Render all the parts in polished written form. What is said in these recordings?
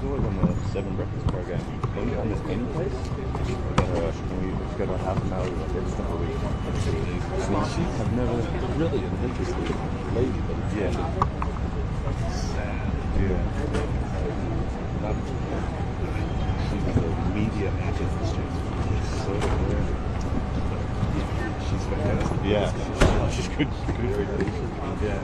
was always on the 7 Breakfast program. Can we on this any place? We've got a half an hour every couple of weeks. I've never really interested. Lady, but yeah. Sad. Yeah. She's a media activist. So she's fantastic. Yeah. She's good. Very patient. Yeah.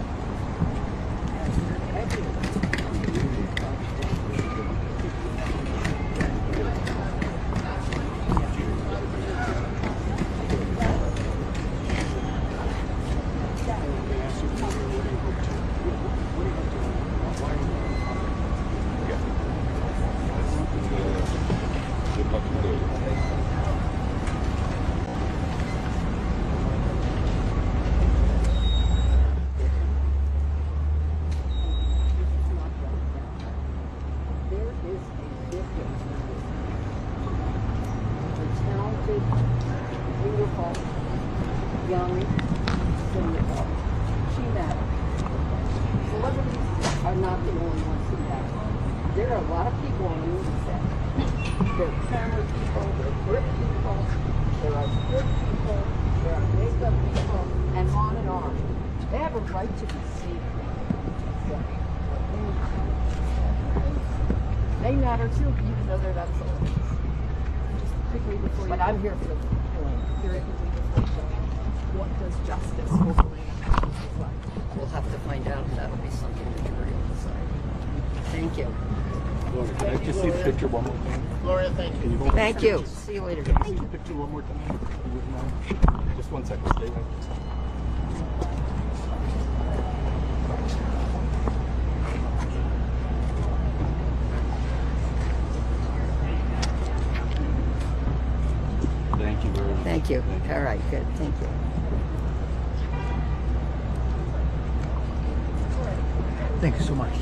Thank you. See you later. Thank you. Picture one more time. Just 1 second. Stay right there. Thank you very much. Thank you. All right, good. Thank you. Thank you so much.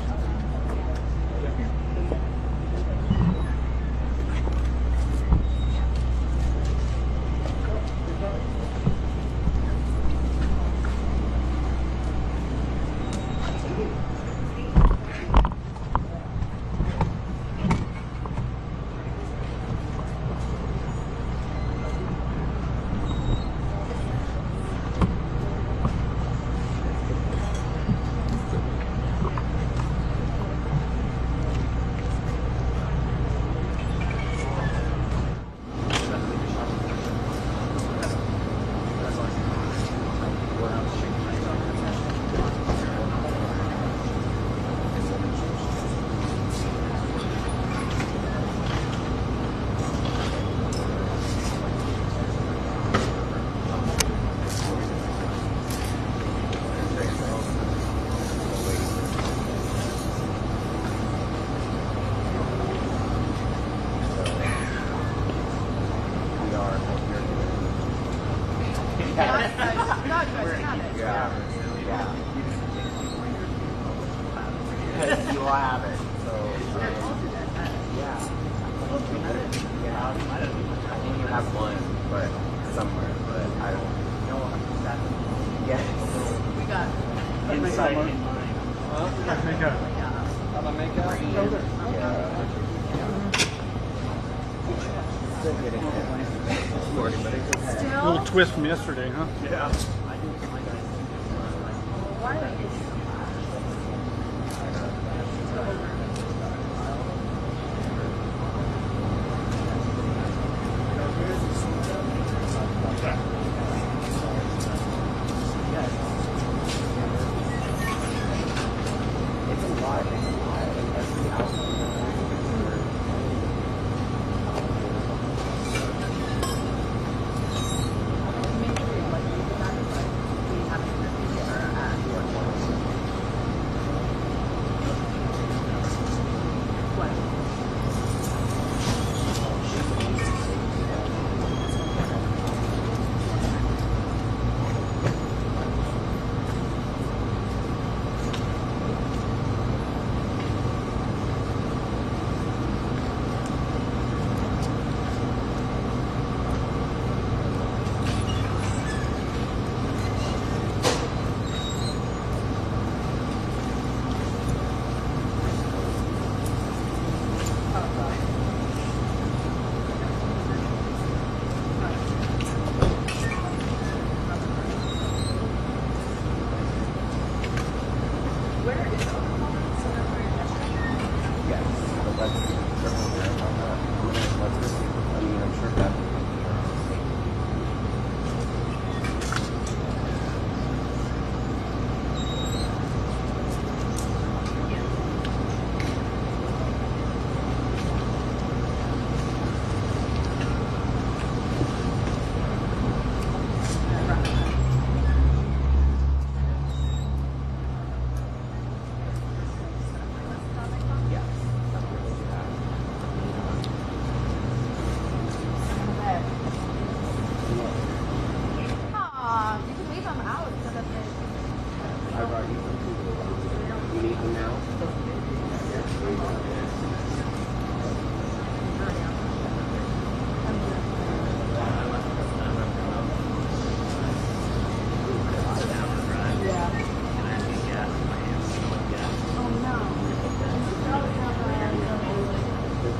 A little twist from yesterday, huh? Yeah.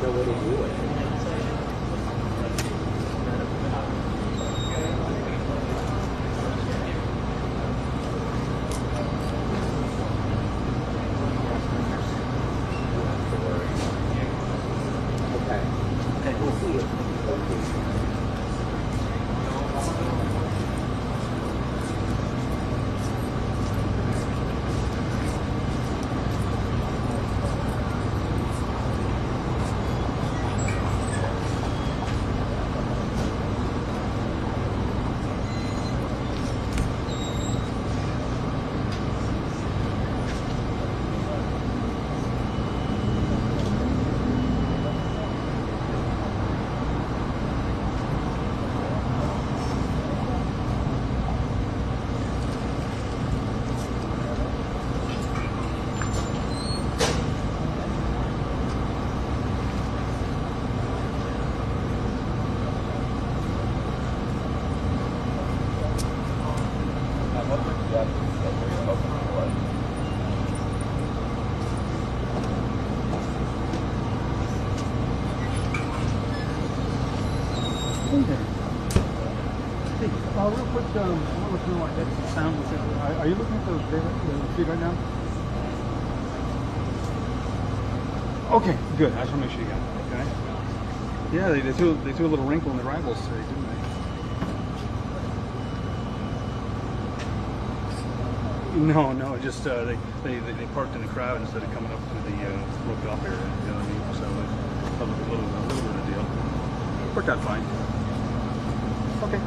know what to do with it. Real quick, I want to know that sound was it. Are you looking at the feed right now? Okay, good. I just want to make sure you got it. Okay. Yeah, they threw a little wrinkle in the rivals today, didn't they? No, just they parked in the crowd instead of coming up to the roped off area. You know what I mean? So a little bit of a deal. Worked out fine. Okay.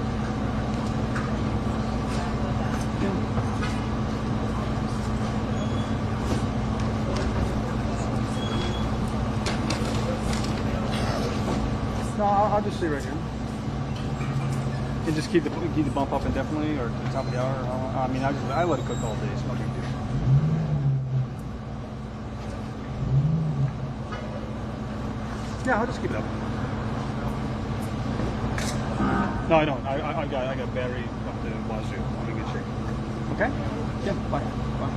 No, I'll just stay right here. And just keep the bump up indefinitely, or to the top of the hour. I mean, I let it cook all day. It's no big deal. Yeah, I'll just keep it up. No, I don't. I got battery up to wazoo. I'm in good shape. Okay. Yeah. Bye. Bye.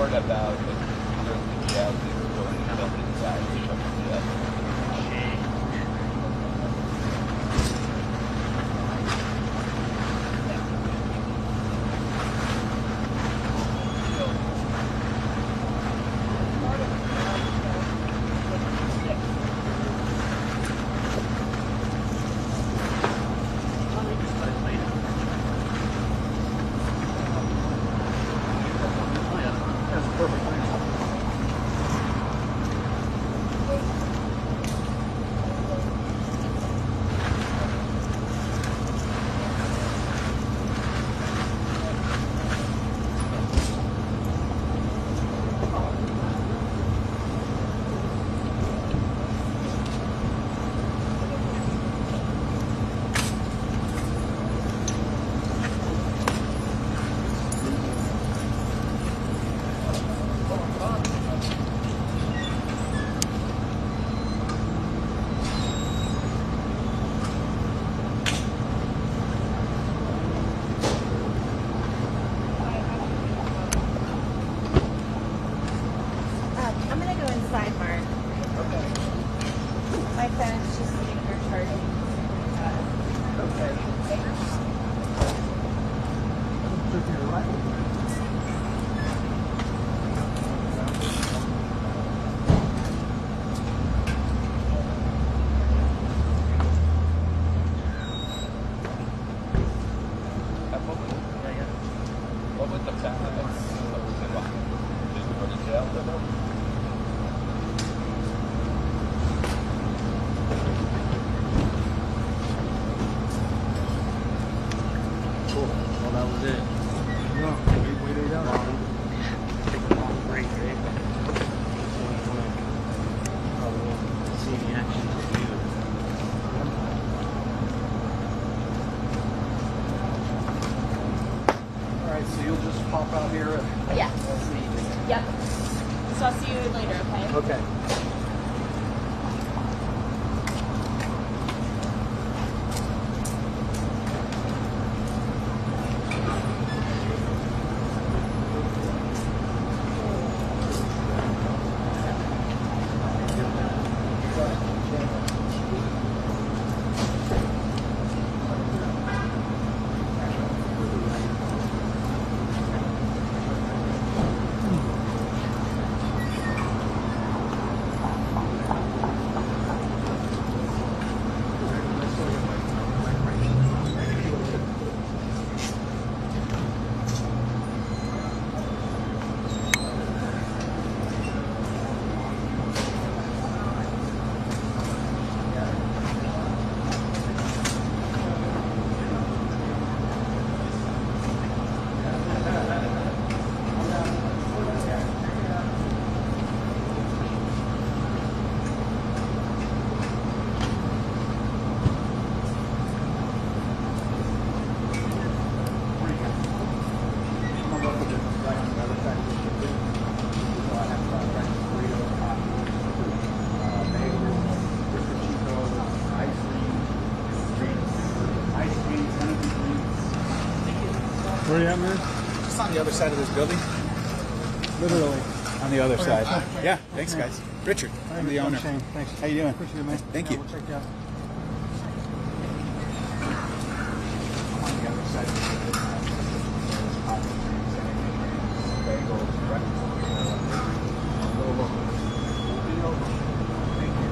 About yeah, they were going to dump it inside. side mark. Okay. My phone's just sitting here charging. Okay. What was the fact that that's just go to jail? Cool. Well, that was it. No, we waited out on him. Take a long break, right? Probably won't see any action from you. All right, so you'll just pop out here at Yeah. the evening. Yep. So I'll see you later, okay? Okay. Where are you at, man? Just on the other side of this building. Literally. On the other side. Yeah, thanks guys. Richard, I'm the owner. Shane. Thanks. How you doing? Appreciate it, man. Thank you. We'll check you out. On the other side of the building. Bagels, breakfast. Thank you.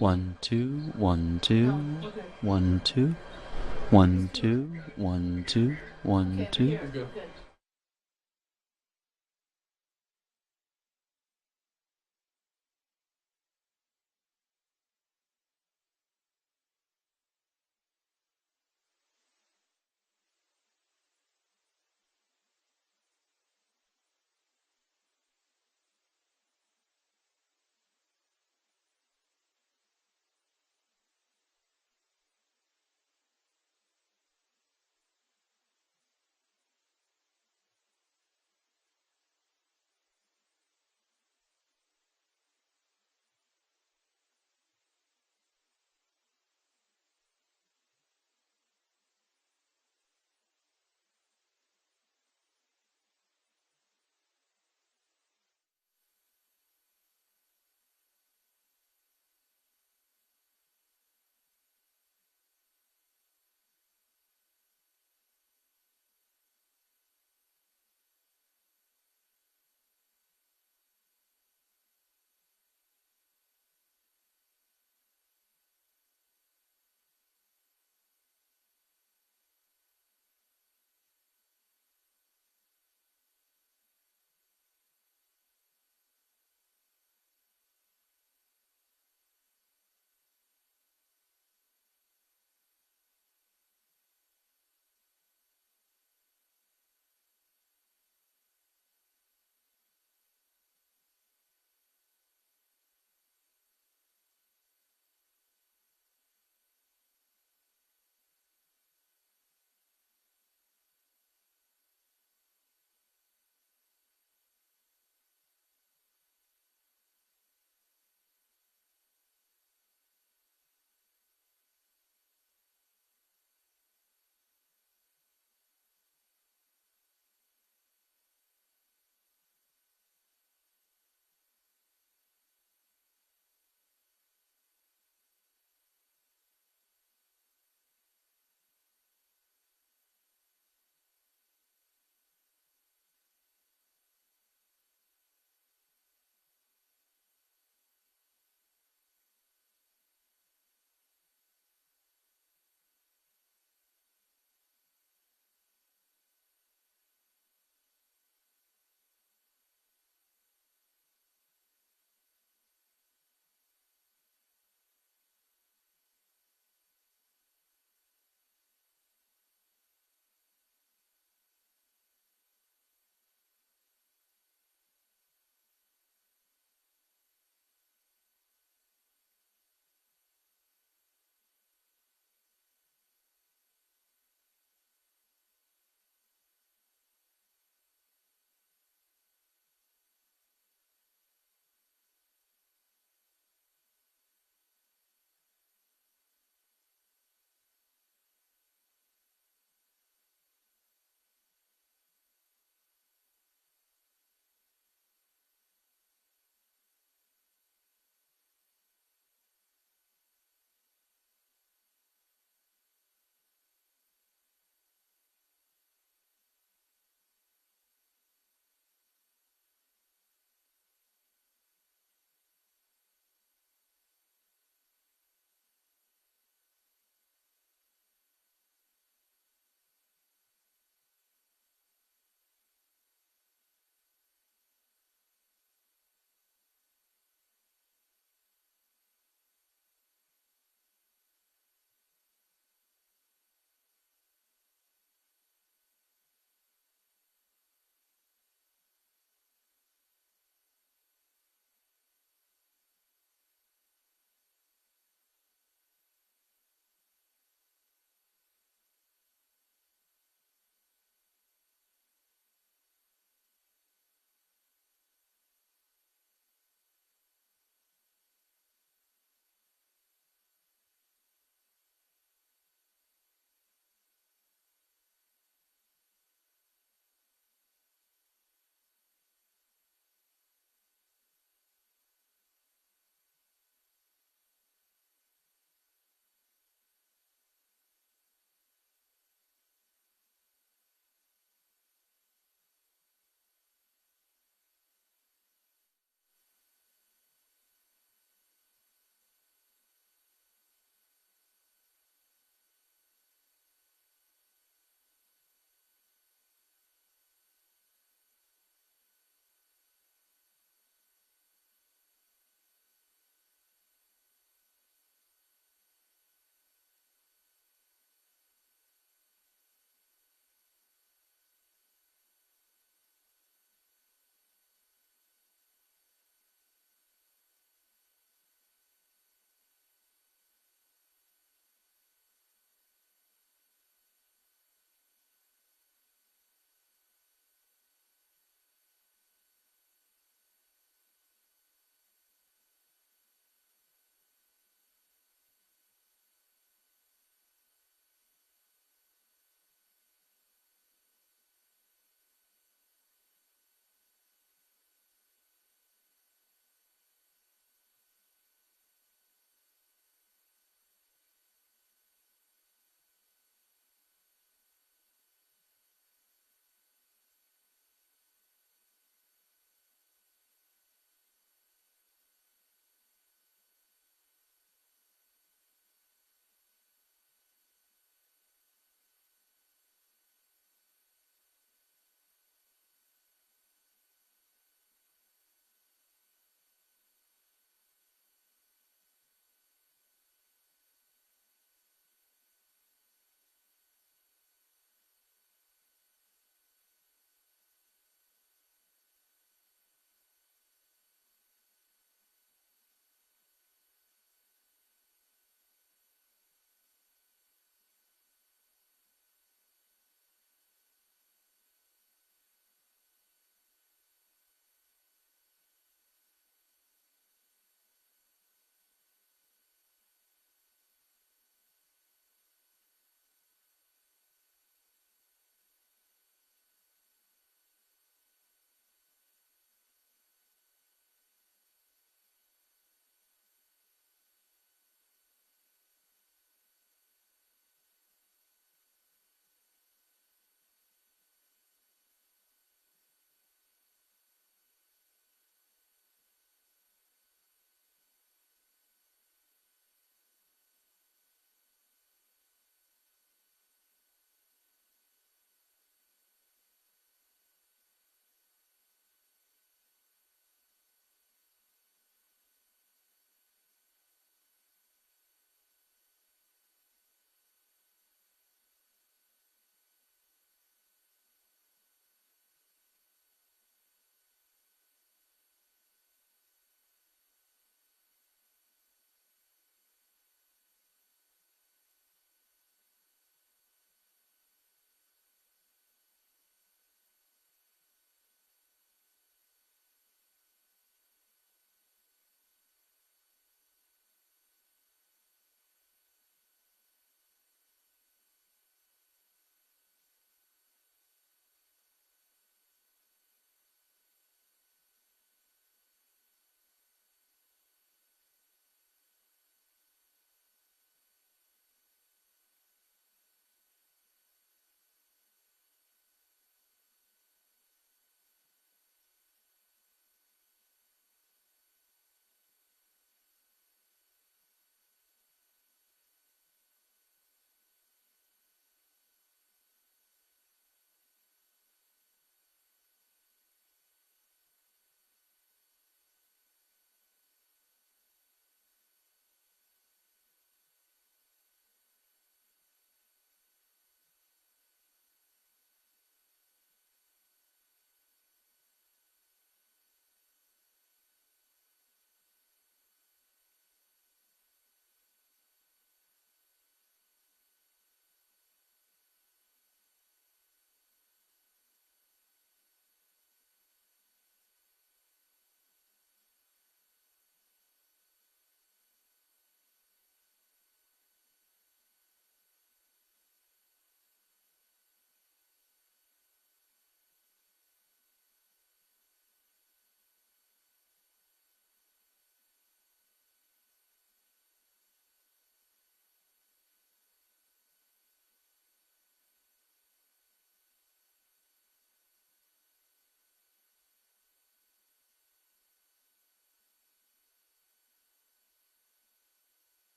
1 2 1 2 1 2 1 2 1 2 1 2.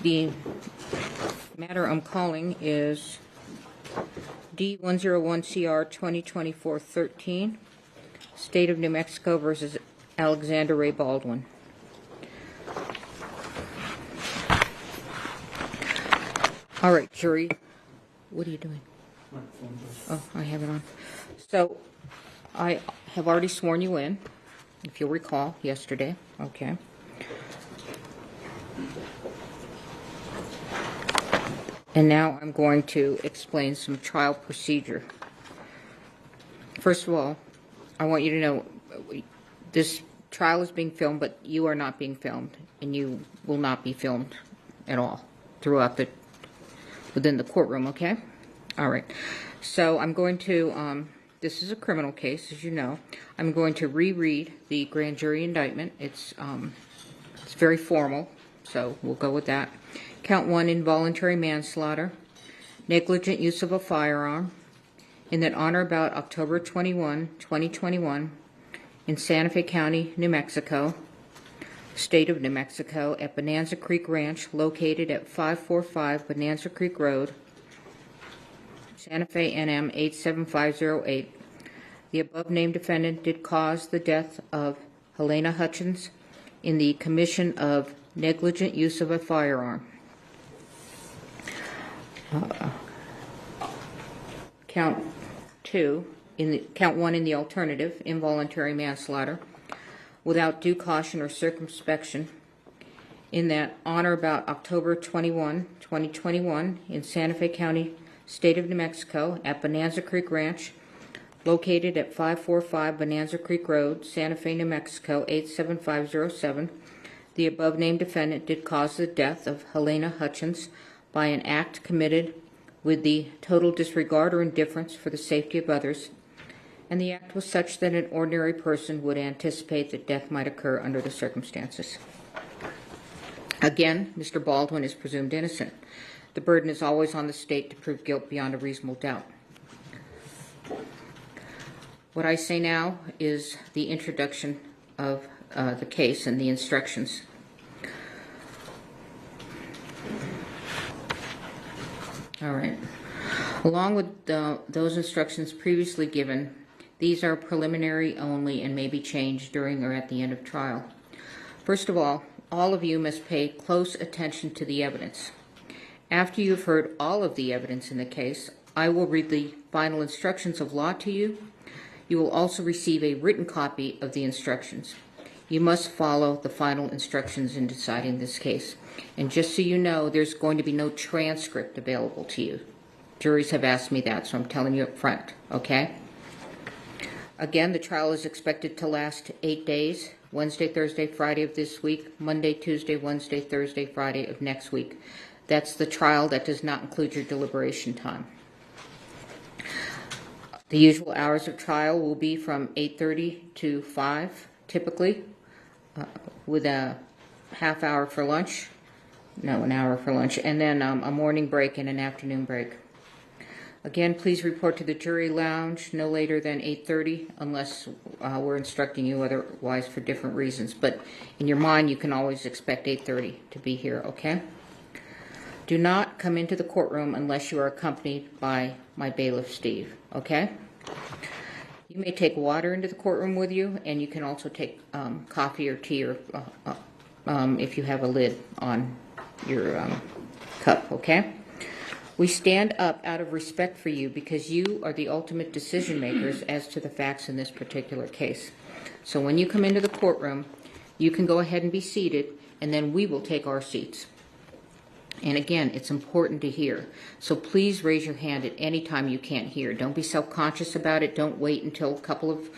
The matter I'm calling is D101CR 2024-13, State of New Mexico versus Alexander Ray Baldwin. All right, jury. What are you doing? Oh, I have it on. So, I have already sworn you in, if you'll recall, yesterday. Okay. And now I'm going to explain some trial procedure. First of all, I want you to know this trial is being filmed, but you are not being filmed, and you will not be filmed at all throughout within the courtroom, okay? All right. So I'm going to, this is a criminal case, as you know. I'm going to reread the grand jury indictment. It's very formal, so we'll go with that. Count 1, involuntary manslaughter, negligent use of a firearm, in that on or about October 21, 2021, in Santa Fe County, New Mexico, State of New Mexico, at Bonanza Creek Ranch, located at 545 Bonanza Creek Road, Santa Fe, NM 87508. The above-named defendant did cause the death of Helena Hutchins in the commission of negligent use of a firearm. Count 1 in the alternative, involuntary manslaughter, without due caution or circumspection, in that on or about October 21, 2021, in Santa Fe County, State of New Mexico, at Bonanza Creek Ranch, located at 545 Bonanza Creek Road, Santa Fe, New Mexico, 87507, the above-named defendant did cause the death of Helena Hutchins by an act committed with the total disregard or indifference for the safety of others, and the act was such that an ordinary person would anticipate that death might occur under the circumstances. Again, Mr. Baldwin is presumed innocent. The burden is always on the state to prove guilt beyond a reasonable doubt. What I say now is the introduction of the case and the instructions. All right. Along with those instructions previously given, these are preliminary only and may be changed during or at the end of trial. First of all of you must pay close attention to the evidence. After you've heard all of the evidence in the case, I will read the final instructions of law to you. You will also receive a written copy of the instructions. You must follow the final instructions in deciding this case. And just so you know, there's going to be no transcript available to you. Juries have asked me that, so I'm telling you up front, okay? Again, the trial is expected to last 8 days, Wednesday, Thursday, Friday of this week, Monday, Tuesday, Wednesday, Thursday, Friday of next week. That's the trial. That does not include your deliberation time. The usual hours of trial will be from 8:30 to 5, typically, with a half hour for lunch. No, an hour for lunch, and then a morning break and an afternoon break. Again, please report to the jury lounge no later than 8:30, unless we're instructing you otherwise for different reasons. But in your mind, you can always expect 8:30 to be here, okay? Do not come into the courtroom unless you are accompanied by my bailiff, Steve, okay? You may take water into the courtroom with you, and you can also take coffee or tea, or if you have a lid on your cup, okay? We stand up out of respect for you because you are the ultimate decision makers as to the facts in this particular case. So when you come into the courtroom, you can go ahead and be seated, and then we will take our seats. And again, it's important to hear. So please raise your hand at any time you can't hear. Don't be self-conscious about it. Don't wait until a couple of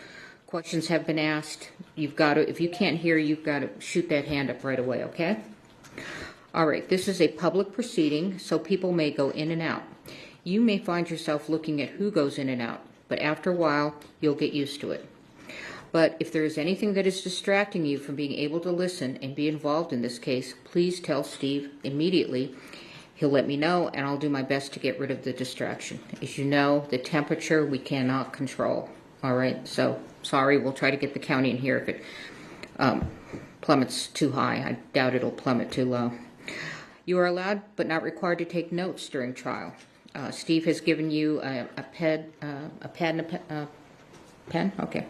questions have been asked. You've got to, if you can't hear, you've got to shoot that hand up right away, okay? All right, this is a public proceeding, so people may go in and out. You may find yourself looking at who goes in and out, but after a while, you'll get used to it. But if there is anything that is distracting you from being able to listen and be involved in this case, please tell Steve immediately. He'll let me know, and I'll do my best to get rid of the distraction. As you know, the temperature we cannot control. All right, so sorry, we'll try to get the county in here if it plummets too high. I doubt it'll plummet too low. You are allowed but not required to take notes during trial. Steve has given you a pad and a pen? Okay.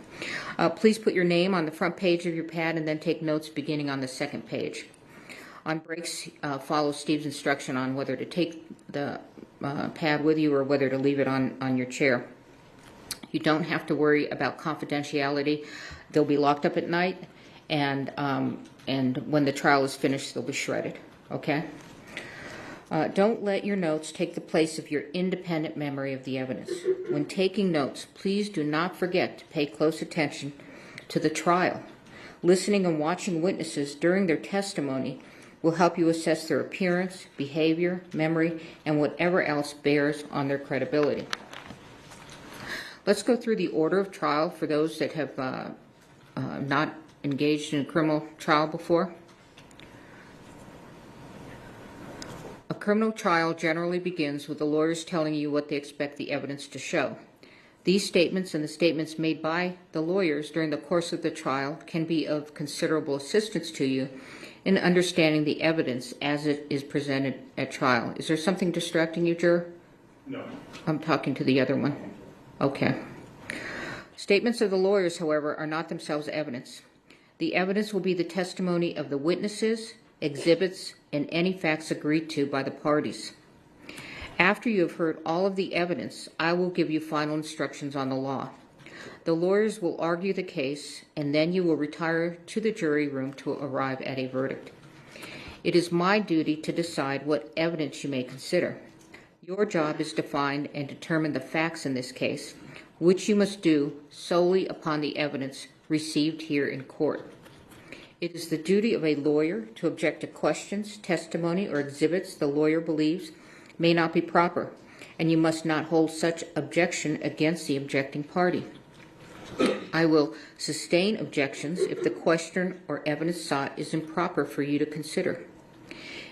Please put your name on the front page of your pad and then take notes beginning on the second page. On breaks, follow Steve's instruction on whether to take the pad with you or whether to leave it on your chair. You don't have to worry about confidentiality. They'll be locked up at night, and when the trial is finished, they'll be shredded. Okay? Don't let your notes take the place of your independent memory of the evidence. When taking notes, please do not forget to pay close attention to the trial. Listening and watching witnesses during their testimony will help you assess their appearance, behavior, memory, and whatever else bears on their credibility. Let's go through the order of trial for those that have not engaged in a criminal trial before. A criminal trial generally begins with the lawyers telling you what they expect the evidence to show. These statements and the statements made by the lawyers during the course of the trial can be of considerable assistance to you in understanding the evidence as it is presented at trial. Is there something distracting you, juror? No. I'm talking to the other one. Okay. Statements of the lawyers, however, are not themselves evidence. The evidence will be the testimony of the witnesses, exhibits, and any facts agreed to by the parties. After you have heard all of the evidence, I will give you final instructions on the law. The lawyers will argue the case, and then you will retire to the jury room to arrive at a verdict. It is my duty to decide what evidence you may consider. Your job is to find and determine the facts in this case, which you must do solely upon the evidence received here in court. It is the duty of a lawyer to object to questions, testimony, or exhibits the lawyer believes may not be proper, and you must not hold such objection against the objecting party. I will sustain objections if the question or evidence sought is improper for you to consider.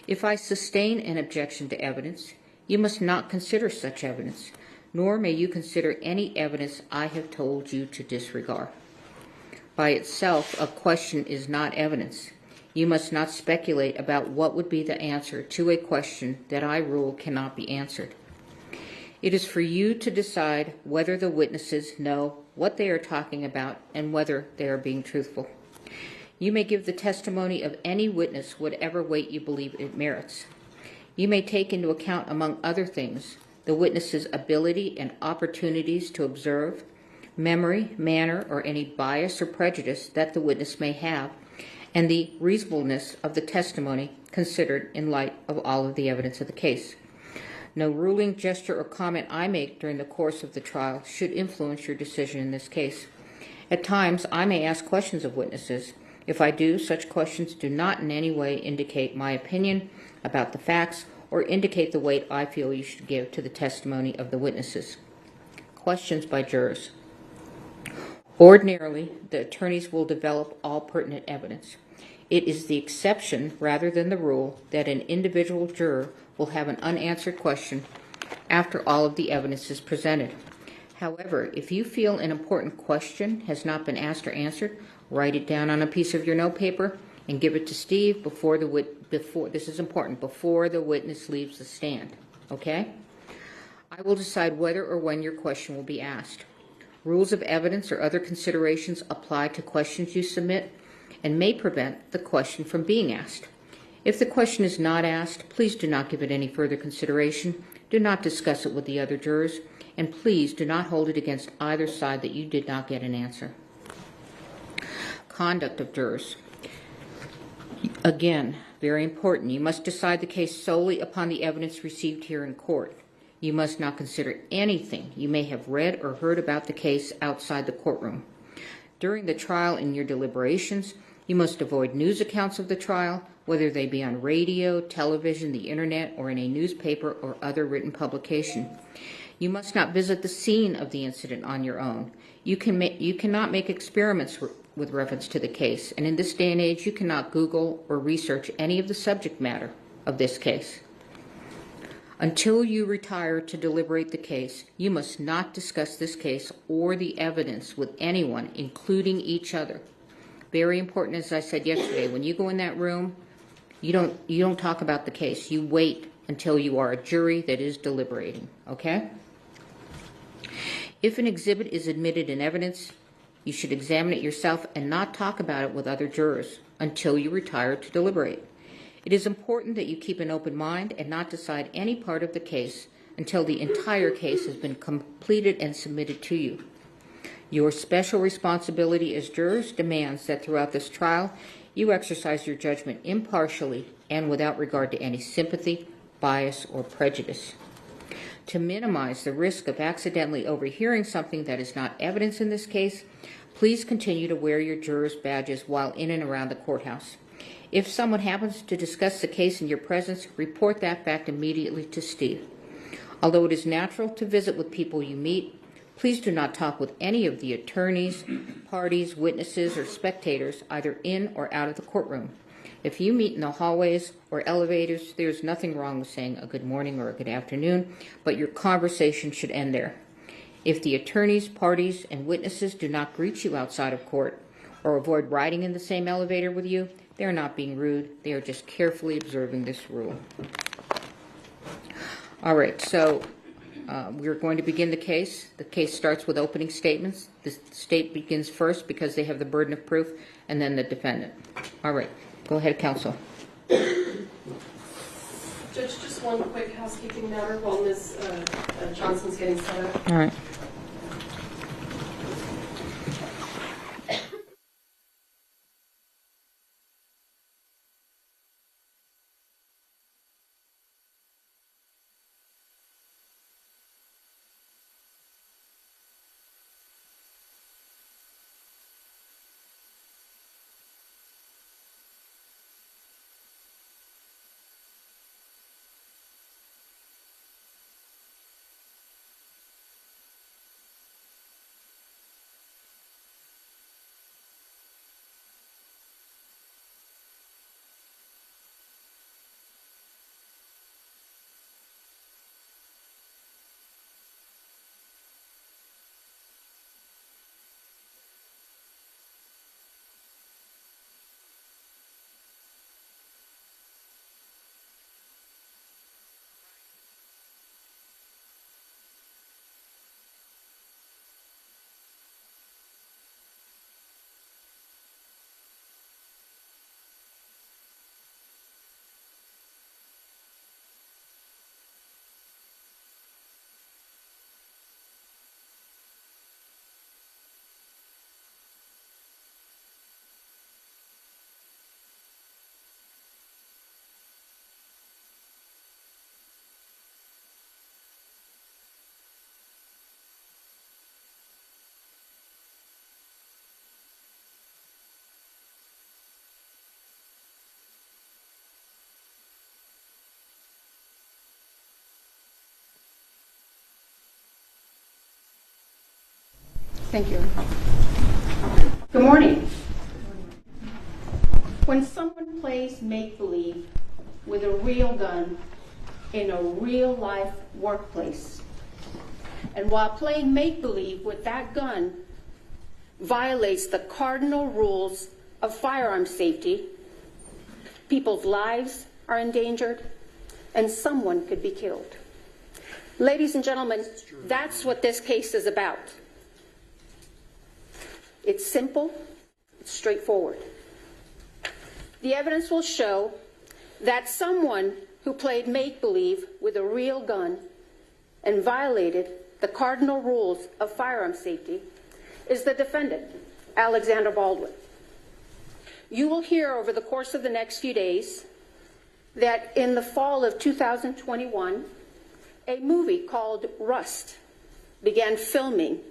If I sustain an objection to evidence, you must not consider such evidence, nor may you consider any evidence I have told you to disregard. By itself, a question is not evidence. You must not speculate about what would be the answer to a question that I rule cannot be answered. It is for you to decide whether the witnesses know what they are talking about and whether they are being truthful. You may give the testimony of any witness whatever weight you believe it merits. You may take into account, among other things, the witness's ability and opportunities to observe, memory, manner, or any bias or prejudice that the witness may have, and the reasonableness of the testimony considered in light of all of the evidence of the case. No ruling, gesture, or comment I make during the course of the trial should influence your decision in this case. At times, I may ask questions of witnesses. If I do, such questions do not in any way indicate my opinion about the facts or indicate the weight I feel you should give to the testimony of the witnesses. Questions by jurors. Ordinarily, the attorneys will develop all pertinent evidence. It is the exception rather than the rule that an individual juror will have an unanswered question after all of the evidence is presented. However, if you feel an important question has not been asked or answered, write it down on a piece of your notepaper and give it to Steve before this is important, before the witness leaves the stand. Okay? I will decide whether or when your question will be asked. Rules of evidence or other considerations apply to questions you submit and may prevent the question from being asked. If the question is not asked, please do not give it any further consideration. Do not discuss it with the other jurors, and please do not hold it against either side that you did not get an answer. Conduct of jurors. Again, very important. You must decide the case solely upon the evidence received here in court. You must not consider anything you may have read or heard about the case outside the courtroom. During the trial and your deliberations, you must avoid news accounts of the trial, whether they be on radio, television, the internet, or in a newspaper or other written publication. You must not visit the scene of the incident on your own. You cannot make experiments with reference to the case, and in this day and age, you cannot Google or research any of the subject matter of this case. Until you retire to deliberate the case, you must not discuss this case or the evidence with anyone, including each other. Very important, as I said yesterday, when you go in that room, You don't talk about the case. You wait until you are a jury that is deliberating, okay? If an exhibit is admitted in evidence, you should examine it yourself and not talk about it with other jurors until you retire to deliberate. It is important that you keep an open mind and not decide any part of the case until the entire case has been completed and submitted to you. Your special responsibility as jurors demands that throughout this trial, you exercise your judgment impartially and without regard to any sympathy, bias, or prejudice. To minimize the risk of accidentally overhearing something that is not evidence in this case, please continue to wear your juror's badges while in and around the courthouse. If someone happens to discuss the case in your presence, report that fact immediately to Steve. Although it is natural to visit with people you meet, please do not talk with any of the attorneys, parties, witnesses, or spectators, either in or out of the courtroom. If you meet in the hallways or elevators, there's nothing wrong with saying a good morning or a good afternoon, but your conversation should end there. If the attorneys, parties, and witnesses do not greet you outside of court or avoid riding in the same elevator with you, they are not being rude. They are just carefully observing this rule. All right, so we're going to begin the case. The case starts with opening statements. The state begins first because they have the burden of proof, and then the defendant. All right, go ahead, counsel. Judge, just one quick housekeeping matter while Ms. Johnson's getting set up. All right. Thank you. Good morning. When someone plays make-believe with a real gun in a real-life workplace, and while playing make-believe with that gun violates the cardinal rules of firearm safety, people's lives are endangered, and someone could be killed. Ladies and gentlemen, that's what this case is about. It's simple, it's straightforward. The evidence will show that someone who played make-believe with a real gun and violated the cardinal rules of firearm safety is the defendant, Alexander Baldwin. You will hear over the course of the next few days that in the fall of 2021, a movie called Rust began filming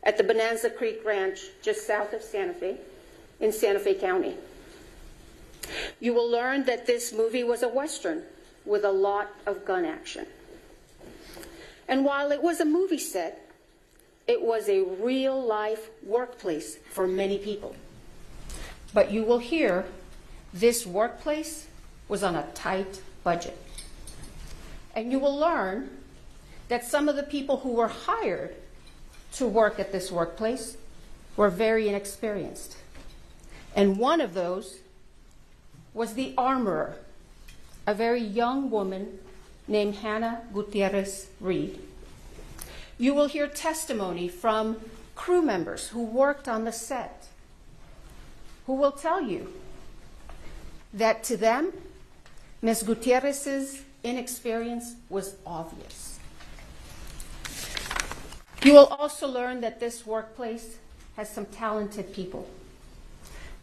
at the Bonanza Creek Ranch just south of Santa Fe in Santa Fe County. You will learn that this movie was a Western with a lot of gun action. And while it was a movie set, it was a real-life workplace for many people. But you will hear this workplace was on a tight budget. And you will learn that some of the people who were hired to work at this workplace were very inexperienced. And one of those was the armorer a very young woman named Hannah Gutierrez Reed. You will hear testimony from crew members who worked on the set, who will tell you that to them, Ms. Gutierrez's inexperience was obvious. You will also learn that this workplace has some talented people.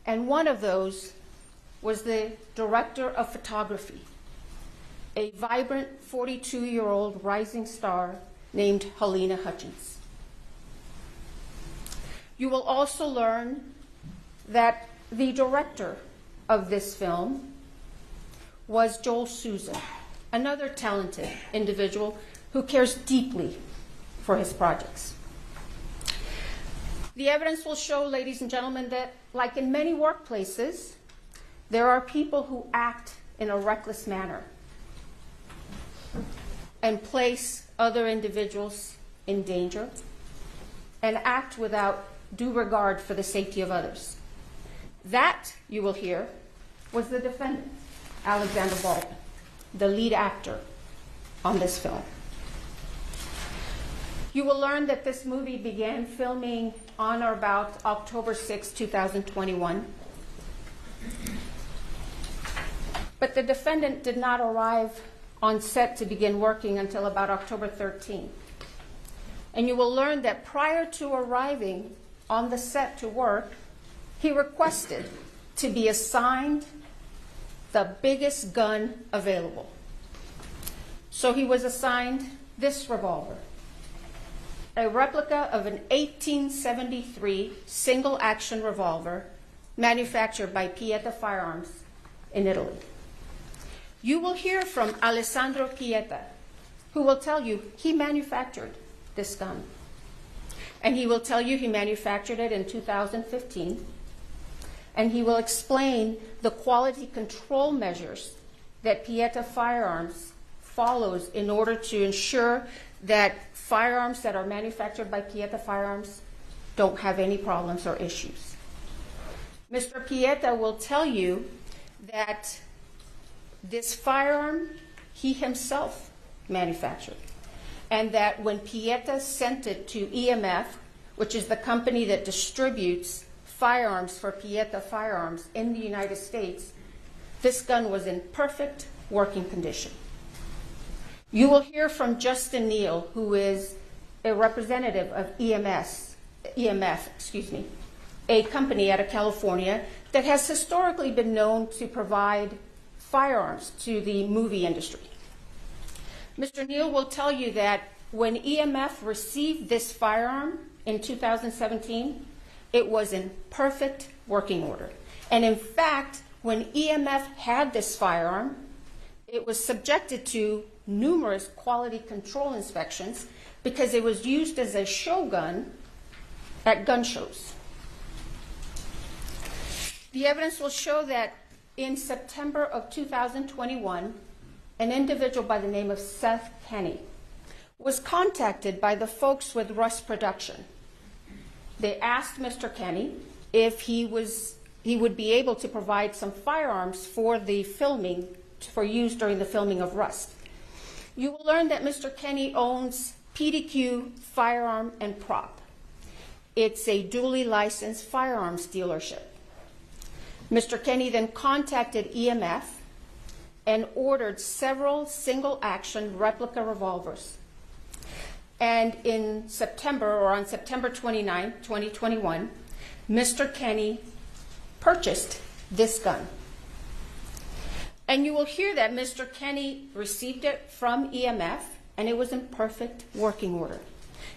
And one of those was the director of photography, a vibrant 42-year-old rising star named Helena Hutchins. You will also learn that the director of this film was Joel Souza, another talented individual who cares deeply for his projects. The evidence will show, ladies and gentlemen, that like in many workplaces, there are people who act in a reckless manner and place other individuals in danger and act without due regard for the safety of others. That, you will hear, was the defendant, Alexander Baldwin, the lead actor on this film. You will learn that this movie began filming on or about October 6, 2021. But the defendant did not arrive on set to begin working until about October 13. And you will learn that prior to arriving on the set to work, he requested to be assigned the biggest gun available. So he was assigned this revolver, a replica of an 1873 single-action revolver manufactured by Pieta Firearms in Italy. You will hear from Alessandro Pieta, who will tell you he manufactured this gun. And he will tell you he manufactured it in 2015. And he will explain the quality control measures that Pieta Firearms follows in order to ensure that firearms that are manufactured by Pieta Firearms don't have any problems or issues. Mr. Pieta will tell you that this firearm he himself manufactured, and that when Pieta sent it to EMF, which is the company that distributes firearms for Pieta Firearms in the United States, this gun was in perfect working condition. You will hear from Justin Neal, who is a representative of EMF, a company out of California that has historically been known to provide firearms to the movie industry. Mr. Neal will tell you that when EMF received this firearm in 2017, it was in perfect working order. And in fact, when EMF had this firearm, it was subjected to numerous quality control inspections because it was used as a show gun at gun shows. The evidence will show that in September of 2021, an individual by the name of Seth Kenny was contacted by the folks with Rust Production. They asked Mr. Kenny if he would be able to provide some firearms for the filming, for use during the filming of Rust. You will learn that Mr. Kenny owns PDQ Firearm and Prop. It's a duly licensed firearms dealership. Mr. Kenny then contacted EMF and ordered several single-action replica revolvers. And in September, or on September 29, 2021, Mr. Kenny purchased this gun. And you will hear that Mr. Kenny received it from EMF, and it was in perfect working order.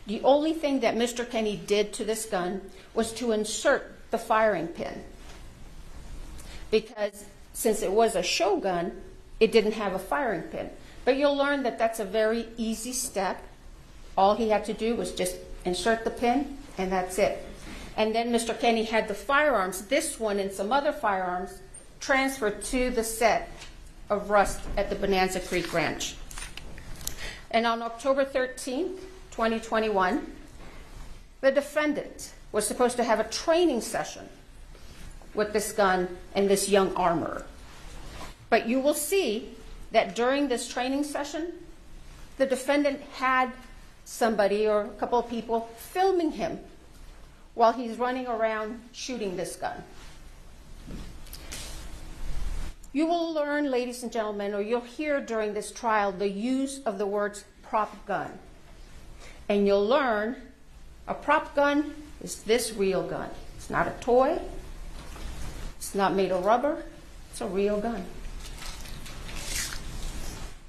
The only thing that Mr. Kenny did to this gun was to insert the firing pin, because since it was a show gun, it didn't have a firing pin. But you'll learn that that's a very easy step. All he had to do was just insert the pin, and that's it. And then Mr. Kenny had the firearms, this one and some other firearms, transferred to the set of Rust at the Bonanza Creek Ranch. And on October 13th, 2021, the defendant was supposed to have a training session with this gun and this young armorer. But you will see that during this training session, the defendant had somebody or a couple of people filming him while he's running around shooting this gun. You will learn, ladies and gentlemen, or you'll hear during this trial the use of the words prop gun. And you'll learn a prop gun is this real gun. It's not a toy. It's not made of rubber. It's a real gun.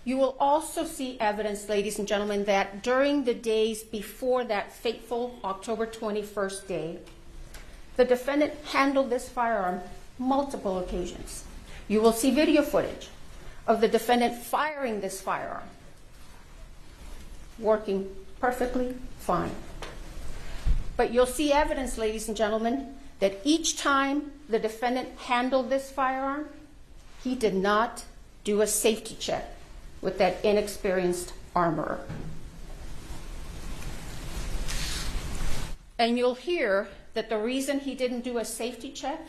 You will also see evidence, ladies and gentlemen, that during the days before that fateful October 21st day, the defendant handled this firearm multiple occasions. You will see video footage of the defendant firing this firearm, working perfectly fine. But you'll see evidence, ladies and gentlemen, that each time the defendant handled this firearm, he did not do a safety check with that inexperienced armorer. And you'll hear that the reason he didn't do a safety check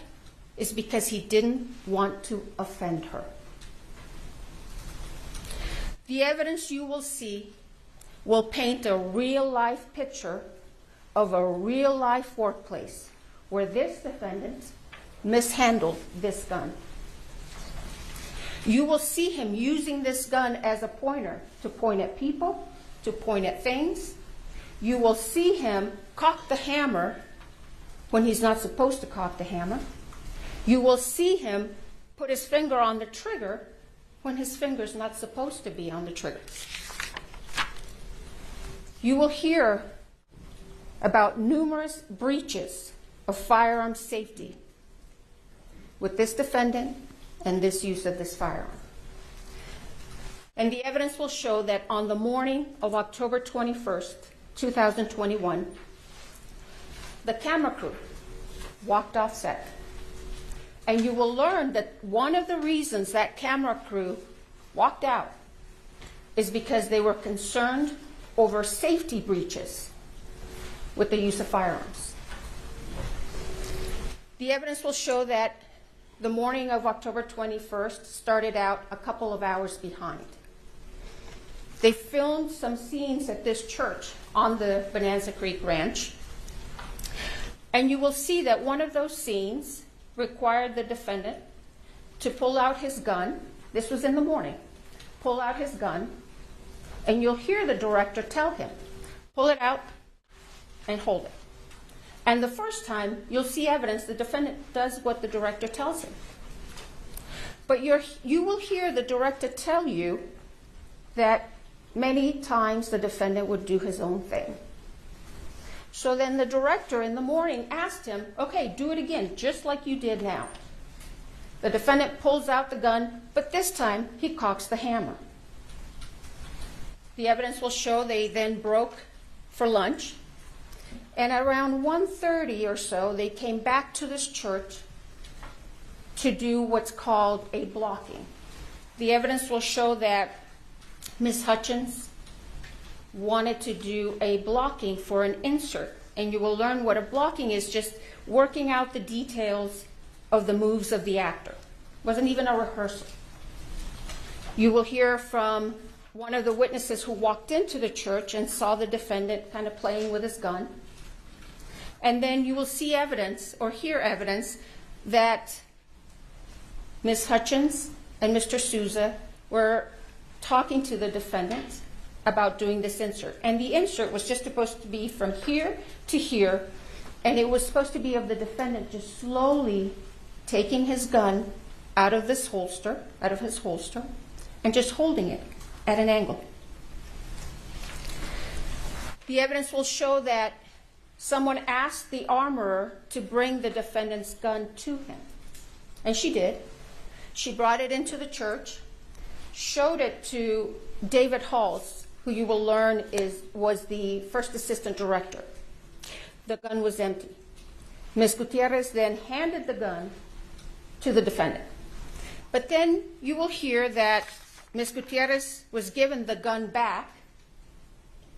is because he didn't want to offend her. The evidence you will see will paint a real-life picture of a real-life workplace where this defendant mishandled this gun. You will see him using this gun as a pointer to point at people, to point at things. You will see him cock the hammer when he's not supposed to cock the hammer. You will see him put his finger on the trigger when his finger's not supposed to be on the trigger. You will hear about numerous breaches of firearm safety with this defendant and this use of this firearm. And the evidence will show that on the morning of October 21st, 2021, the camera crew walked off set. And you will learn that one of the reasons that camera crew walked out is because they were concerned over safety breaches with the use of firearms. The evidence will show that the morning of October 21st started out a couple of hours behind. They filmed some scenes at this church on the Bonanza Creek Ranch. And you will see that one of those scenes required the defendant to pull out his gun. This was in the morning. Pull out his gun. And you'll hear the director tell him, pull it out and hold it. And the first time, you'll see evidence the defendant does what the director tells him. But you will hear the director tell you that many times the defendant would do his own thing. So then the director in the morning asked him, okay, do it again, just like you did now. The defendant pulls out the gun, but this time he cocks the hammer. The evidence will show they then broke for lunch. And around 1:30 or so, they came back to this church to do what's called a blocking. The evidence will show that Ms. Hutchins wanted to do a blocking for an insert. And you will learn what a blocking is, just working out the details of the moves of the actor. It wasn't even a rehearsal. You will hear from one of the witnesses who walked into the church and saw the defendant kind of playing with his gun. And then you will see evidence or hear evidence that Ms. Hutchins and Mr. Souza were talking to the defendant about doing this insert. And the insert was just supposed to be from here to here, and it was supposed to be of the defendant just slowly taking his gun out of his holster, and just holding it at an angle. The evidence will show that someone asked the armorer to bring the defendant's gun to him. And she did. She brought it into the church, showed it to David Halls, who you will learn was the first assistant director. The gun was empty. Ms. Gutierrez then handed the gun to the defendant. But then you will hear that Ms. Gutierrez was given the gun back,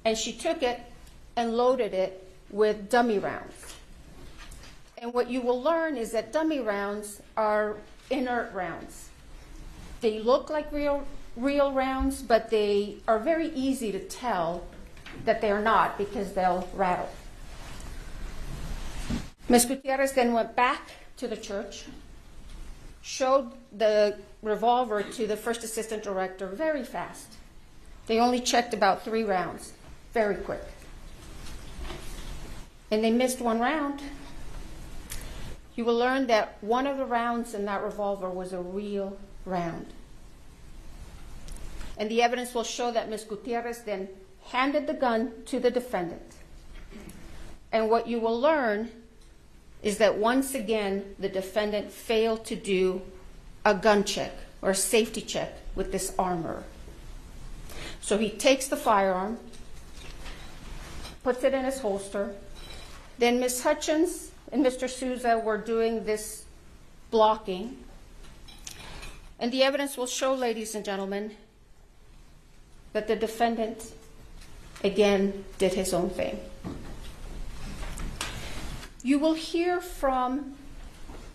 and she took it and loaded it with dummy rounds. And what you will learn is that dummy rounds are inert rounds. They look like real real rounds, but they are very easy to tell that they are not because they'll rattle. Ms. Gutierrez then went back to the church, showed the revolver to the first assistant director very fast. They only checked about 3 rounds, very quick. And they missed 1 round. You will learn that one of the rounds in that revolver was a real round. And the evidence will show that Ms. Gutierrez then handed the gun to the defendant. And what you will learn is that once again, the defendant failed to do a gun check or a safety check with this armor. So he takes the firearm, puts it in his holster. Then Ms. Hutchins and Mr. Souza were doing this blocking. And the evidence will show, ladies and gentlemen, that the defendant again did his own thing. You will hear from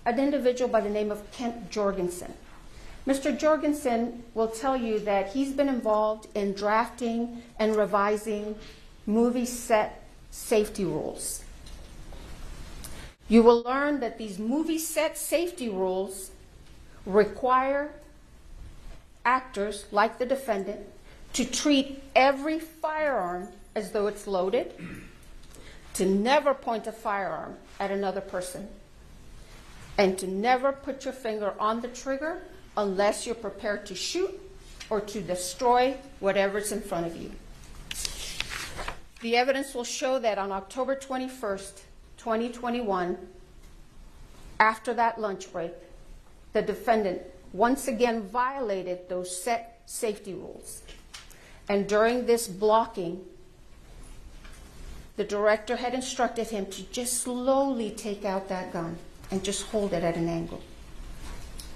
an individual by the name of Kent Jorgensen. Mr. Jorgensen will tell you that he's been involved in drafting and revising movie set safety rules. You will learn that these movie set safety rules require actors, like the defendant, to treat every firearm as though it's loaded, to never point a firearm at another person, and to never put your finger on the trigger unless you're prepared to shoot or to destroy whatever's in front of you. The evidence will show that on October 21st, 2021, after that lunch break, the defendant once again violated those set safety rules. And during this blocking, the director had instructed him to just slowly take out that gun and just hold it at an angle.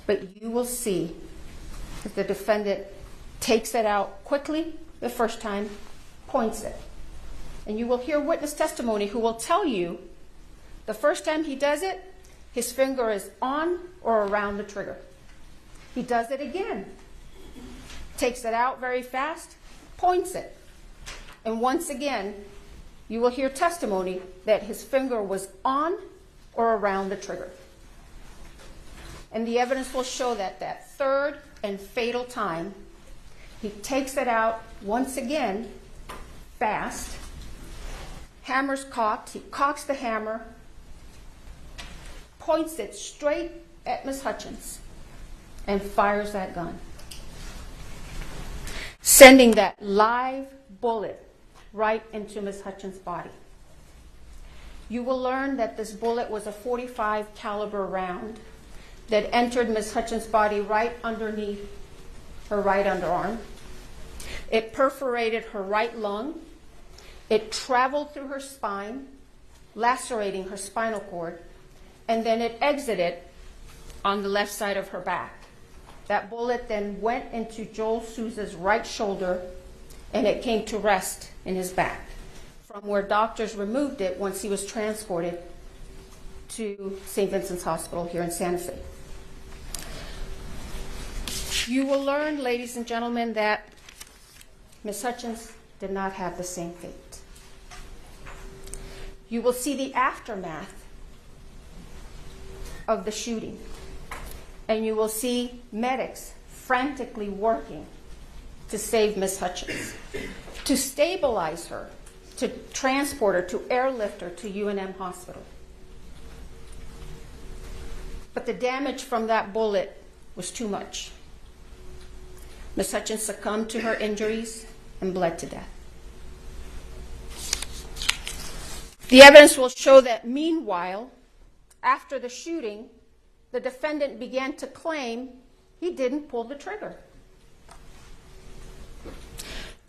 But you will see that the defendant takes it out quickly the first time, points it. And you will hear witness testimony who will tell you the first time he does it, his finger is on or around the trigger. He does it again, takes it out very fast, points it. And once again, you will hear testimony that his finger was on or around the trigger. And the evidence will show that that third and fatal time, he takes it out once again, fast, hammer's cocked, he cocks the hammer, points it straight at Ms. Hutchins, and fires that gun, sending that live bullet right into Ms. Hutchins' body. You will learn that this bullet was a .45 caliber round that entered Ms. Hutchins' body right underneath her right underarm. It perforated her right lung. It traveled through her spine, lacerating her spinal cord, and then it exited on the left side of her back. That bullet then went into Joel Souza's right shoulder, and it came to rest in his back, from where doctors removed it once he was transported to St. Vincent's Hospital here in Santa Fe. You will learn, ladies and gentlemen, that Ms. Hutchins did not have the same fate. You will see the aftermath of the shooting, and you will see medics frantically working to save Ms. Hutchins, to stabilize her, to transport her, to airlift her to UNM Hospital. But the damage from that bullet was too much. Ms. Hutchins succumbed to her injuries and bled to death. The evidence will show that meanwhile, after the shooting, the defendant began to claim he didn't pull the trigger.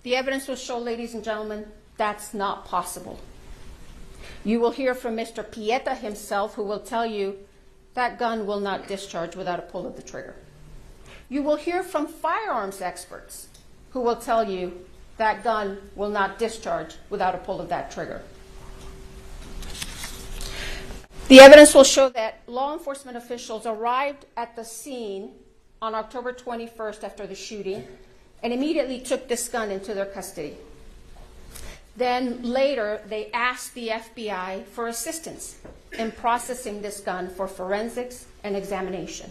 The evidence will show, ladies and gentlemen, that's not possible. You will hear from Mr. Pieta himself, who will tell you that gun will not discharge without a pull of the trigger. You will hear from firearms experts who will tell you that gun will not discharge without a pull of that trigger. The evidence will show that law enforcement officials arrived at the scene on October 21st after the shooting, and immediately took this gun into their custody. Then later, they asked the FBI for assistance in processing this gun for forensics and examination.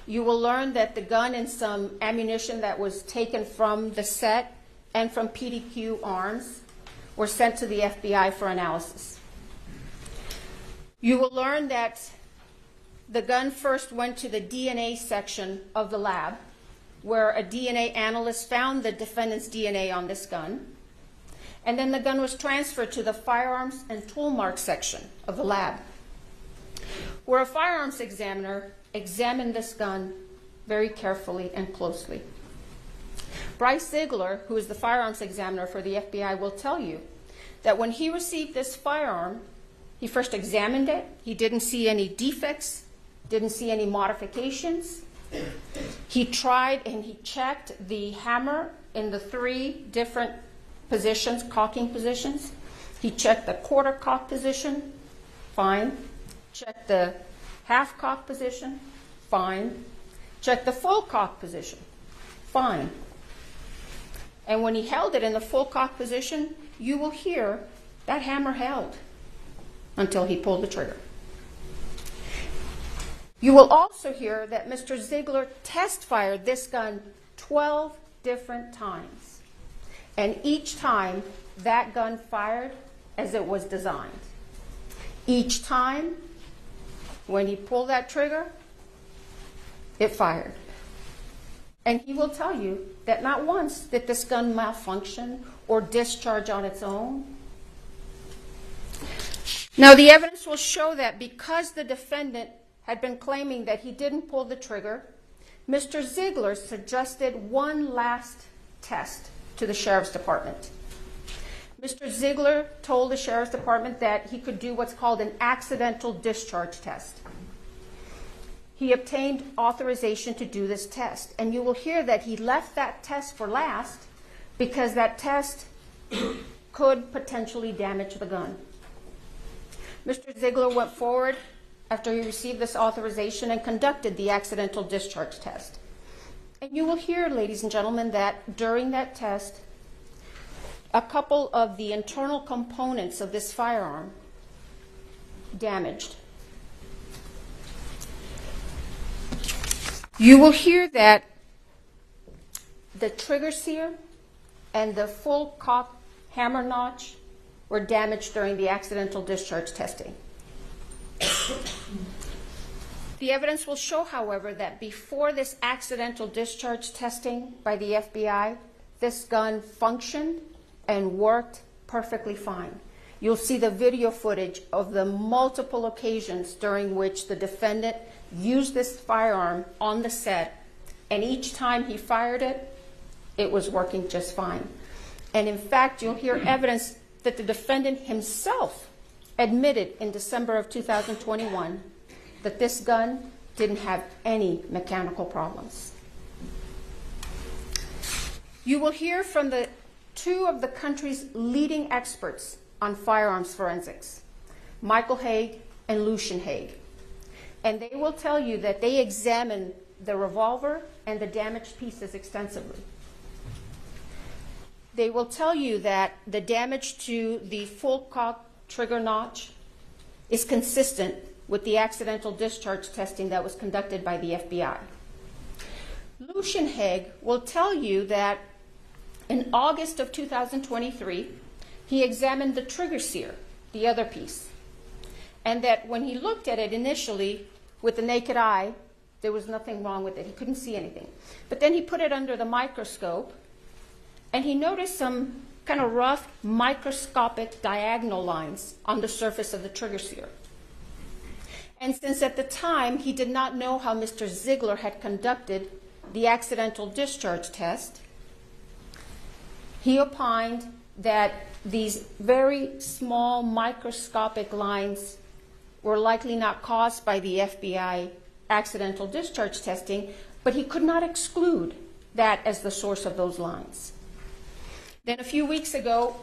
You will learn that the gun and some ammunition that was taken from the set and from PDQ arms were sent to the FBI for analysis. You will learn that the gun first went to the DNA section of the lab, where a DNA analyst found the defendant's DNA on this gun. And then the gun was transferred to the firearms and tool mark section of the lab, where a firearms examiner examined this gun very carefully and closely. Bryce Ziegler, who is the firearms examiner for the FBI, will tell you that when he received this firearm, he first examined it. He didn't see any defects, didn't see any modifications. He tried and he checked the hammer in the 3 different positions, cocking positions. He checked the quarter cock position, fine. Checked the half cock position, fine. Checked the full cock position, fine. And when he held it in the full cock position, you will hear that hammer held until he pulled the trigger. You will also hear that Mr. Ziegler test fired this gun 12 different times. And each time, that gun fired as it was designed. Each time, when he pulled that trigger, it fired. And he will tell you that not once did this gun malfunction or discharge on its own. Now, the evidence will show that because the defendant had been claiming that he didn't pull the trigger, Mr. Ziegler suggested one last test to the Sheriff's Department. Mr. Ziegler told the Sheriff's Department that he could do what's called an accidental discharge test. He obtained authorization to do this test, and you will hear that he left that test for last because that test could potentially damage the gun. Mr. Ziegler went forward after he received this authorization and conducted the accidental discharge test. And you will hear, ladies and gentlemen, that during that test, a couple of the internal components of this firearm damaged. You will hear that the trigger sear and the full cock hammer notch were damaged during the accidental discharge testing. The evidence will show, however, that before this accidental discharge testing by the FBI, this gun functioned and worked perfectly fine. You'll see the video footage of the multiple occasions during which the defendant used this firearm on the set, and each time he fired it, it was working just fine. And in fact, you'll hear evidence that the defendant himself admitted in December of 2021 that this gun didn't have any mechanical problems. You will hear from the 2 of the country's leading experts on firearms forensics, Michael Haig and Lucian Haig. And they will tell you that they examined the revolver and the damaged pieces extensively. They will tell you that the damage to the full cock trigger notch is consistent with the accidental discharge testing that was conducted by the FBI. Lucian Haig will tell you that in August of 2023, he examined the trigger sear, the other piece, and that when he looked at it initially with the naked eye, there was nothing wrong with it. He couldn't see anything. But then he put it under the microscope, and he noticed some kind of rough microscopic diagonal lines on the surface of the trigger sear. And since at the time he did not know how Mr. Ziegler had conducted the accidental discharge test, he opined that these very small microscopic lines were likely not caused by the FBI accidental discharge testing, but he could not exclude that as the source of those lines. Then a few weeks ago,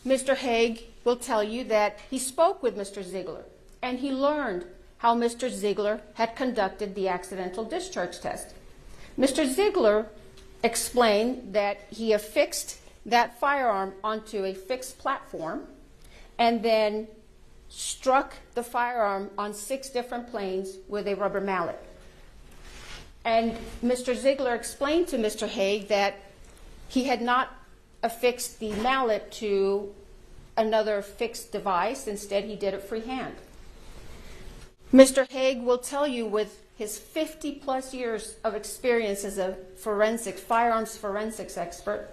Mr. Haig will tell you that he spoke with Mr. Ziegler, and he learned how Mr. Ziegler had conducted the accidental discharge test. Mr. Ziegler explained that he affixed that firearm onto a fixed platform and then struck the firearm on 6 different planes with a rubber mallet. And Mr. Ziegler explained to Mr. Haig that he had not affixed the mallet to another fixed device. Instead, he did it freehand. Mr. Haig will tell you, with his 50-plus years of experience as a firearms forensics expert,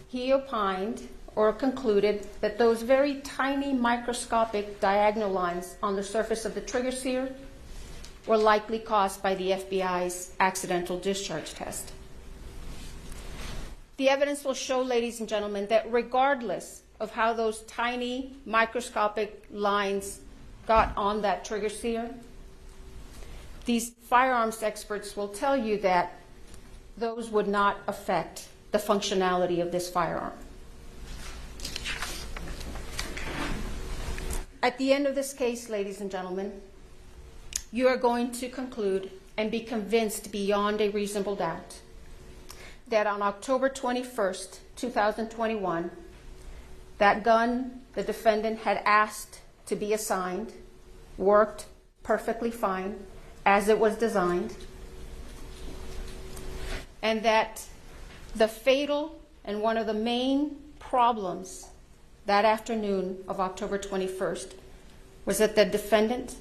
he opined or concluded that those very tiny microscopic diagonal lines on the surface of the trigger sear were likely caused by the FBI's accidental discharge test. The evidence will show, ladies and gentlemen, that regardless of how those tiny microscopic lines got on that trigger sear, these firearms experts will tell you that those would not affect the functionality of this firearm. At the end of this case, ladies and gentlemen, you are going to conclude and be convinced beyond a reasonable doubt that on October 21st, 2021, that gun the defendant had asked to be assigned worked perfectly fine as it was designed, and that the fatal and one of the main problems that afternoon of October 21st was that the defendant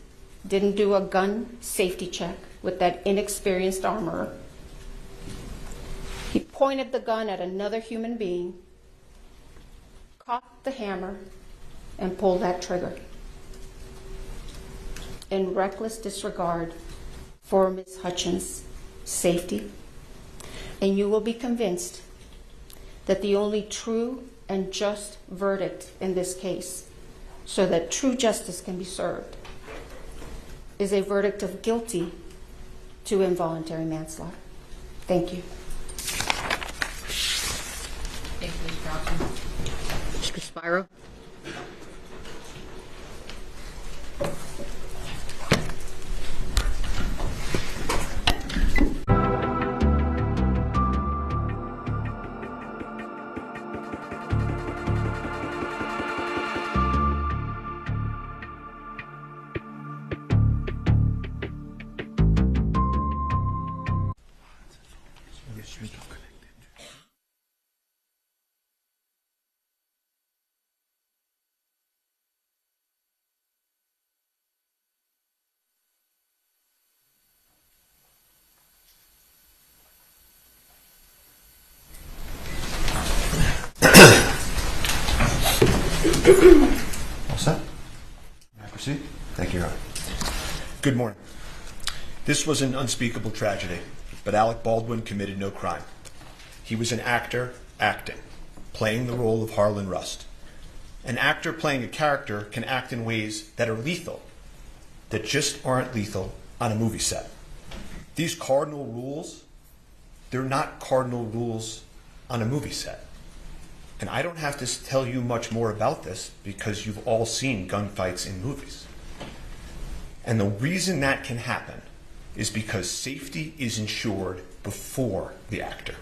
didn't do a gun safety check with that inexperienced armorer. He pointed the gun at another human being, cocked the hammer, and pulled that trigger in reckless disregard for Ms. Hutchins' safety. And you will be convinced that the only true and just verdict in this case, so that true justice can be served, is a verdict of guilty to involuntary manslaughter. Thank you. Thank you, Ms. Johnson. Mr. Spiro. All set? May I proceed? Thank you, Your Honor. Good morning. This was an unspeakable tragedy, but Alec Baldwin committed no crime. He was an actor acting, playing the role of Harlan Rust. An actor playing a character can act in ways that are lethal, that just aren't lethal on a movie set. These cardinal rules, they're not cardinal rules on a movie set. And I don't have to tell you much more about this because you've all seen gunfights in movies. And the reason that can happen is because safety is ensured before the actor.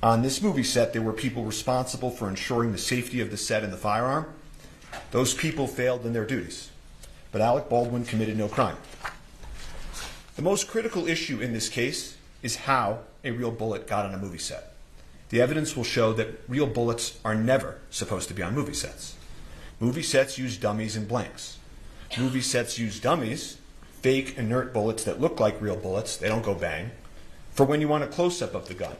On this movie set, there were people responsible for ensuring the safety of the set and the firearm. Those people failed in their duties, but Alec Baldwin committed no crime. The most critical issue in this case is how a real bullet got on a movie set. The evidence will show that real bullets are never supposed to be on movie sets. Movie sets use dummies and blanks. Movie sets use dummies, fake inert bullets that look like real bullets, they don't go bang, for when you want a close-up of the gun.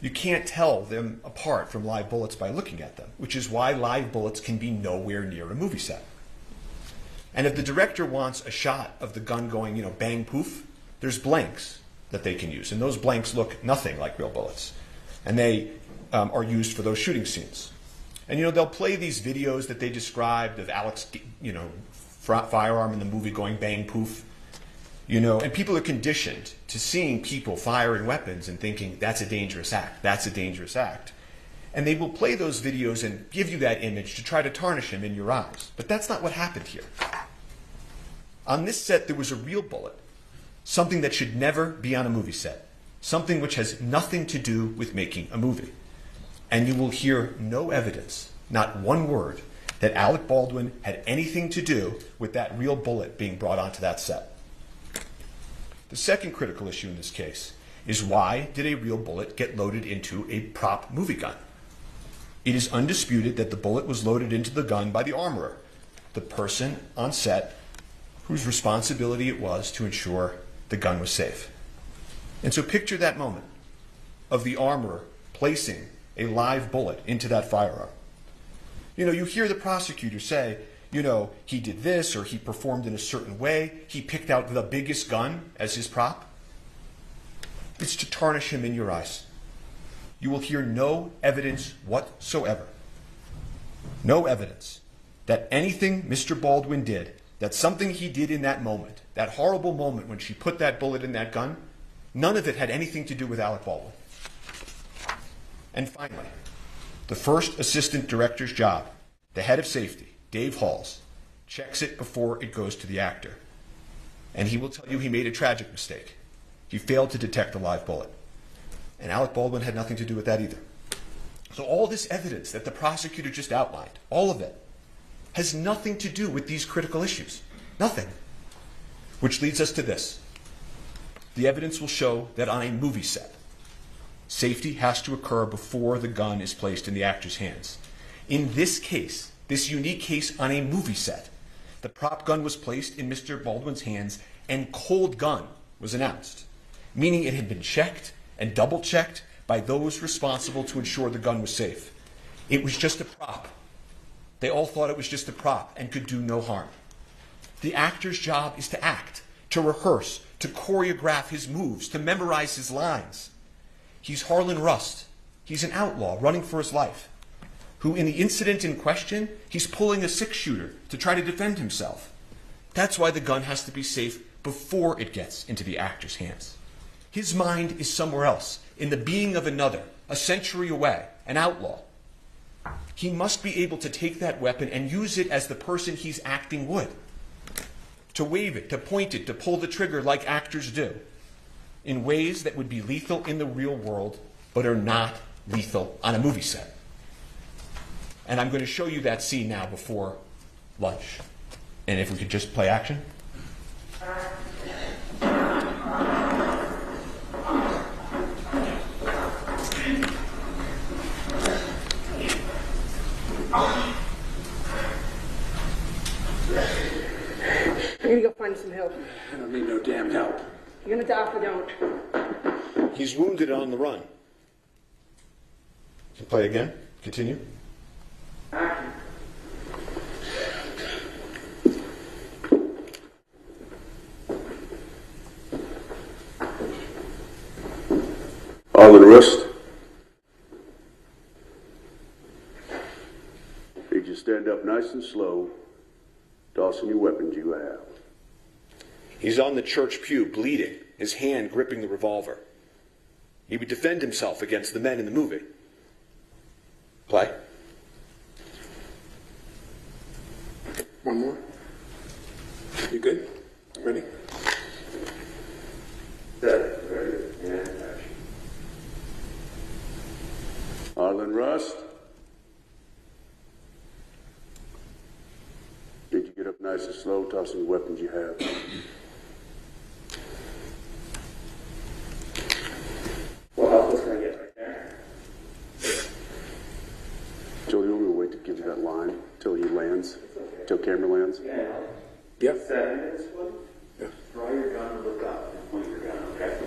You can't tell them apart from live bullets by looking at them, which is why live bullets can be nowhere near a movie set. And if the director wants a shot of the gun going, bang, poof, there's blanks that they can use. And those blanks look nothing like real bullets. And they are used for those shooting scenes. And, they'll play these videos that they described of Alec's, firearm in the movie going bang, poof. And people are conditioned to seeing people firing weapons and thinking, that's a dangerous act, that's a dangerous act. And they will play those videos and give you that image to try to tarnish him in your eyes. But that's not what happened here. On this set, there was a real bullet something that should never be on a movie set, something which has nothing to do with making a movie. And you will hear no evidence, not one word, that Alec Baldwin had anything to do with that real bullet being brought onto that set. The second critical issue in this case is, why did a real bullet get loaded into a prop movie gun? It is undisputed that the bullet was loaded into the gun by the armorer, the person on set whose responsibility it was to ensure the gun was safe. And so picture that moment of the armorer placing a live bullet into that firearm. You hear the prosecutor say, he did this, or he performed in a certain way. He picked out the biggest gun as his prop. It's to tarnish him in your eyes. You will hear no evidence whatsoever. No evidence that anything Mr. Baldwin did, that something he did in that moment, that horrible moment when she put that bullet in that gun, none of it had anything to do with Alec Baldwin. And finally, the first assistant director's job, the head of safety, Dave Halls, checks it before it goes to the actor. And he will tell you he made a tragic mistake. He failed to detect a live bullet. And Alec Baldwin had nothing to do with that either. So all this evidence that the prosecutor just outlined, all of it, has nothing to do with these critical issues. Nothing. Which leads us to this. The evidence will show that on a movie set, safety has to occur before the gun is placed in the actor's hands. In this case, this unique case on a movie set, the prop gun was placed in Mr. Baldwin's hands and cold gun was announced, meaning it had been checked and double-checked by those responsible to ensure the gun was safe. It was just a prop. They all thought it was just a prop and could do no harm. The actor's job is to act, to rehearse, to choreograph his moves, to memorize his lines. He's Harlan Rust. He's an outlaw running for his life, who in the incident in question, he's pulling a six-shooter to try to defend himself. That's why the gun has to be safe before it gets into the actor's hands. His mind is somewhere else, in the being of another, a century away, an outlaw. He must be able to take that weapon and use it as the person he's acting would. To wave it, to point it, to pull the trigger like actors do, in ways that would be lethal in the real world, but are not lethal on a movie set. And I'm going to show you that scene now before lunch. And if we could just play action. I'm gonna go find some help. I don't need no damn help. You're gonna die if you don't. He's wounded and on the run. Play again. Continue. All in rest. Need you stand up nice and slow, tossing your weapons you have. He's on the church pew, bleeding, his hand gripping the revolver. He would defend himself against the men in the movie. Play. One more. You good? Ready? Set. Ready. And action. Harlan Rust. Did you get up nice and slow, tossing the weapons you have? Well, how close can I get right there? Joey, we'll wait to give you that line till he lands, till camera lands. Yeah. Yep. 7 minutes, one. Yeah. Draw your gun and look up and point your gun, okay?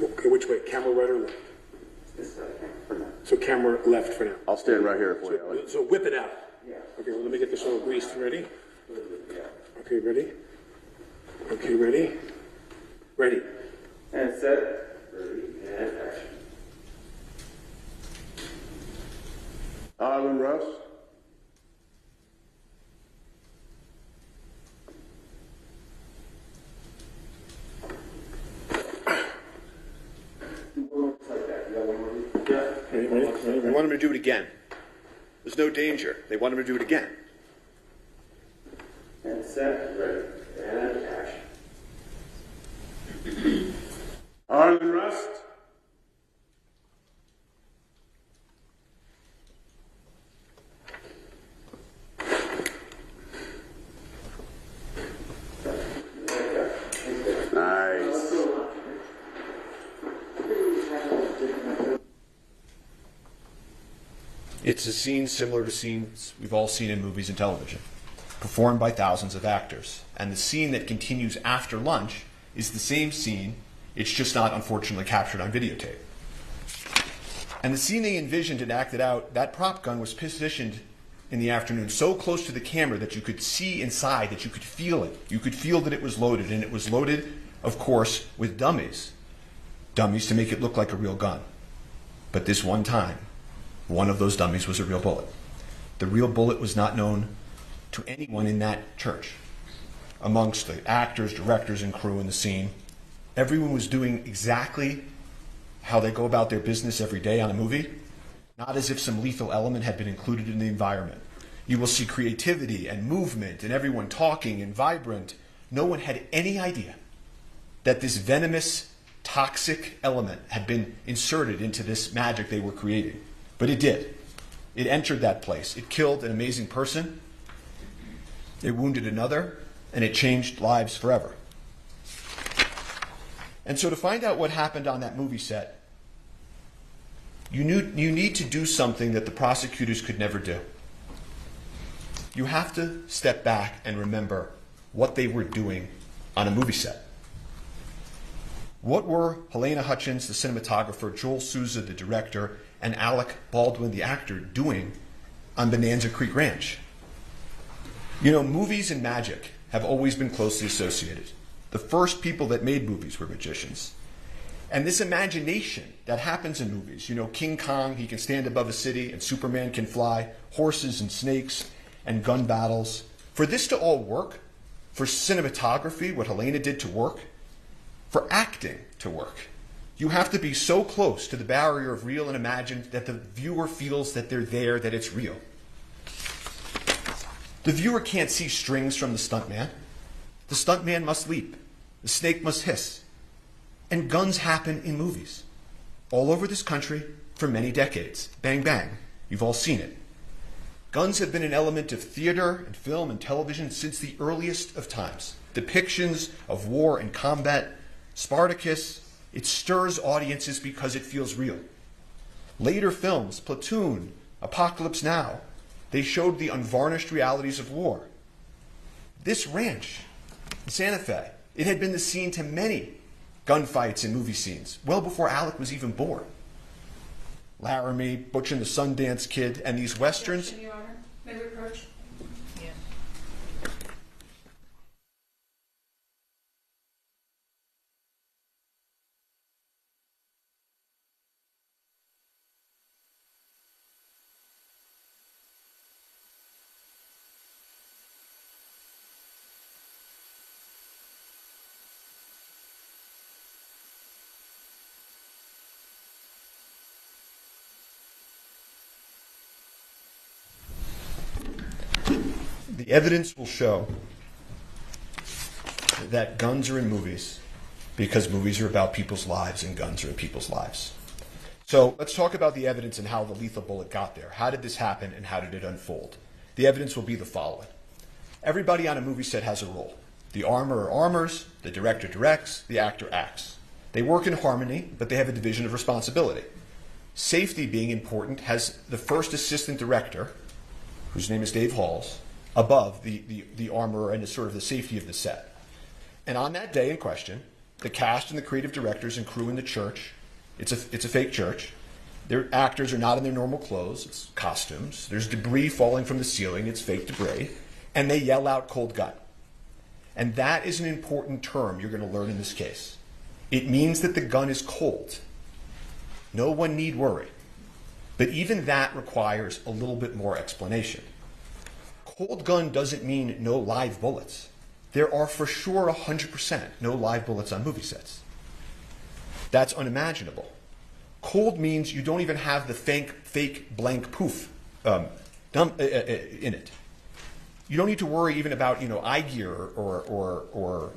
Okay, which way? Camera right or left? This side, for now. So camera left for now. I'll stand right here for you, Alec. So whip it out. Yeah. Okay, well, let me get this all greased. Ready? Yeah. Okay, ready? Okay, ready? Ready. And set. Ready, and action. Harlan Rust. They want him to do it again. There's no danger. They want him to do it again. And set, ready, and action. It's a scene similar to scenes we've all seen in movies and television, performed by thousands of actors. And the scene that continues after lunch is the same scene, it's just not unfortunately captured on videotape. And the scene they envisioned and acted out, that prop gun was positioned in the afternoon so close to the camera that you could see inside, that you could feel it. You could feel that it was loaded, and it was loaded, of course, with dummies. Dummies to make it look like a real gun. But this one time, one of those dummies was a real bullet. The real bullet was not known to anyone in that church. Amongst the actors, directors, and crew in the scene, everyone was doing exactly how they go about their business every day on a movie, not as if some lethal element had been included in the environment. You will see creativity and movement and everyone talking and vibrant. No one had any idea that this venomous, toxic element had been inserted into this magic they were creating. But it did. It entered that place. It killed an amazing person. It wounded another, and it changed lives forever. And so to find out what happened on that movie set, you need to do something that the prosecutors could never do. You have to step back and remember what they were doing on a movie set. What were Helena Hutchins, the cinematographer, Joel Souza, the director, and Alec Baldwin, the actor, doing on Bonanza Creek Ranch? You know, movies and magic have always been closely associated. The first people that made movies were magicians. And this imagination that happens in movies, you know, King Kong, he can stand above a city, and Superman can fly, horses and snakes and gun battles. For this to all work, for cinematography, what Helena did to work, for acting to work, you have to be so close to the barrier of real and imagined that the viewer feels that they're there, that it's real. The viewer can't see strings from the stuntman. The stuntman must leap. The snake must hiss. And guns happen in movies all over this country for many decades. Bang, bang. You've all seen it. Guns have been an element of theater and film and television since the earliest of times. Depictions of war and combat, Spartacus, it stirs audiences because it feels real. Later films, Platoon, Apocalypse Now, they showed the unvarnished realities of war. This ranch in Santa Fe, it had been the scene to many gunfights and movie scenes, well before Alec was even born. Laramie, Butch and the Sundance Kid, and these westerns. Your Honor, may we approach? The evidence will show that guns are in movies because movies are about people's lives and guns are in people's lives. So let's talk about the evidence and how the lethal bullet got there. How did this happen and how did it unfold? The evidence will be the following. Everybody on a movie set has a role. The armorer armors, the director directs, the actor acts. They work in harmony, but they have a division of responsibility. Safety being important has the first assistant director, whose name is Dave Halls, above the armorer and sort of the safety of the set. And on that day in question, the cast and the creative directors and crew in the church, it's a fake church, their actors are not in their normal clothes, it's costumes, there's debris falling from the ceiling, it's fake debris, and they yell out cold gun. And that is an important term you're going to learn in this case. It means that the gun is cold. No one need worry. But even that requires a little bit more explanation. Cold gun doesn't mean no live bullets. There are for sure 100% no live bullets on movie sets. That's unimaginable. Cold means you don't even have the fake blank poof in it. You don't need to worry even about eye gear or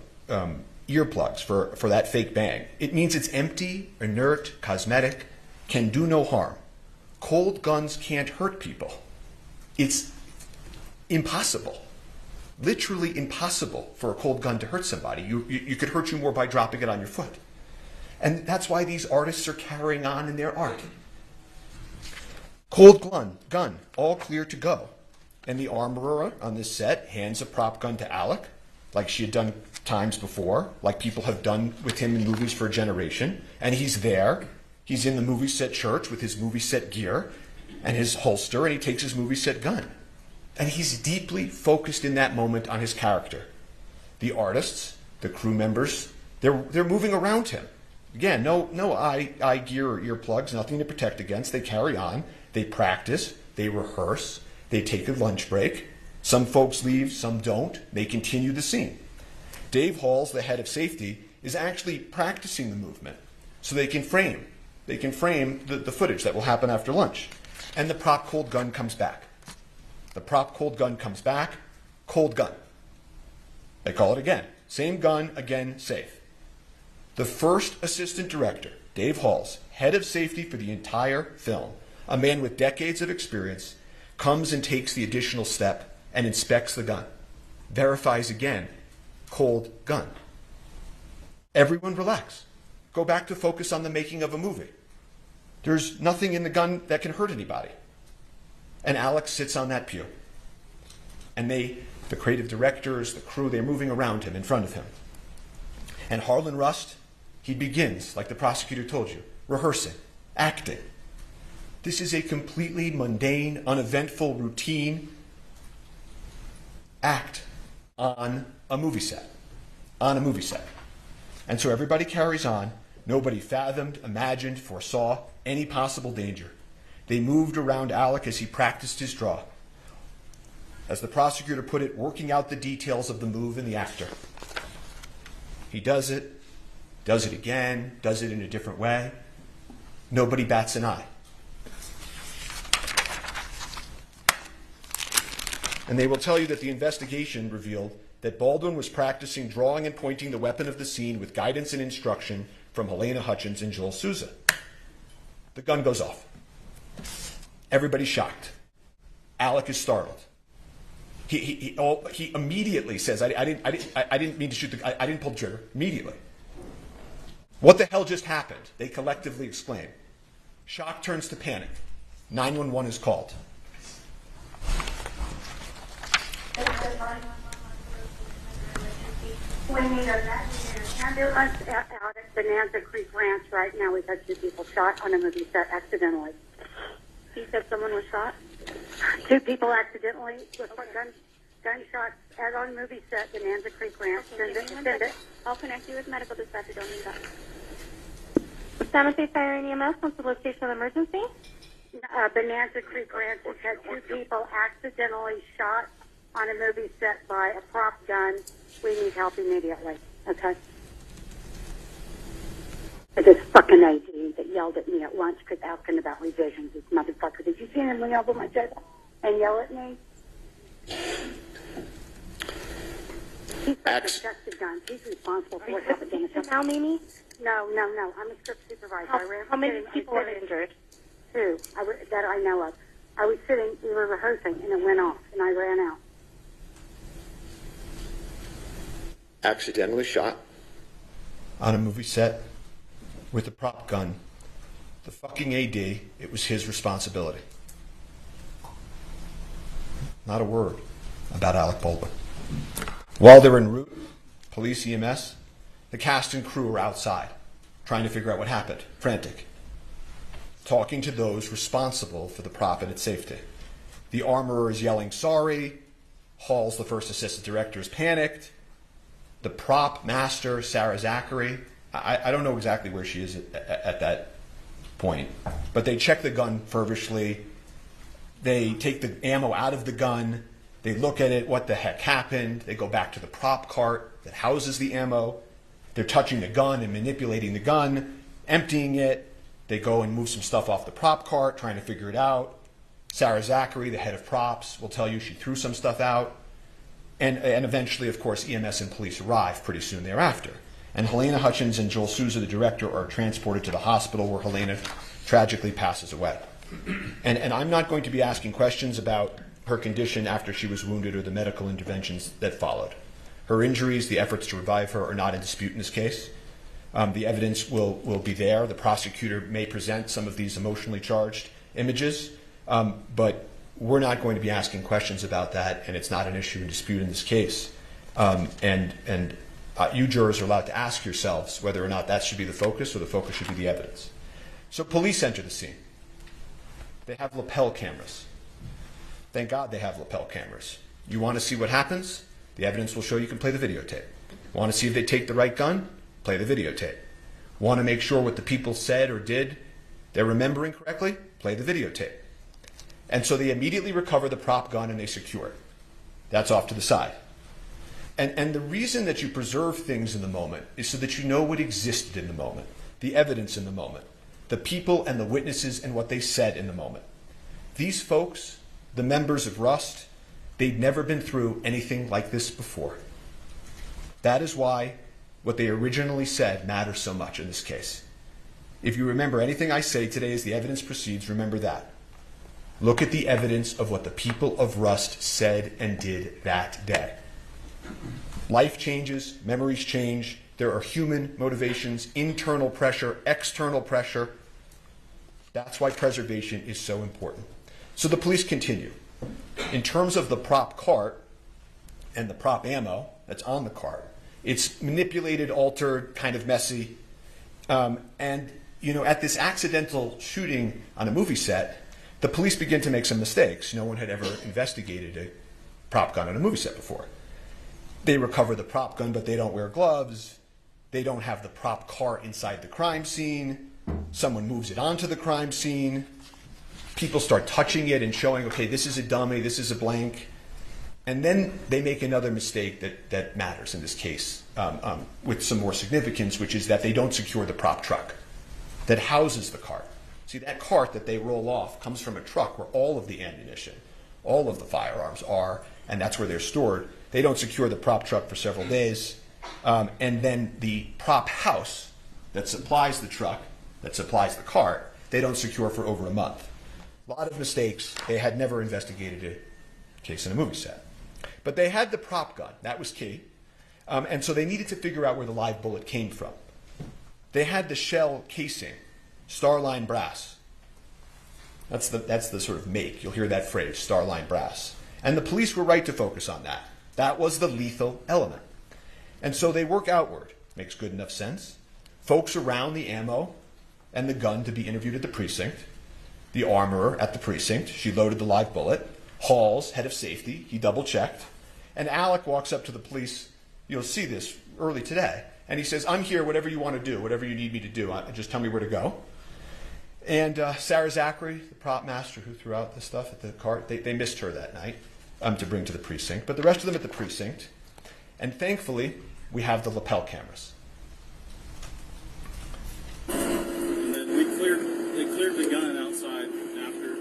earplugs for that fake bang. It means it's empty, inert, cosmetic, can do no harm. Cold guns can't hurt people. It's impossible, literally impossible for a cold gun to hurt somebody. You could hurt you more by dropping it on your foot. And that's why these artists are carrying on in their art. Cold gun, all clear to go. And the armorer on this set hands a prop gun to Alec, like she had done times before, like people have done with him in movies for a generation. And he's there. He's in the movie set church with his movie set gear and his holster, and he takes his movie set gun. And he's deeply focused in that moment on his character. The artists, the crew members, they're moving around him. Again, no eye gear or earplugs, nothing to protect against. They carry on. They practice. They rehearse. They take a lunch break. Some folks leave, some don't. They continue the scene. Dave Halls, the head of safety, is actually practicing the movement so they can frame the footage that will happen after lunch. And the prop cold gun comes back. The prop cold gun comes back, cold gun. They call it again. Same gun, again, safe. The first assistant director, Dave Halls, head of safety for the entire film, a man with decades of experience, comes and takes the additional step and inspects the gun. Verifies again, cold gun. Everyone relax. Go back to focus on the making of a movie. There's nothing in the gun that can hurt anybody. And Alex sits on that pew. And the creative directors, the crew, they're moving around him, in front of him. And Harlan Rust, he begins, like the prosecutor told you, rehearsing, acting. This is a completely mundane, uneventful, routine act on a movie set. On a movie set. And so everybody carries on. Nobody fathomed, imagined, foresaw any possible danger. They moved around Alec as he practiced his draw. As the prosecutor put it, working out the details of the move and the actor. He does it again, does it in a different way. Nobody bats an eye. And they will tell you that the investigation revealed that Baldwin was practicing drawing and pointing the weapon of the scene with guidance and instruction from Helena Hutchins and Joel Souza. The gun goes off. Everybody's shocked. Alec is startled. He immediately says, I didn't mean to shoot I didn't pull the trigger. Immediately. What the hell just happened? They collectively exclaim. Shock turns to panic. 911 is called. We need an ambulance out at Bonanza Creek Ranch right now. We've had 2 people shot on a movie set accidentally. You said someone was shot? 2 people accidentally with gunshots at on movie set, Bonanza Creek Ranch. Okay, Send it. I'll connect you with medical dispatch. Don't need that. San Jose Fire and EMS, what's the location of the emergency? Bonanza Creek Ranch has had 2 people accidentally shot on a movie set by a prop gun. We need help immediately. Okay? This fucking AD that yelled at me at lunch because asking about revisions. This motherfucker. Did you see him lean over my table and yell at me? He's disgusted guns. He's responsible for what happened in the film. Now, Mimi? No. I'm a script supervisor. How many people were injured? 2 that I know of. I was sitting, we were rehearsing, and it went off, and I ran out. Accidentally shot on a movie set with a prop gun. The fucking AD, it was his responsibility. Not a word about Alec Baldwin. While they're en route, police, EMS, the cast and crew are outside trying to figure out what happened, frantic, talking to those responsible for the prop and its safety. The armorer is yelling, sorry. Halls, the first assistant director, is panicked. The prop master, Sarah Zachary, I don't know exactly where she is at that point, but they check the gun feverishly. They take the ammo out of the gun. They look at it, what the heck happened. They go back to the prop cart that houses the ammo. They're touching the gun and manipulating the gun, emptying it. They go and move some stuff off the prop cart, trying to figure it out. Sarah Zachary, the head of props, will tell you she threw some stuff out. And eventually, of course, EMS and police arrive pretty soon thereafter. And Helena Hutchins and Joel Souza, the director, are transported to the hospital where Helena tragically passes away. And I'm not going to be asking questions about her condition after she was wounded or the medical interventions that followed. Her injuries, the efforts to revive her, are not in dispute in this case. The evidence will be there. The prosecutor may present some of these emotionally charged images. But we're not going to be asking questions about that, and it's not an issue in dispute in this case. You jurors are allowed to ask yourselves whether or not that should be the focus or the focus should be the evidence. So police enter the scene. They have lapel cameras. Thank God they have lapel cameras. You want to see what happens? The evidence will show you can play the videotape. Want to see if they take the right gun? Play the videotape. Want to make sure what the people said or did they're remembering correctly? Play the videotape. And so they immediately recover the prop gun and they secure it. That's off to the side. And the reason that you preserve things in the moment is so that you know what existed in the moment, the evidence in the moment, the people and the witnesses and what they said in the moment. These folks, the members of Rust, they'd never been through anything like this before. That is why what they originally said matters so much in this case. If you remember anything I say today as the evidence proceeds, remember that. Look at the evidence of what the people of Rust said and did that day. Life changes, memories change, there are human motivations, internal pressure, external pressure. That's why preservation is so important. So the police continue. In terms of the prop cart and the prop ammo that's on the cart, it's manipulated, altered, kind of messy. And at this accidental shooting on a movie set, the police begin to make some mistakes. No one had ever investigated a prop gun on a movie set before. They recover the prop gun, but they don't wear gloves. They don't have the prop cart inside the crime scene. Someone moves it onto the crime scene. People start touching it and showing, okay, this is a dummy, this is a blank. And then they make another mistake that matters in this case with some more significance, which is that they don't secure the prop truck that houses the cart. See, that cart that they roll off comes from a truck where all of the ammunition, all of the firearms are, and that's where they're stored. They don't secure the prop truck for several days. And then the prop house that supplies the truck, that supplies the cart, they don't secure for over a month. A lot of mistakes. They had never investigated a case in a movie set. But they had the prop gun. That was key. And so they needed to figure out where the live bullet came from. They had the shell casing, Starline brass. That's the sort of make. You'll hear that phrase, Starline brass. And the police were right to focus on that. That was the lethal element. And so they work outward. Makes good enough sense. Folks around the ammo and the gun to be interviewed at the precinct. The armorer at the precinct. She loaded the live bullet. Halls, head of safety, he double-checked. And Alec walks up to the police. You'll see this early today. And he says, I'm here, whatever you want to do, whatever you need me to do. Just tell me where to go. And Sarah Zachary, the prop master who threw out the stuff at the cart, they missed her that night to bring to the precinct. But the rest of them at the precinct. And thankfully, we have the lapel cameras. And then they cleared the gun outside after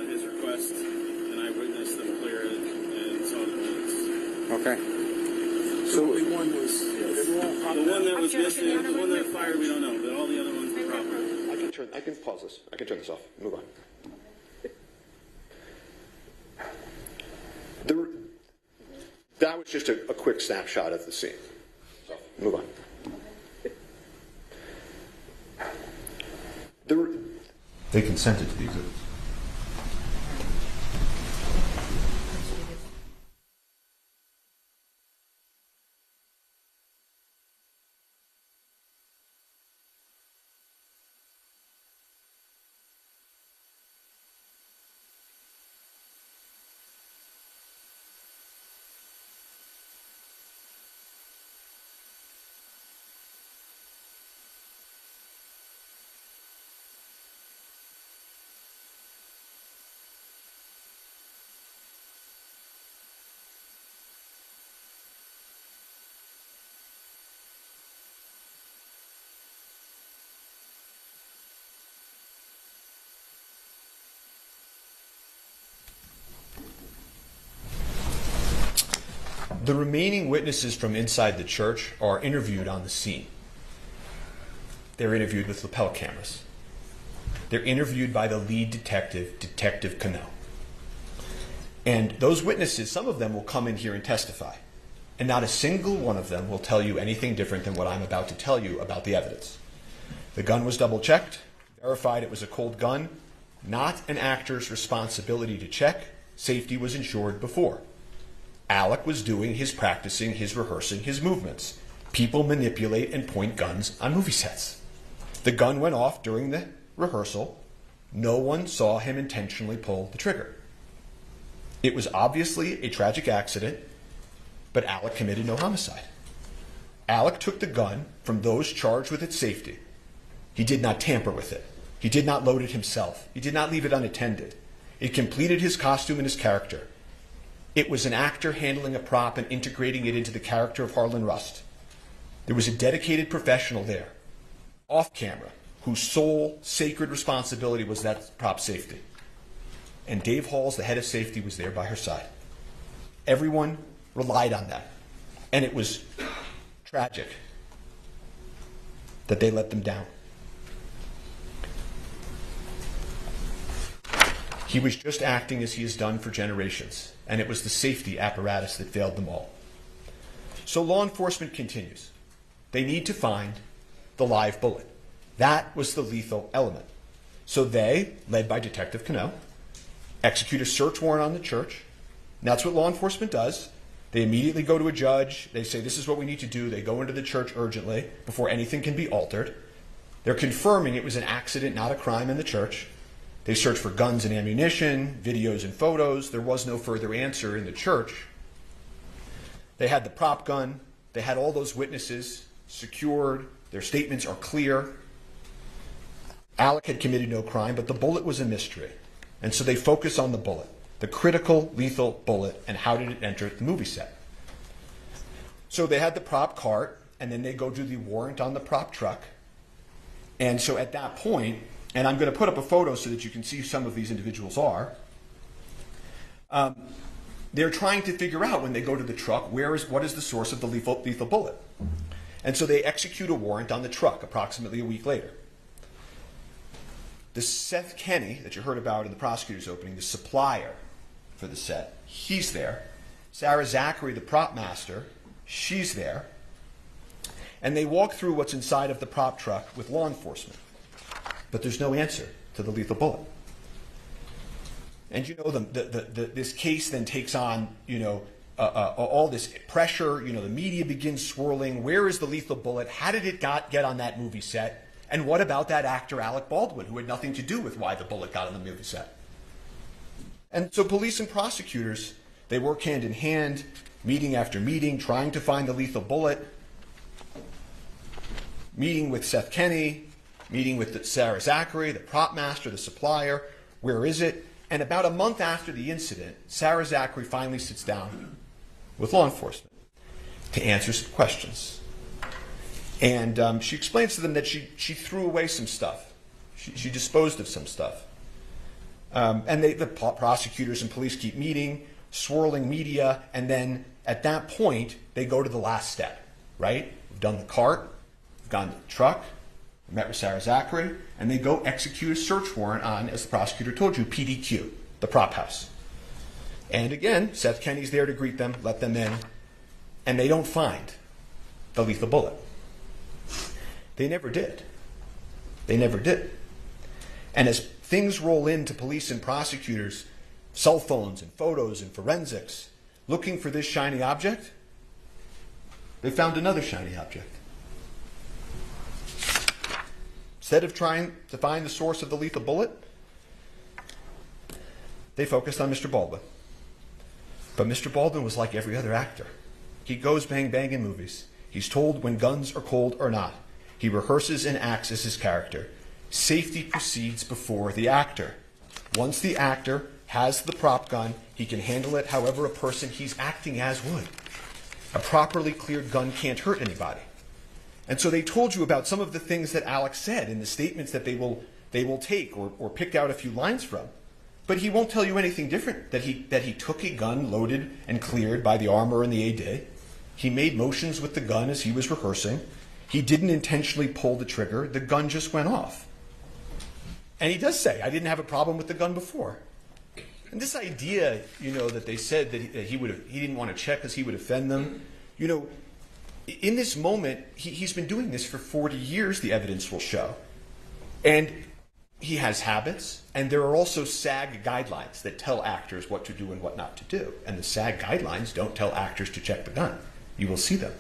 his request, and I witnessed them clear it and saw the bullets. Okay. So only one was the one that was missing, the one that fired, we don't know, but all the other ones were proper. I can pause this. I can turn this off. Move on. That was just a quick snapshot of the scene. So, move on. They consented to the exhibits. The remaining witnesses from inside the church are interviewed on the scene. They're interviewed with lapel cameras. They're interviewed by the lead detective, Detective Cano. And those witnesses, some of them will come in here and testify. And not a single one of them will tell you anything different than what I'm about to tell you about the evidence. The gun was double-checked, verified it was a cold gun, not an actor's responsibility to check. Safety was ensured before. Alec was doing his practicing, his rehearsing, his movements. People manipulate and point guns on movie sets. The gun went off during the rehearsal. No one saw him intentionally pull the trigger. It was obviously a tragic accident, but Alec committed no homicide. Alec took the gun from those charged with its safety. He did not tamper with it. He did not load it himself. He did not leave it unattended. It completed his costume and his character. It was an actor handling a prop and integrating it into the character of Harlan Rust. There was a dedicated professional there, off camera, whose sole sacred responsibility was that prop safety. And Dave Halls, the head of safety, was there by her side. Everyone relied on that. And it was tragic that they let them down. He was just acting as he has done for generations, and it was the safety apparatus that failed them all. So law enforcement continues. They need to find the live bullet. That was the lethal element. So they, led by Detective Cano, execute a search warrant on the church. And that's what law enforcement does. They immediately go to a judge. They say, this is what we need to do. They go into the church urgently before anything can be altered. They're confirming it was an accident, not a crime in the church. They search for guns and ammunition, videos and photos. There was no further answer in the church. They had the prop gun. They had all those witnesses secured. Their statements are clear. Alec had committed no crime, but the bullet was a mystery. And so they focus on the bullet, the critical, lethal bullet, and how did it enter the movie set. So they had the prop cart, and then they go do the warrant on the prop truck. And so at that point, and I'm going to put up a photo so that you can see who some of these individuals are, they're trying to figure out when they go to the truck, what is the source of the lethal bullet. And so they execute a warrant on the truck approximately a week later. The Seth Kenny that you heard about in the prosecutor's opening, the supplier for the set, he's there. Sarah Zachary, the prop master, she's there. And they walk through what's inside of the prop truck with law enforcement. But there's no answer to the lethal bullet. And you know, this case then takes on, all this pressure. The media begins swirling. Where is the lethal bullet? How did it get on that movie set? And what about that actor, Alec Baldwin, who had nothing to do with why the bullet got on the movie set? And so police and prosecutors, they work hand in hand, meeting after meeting, trying to find the lethal bullet, meeting with Seth Kenny, meeting with Sarah Zachary, the prop master, the supplier. Where is it? And about a month after the incident, Sarah Zachary finally sits down with law enforcement to answer some questions. And she explains to them that she threw away some stuff. She disposed of some stuff. And the prosecutors and police keep meeting, swirling media, and then at that point, they go to the last step, right? We've done the cart, we've gone to the truck, we met with Sarah Zachary, and they go execute a search warrant on, as the prosecutor told you, PDQ, the prop house. And again, Seth Kenny's there to greet them, let them in, and they don't find the lethal bullet. They never did. They never did. And as things roll into police and prosecutors, cell phones and photos and forensics, looking for this shiny object, they found another shiny object. Instead of trying to find the source of the lethal bullet, they focused on Mr. Baldwin. But Mr. Baldwin was like every other actor. He goes bang bang in movies. He's told when guns are cold or not. He rehearses and acts as his character. Safety proceeds before the actor. Once the actor has the prop gun, he can handle it however a person he's acting as would. A properly cleared gun can't hurt anybody. And so they told you about some of the things that Alec said in the statements that they will take or pick out a few lines from. But he won't tell you anything different, that he took a gun loaded and cleared by the armor and the AD. He made motions with the gun as he was rehearsing. He didn't intentionally pull the trigger. The gun just went off. And he does say, I didn't have a problem with the gun before. And this idea, that they said that he didn't want to check because he would offend them, in this moment, he's been doing this for 40 years, the evidence will show. And he has habits, and there are also SAG guidelines that tell actors what to do and what not to do. And the SAG guidelines don't tell actors to check the gun. You will see them.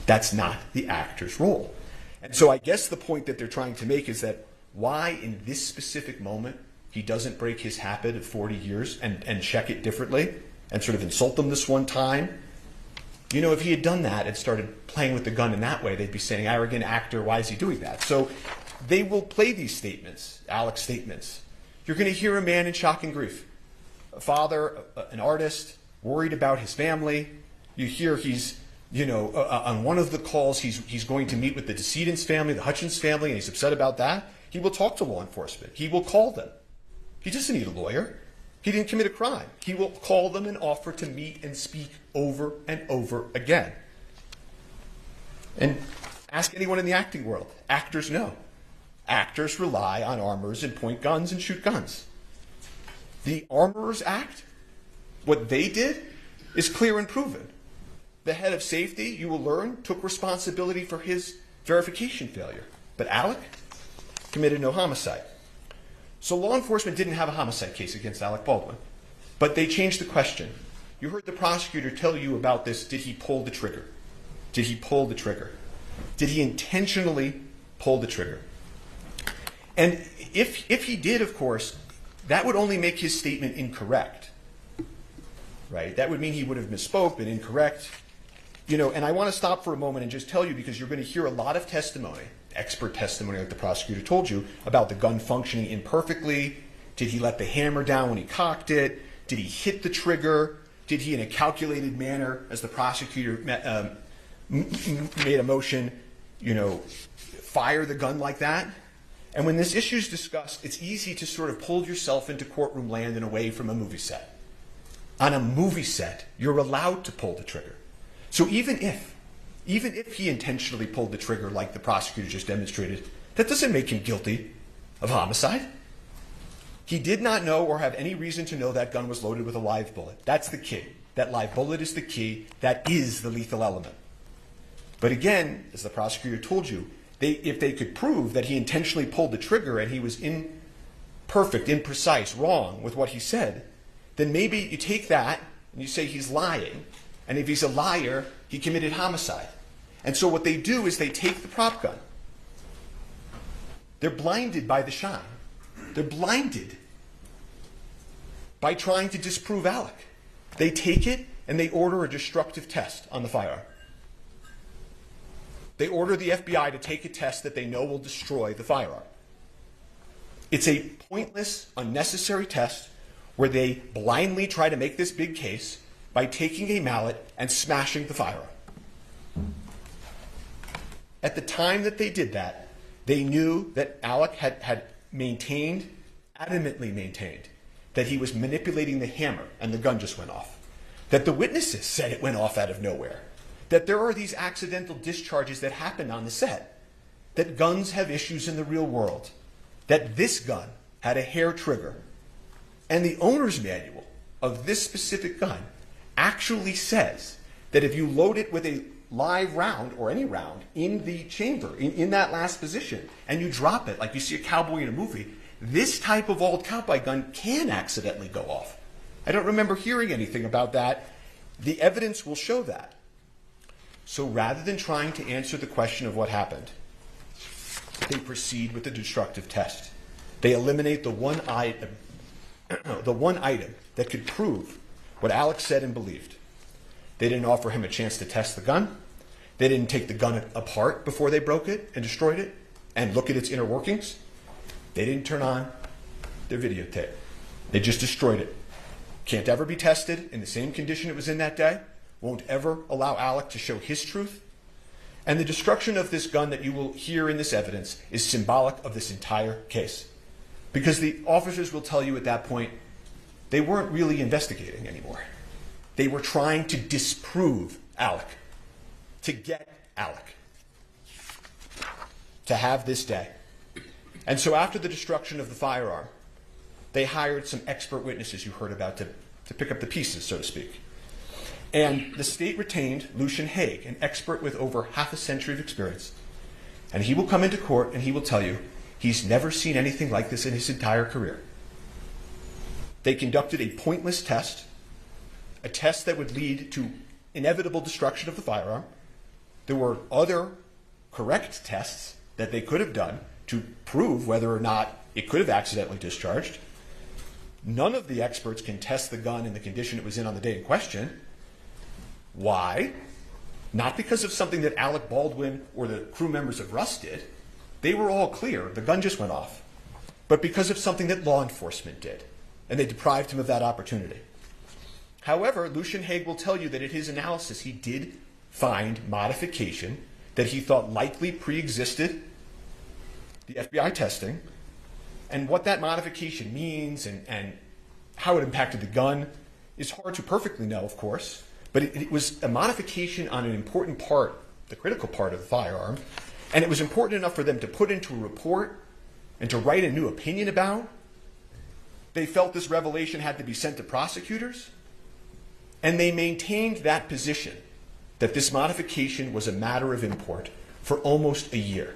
That's not the actor's role. And so I guess the point that they're trying to make is that why in this specific moment he doesn't break his habit of 40 years and check it differently and sort of insult them this one time. You know, if he had done that and started playing with the gun in that way, they'd be saying, arrogant actor, why is he doing that? So they will play these statements, Alec's statements. You're going to hear a man in shock and grief. A father, an artist, worried about his family. You hear he's, on one of the calls, he's going to meet with the decedent's family, the Hutchins family, and he's upset about that. He will talk to law enforcement. He will call them. He doesn't need a lawyer. He didn't commit a crime. He will call them and offer to meet and speak over and over again. And ask anyone in the acting world. Actors know. Actors rely on armorers and point guns and shoot guns. The Armorers Act, what they did is clear and proven. The head of safety, you will learn, took responsibility for his verification failure. But Alec committed no homicide. So law enforcement didn't have a homicide case against Alec Baldwin. But they changed the question. You heard the prosecutor tell you about this. Did he pull the trigger? Did he pull the trigger? Did he intentionally pull the trigger? And if he did, of course, that would only make his statement incorrect. Right? That would mean he would have misspoke, been incorrect. And I want to stop for a moment and just tell you, because you're going to hear a lot of testimony, expert testimony like the prosecutor told you, about the gun functioning imperfectly. Did he let the hammer down when he cocked it? Did he hit the trigger? Did he, in a calculated manner, as the prosecutor made a motion, fire the gun like that? And when this issue is discussed, it's easy to sort of pull yourself into courtroom land and away from a movie set. On a movie set, you're allowed to pull the trigger. So even if he intentionally pulled the trigger like the prosecutor just demonstrated, that doesn't make him guilty of homicide. He did not know or have any reason to know that gun was loaded with a live bullet. That's the key. That live bullet is the key. That is the lethal element. But again, as the prosecutor told you, if they could prove that he intentionally pulled the trigger and he was imperfect, imprecise, wrong with what he said, then maybe you take that and you say he's lying. And if he's a liar, he committed homicide. And so what they do is they take the prop gun. They're blinded by the shine. They're blinded by trying to disprove Alec. They take it and they order a destructive test on the firearm. They order the FBI to take a test that they know will destroy the firearm. It's a pointless, unnecessary test where they blindly try to make this big case by taking a mallet and smashing the firearm. At the time that they did that, they knew that Alec had adamantly maintained, that he was manipulating the hammer and the gun just went off. That the witnesses said it went off out of nowhere. That there are these accidental discharges that happen on the set. That guns have issues in the real world. That this gun had a hair trigger. And the owner's manual of this specific gun actually says that if you load it with a live round, or any round, in the chamber, in that last position, and you drop it like you see a cowboy in a movie, this type of old cowboy gun can accidentally go off. I don't remember hearing anything about that. The evidence will show that. So rather than trying to answer the question of what happened, they proceed with the destructive test. They eliminate the one item that could prove what Alec said and believed. They didn't offer him a chance to test the gun. They didn't take the gun apart before they broke it and destroyed it and look at its inner workings. They didn't turn on their videotape. They just destroyed it. Can't ever be tested in the same condition it was in that day. Won't ever allow Alec to show his truth. And the destruction of this gun that you will hear in this evidence is symbolic of this entire case. Because the officers will tell you at that point, they weren't really investigating anymore. They were trying to disprove Alec, to get Alec, to have this day. And so after the destruction of the firearm, they hired some expert witnesses you heard about to pick up the pieces, so to speak. And the state retained Lucian Haig, an expert with over half a century of experience. And he will come into court and he will tell you He's never seen anything like this in his entire career. They conducted a pointless test, a test that would lead to inevitable destruction of the firearm. There were other correct tests that they could have done to prove whether or not it could have accidentally discharged. None of the experts can test the gun in the condition it was in on the day in question. Why? Not because of something that Alec Baldwin or the crew members of Rust did. They were all clear. The gun just went off. But because of something that law enforcement did. And they deprived him of that opportunity. However, Lucian Haig will tell you that in his analysis, he did find modification that he thought likely pre-existed the FBI testing. And what that modification means and how it impacted the gun is hard to perfectly know, of course. But it was a modification on an important part, the critical part of the firearm. And it was important enough for them to put into a report and to write a new opinion about. They felt this revelation had to be sent to prosecutors. And they maintained that position, that this modification was a matter of import, for almost a year.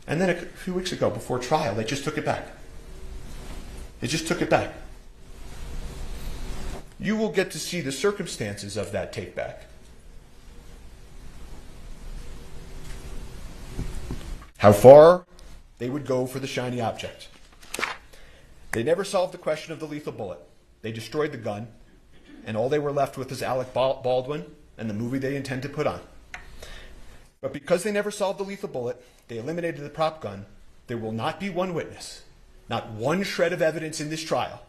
And then a few weeks ago, before trial, they just took it back. They just took it back. You will get to see the circumstances of that take back. How far they would go for the shiny object. They never solved the question of the lethal bullet. They destroyed the gun, and all they were left with is Alec Baldwin and the movie they intend to put on. But because they never solved the lethal bullet, they eliminated the prop gun, there will not be one witness, not one shred of evidence in this trial,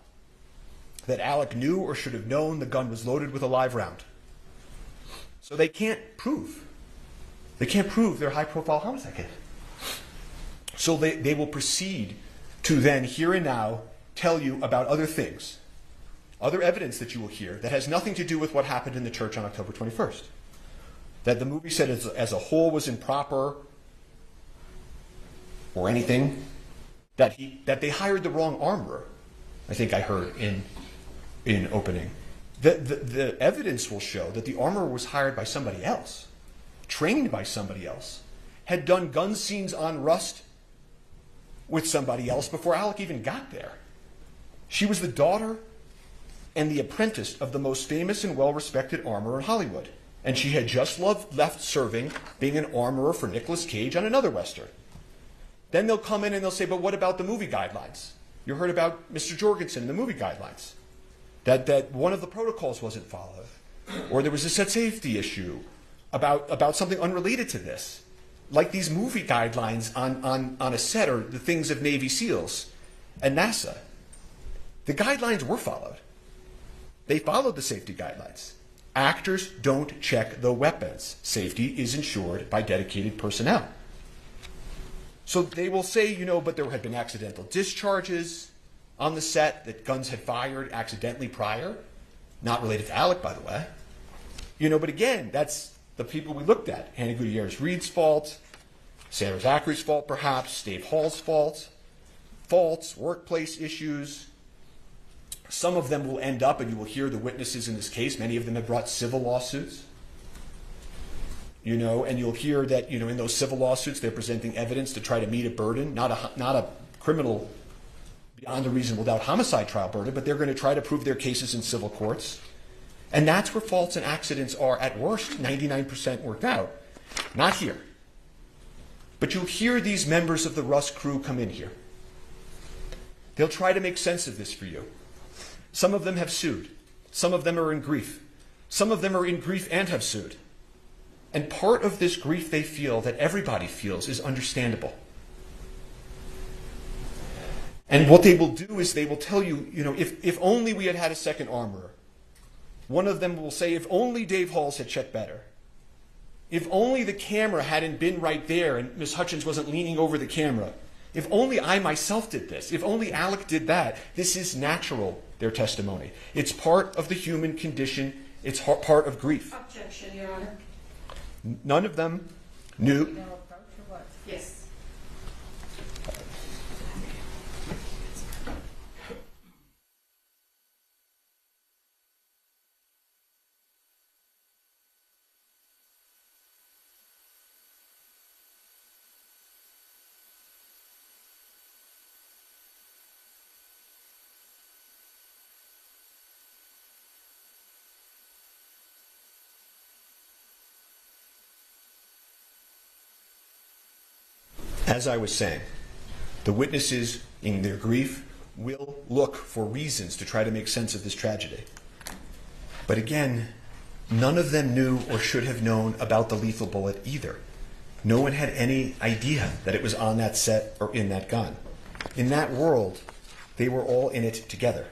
that Alec knew or should have known the gun was loaded with a live round. So they can't prove their high-profile homicide case. So they will proceed to then, here and now, tell you about other things, other evidence that you will hear that has nothing to do with what happened in the church on October 21st. That the movie set as a whole was improper or anything. That they hired the wrong armorer, I think I heard in opening. The evidence will show that the armorer was hired by somebody else, trained by somebody else, had done gun scenes on Rust with somebody else before Alec even got there. She was the daughter and the apprentice of the most famous and well-respected armorer in Hollywood. And she had just left serving, being an armorer for Nicolas Cage on another Western. Then they'll come in and they'll say, but what about the movie guidelines? You heard about Mr. Jorgensen and the movie guidelines. That one of the protocols wasn't followed. Or there was a set safety issue about something unrelated to this. Like these movie guidelines on a set or the things of Navy SEALs and NASA. The guidelines were followed. They followed the safety guidelines. Actors don't check the weapons. Safety is ensured by dedicated personnel. So they will say, but there had been accidental discharges on the set, that guns had fired accidentally prior. Not related to Alec, by the way. But again, that's the people we looked at. Hannah Gutierrez-Reed's fault, Sandra Zachary's fault perhaps, Dave Hall's fault, faults, workplace issues. Some of them will end up, and you will hear the witnesses in this case, many of them have brought civil lawsuits. And you'll hear that, in those civil lawsuits, they're presenting evidence to try to meet a burden, not a criminal beyond a reasonable doubt homicide trial burden, but they're going to try to prove their cases in civil courts. And that's where faults and accidents are, at worst, 99% worked out. Not here. But you'll hear these members of the Rust crew come in here. They'll try to make sense of this for you. Some of them have sued. Some of them are in grief. Some of them are in grief and have sued. And part of this grief they feel, that everybody feels, is understandable. And what they will do is they will tell you, if only we had had a second armorer. One of them will say, if only Dave Halls had checked better. If only the camera hadn't been right there and Miss Hutchins wasn't leaning over the camera. If only I myself did this. If only Alec did that. This is natural, their testimony. It's part of the human condition. It's part of grief. Objection, Your Honor. None of them knew. Yes. As I was saying, the witnesses, in their grief, will look for reasons to try to make sense of this tragedy. But again, none of them knew or should have known about the lethal bullet either. No one had any idea that it was on that set or in that gun. In that world, they were all in it together.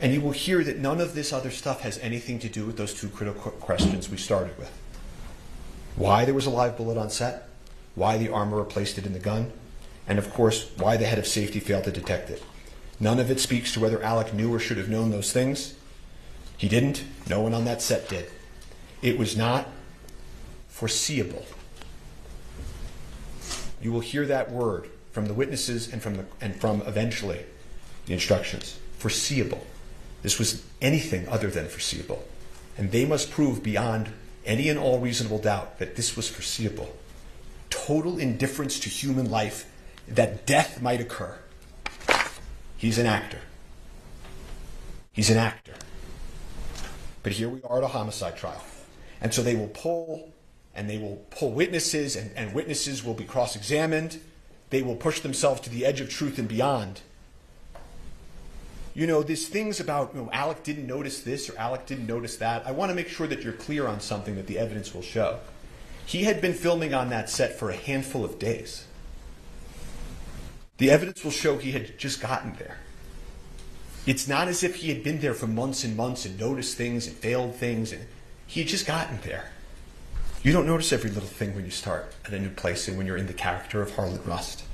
And you will hear that none of this other stuff has anything to do with those two critical questions we started with. Why there was a live bullet on set, why the armorer placed it in the gun, and of course, why the head of safety failed to detect it. None of it speaks to whether Alec knew or should have known those things. He didn't. No one on that set did. It was not foreseeable. You will hear that word from the witnesses and from eventually the instructions. Foreseeable. This was anything other than foreseeable. And they must prove beyond any and all reasonable doubt that this was foreseeable. Total indifference to human life, that death might occur. He's an actor. He's an actor. But here we are at a homicide trial. And so they will pull witnesses, and witnesses will be cross-examined. They will push themselves to the edge of truth and beyond. You know, these things about, Alec didn't notice this or Alec didn't notice that. I want to make sure that you're clear on something that the evidence will show. He had been filming on that set for a handful of days. The evidence will show he had just gotten there. It's not as if he had been there for months and months and noticed things and failed things. And he had just gotten there. You don't notice every little thing when you start at a new place and when you're in the character of Harlan Rust.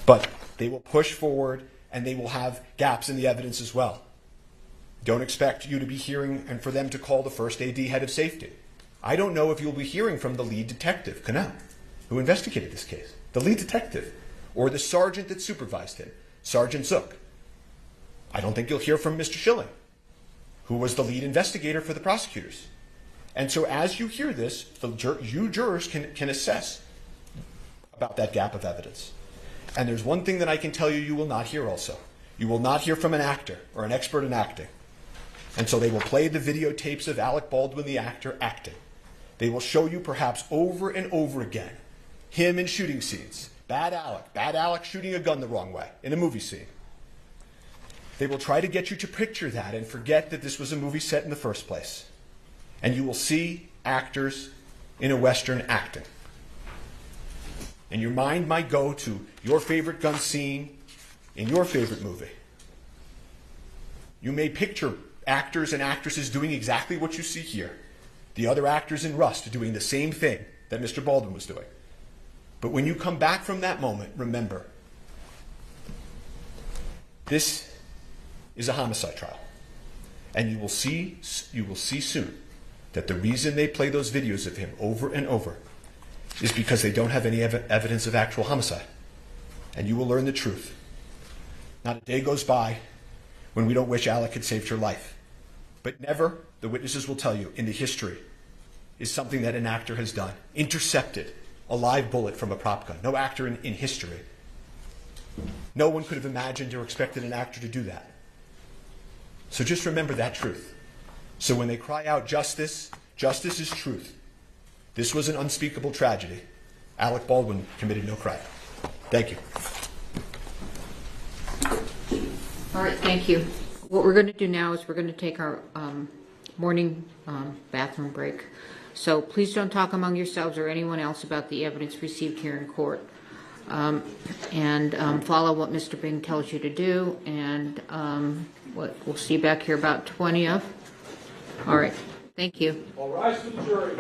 But they will push forward, and they will have gaps in the evidence as well. Don't expect you to be hearing and for them to call the first AD head of safety. I don't know if you'll be hearing from the lead detective, Cannell, who investigated this case. The lead detective, or the sergeant that supervised him, Sergeant Zook. I don't think you'll hear from Mr. Schilling, who was the lead investigator for the prosecutors. And so as you hear this, you jurors can assess about that gap of evidence. And there's one thing that I can tell you will not hear also. You will not hear from an actor or an expert in acting. And so they will play the videotapes of Alec Baldwin, the actor, acting. They will show you perhaps over and over again him in shooting scenes. Bad Alec shooting a gun the wrong way in a movie scene. They will try to get you to picture that and forget that this was a movie set in the first place. And you will see actors in a Western acting. And your mind might go to your favorite gun scene in your favorite movie. You may picture actors and actresses doing exactly what you see here. The other actors in Rust doing the same thing that Mr. Baldwin was doing. But when you come back from that moment, remember, this is a homicide trial. And you will see soon that the reason they play those videos of him over and over is because they don't have any evidence of actual homicide. And you will learn the truth. Not a day goes by when we don't wish Alec had saved her life. But never, the witnesses will tell you, in the history, is something that an actor has done. Intercepted a live bullet from a prop gun. No actor in history. No one could have imagined or expected an actor to do that. So just remember that truth. So when they cry out justice, justice is truth. This was an unspeakable tragedy. Alec Baldwin committed no crime. Thank you. All right, thank you. What we're going to do now is we're going to take our morning bathroom break. So please don't talk among yourselves or anyone else about the evidence received here in court. Follow what Mr. Bing tells you to do. And we'll see you back here about 20 of. All right, thank you. All rise for the jury.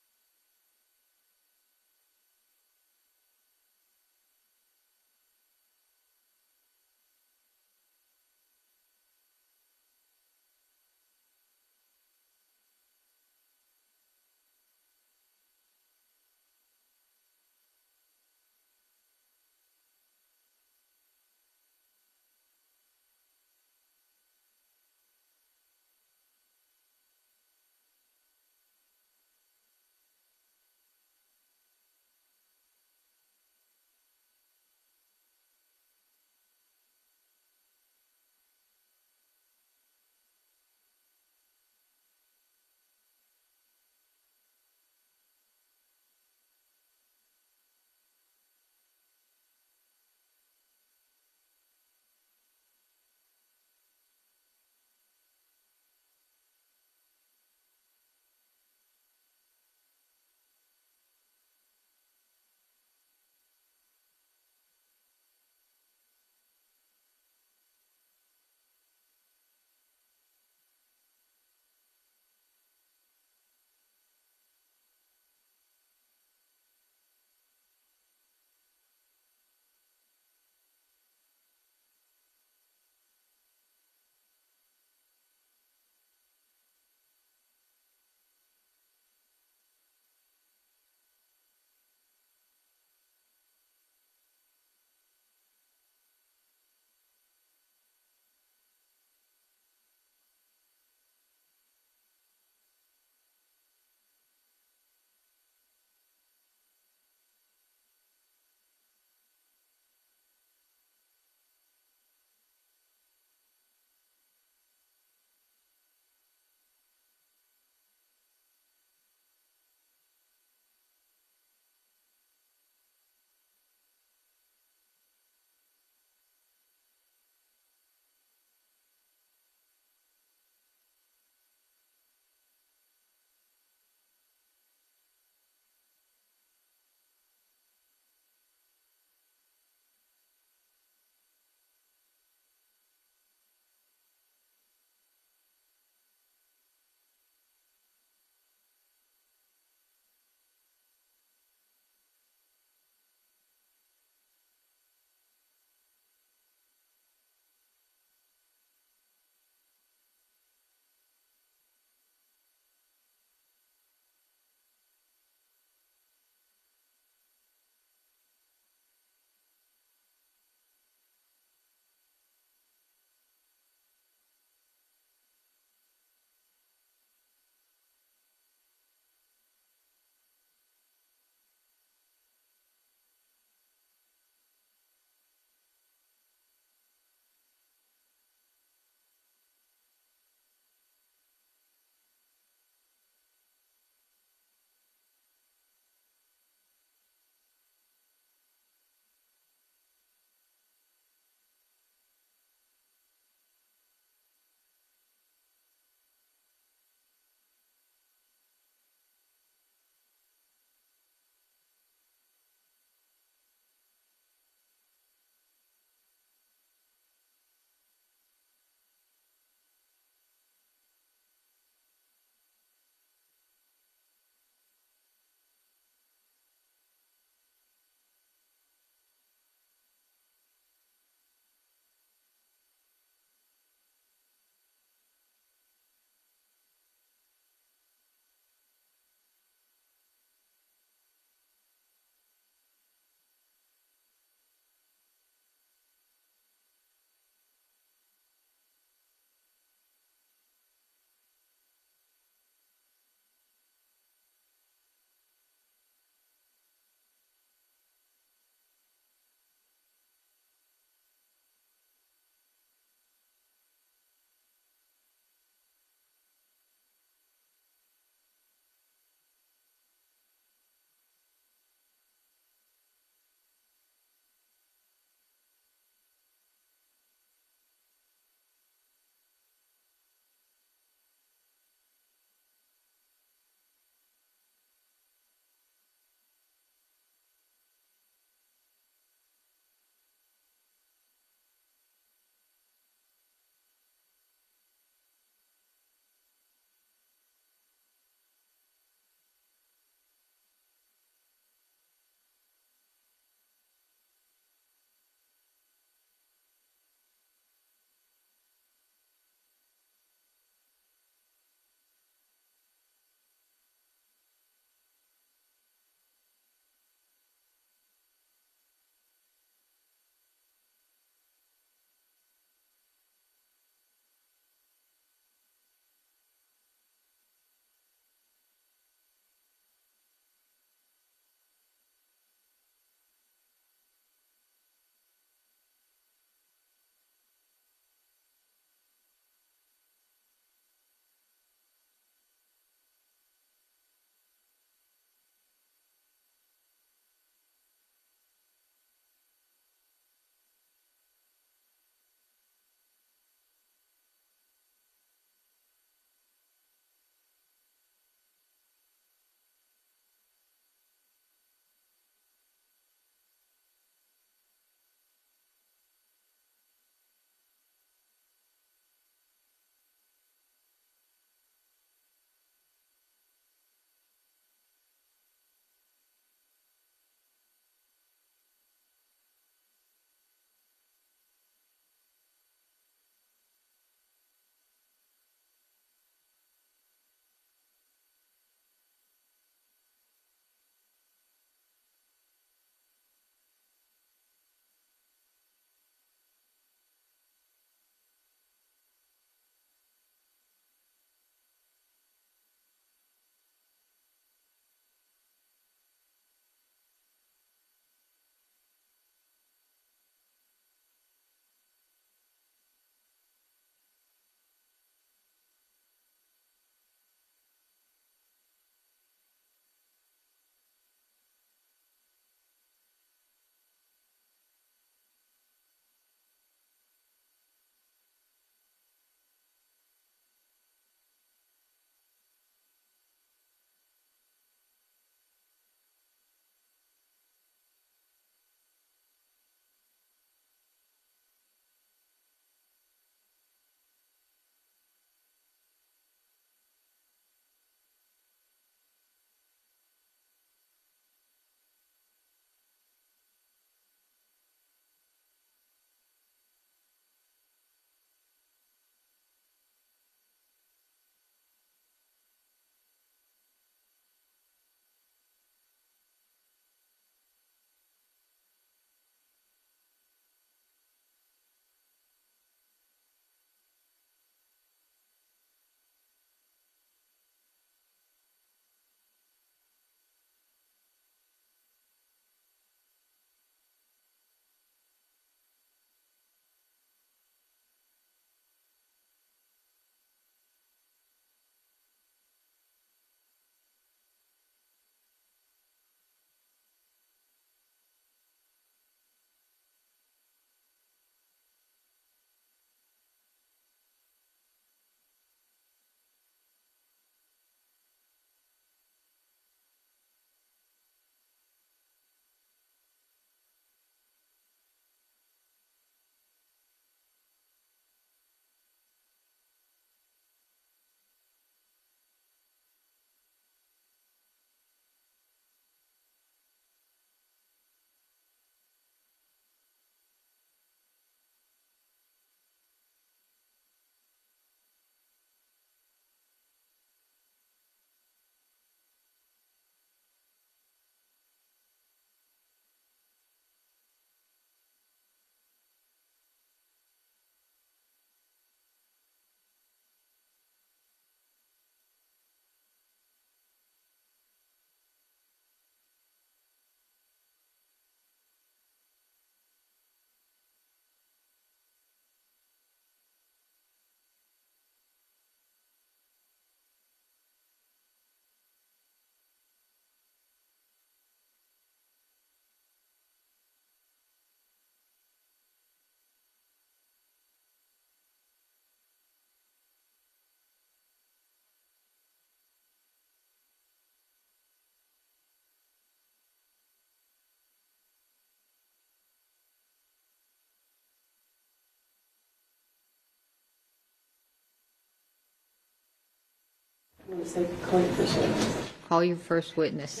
I'm going to say call your first witness. Call your first witness.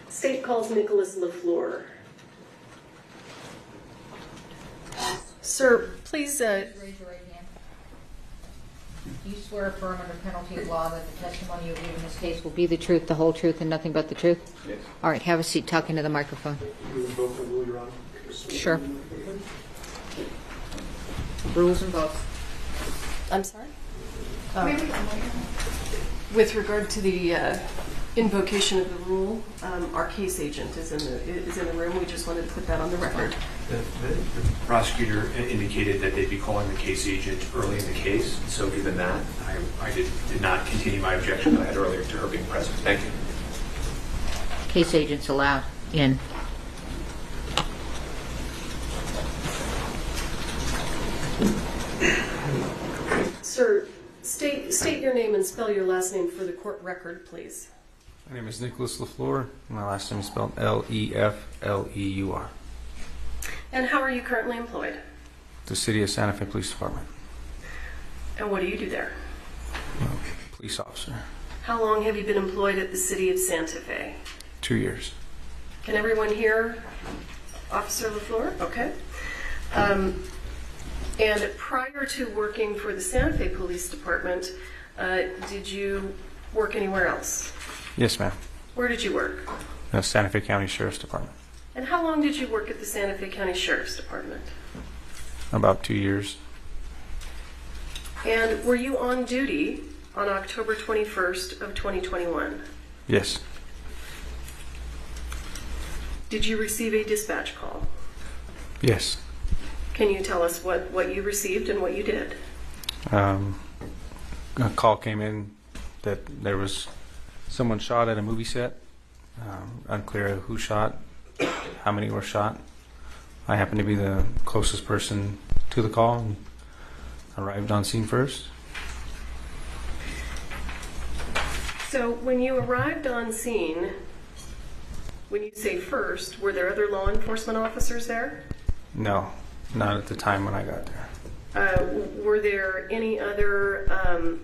State calls Nicholas LaFleur. Sir, please... Raise your right hand. Do you swear affirm under penalty of law that the testimony you give in this case will be the truth, the whole truth, and nothing but the truth? Yes. All right, have a seat. Talk into the microphone. Sure. Rules and votes. I'm sorry? With regard to the invocation of the rule, our case agent is in the room. We just wanted to put that on the record. The prosecutor indicated that they'd be calling the case agent early in the case, so given that, I did not continue my objection that I had earlier to her being present. Thank you. Case agents allowed in. Sir, state your name and spell your last name for the court record, please. My name is Nicholas LaFleur. My last name is spelled L-E-F-L-E-U-R. And how are you currently employed? The City of Santa Fe Police Department. And what do you do there? Police officer. How long have you been employed at the City of Santa Fe? 2 years. Can everyone hear Officer LaFleur? Okay. And prior to working for the Santa Fe Police Department, did you work anywhere else? Yes, ma'am. Where did you work? The Santa Fe County Sheriff's Department. And how long did you work at the Santa Fe County Sheriff's Department? About 2 years. And were you on duty on October 21st of 2021? Yes. Did you receive a dispatch call? Yes. Can you tell us what you received and what you did? A call came in that there was someone shot at a movie set. Unclear who shot, how many were shot. I happened to be the closest person to the call and arrived on scene first. So when you arrived on scene, when you say first, were there other law enforcement officers there? No, not at the time when I got there. Were there any other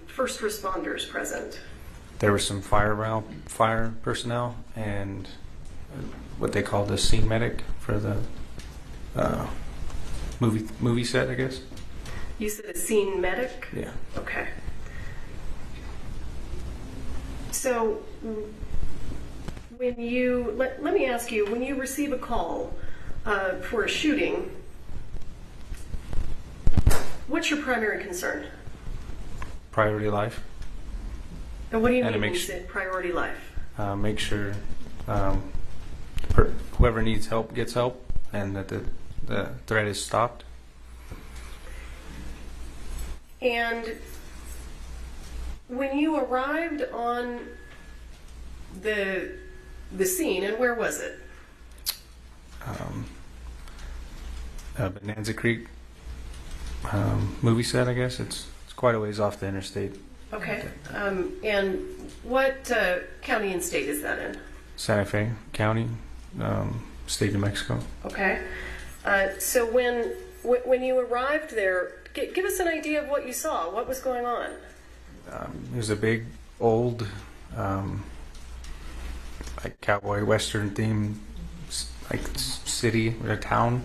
first responders present? There was some fire personnel and what they call the scene medic for the movie set, I guess. You said a scene medic? Yeah. Okay. So when you, let me ask you, when you receive a call for a shooting, what's your primary concern? Priority life. And what do you mean when you say priority life? Make sure whoever needs help gets help and that the threat is stopped. And when you arrived on the scene, and where was it? Bonanza Creek movie set, I guess. It's quite a ways off the interstate. Okay. And what county and state is that in? Santa Fe County, state of New Mexico. Okay. So when you arrived there, give us an idea of what you saw. What was going on? It was a big, old, like cowboy western theme, like city or a town.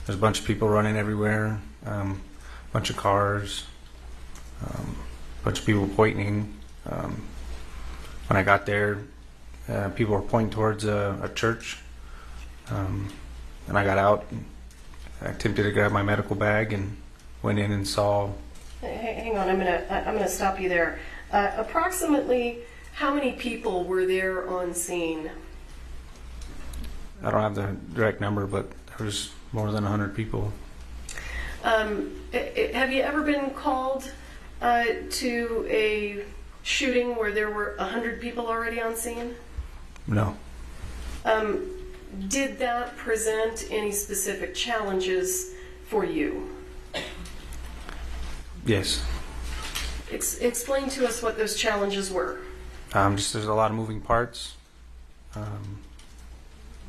There's a bunch of people running everywhere, bunch of cars, bunch of people pointing. When I got there, people were pointing towards a church, and I got out. And I attempted to grab my medical bag and went in and saw. Hang on, I'm gonna stop you there. Approximately how many people were there on scene? I don't have the direct number, but there was more than 100 people. Have you ever been called to a shooting where there were 100 people already on scene? No. Did that present any specific challenges for you? Yes. Explain to us what those challenges were. Just there's a lot of moving parts.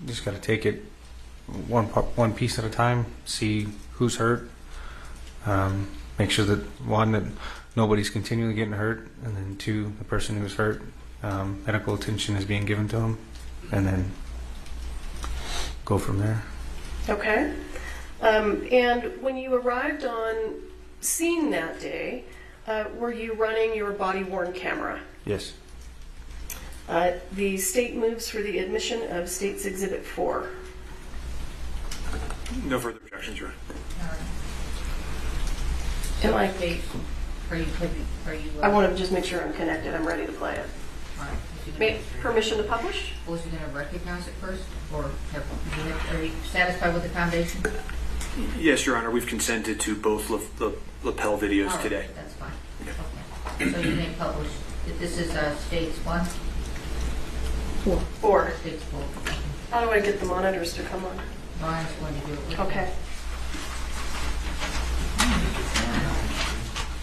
Just got to take it one piece at a time. See who's hurt. Make sure that nobody's continually getting hurt, and then 2, the person who's hurt, medical attention is being given to him, and then go from there. Okay. And when you arrived on scene that day, were you running your body-worn camera? Yes. The state moves for the admission of State's Exhibit 4. No further objections, Your Honor. Am I? Are you? I want to just make sure I'm connected. I'm ready to play it. Permission to publish? Was you going to recognize it first, or are you satisfied with the foundation? Yes, Your Honor. We've consented to both lapel videos Right, today. that's fine. Okay. So you may publish. This is States 1? 4. States 4. How do I get the monitors to come on? Ryan's going to do it. Okay.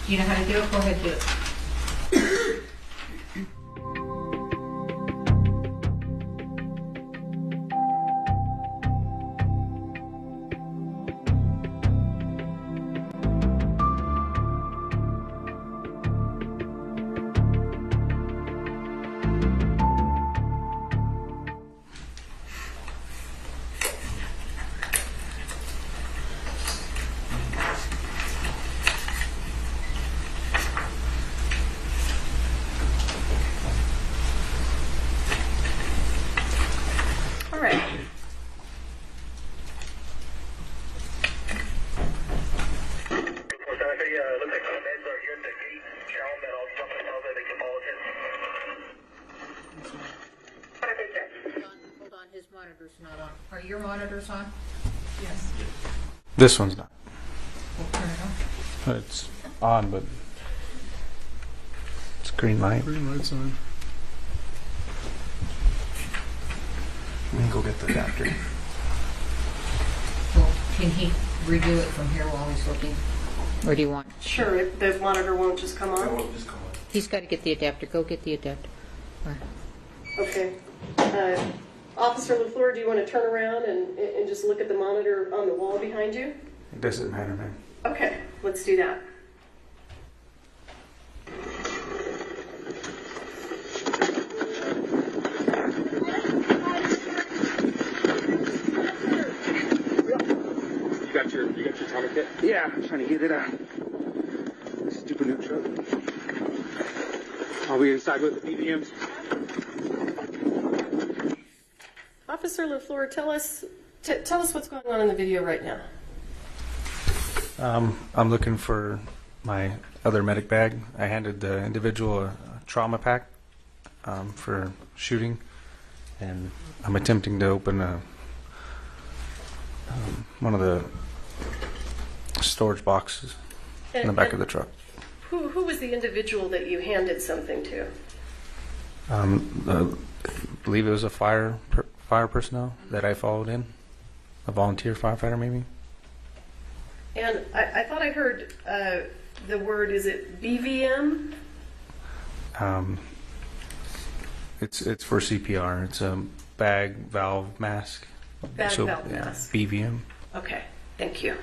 Do you know how to do it? Go ahead, do it. All right. Hold on, his monitor's not on. Are your monitors on? Yes. This one's not. We'll turn it on. It's on, but it's green light. Green light's on. Let me go get the adapter. Well, can he redo it from here while he's looking? Or do you want? Sure, if the monitor won't just come on? It won't just come on. He's got to get the adapter. Go get the adapter. Right. Okay. Officer LaFleur, do you want to turn around and just look at the monitor on the wall behind you? It doesn't matter, man. Okay, let's do that. You got your tunnel kit? Yeah, I'm trying to get it out. Stupid new truck. I'll be inside with the BVMs. Officer LaFleur, tell us what's going on in the video right now. I'm looking for my other medic bag. I handed the individual a trauma pack for shooting, and I'm attempting to open one of the storage boxes in the back of the truck. Who was the individual that you handed something to? I believe it was a fire personnel that I followed in, a volunteer firefighter maybe. And I thought I heard the word, is it BVM? It's for CPR. It's a bag valve mask. Valve mask. BVM. Okay, thank you.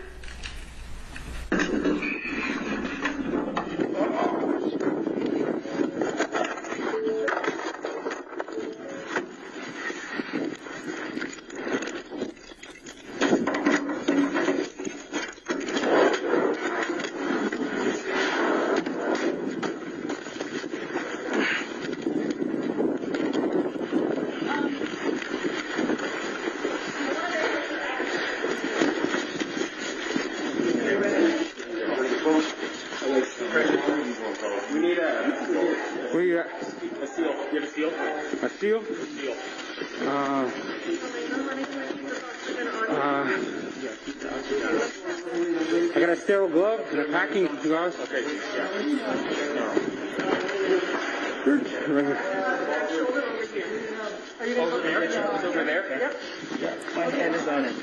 I got a sterile glove and a packing gloves. Okay. Right here. Are you over there? It's over there? Yep. My hand is on it.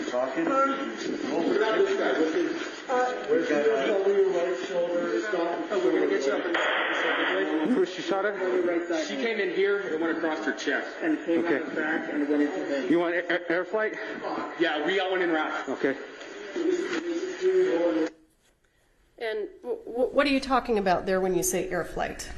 Talking? Where's that? Right shoulder. Oh, we're going to get you up in where she shot her? She came in here and went across her chest. And came out the back and went into the... You want air flight? Yeah, we got one in route. Okay. And what are you talking about there when you say air flight?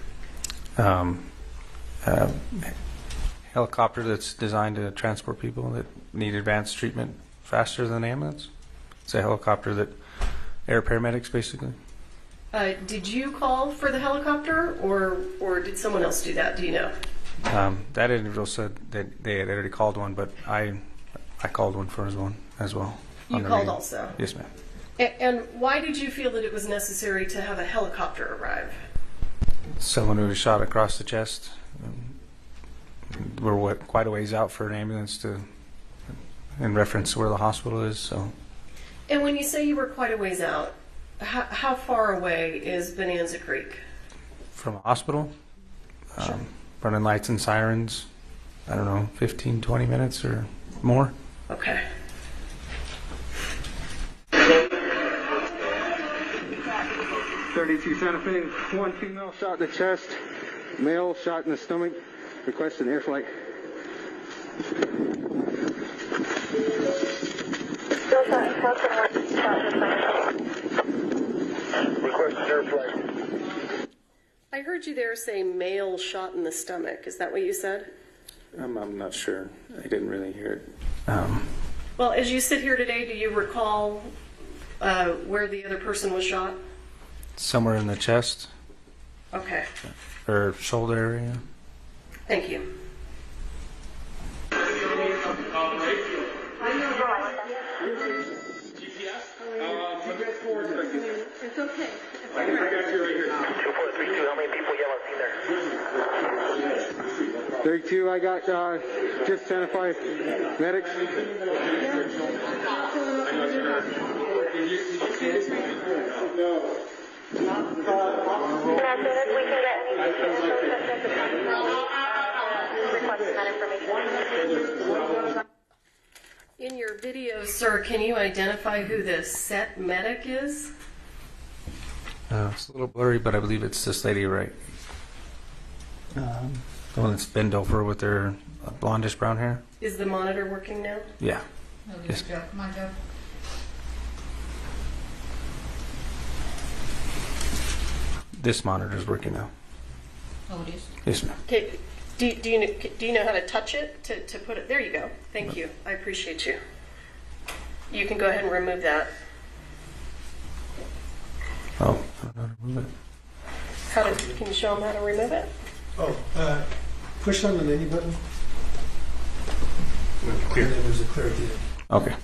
Helicopter that's designed to transport people that need advanced treatment faster than an ambulance. It's a helicopter that air paramedics basically. Did you call for the helicopter, or did someone else do that? Do you know? That individual said that they had already called one, but I called one for one as well. You called also? Yes, ma'am. And why did you feel that it was necessary to have a helicopter arrive? Someone who was shot across the chest. We're quite a ways out for an ambulance in reference to where the hospital is. So. And when you say you were quite a ways out, how far away is Bonanza Creek? From a hospital? Sure. Running lights and sirens, I don't know, 15, 20 minutes or more. Okay. .32 Santa Fe, one female shot in the chest, male shot in the stomach, requesting air flight. Requesting air flight. I heard you there say male shot in the stomach. Is that what you said? I'm not sure. I didn't really hear it. Well, as you sit here today, do you recall where the other person was shot? Somewhere in the chest. Okay. Or shoulder area. Thank you. It's okay. I got you right here. 2432, how many people you have seen there? 32, I got just Santa Fe medics. No. In your video, sir, can you identify who the set medic is? It's a little blurry, but I believe it's this lady, right? The one that's bent over with her blondish brown hair. Is the monitor working now? Yeah. No, Yes. Joe. Come on, Joe. This monitor is working now. Oh, it is? Yes, ma'am. Okay. Do you know how to touch it to put it? There you go. Thank you. I appreciate you. You can go ahead and remove that. Oh, I don't know how to move it. Can you show them how to remove it? Oh, push on the menu button. Clear. And then there's a clear at the end. Okay.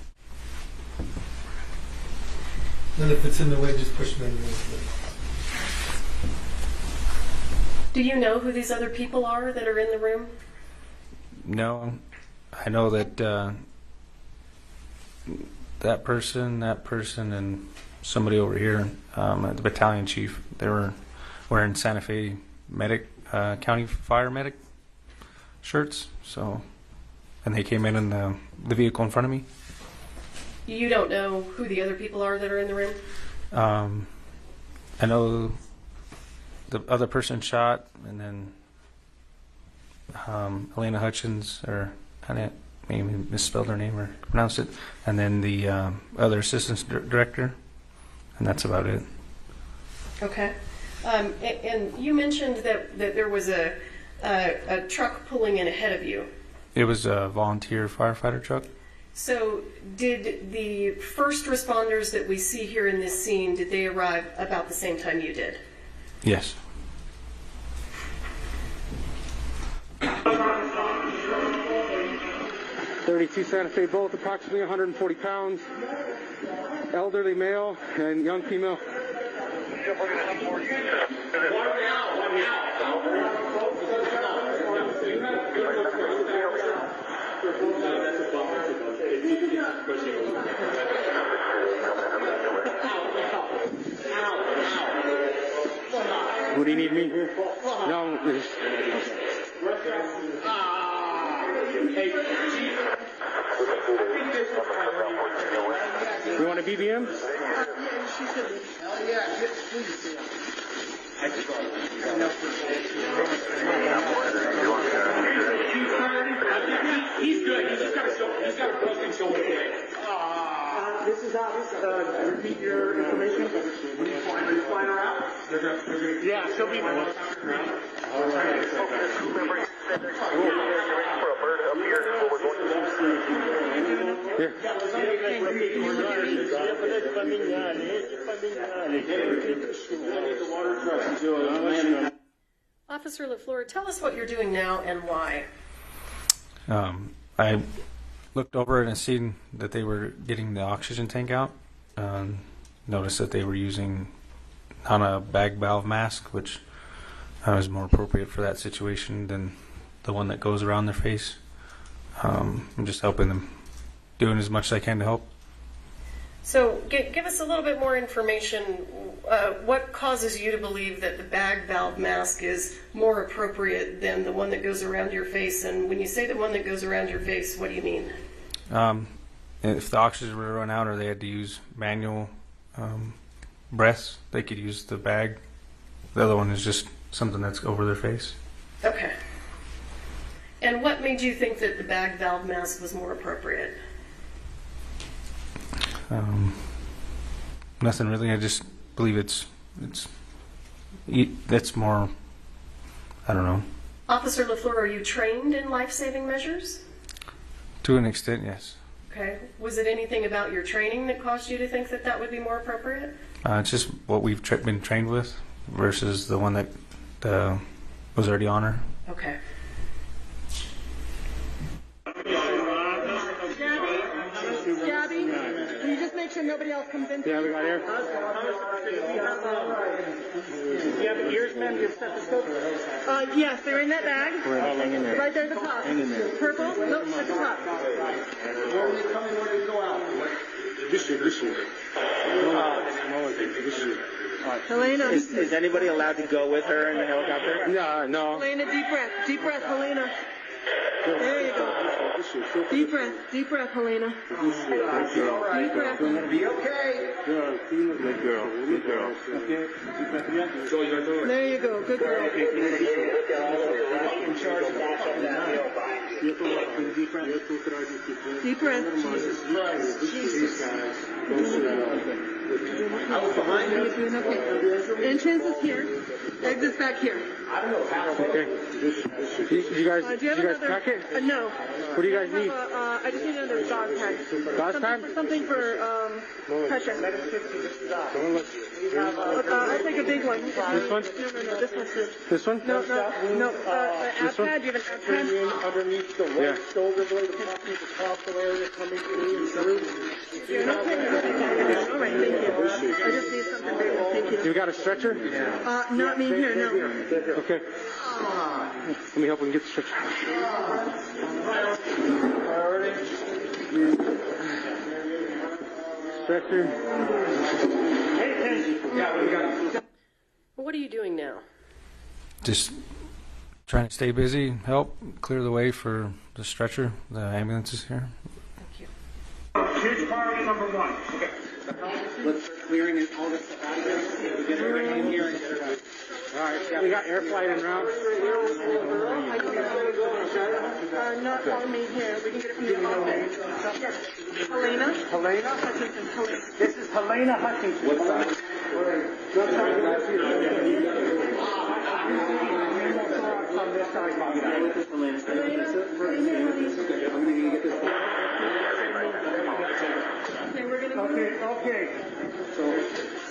Then if it's in the way, just push menu. Do you know who these other people are that are in the room? No, I know that that person, and somebody over here, the battalion chief, they were wearing Santa Fe medic, county fire medic shirts. So, and they came in the vehicle in front of me. You don't know who the other people are that are in the room? I know the other person shot, and then Elena Hutchins, or kind of maybe misspelled her name or pronounced it, and then the other assistant director, and that's about it. Okay. And you mentioned that there was a truck pulling in ahead of you. It was a volunteer firefighter truck. So did the first responders that we see here in this scene, did they arrive about the same time you did? Yes. .32 Santa Fe both approximately 140 pounds, elderly male and young female. What do you need me here? No, you want a BBM? He's good. He's got a broken shoulder. This is repeat your information. Are you flying her out? Yeah, she'll be there. Officer LaFleur, tell us what you're doing now and why. I looked over it and seen that they were getting the oxygen tank out. Noticed that they were using not a bag valve mask, which is more appropriate for that situation than the one that goes around their face. I'm just helping them, doing as much as I can to help. So give us a little bit more information. What causes you to believe that the bag valve mask is more appropriate than the one that goes around your face? And when you say the one that goes around your face, what do you mean? If the oxygen were to run out or they had to use manual breaths, they could use the bag. The other one is just something that's over their face. Okay. And what made you think that the bag valve mask was more appropriate? Nothing really. I just believe that's more. I don't know. Officer LaFleur, are you trained in life-saving measures? To an extent, yes. Okay. Was it anything about your training that caused you to think that that would be more appropriate? It's just what we've been trained with versus the one that was already on her. Okay. Gabby, can you just make sure nobody else comes in? Yeah, we got air. Do you have ears, ma'am? Do you have stethoscope? Yes, they're in that bag. Right there at the top. Purple? Nope, at the top. Where are you coming? Where do you go out? This year. Helena. Is anybody allowed to go with her in the helicopter? No. Helena, deep breath, Helena. There you go. Deep breath, Helena. Deep breath. Be okay. Good girl. Okay. There you go. Good girl. In charge of that. Deep breath. Jesus. I was behind you. Doing okay. Entrance is here. Exit's back here. Okay. You guys pack it? No. What do you guys need? I just need another dog tag. Something for pressure. I'll take a big one. This one? No, this one's good. This one? No. Ab pad? Do you have an ab pad? Underneath the right shoulder blade, the costal area coming through. You're not taking a tag. All right, thank you. I just need something big. Thank you. You got a stretcher? Not me here, no. Okay. Let me help him get the stretcher. Stretcher. What are you doing now? Just trying to stay busy, help clear the way for the stretcher. The ambulance is here. Thank you. Here's priority number 1. Okay. Let's start clearing it, all this stuff out of here. We get everything in here and get it out. All right, we got air flight en route. Not on me here. We can get it from the office. Helena? Hutchinson. This is Helena Hutchinson. What side? On this side. Okay. So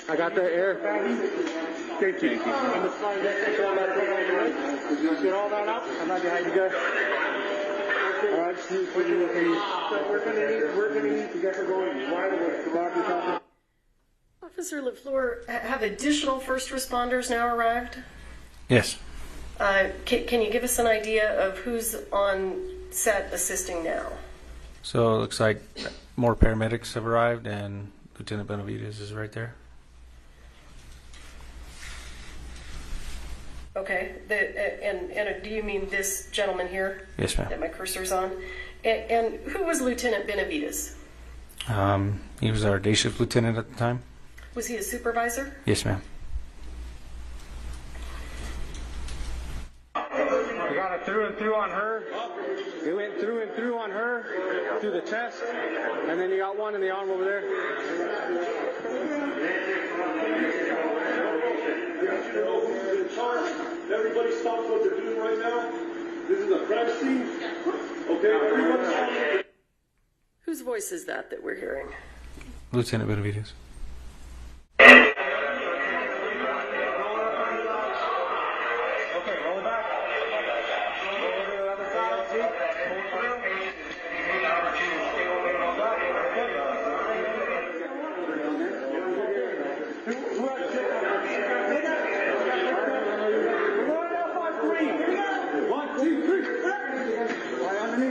I got the air. Thank you. Get all that out. I'm not behind you guys. All right. So we're gonna need to get her going right away. Officer LaFleur, have additional first responders now arrived? Yes. Can you give us an idea of who's on set assisting now? So it looks like more paramedics have arrived, and Lieutenant Benavides is right there. Okay. And do you mean this gentleman here? Yes, ma'am. That my cursor's on? And who was Lieutenant Benavides? He was our day shift lieutenant at the time. Was he a supervisor? Yes, ma'am. We got it through and through on her. It went through and through on her, through the chest, and then you got one in the arm over there. Everybody stop what they're doing right now. This is a crime scene. Okay, everybody stop. Whose voice is that we're hearing? Lieutenant Benavides.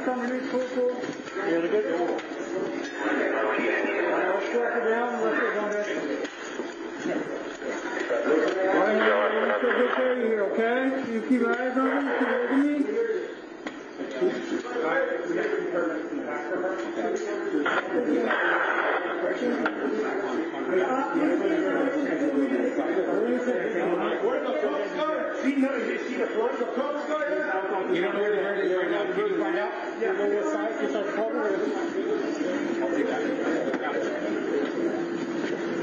Underneath, cool. Yeah, good. Let's go up and down. Let's go down there. Let's go good carry here, okay? You keep your eyes on me. Keep looking at me. Where's the Coast Guard? See the front of the Coast Guard? You know where they're going to find out? Yeah, go this side, just like the cover.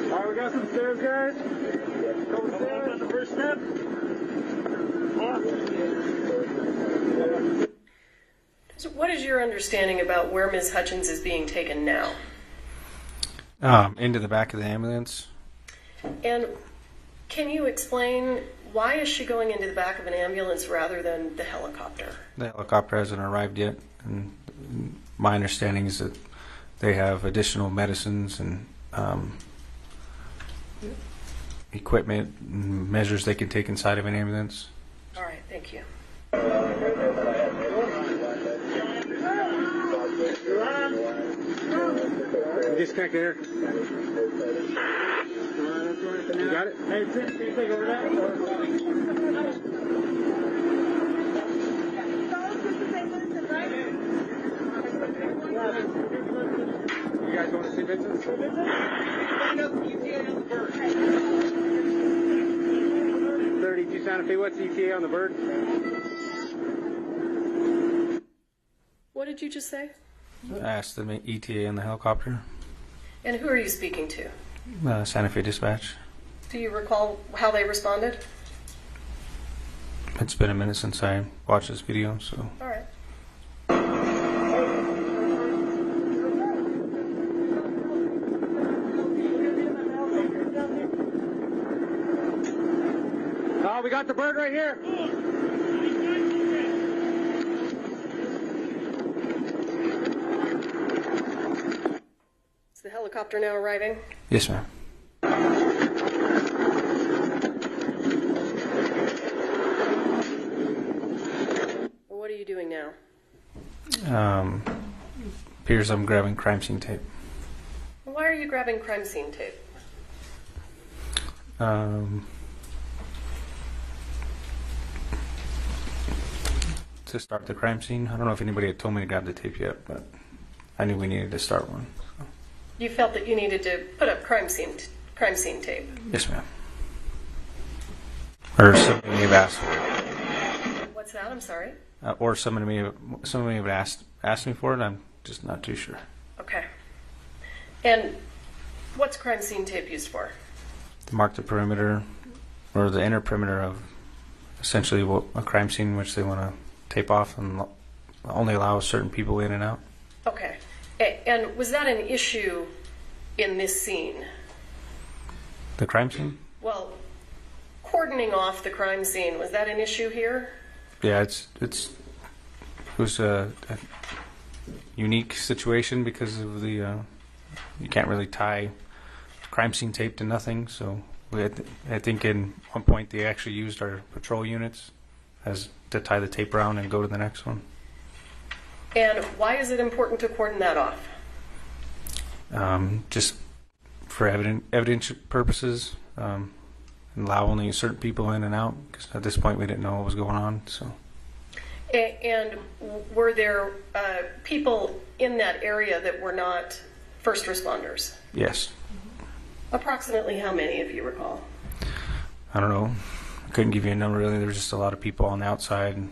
All right, we got some stairs, guys. Couple stairs on the first step. So what is your understanding about where Ms. Hutchins is being taken now? Into the back of the ambulance. And can you explain why is she going into the back of an ambulance rather than the helicopter? The helicopter hasn't arrived yet, and my understanding is that they have additional medicines and equipment and measures they can take inside of an ambulance. All right, thank you. Disconnect here. You got it? Hey, Tim, can you take over that? You guys want to see Vincent? Find out the ETA on the bird. 32 Santa Fe, what's the ETA on the bird? What did you just say? I asked the ETA on the helicopter. And who are you speaking to? Santa Fe Dispatch. Do you recall how they responded? It's been a minute since I watched this video, so. All right. Oh, we got the bird right here. Is the helicopter now arriving? Yes, ma'am. What are you doing now? Appears I'm grabbing crime scene tape. Why are you grabbing crime scene tape? To start the crime scene. I don't know if anybody had told me to grab the tape yet, but I knew we needed to start one. So. You felt that you needed to put up crime scene tape? Yes, ma'am. Or somebody may have asked for it. What's that? I'm sorry. Or somebody may have asked me for it. I'm just not too sure. Okay. And what's crime scene tape used for? To mark the perimeter or the inner perimeter of essentially a crime scene which they want to tape off and only allow certain people in and out. Okay. And was that an issue in this scene? The crime scene? Well, cordoning off the crime scene, was that an issue here? Yeah, it was a unique situation because of the you can't really tie crime scene tape to nothing. So I think in one point they actually used our patrol units as to tie the tape around and go to the next one. And why is it important to cordon that off? Just for evidence purposes, and allow only certain people in and out, because at this point we didn't know what was going on. So. And were there people in that area that were not first responders? Yes. Approximately how many, if you recall? I don't know. I couldn't give you a number really. There was just a lot of people on the outside, and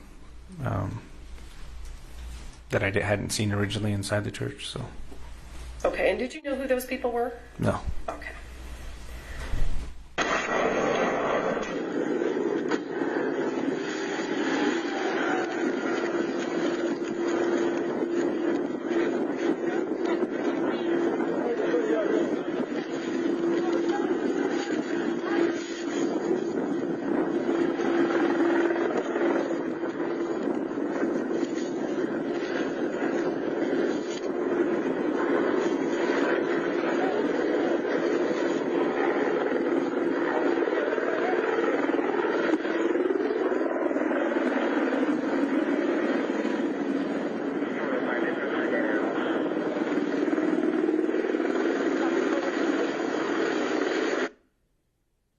that I hadn't seen originally inside the church. So Okay, and did you know who those people were? no. Okay.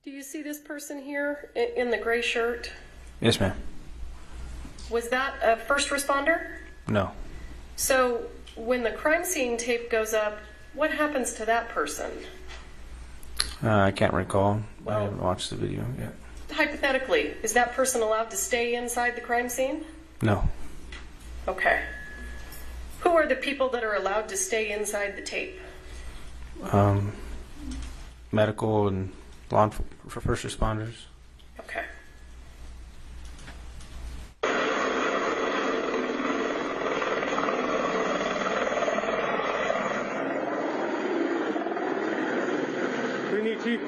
Do you see this person here in the gray shirt? Yes, ma'am. Was that a first responder? No. So when the crime scene tape goes up, what happens to that person? I can't recall. I haven't watched the video yet. Hypothetically, is that person allowed to stay inside the crime scene? No. Okay. Who are the people that are allowed to stay inside the tape? Medical and for first responders. Okay. What do you need, Chief?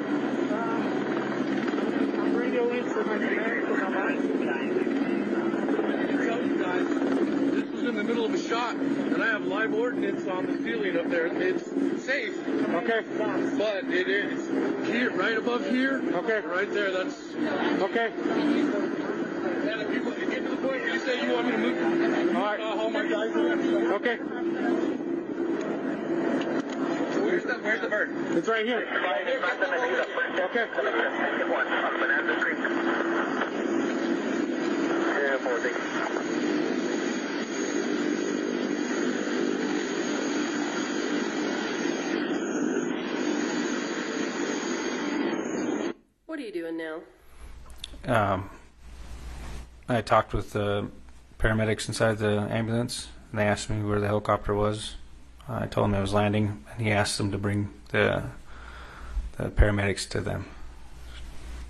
I'm radio in for my command for my mind. Tell you guys, this was in the middle of a shot, and I have live ordnance on the ceiling up there. It's safe. Okay. But it is here, right above here. Okay. Right there, that's... Okay. And if you get to the point where you say you want me to move... All right. All my guys... Okay. Where's the bird? It's right here. Okay. What are you doing now? I talked with the paramedics inside the ambulance, and they asked me where the helicopter was. I told them I was landing, and he asked them to bring the paramedics to them.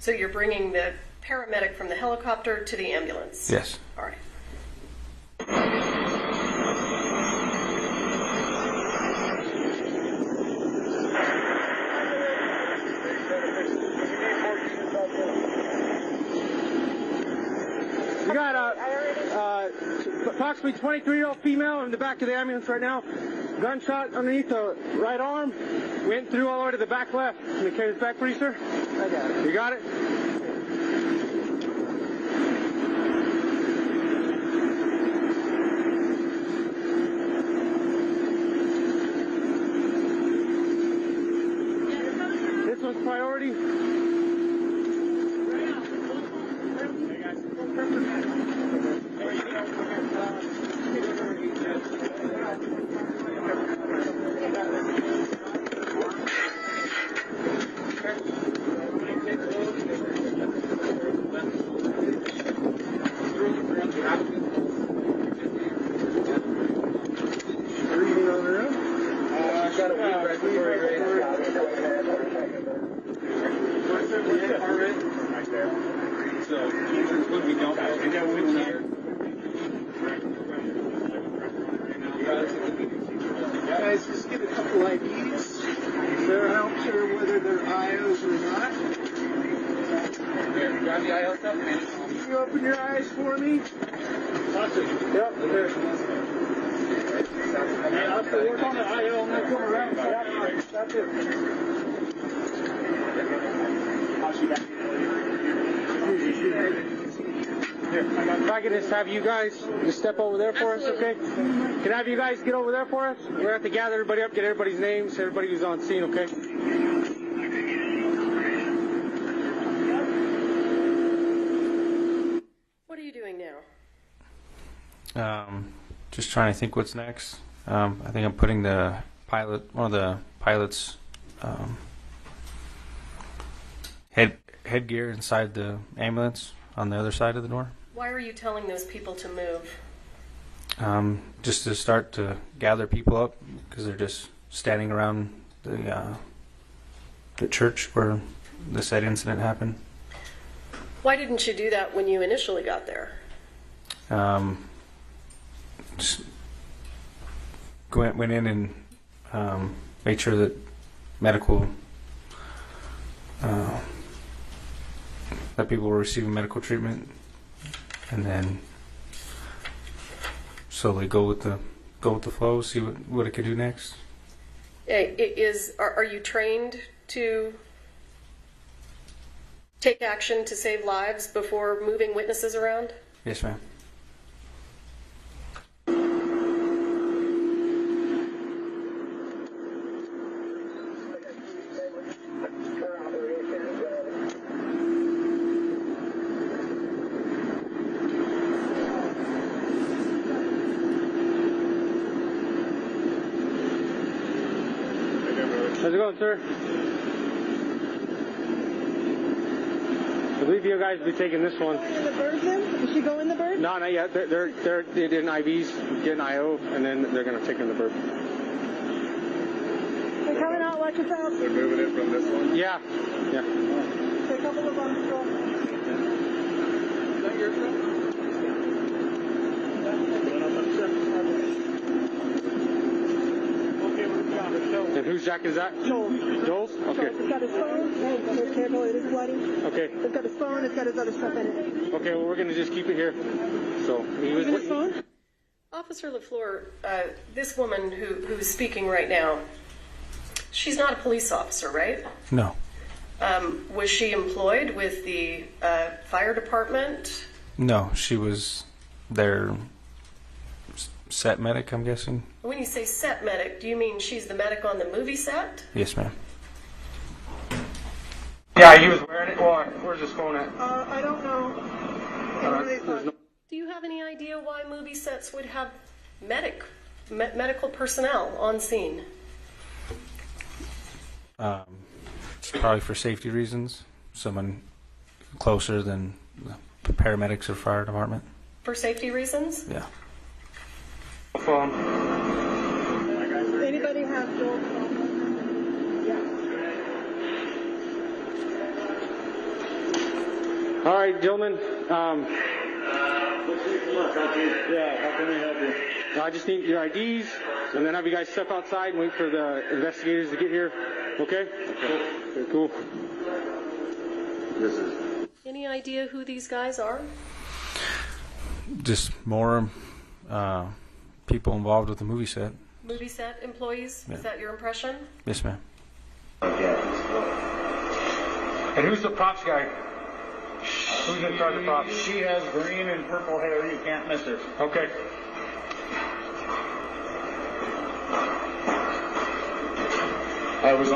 So you're bringing the paramedic from the helicopter to the ambulance? Yes. All right. We got approximately 23-year-old female in the back of the ambulance right now. Gunshot underneath the right arm. Went through all the way to the back left. Can you carry this back for you, sir? I got it. You got it? This one's priority. Guys, just get a couple IDs. They're not sure whether they're IOs or not. Here, grab the IO stuff. Can you open your eyes for me? Yep, there. I'll have to work on the IO and then come around. Yep, that's it. If I could just have you guys just step over there for us, okay? Can I have you guys get over there for us? We're going to have to gather everybody up, get everybody's names, everybody who's on scene, okay? What are you doing now? Just trying to think what's next. I think I'm putting the pilot, one of the pilot's headgear inside the ambulance on the other side of the door. Why are you telling those people to move? Just to start to gather people up, because they're just standing around the church where the said incident happened. Why didn't you do that when you initially got there? Just went in and made sure that medical that people were receiving medical treatment, and then slowly go with the flow, see what it could do next. Are you trained to take action to save lives before moving witnesses around? Yes, ma'am. How's it going, sir? I believe you guys will be taking this one. In the bird then? Is she going in the bird? No, not yet. They're in IVs, getting IO, and then they're going to take her in the bird. They're coming out like it's out. They're moving it from this one? Yeah. Yeah. A couple of them. Is that your truck? And whose jacket is that? Joel's? Okay. It's got his phone. Be careful, it is bloody. Okay. It's got his phone, it's got his other stuff in it. Okay, well, we're going to just keep it here. So, he was... His phone? Officer LaFleur, this woman who's speaking right now, she's not a police officer, right? No. Was she employed with the fire department? No, she was their set medic, I'm guessing. When you say set medic, do you mean she's the medic on the movie set? Yes, ma'am. Yeah, he was wearing it. Well, where's his phone at? I don't know. Do you have any idea why movie sets would have medical personnel on scene? It's probably for safety reasons. Someone closer than the paramedics or fire department. For safety reasons? Yeah. Phone. Anybody have Joel's phone? Yeah. All right, gentlemen. How can we help you? I just need your IDs, and then have you guys step outside and wait for the investigators to get here. Okay? Okay, cool. Any idea who these guys are? Just more people involved with the movie set. Movie set employees? Yeah. Is that your impression? Yes, ma'am. And who's the props guy? Who's in charge of props? She has green and purple hair. You can't miss her. Okay. I was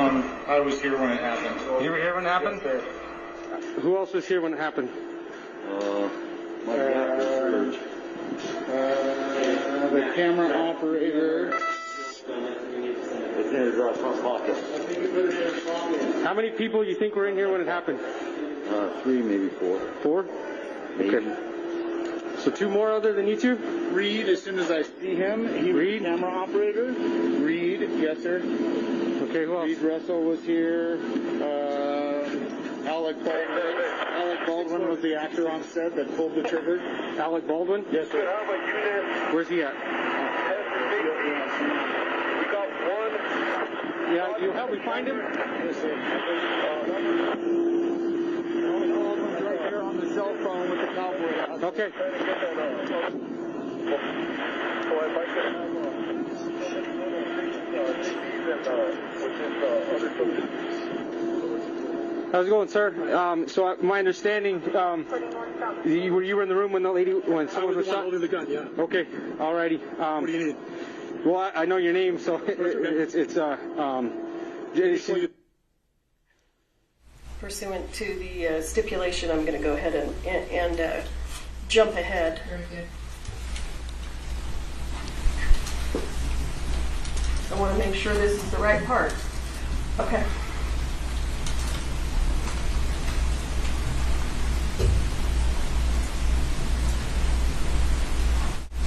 here when it happened. You were here when it happened? Yes, sir. Who else was here when it happened? My dad was Serge. The camera operator. It's in his front pocket. How many people you think were in here when it happened? 3, maybe 4. 4? Maybe. Okay. So 2 more other than you two? Reed, as soon as I see him, he was the camera operator. Reed, yes, sir. Okay, who else? Reed Russell was here. Alec Baldwin was the actor on set that pulled the trigger. Alec Baldwin? Yes, sir. Where's he at? Yeah, you help me find him? Yes, sir. Baldwin's right there on the cell phone with the cowboy hat. Okay. How's it going, sir? So my understanding, you were in the room when someone was shot? Holding the gun, yeah. Okay, alrighty. What do you need? Well, I know your name, so it's Pursuant to the stipulation, I'm going to go ahead and jump ahead. Very good. I want to make sure this is the right part. Okay.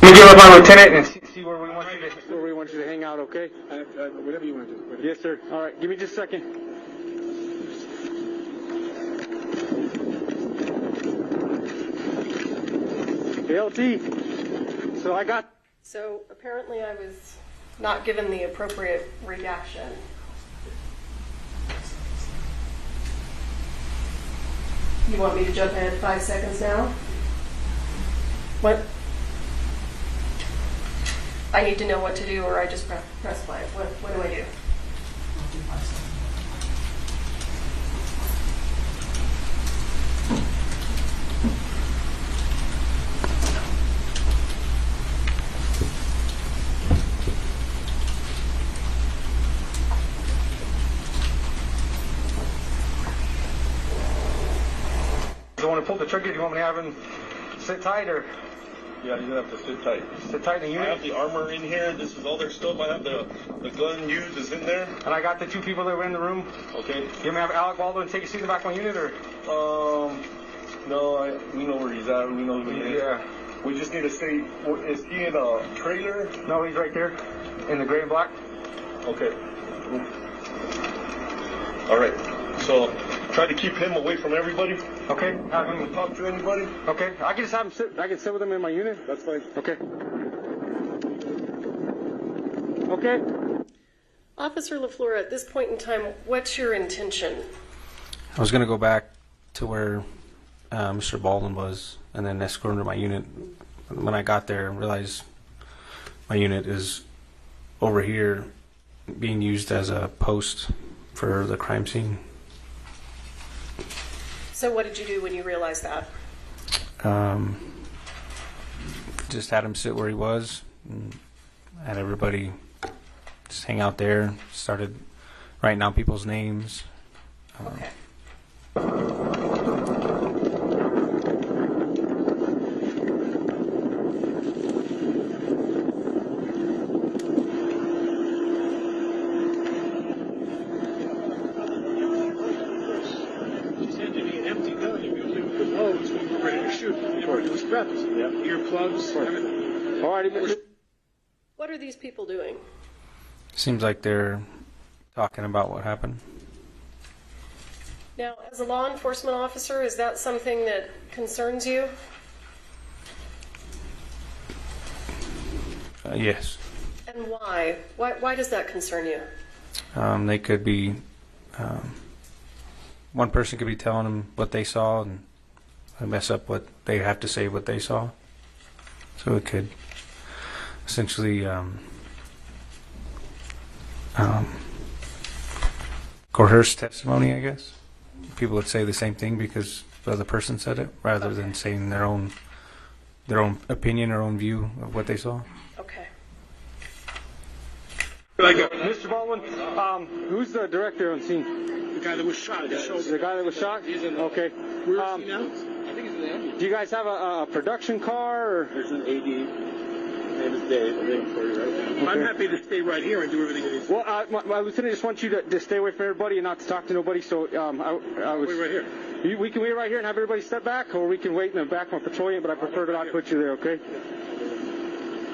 me get with my lieutenant and see where we want you to hang out, okay? Whatever you want to do. Yes, sir. All right, give me just a second. LT. So apparently I was not given the appropriate reaction. You want me to jump ahead 5 seconds now? What? I need to know what to do, or I just press play. What do I do? Do you want to pull the trigger? Do you want me to have him sit tight or? Yeah, you're gonna have to sit tight. Sit tight in the unit? I have the armor in here. This is all their stuff. I have the gun used is in there. And I got the 2 people that were in the room. Okay. You want me to have Alec Baldwin take a seat in the back of my unit or? No, we know where he's at. We know who he is. Yeah. We just need to stay. Is he in a trailer? No, he's right there in the gray and black. Okay. All right. So try to keep him away from everybody. Okay. Have him talk to anybody. Okay. I can just have him sit. I can sit with him in my unit. That's fine. Okay. Okay. Officer LaFleur, at this point in time, what's your intention? I was going to go back to where Mr. Baldwin was and then escort him to my unit. When I got there, I realized my unit is over here being used as a post for the crime scene. So what did you do when you realized that? Just had him sit where he was and had everybody just hang out there. Started writing down people's names. Okay. Earplugs, everything. All right. What are these people doing? Seems like they're talking about what happened. Now, as a law enforcement officer, is that something that concerns you? Yes. And why? Why does that concern you? They could be, one person could be telling them what they saw and mess up what they have to say what they saw. So it could essentially coerce testimony, I guess. People would say the same thing because the other person said it, rather than saying their own opinion or own view of what they saw. Okay. Mr. Baldwin, who's the director on scene? The guy that was shot. The guy that was shot? Okay. Where is he now? I think he's in the ambulance. Do you guys have a production car? Or? There's an AD. His name is Dave. I'm waiting for you right now. Okay. I'm happy to stay right here and do everything that he's. Well, my lieutenant just wants you to stay away from everybody and not to talk to nobody. So I was. Wait right here. We can wait right here and have everybody step back, or we can wait in the back of a patrol unit. But I prefer to not put you there. Okay.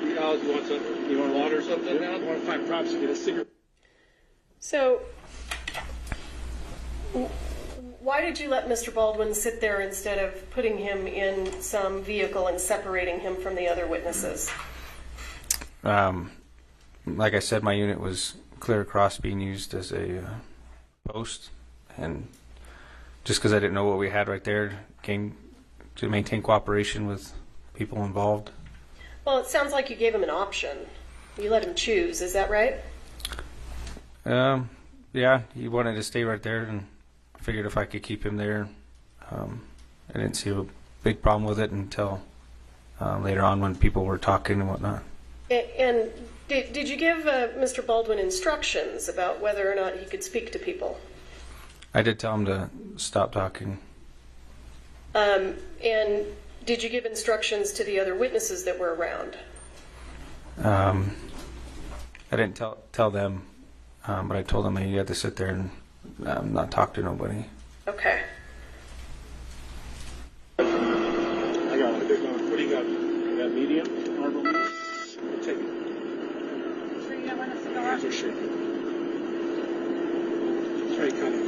You want something? You want water or something now? I want to find props to get a cigarette. So, why did you let Mr. Baldwin sit there instead of putting him in some vehicle and separating him from the other witnesses? Like I said, my unit was clear across being used as a post, and just because I didn't know what we had right there, came to maintain cooperation with people involved. Well, it sounds like you gave him an option. You let him choose, is that right? Yeah, he wanted to stay right there, and I figured if I could keep him there, I didn't see a big problem with it until later on when people were talking and whatnot. And did you give Mr. Baldwin instructions about whether or not he could speak to people? I did tell him to stop talking. And did you give instructions to the other witnesses that were around? I didn't tell them, but I told them he had to sit there and not talk to nobody. Okay. I got it. What do you got? You got medium? Marble medium? hands are shaking. Try to kind of.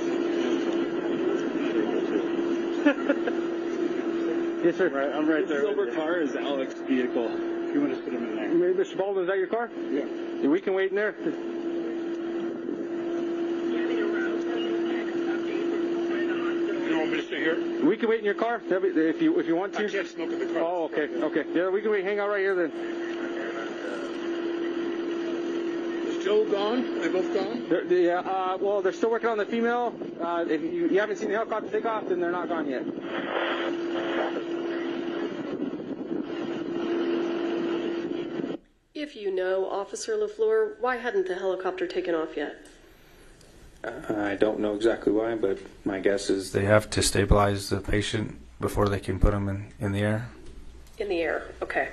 Yes, sir. Right, I'm right there. The silver car is Alec's vehicle. If you want to put him in there. Mr. Baldwin, is that your car? Yeah. We can wait in there. You want me to stay here? We can wait in your car if you want to. I can't smoke in the car. Oh, okay, okay. Yeah, we can wait. Hang out right here then. Is Joe gone? They both gone? Yeah. Well, they're still working on the female. If you haven't seen the helicopter take off, then they're not gone yet. If you know, Officer LaFleur, why hadn't the helicopter taken off yet? I don't know exactly why, but my guess is they have to stabilize the patient before they can put him in the air. In the air, okay.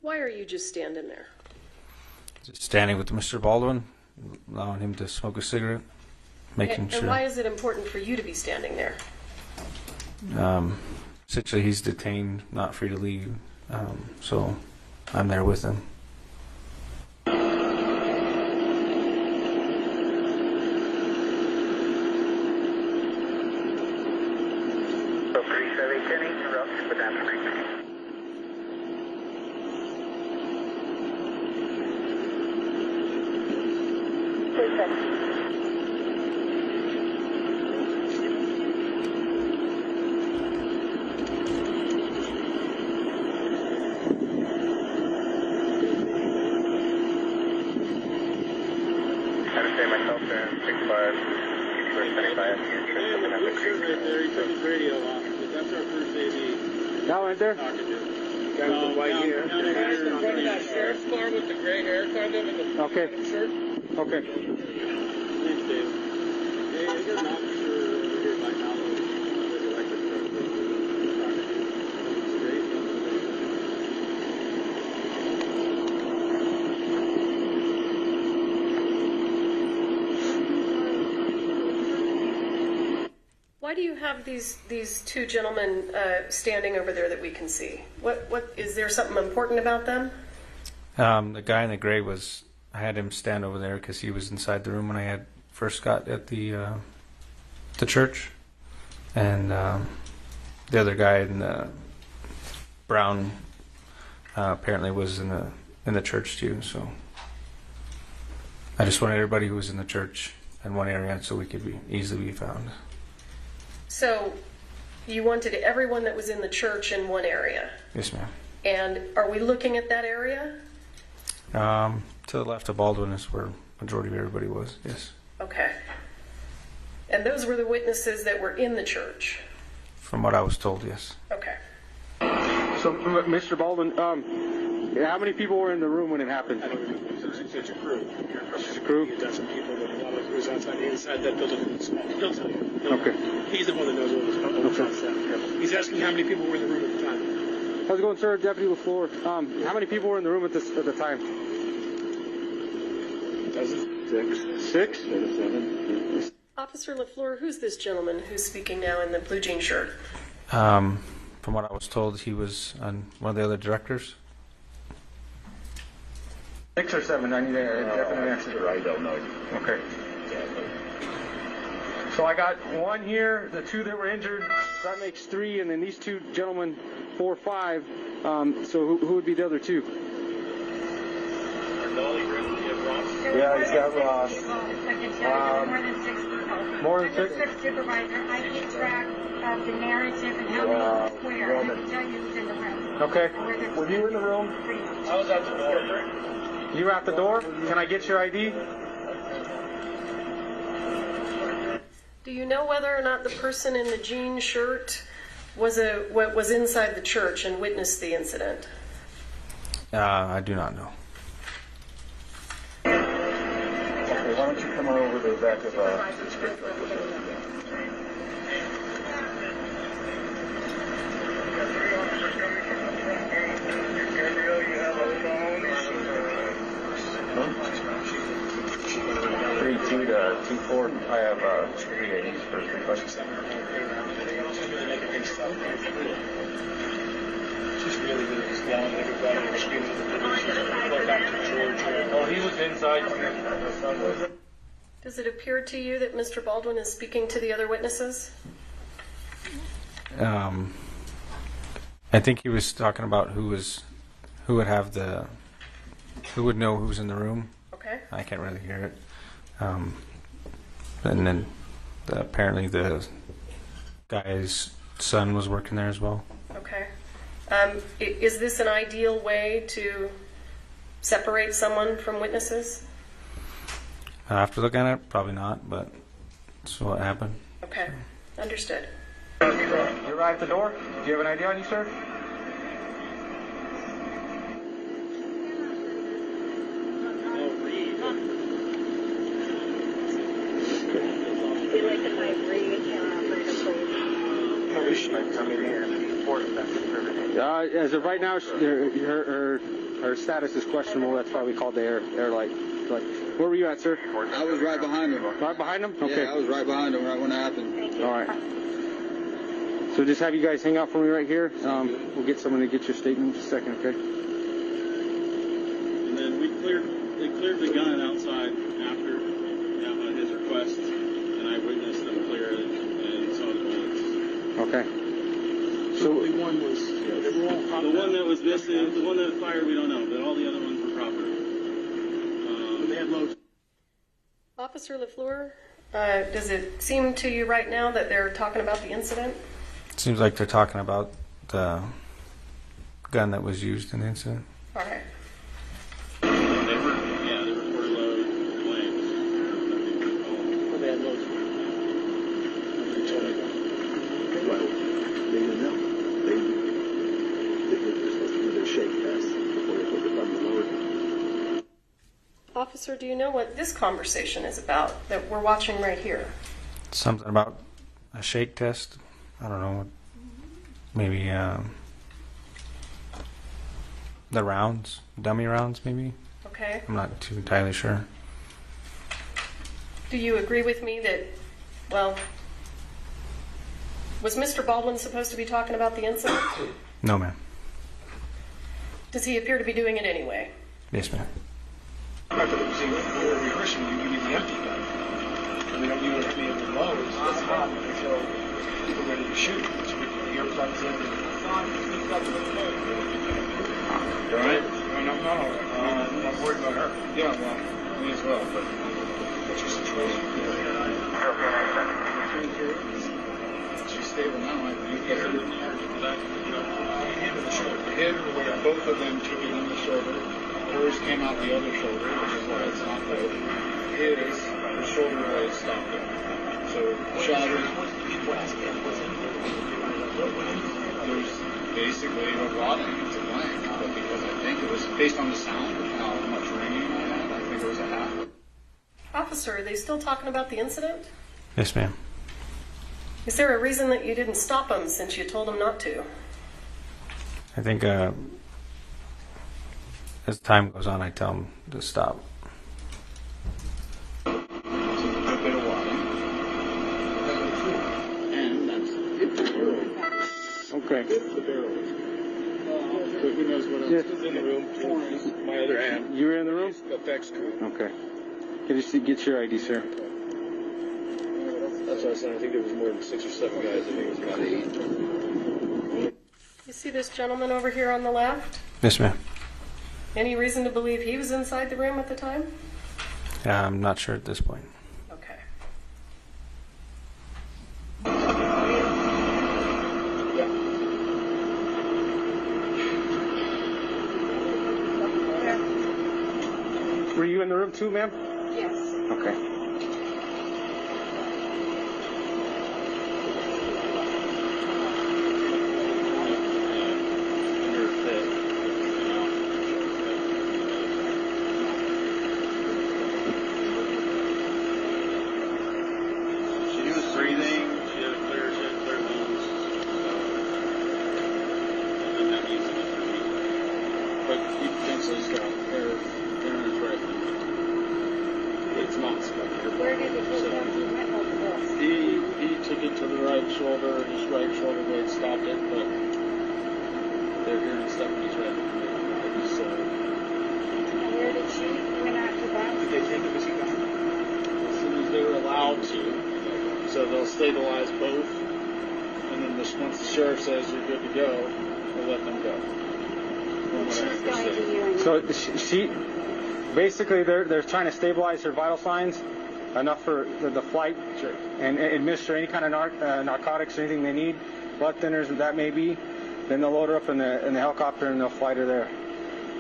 Why are you just standing there? Just standing with Mr. Baldwin, allowing him to smoke a cigarette, making sure. And why is it important for you to be standing there? Essentially, he's detained, not free to leave, so I'm there with him. Now right there? Sheriff's car with the gray hair kind of in the Okay. shirt. Okay. Thanks, Dave. Hey, is there an officer over here right now? Why do you have these two gentlemen standing over there that we can see? What is there something important about them? The guy in the gray I had him stand over there because he was inside the room when I first got at the church, and the other guy in the brown apparently was in the church too. So I just wanted everybody who was in the church in one area so we could easily be found. So you wanted everyone that was in the church in one area? Yes, ma'am. And are we looking at that area? To the left of Baldwin is where majority of everybody was, yes. Okay. And those were the witnesses that were in the church? From what I was told, yes. Okay. So, Mr. Baldwin, how many people were in the room when it happened? I don't know. It's a crew. It's a crew? A dozen people, but a lot of crews outside. Inside that building. He'll tell you. Okay. He's the one that knows what was on. He's asking how many people were in the room at the time. How's it going, sir? Deputy LaFleur. How many people were in the room at the time? Six? 7. Officer LaFleur, who's this gentleman who's speaking now in the blue jean shirt? From what I was told, he was one of the other directors. 6 or 7? I need a definite answer. I don't know. Okay. So I got one here, the 2 that were injured, that makes 3, and then these 2 gentlemen, 4, 5. So who would be the other 2? Yeah, he's got Ross. More than 6? Supervisor, I keep track of the narrative and how many was where. I can tell you who's in the room. Okay. Were you in the room? I was at the door. You were at the door? Can I get your ID? Do you know whether or not the person in the jean shirt was inside the church and witnessed the incident? I do not know. Okay, why don't you come on over to the back of the script? Huh? 3-2 to 2-4. I have 380s for 3 questions. Just really just yelling at everybody and screaming at the police. Go back to George. Oh, he was inside when the sun was. Does it appear to you that Mr. Baldwin is speaking to the other witnesses? I think he was talking about who would know who's in the room. Okay. I can't really hear it. And then apparently the guy's son was working there as well. Okay. Is this an ideal way to separate someone from witnesses? After looking at it, probably not, but that's what happened. Okay. Understood. You arrived at the door? Do you have an ID on you, sir? As of right now, her status is questionable. That's why we called the air light. Where were you at, sir? I was right behind him. Right behind him? Okay. Yeah, I was right behind him right when it happened. All right. So just have you guys hang out for me right here. We'll get someone to get your statement in just a second, okay? And then they cleared the gun outside after on his request, and I witnessed them clear it and saw the bullets. Okay. So only one was the one that was missing, the one that fired. We don't know, but all the other ones were proper. They had loads. Officer LaFleur, does it seem to you right now that they're talking about the incident? It seems like they're talking about the gun that was used in the incident. All right. They reported low flames. They had loads. Well, they didn't know. They were supposed to do their shake test before they put the gun in the load. Officer, do you know what this conversation is about that we're watching right here? Something about a shake test. I don't know. Maybe the rounds, dummy rounds, maybe. Okay. I'm not too entirely sure. Do you agree with me that, well, was Mr. Baldwin supposed to be talking about the incident? No, ma'am. Does he appear to be doing it anyway? Yes, ma'am. After the rehearsal, you give me the empty gun. And we don't use any of the loads. That's not until we're ready to shoot. So we put the earplugs in. You alright? No. I'm not worried about her. Yeah, well, me as well, but what's your situation? She's stable now. You hit her in the arm. Hit her in the shoulder. Hit her where both of them took it in the shoulder. Hers came out the other shoulder, which is why it's not good. His, her shoulder blade stopped it. So, shattered. There's basically a rotting to blank, but because I think it was based on the sound of how much ringing I had, I think it was a half. Officer, are they still talking about the incident? Yes, ma'am. Is there a reason that you didn't stop them since you told them not to? I think as time goes on, I tell them to stop. A bit of water. And that's the barrel. Okay. The barrel. But who knows what else is in the room? My other hand. You were in the room? Effects crew. Okay. Get your ID, sir. That's what I said. I think there was more than 6 or 7 guys. I think it was about 8. You see this gentleman over here on the left? Yes, ma'am. Any reason to believe he was inside the room at the time? I'm not sure at this point. Okay. Were you in the room too, ma'am? Yes. Okay. he potentially struck. They're in his right. It's not struck. Where did it hit him? He went over this. He took it to the right shoulder. His right shoulder blade stopped it, but they're hearing stuff in his right. And where did she went after that? Did they take him as he got? As soon as they were allowed to. So they'll stabilize both, and then once the sheriff says you're good to go, they'll let them go. And she's going to you. And So she basically they're trying to stabilize her vital signs enough for the flight and administer any kind of narcotics or anything they need, blood thinners, that may be. Then they'll load her up in the helicopter and they'll fly her there.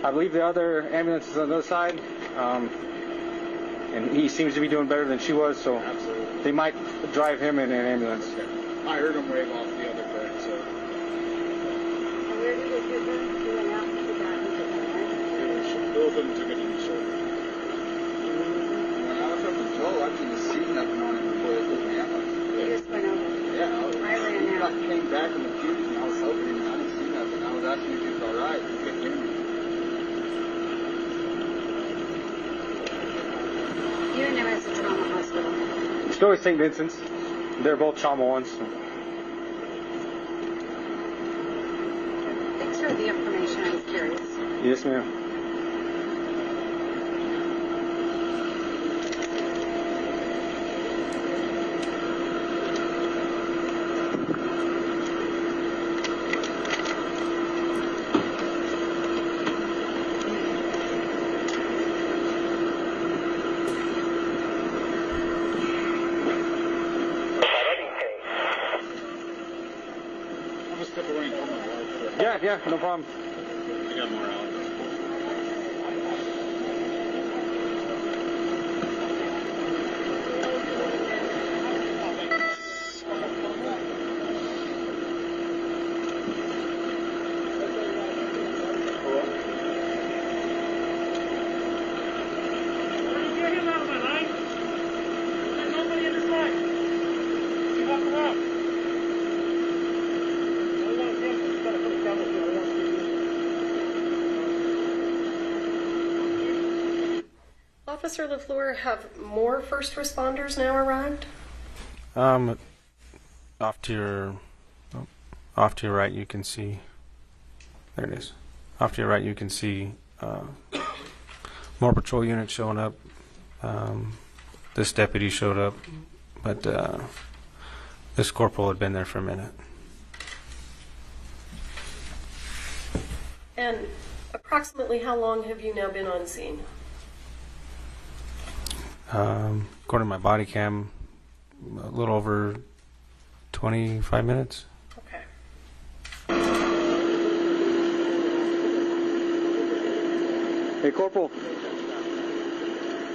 I believe the other ambulance is on the other side, and he seems to be doing better than she was, so Absolutely. they might drive him in an ambulance. I heard him wave off the other bird, so and where did it hit her? She went out and she got into the both of them took it in the shoulder. When I was up in Joel, I didn't see nothing on it before it hit the ambulance. He just went over. Yeah, I ran out. I came back in the fuse and I was hoping I didn't see nothing. I was asking if he was all right. He couldn't hear me. You and him at the trauma hospital. Still at St. Vincent's. They're both trauma ones. Thanks for the information. I was curious. Yes, ma'am. I'm just step away and call my wife. Yeah, no problem. I got more out. Get him out of my line. There's nobody in his line. You walk around. Officer LaFleur, have more first responders now arrived? Off to your right, you can see. There it is. Off to your right, you can see more patrol units showing up. This deputy showed up, but this corporal had been there for a minute. And approximately how long have you now been on scene? According to my body cam, a little over 25 minutes. Okay. Hey, Corporal.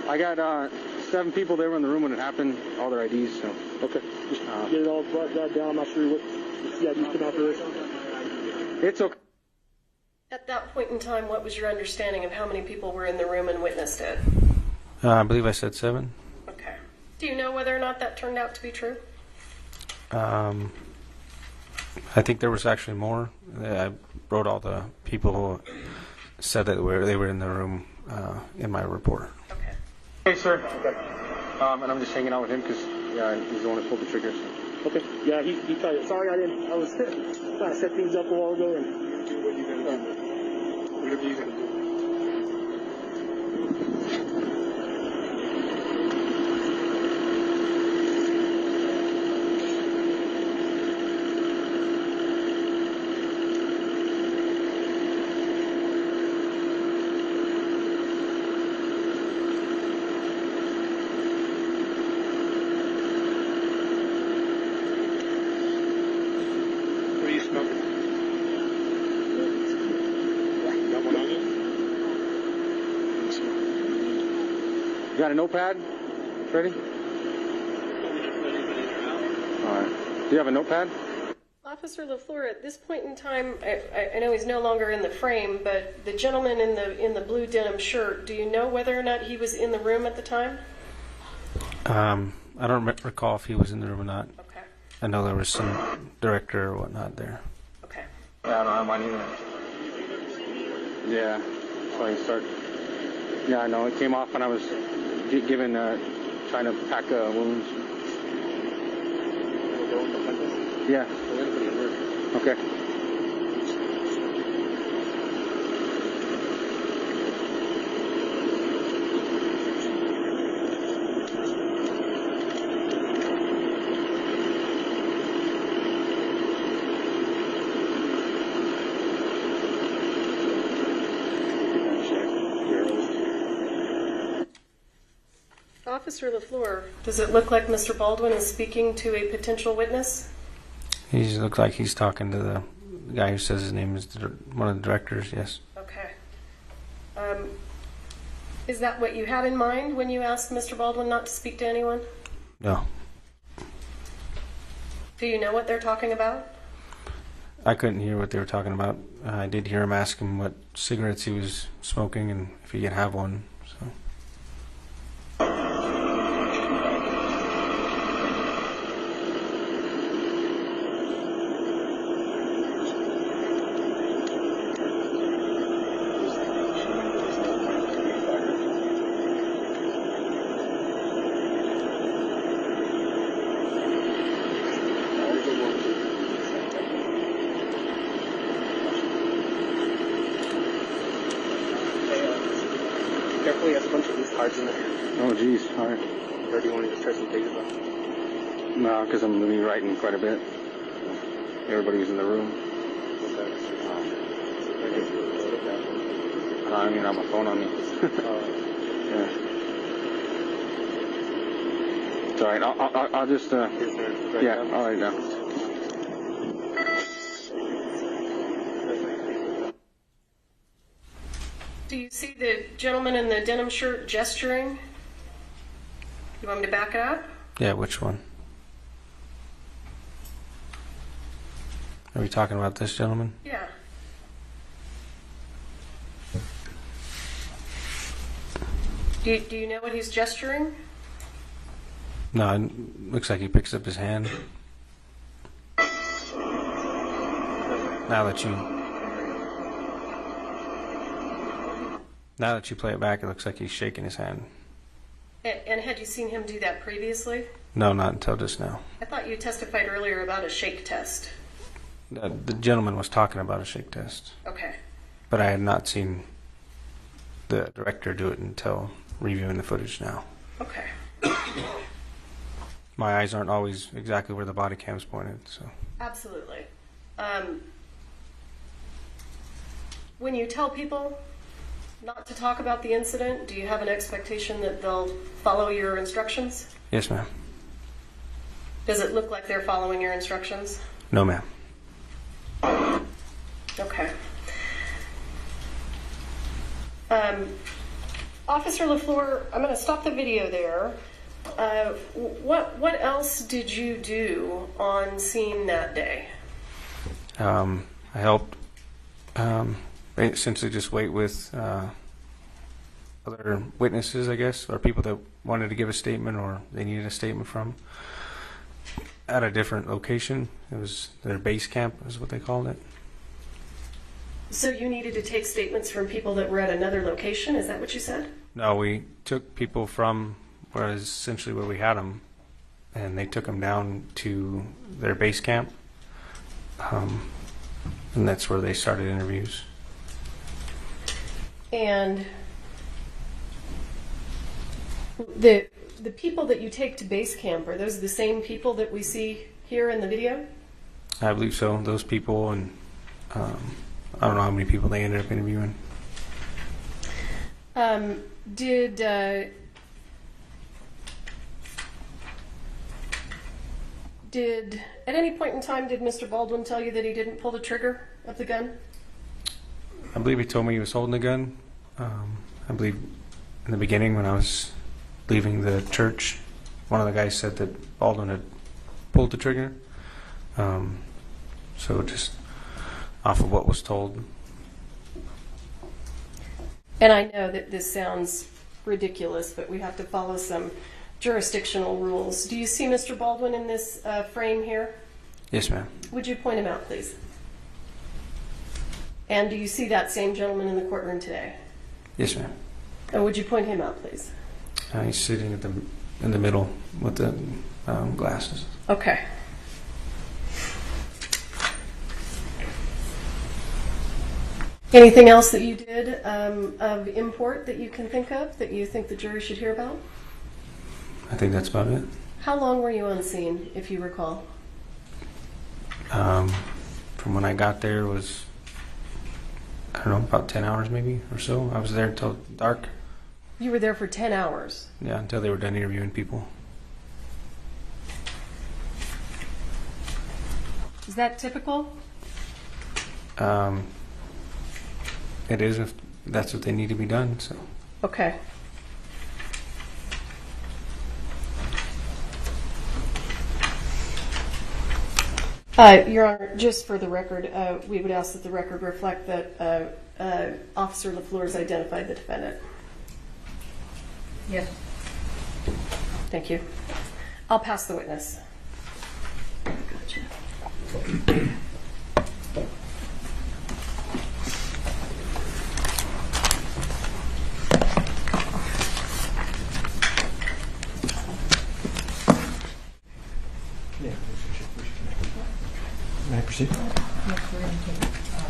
I got 7 people there in the room when it happened, all their IDs. So. Okay. Just get it all brought down. I'm not sure what the CID came out for. It's okay. At that point in time, what was your understanding of how many people were in the room and witnessed it? I believe I said 7. Okay. Do you know whether or not that turned out to be true? I think there was actually more. I wrote all the people who said that they were in the room in my report. Okay. Hey, sir. Okay. And I'm just hanging out with him because he's the one who pulled the trigger. So. Okay. Yeah, he tried it. Sorry, I was trying to set things up a while ago. And What are you going to do? Whatever you're going to do. What are you smoking? Got one on you? You got a notepad? Ready? All right. Do you have a notepad? Officer LaFleur, at this point in time, I know he's no longer in the frame, but the gentleman in the blue denim shirt, do you know whether or not he was in the room at the time? I don't recall if he was in the room or not. Okay. I know there was some director or whatnot there. Okay. Yeah, I don't have mine either. Yeah, so I start. Yeah, I know. It came off when I was trying to pack wounds. Yeah. Okay. Officer LaFleur, does it look like Mr. Baldwin is speaking to a potential witness? He looks like he's talking to the guy who says his name is one of the directors, yes. Okay. Is that what you had in mind when you asked Mr. Baldwin not to speak to anyone? No. Do you know what they're talking about? I couldn't hear what they were talking about. I did hear him ask him what cigarettes he was smoking and if he could have one. So. Carefully, has a bunch of loose cards in there. Oh, geez. All right. Or do you want to just try some pages off? No, because I'm going to be writing quite a bit. Everybody was in the room. I mean, I have my phone on me. Yeah. It's all right. I'll just, yeah, I'll write it down. Do you see the gentleman in the denim shirt gesturing? You want me to back it up? Yeah, which one? Are we talking about this gentleman? Yeah. Do you know what he's gesturing? No, it looks like he picks up his hand. Now that you play it back, it looks like he's shaking his hand. And had you seen him do that previously? No, not until just now. I thought you testified earlier about a shake test. The gentleman was talking about a shake test. Okay. But I had not seen the director do it until reviewing the footage now. Okay. My eyes aren't always exactly where the body cam's pointed, so. Absolutely. When you tell people not to talk about the incident, do you have an expectation that they'll follow your instructions? Yes, ma'am. Does it look like they're following your instructions? No, ma'am. Okay. Officer LaFleur, I'm going to stop the video there. What else did you do on scene that day? I helped essentially just wait with other witnesses, I guess, or people that wanted to give a statement or they needed a statement from at a different location. It was their base camp is what they called it. So you needed to take statements from people that were at another location? Is that what you said? No, we took people from essentially where we had them, and they took them down to their base camp, and that's where they started interviews. And the people that you take to base camp, are those the same people that we see here in the video? I believe so. Those people, and I don't know how many people they ended up interviewing. Did at any point in time did Mr. Baldwin tell you that he didn't pull the trigger of the gun? I believe he told me he was holding the gun. I believe in the beginning when I was leaving the church, one of the guys said that Baldwin had pulled the trigger. So just off of what was told. And I know that this sounds ridiculous, but we have to follow some jurisdictional rules. Do you see Mr. Baldwin in this frame here? Yes, ma'am. Would you point him out, please? And do you see that same gentleman in the courtroom today? Yes, ma'am. And would you point him out, please? He's sitting in the middle with the glasses. Okay. Anything else that you did of import that you can think of that you think the jury should hear about? I think that's about it. How long were you on scene, if you recall? From when I got there was, I don't know, about 10 hours maybe or so. I was there until dark. You were there for 10 hours? Yeah, until they were done interviewing people. Is that typical? It is if that's what they need to be done. So. Okay. Your Honor, just for the record, we would ask that the record reflect that Officer LaFleur's identified the defendant. Yes. Thank you. I'll pass the witness. Gotcha. May I proceed?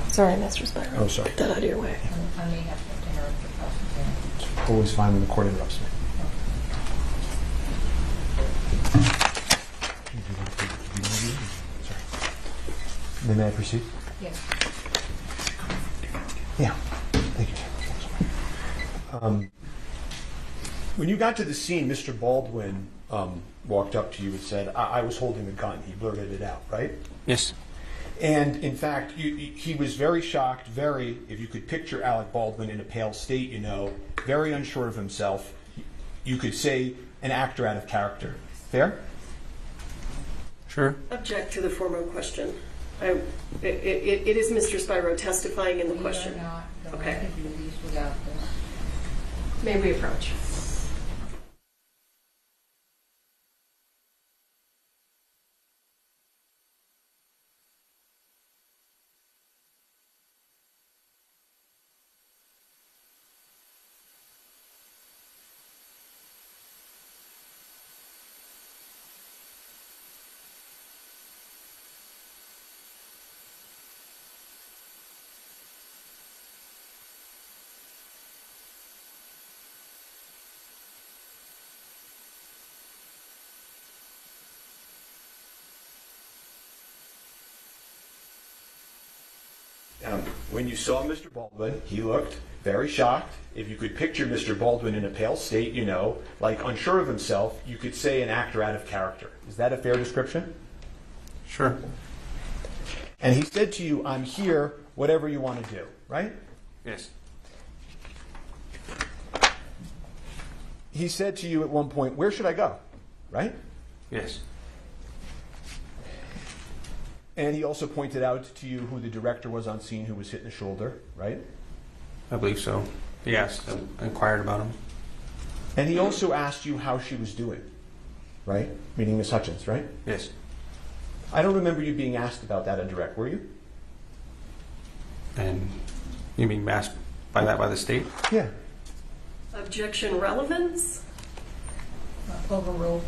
Sorry, Mr. Spiro. Oh, sorry. Get that out of your way. I may have to interrupt the prosecutor. It's always fine when the court interrupts me. Sorry. May I proceed? Yes. Yeah. Thank you. When you got to the scene, Mr. Baldwin walked up to you and said, I was holding a gun. He blurted it out, right? Yes. And in fact, he was very shocked, if you could picture Alec Baldwin in a pale state, very unsure of himself. You could say an actor out of character. Fair? Sure. Object to the former question. It is Mr. Spiro testifying in the question. Okay. May we approach? When you saw Mr. Baldwin, he looked very shocked. If you could picture Mr. Baldwin in a pale state, like unsure of himself, you could say an actor out of character. Is that a fair description? Sure. And he said to you, I'm here, whatever you want to do, right? Yes. He said to you at one point, where should I go? Right? Yes. And he also pointed out to you who the director was on scene who was hit in the shoulder, right? I believe so. Yes, I inquired about him. And he also asked you how she was doing, right? Meaning Miss Hutchins, right? Yes. I don't remember you being asked about that on direct, were you? And you mean asked by the state? Yeah. Objection relevance? Overruled.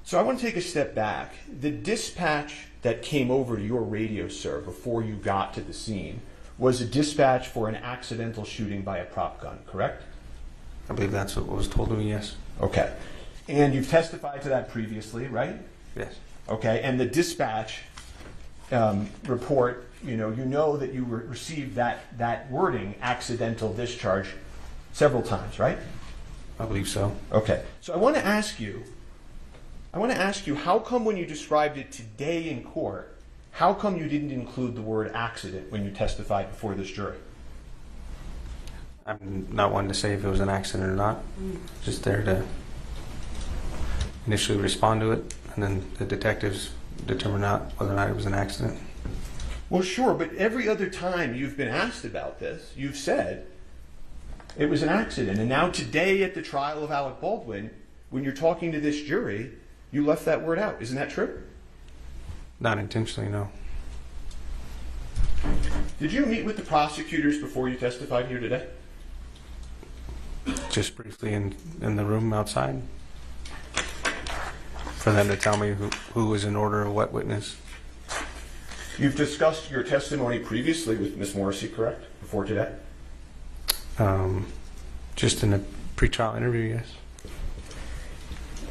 So I want to take a step back. The dispatch that came over to your radio, sir, before you got to the scene was a dispatch for an accidental shooting by a prop gun, correct? I believe that's what was told to me, yes. Okay. And you've testified to that previously, right? Yes. Okay, and the dispatch report, you know that you received that wording, accidental discharge, several times, right? I believe so. Okay, so I want to ask you, how come when you described it today in court, how come you didn't include the word accident when you testified before this jury? I'm not one to say if it was an accident or not. Just there to initially respond to it, and then the detectives determine whether or not it was an accident. Well, sure, but every other time you've been asked about this, you've said it was an accident. And now today at the trial of Alec Baldwin, when you're talking to this jury, you left that word out. Isn't that true? Not intentionally, no. Did you meet with the prosecutors before you testified here today? Just briefly in the room outside for them to tell me who was in order of what witness. You've discussed your testimony previously with Ms. Morrissey, correct? Before today? Just in a pretrial interview, yes.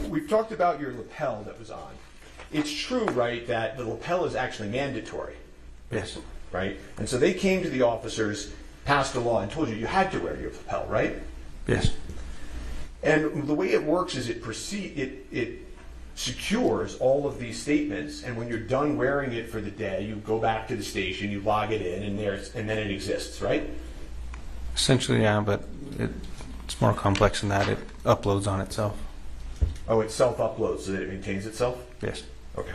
We've talked about your lapel that was on. It's true, right, that the lapel is actually mandatory. Yes. Right? And so they came to the officers, passed a law, and told you had to wear your lapel, right? Yes. And the way it works is it secures all of these statements, and when you're done wearing it for the day, you go back to the station, you log it in, and then it exists, right? Essentially, yeah, but it's more complex than that. It uploads on itself. Oh, it self-uploads so that it maintains itself? Yes. Okay.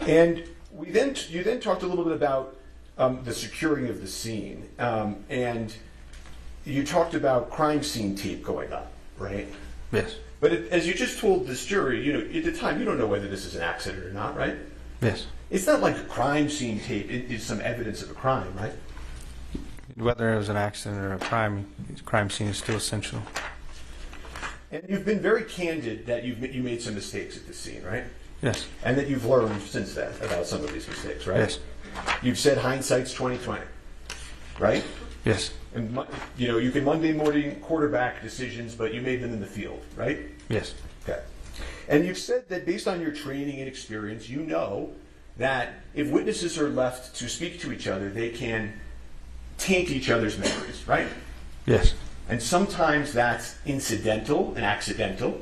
And you then talked a little bit about the securing of the scene, and you talked about crime scene tape going up, right? Yes. But as you just told this jury, at the time, you don't know whether this is an accident or not, right? Yes. It's not like a crime scene tape is some evidence of a crime, right? Whether it was an accident or a crime scene is still essential. And you've been very candid that you made some mistakes at the scene, right? Yes. And that you've learned since then about some of these mistakes, right? Yes. You've said hindsight's 20/20, right? Yes. And you can Monday morning quarterback decisions, but you made them in the field, right? Yes. Okay. And you've said that based on your training and experience, you know that if witnesses are left to speak to each other, they can taint each other's memories, right? Yes. And sometimes that's incidental and accidental,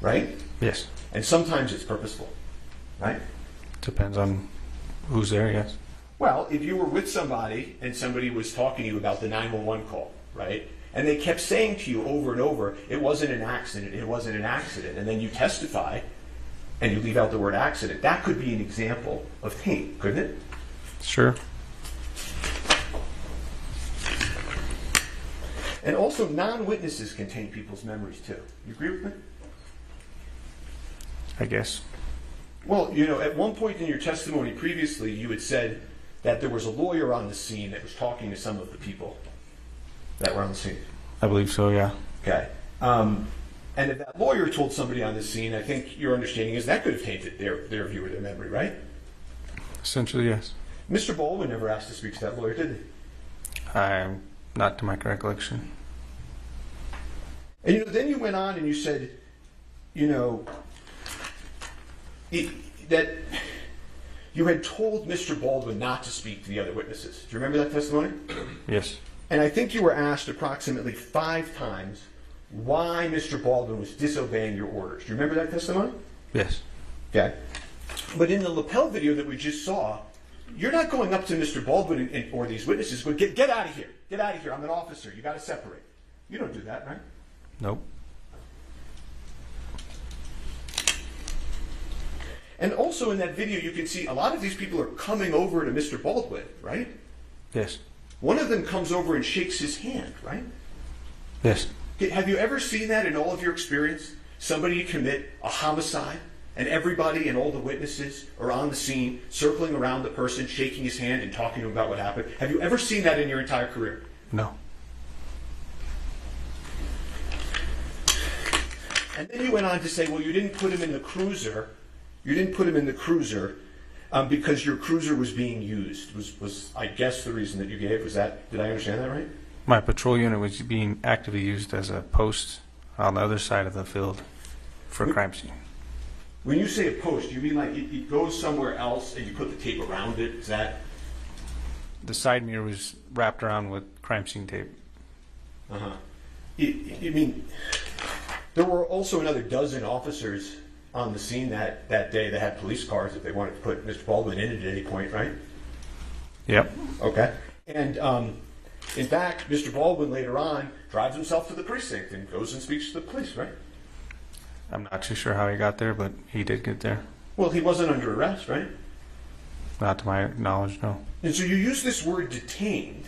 right? Yes. And sometimes it's purposeful, right? Depends on who's there, yes. Well, if you were with somebody and somebody was talking to you about the 911 call, right? And they kept saying to you over and over, it wasn't an accident, it wasn't an accident. And then you testify and you leave out the word accident. That could be an example of taint, couldn't it? Sure. And also, non-witnesses can taint people's memories too. You agree with me? I guess. Well, at one point in your testimony previously, you had said that there was a lawyer on the scene that was talking to some of the people that were on the scene. I believe so, yeah. Okay. And if that lawyer told somebody on the scene, I think your understanding is that could have tainted their view or their memory, right? Essentially, yes. Mr. Baldwin never asked to speak to that lawyer, did he? Not to my recollection. And then you went on and you said, that you had told Mr. Baldwin not to speak to the other witnesses. Do you remember that testimony? Yes. And I think you were asked approximately 5 times why Mr. Baldwin was disobeying your orders. Do you remember that testimony? Yes. Okay. But in the lapel video that we just saw, you're not going up to Mr. Baldwin or these witnesses going, get out of here. Get out of here. I'm an officer. You got to separate. You don't do that, right? Nope. And also in that video, you can see a lot of these people are coming over to Mr. Baldwin, right? Yes. One of them comes over and shakes his hand, right? Yes. Have you ever seen that in all of your experience? Somebody commit a homicide, and everybody and all the witnesses are on the scene, circling around the person, shaking his hand and talking to him about what happened. Have you ever seen that in your entire career? No. And then you went on to say, well, you didn't put him in the cruiser. You didn't put him in the cruiser because your cruiser was being used. Was I guess the reason that you gave? Was that? Did I understand that right? My patrol unit was being actively used as a post on the other side of the field for a crime scene. When you say a post, do you mean like it goes somewhere else and you put the tape around it? Is that? The side mirror was wrapped around with crime scene tape. Uh-huh. You mean there were also another dozen officers on the scene that day that had police cars if they wanted to put Mr. Baldwin in it at any point, right? Yep. Okay. And in fact, Mr. Baldwin later on drives himself to the precinct and goes and speaks to the police, right? I'm not too sure how he got there, but he did get there. Well, he wasn't under arrest, right? Not to my knowledge, no. And so you use this word detained.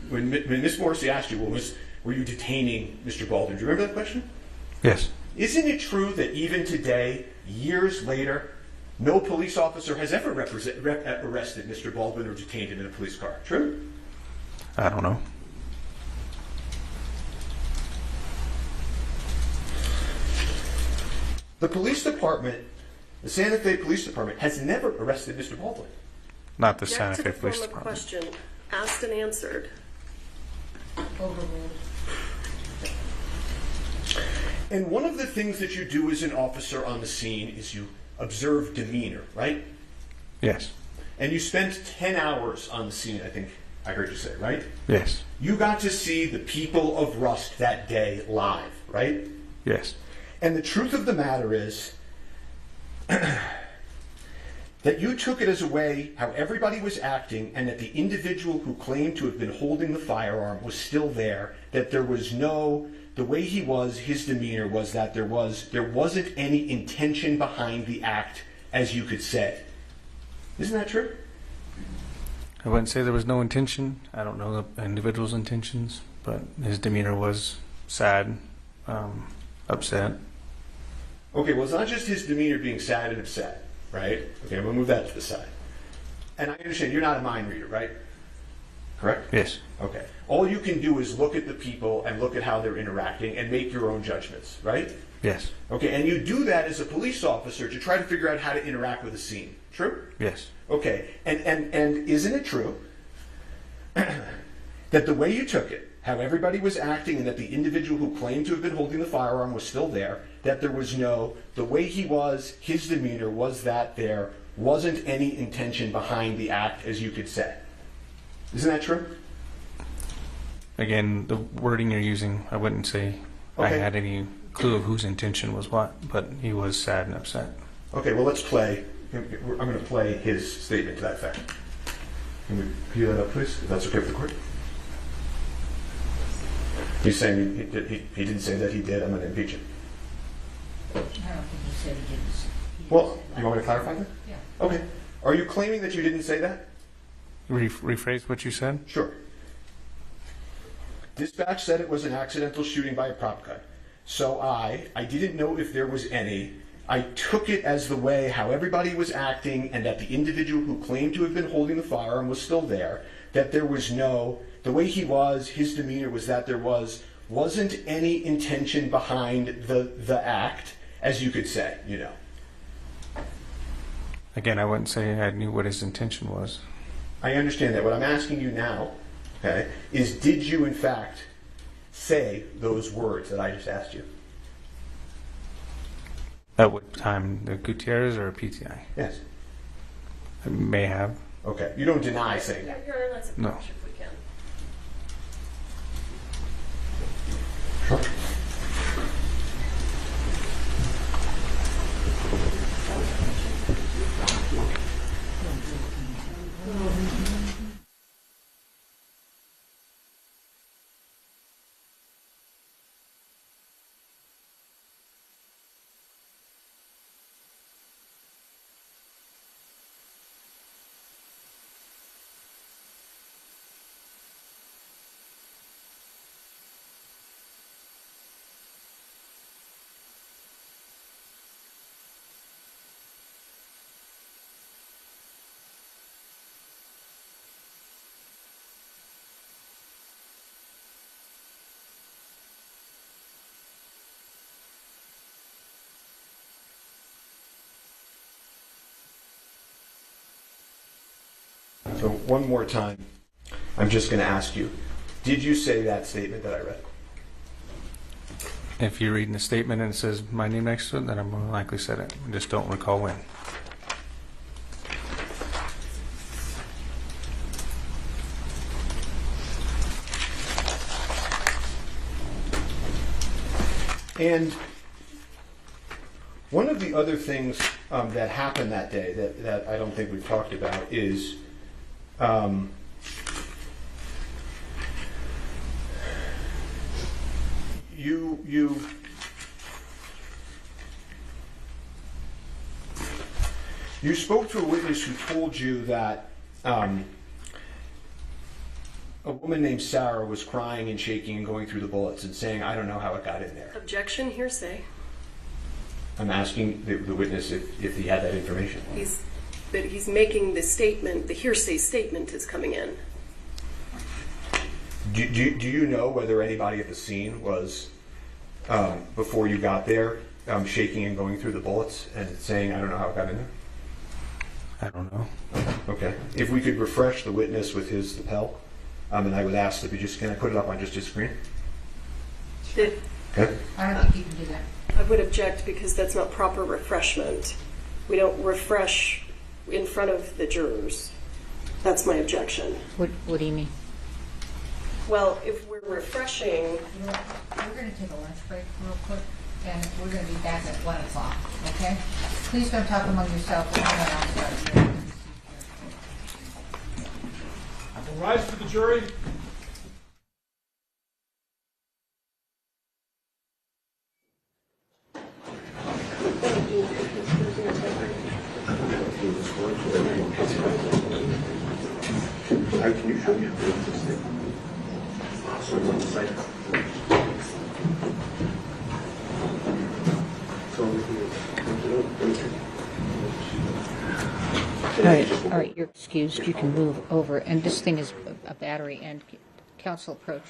When Ms. Morrissey asked you, well, were you detaining Mr. Baldwin? Do you remember that question? Yes. Isn't it true that even today, years later, no police officer has ever arrested Mr. Baldwin or detained him in a police car? True? I don't know. The police department, the Santa Fe Police Department, has never arrested Mr. Baldwin. Not the Object Santa to Fe the Police form of Department. question, asked and answered. Overruled. And one of the things that you do as an officer on the scene is you observe demeanor, right? Yes. And you spent 10 hours on the scene, I think I heard you say, right? Yes. You got to see the people of Rust that day live, right? Yes. And the truth of the matter is that you took it as a way how everybody was acting, and that the individual who claimed to have been holding the firearm was still there, that there was no, the way he was, his demeanor was that there wasn't any intention behind the act, as you could say. Isn't that true? I wouldn't say there was no intention. I don't know the individual's intentions, but his demeanor was sad, upset. Okay, well, it's not just his demeanor being sad and upset, right? Okay, I'm going to move that to the side. And I understand you're not a mind reader, right? Correct? Yes. Okay. All you can do is look at the people and look at how they're interacting and make your own judgments, right? Yes. Okay, and you do that as a police officer to try to figure out how to interact with a scene. True? Yes. Okay, and isn't it true that the way you took it, how everybody was acting, and that the individual who claimed to have been holding the firearm was still there, that there was no, the way he was, his demeanor was that there wasn't any intention behind the act, as you could say. Isn't that true? Again, the wording you're using, I wouldn't say I Okay. had any clue of whose intention was what, but he was sad and upset. Okay, well, let's play. I'm going to play his statement to that effect. Can we cue that up, please, if that's okay with the court? He's saying he didn't say that he did. I'm going to impeach him. I don't think he said he didn't. Well, you want me to clarify that? Yeah. Okay. Are you claiming that you didn't say that? Rephrase what you said? Sure. Dispatch said it was an accidental shooting by a prop gun. So I didn't know if there was any. I took it as the way how everybody was acting, and that the individual who claimed to have been holding the firearm was still there, that there was no, the way he was, his demeanor was that there wasn't any intention behind the act, as you could say, you know. Again, I wouldn't say I knew what his intention was. I understand that. What I'm asking you now, okay, is did you in fact say those words that I just asked you? At what time? The Gutierrez or PTI? Yes. I may have. Okay. You don't deny saying that? Your Honor, let's approach No. if we can. Sure. So one more time, I'm just going to ask you, did you say that statement that I read? If you're reading the statement and it says my name next to it, then I more likely said it. I just don't recall when. And one of the other things that happened that day that I don't think we've talked about is you spoke to a witness who told you that a woman named Sarah was crying and shaking and going through the bullets and saying, "I don't know how it got in there." Objection, hearsay. I'm asking the witness if he had that information. He's making the statement, the hearsay statement is coming in. Do you know whether anybody at the scene was, before you got there, shaking and going through the bullets and saying, I don't know how it got in there? I don't know. Okay. If we could refresh the witness with his lapel, and I would ask that can I put it up on just his screen? Okay. I don't think you can do that. I would object because that's not proper refreshment. We don't refresh in front of the jurors. That's my objection. What do you mean? Well, if we're refreshing... We're going to take a lunch break real quick, and we're going to be back at 1 o'clock, okay? Please don't talk among yourselves. Rise to the jury. Can you show me how so it's on the site? All right, you're excused. You can move over. And this thing is a battery and counsel approach.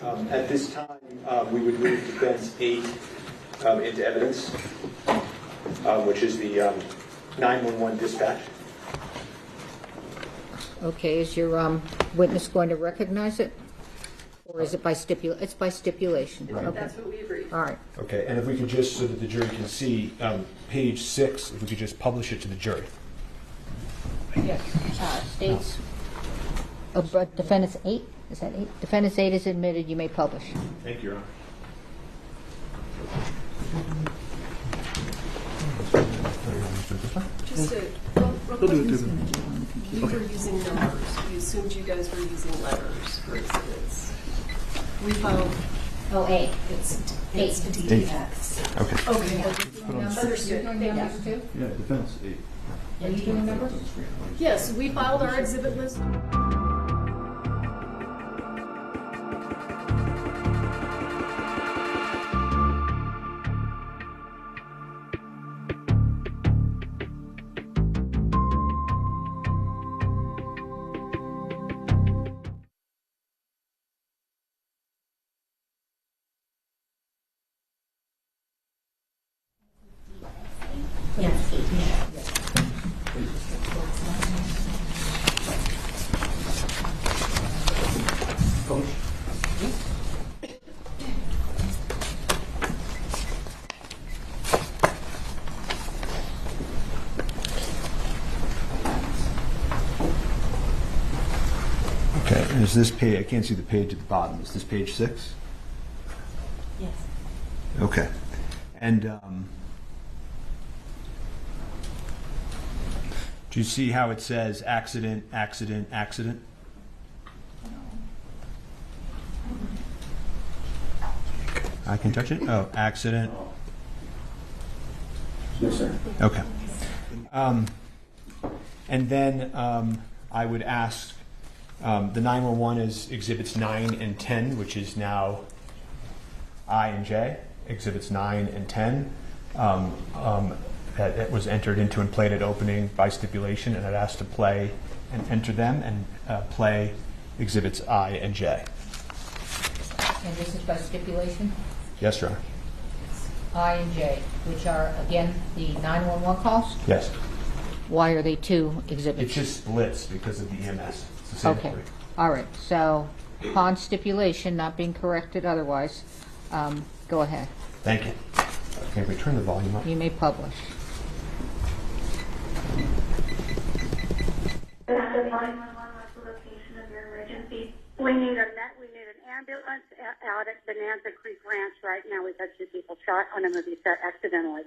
At this time, we would move defense 8 into evidence, which is the 911 dispatch. Okay, is your witness going to recognize it? Or is it by stipulation? It's by stipulation. Right. Okay. That's what we agreed. All right. Okay, and if we could just, so that the jury can see, page 6, if we could just publish it to the jury. Yes. States. But defendants 8? Is that 8? Defendants 8 is admitted. You may publish. Thank you, Your Honor. Just to, we were using numbers. We assumed you guys were using letters for exhibits. We filed. Oh, 8. It's 8. DX. Okay. Okay. Understood. Thank you. Yeah, defense 8. Are you doing numbers? Yes, we filed our exhibit list. Okay, and is this page, I can't see the page at the bottom, is this page 6? Yes. Okay. And do you see how it says accident, accident, accident? I can touch it? Oh, accident. Yes, sir. Okay. And then I would ask, the 911 is exhibits 9 and 10, which is now I and J. Exhibits 9 and 10 that was entered into and played at opening by stipulation, and I'd asked to play and enter them and play exhibits I and J. And this is by stipulation? Yes, Your Honor. I and J, which are, again, the 911 calls? Yes. Why are they 2 exhibits? It just splits because of the EMS. It's the same Okay. three. All right. So upon stipulation, not being corrected otherwise, go ahead. Thank you. Can we turn the volume up? You may publish. This is 911. What's the location of your emergency? We need an ambulance out at Bonanza Creek Ranch right now. We've had 2 people shot on a movie set accidentally.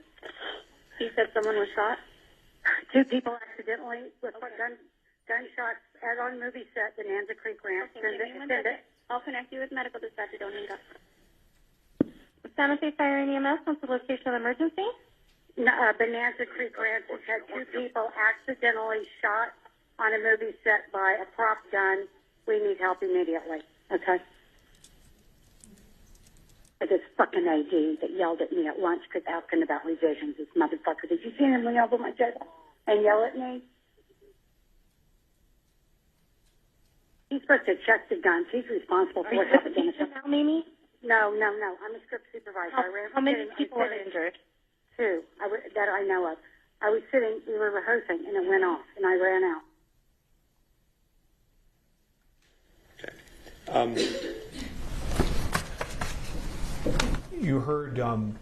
He said someone was shot? 2 people accidentally with gunshots as on movie set, Bonanza Creek Ranch. Okay, send it. I'll connect you with medical dispatch. Don't hang up. San Jose Fire and EMS, what's the location of the emergency? Bonanza Creek Ranch has had 2 people accidentally shot on a movie set by a prop gun. We need help immediately. Okay? This fucking AD that yelled at me at lunch because asking about revisions. This motherfucker. Did you see him lean over my table and yell at me? He's supposed to check the guns. He's responsible for what happened. Now, Mimi? No. I'm a script supervisor. How many people are injured? 2 that I know of. I was sitting, we were rehearsing, and it went off, and I ran out. You heard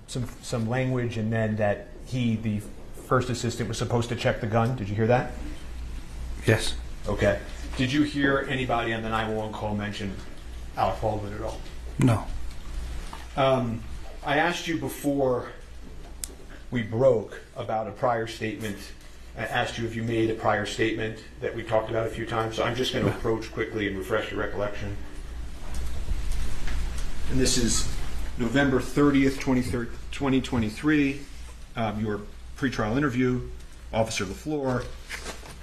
some language, and then that he, the first assistant, was supposed to check the gun. Did you hear that? Yes. Okay. Did you hear anybody on the 911 call mention Alec Baldwin at all? No. I asked you before we broke about a prior statement. I asked you if you made a prior statement that we talked about a few times. So I'm just going to approach quickly and refresh your recollection. And this is November 30th, 2023. Your pretrial interview, officer of the floor.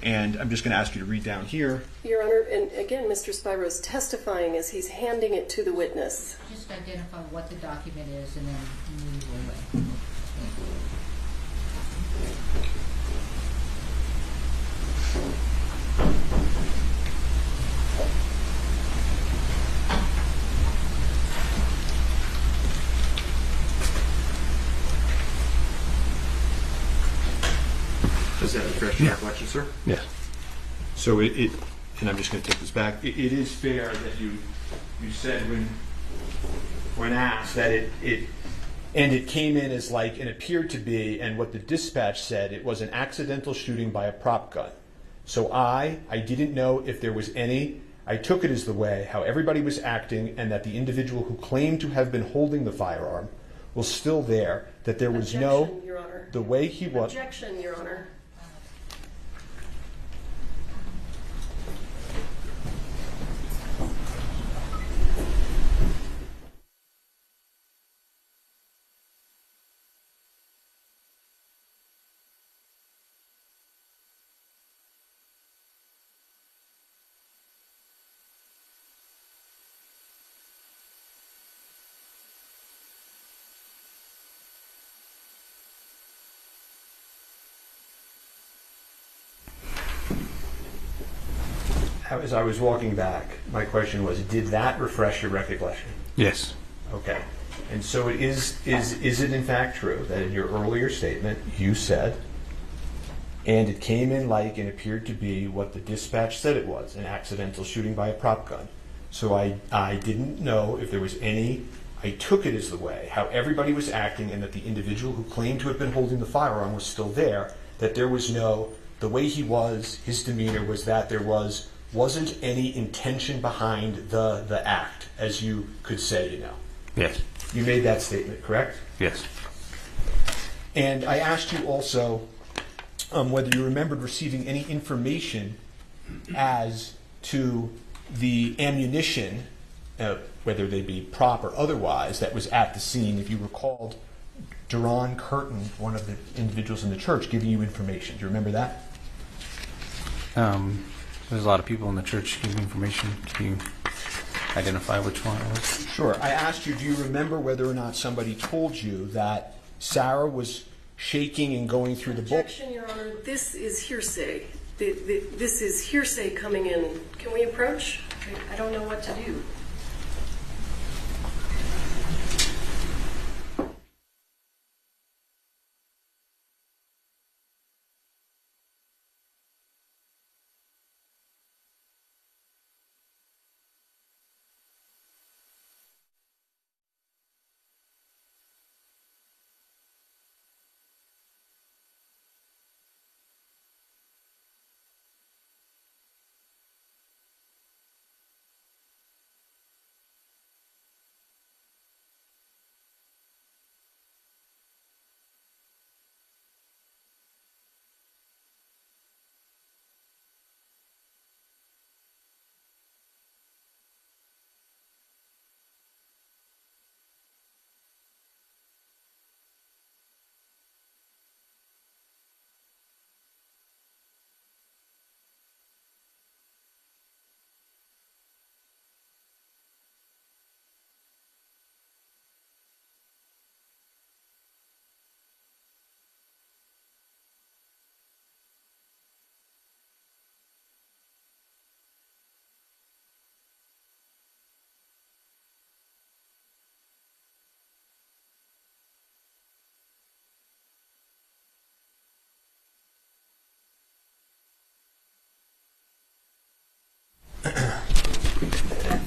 And I'm just going to ask you to read down here. Your Honor, and again, Mr. Spiro is testifying as he's handing it to the witness. Just identify what the document is and then move away. Does that refresh your recollection, sir? Yes. So and I'm just going to take this back. It is fair that you said when asked that it came in as like and appeared to be, and what the dispatch said, it was an accidental shooting by a prop gun. So I didn't know if there was any. I took it as the way how everybody was acting, and that the individual who claimed to have been holding the firearm was still there. That there was Objection, Your Honor. the way he was. Objection, Your Honor. As I was walking back, my question was, did that refresh your recollection? Yes. Okay. And so is it in fact true that in your earlier statement you said, and it came in like and appeared to be what the dispatch said it was, an accidental shooting by a prop gun. So I didn't know if there was any, I took it as the way how everybody was acting, and that the individual who claimed to have been holding the firearm was still there, that there was no, the way he was, his demeanor was that there wasn't any intention behind the act, as you could say, Yes. You made that statement, correct? Yes. And I asked you also whether you remembered receiving any information as to the ammunition, whether they be prop or otherwise, that was at the scene. If you recalled Duran Curtin, one of the individuals in the church, giving you information. Do you remember that? There's a lot of people in the church giving information. Can you identify which one it was? Sure. I asked you, do you remember whether or not somebody told you that Sarah was shaking and going through the book? Objection, Your Honor. This is hearsay. This is hearsay coming in. Can we approach? I don't know what to do.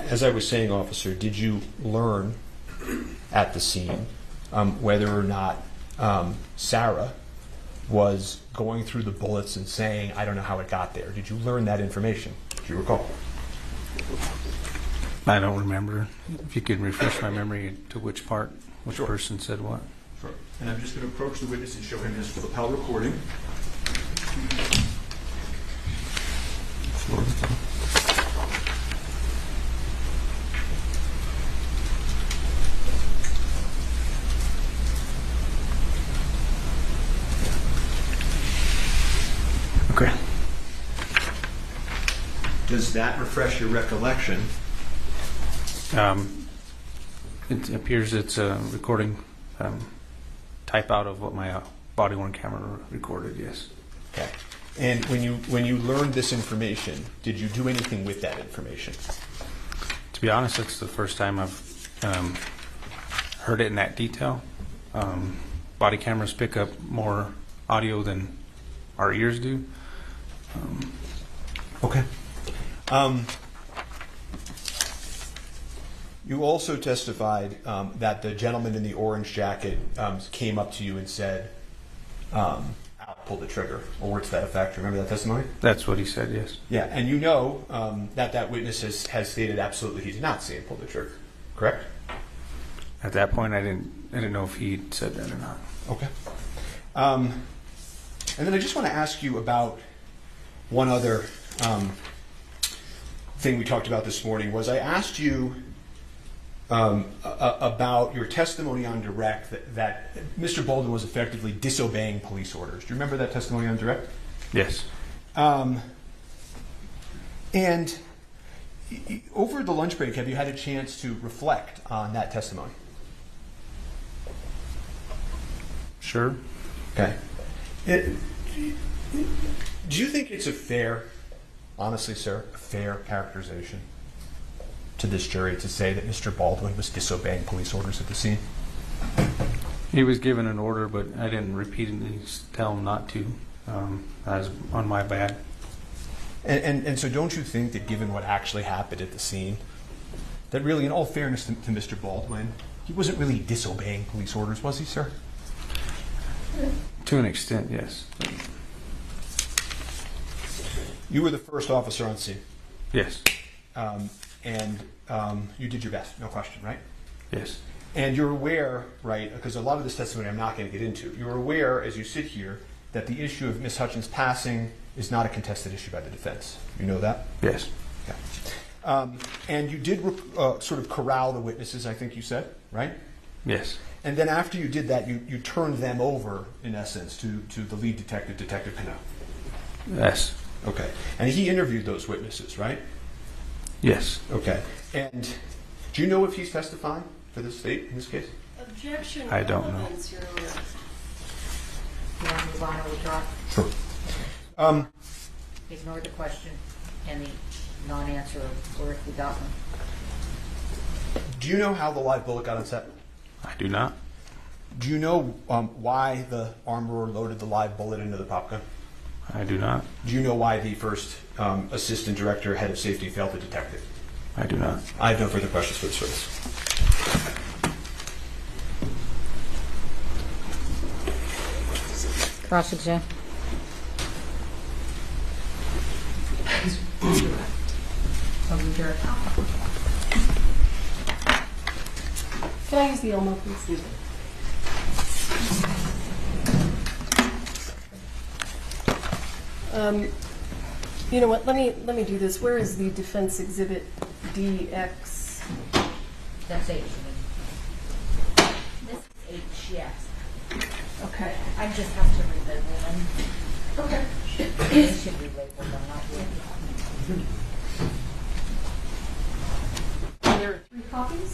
As I was saying, officer, did you learn at the scene whether or not Sarah was going through the bullets and saying, I don't know how it got there? Did you learn that information? Do you recall? I don't remember. If you could refresh my memory to which part, which person said what. Sure. And I'm just going to approach the witness and show him this lapel recording. Okay. Does that refresh your recollection? It appears it's a recording type out of what my body-worn camera recorded, yes. Okay. And when you learned this information, did you do anything with that information? To be honest, it's the first time I've heard it in that detail. Body cameras pick up more audio than our ears do. Okay. You also testified that the gentleman in the orange jacket came up to you and said, "I'll pull the trigger," or words to that effect. Remember that testimony? That's what he said, yes. Yeah, and you know that witness has stated absolutely he did not see him pull the trigger, correct? At that point, I didn't know if he said that or not. Okay. And then I just want to ask you about one other thing we talked about this morning. Was I asked you about your testimony on direct that Mr. Baldwin was effectively disobeying police orders. Do you remember that testimony on direct? Yes. And over the lunch break, have you had a chance to reflect on that testimony? Sure. Okay. Do you think it's a fair, honestly, sir, a fair characterization to this jury to say that Mr. Baldwin was disobeying police orders at the scene? He was given an order, but I didn't repeatedly tell him not to. That was on my bad. And so don't you think that given what actually happened at the scene, that really, in all fairness to Mr. Baldwin, he wasn't really disobeying police orders, was he, sir? To an extent, yes. You were the first officer on scene. Yes. And you did your best, no question, right? Yes. And you're aware, right, because a lot of this testimony I'm not going to get into, you're aware as you sit here that the issue of Ms. Hutchins passing is not a contested issue by the defense. You know that? Yes. Okay. And you did sort of corral the witnesses, I think you said, right? Yes. And then after you did that, you turned them over, in essence, to the lead detective, Detective Pinot. Yes. Okay. And he interviewed those witnesses, right? Yes. Okay. And do you know if he's testifying for the state in this case? Objection. I don't know. You want to move on or withdraw? Sure. Ignore the question and the non-answer or if we got one. Do you know how the live bullet got on set? I do not. Do you know why the armorer loaded the live bullet into the pop gun? I do not. Do you know why the first assistant director, head of safety, failed to detect it? I do not. I have no further questions for this witness. Cross-exam. Can I use the Elmo, please? You know what? Let me do this. Where is the defense exhibit DX? That's H. This is H, yes. Okay. I just have to relabel them. Okay. They should be labeled, I'm not labeled. Are there 3 copies?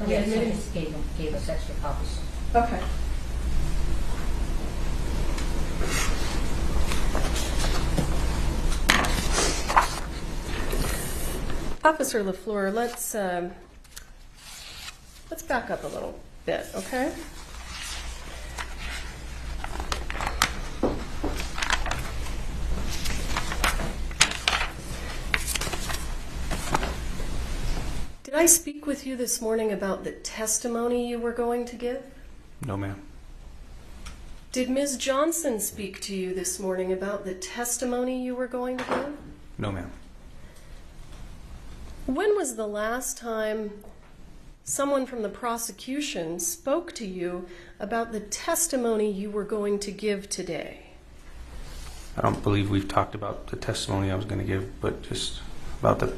Yes, I just gave us extra copies. Okay. Officer LaFleur, let's back up a little bit, okay? Did I speak with you this morning about the testimony you were going to give? No, ma'am. Did Ms. Johnson speak to you this morning about the testimony you were going to give? No, ma'am. When was the last time someone from the prosecution spoke to you about the testimony you were going to give today? I don't believe we've talked about the testimony I was going to give, but just about the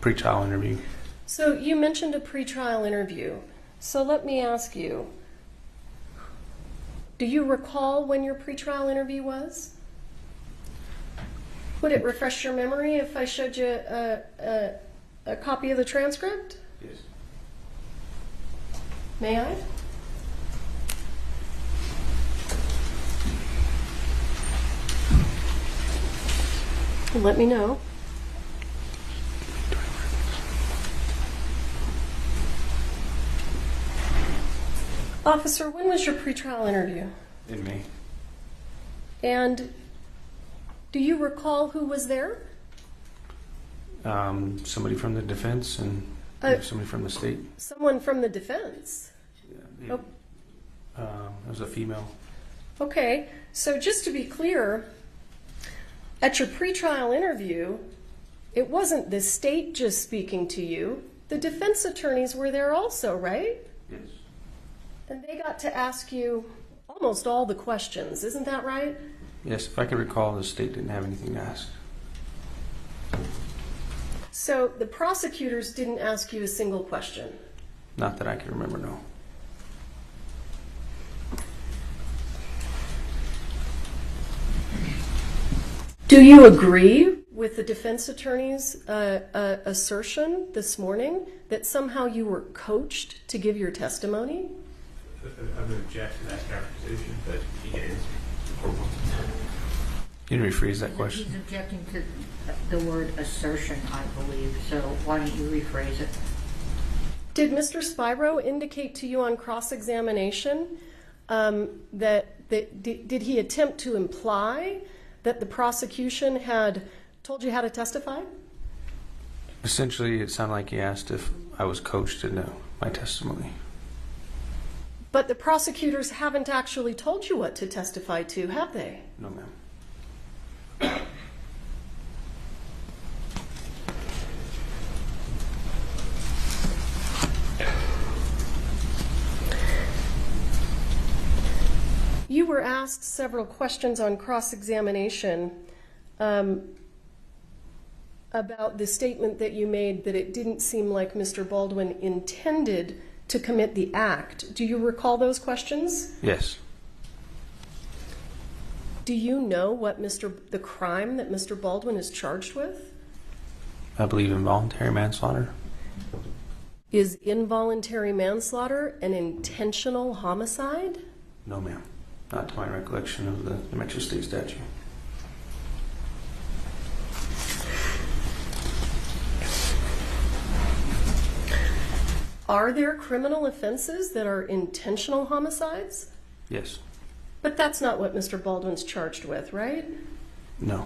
pre-trial interview. So you mentioned a pre-trial interview. So let me ask you, do you recall when your pre-trial interview was? Would it refresh your memory if I showed you a copy of the transcript? Yes. May I? Let me know. Officer, when was your pretrial interview? In May. And Do you recall who was there? Somebody from the defense and somebody from the state. Someone from the defense. Yeah. It was a female. Okay, so just to be clear, at your pretrial interview, it wasn't the state just speaking to you. The defense attorneys were there also, right? Yes. And they got to ask you almost all the questions, isn't that right? Yes, if I can recall, the state didn't have anything to ask. So the prosecutors didn't ask you a single question? Not that I can remember, no. Do you agree with the defense attorney's assertion this morning that somehow you were coached to give your testimony? I would object to that characterization, but he is. Can you rephrase that question? He's objecting to the word assertion, I believe, so why don't you rephrase it? Did Mr. Spiro indicate to you on cross-examination did he attempt to imply that the prosecution had told you how to testify? Essentially, it sounded like he asked if I was coached to know my testimony. But the prosecutors haven't actually told you what to testify to, have they? No, ma'am. You were asked several questions on cross-examination about the statement that you made that it didn't seem like Mr. Baldwin intended to commit the act. Do you recall those questions? Yes. Do you know what the crime that Mr. Baldwin is charged with? I believe involuntary manslaughter. Is involuntary manslaughter an intentional homicide? No, ma'am. Not to my recollection of the New Mexico State statute. Are there criminal offenses that are intentional homicides? Yes. But that's not what Mr. Baldwin's charged with, right? No.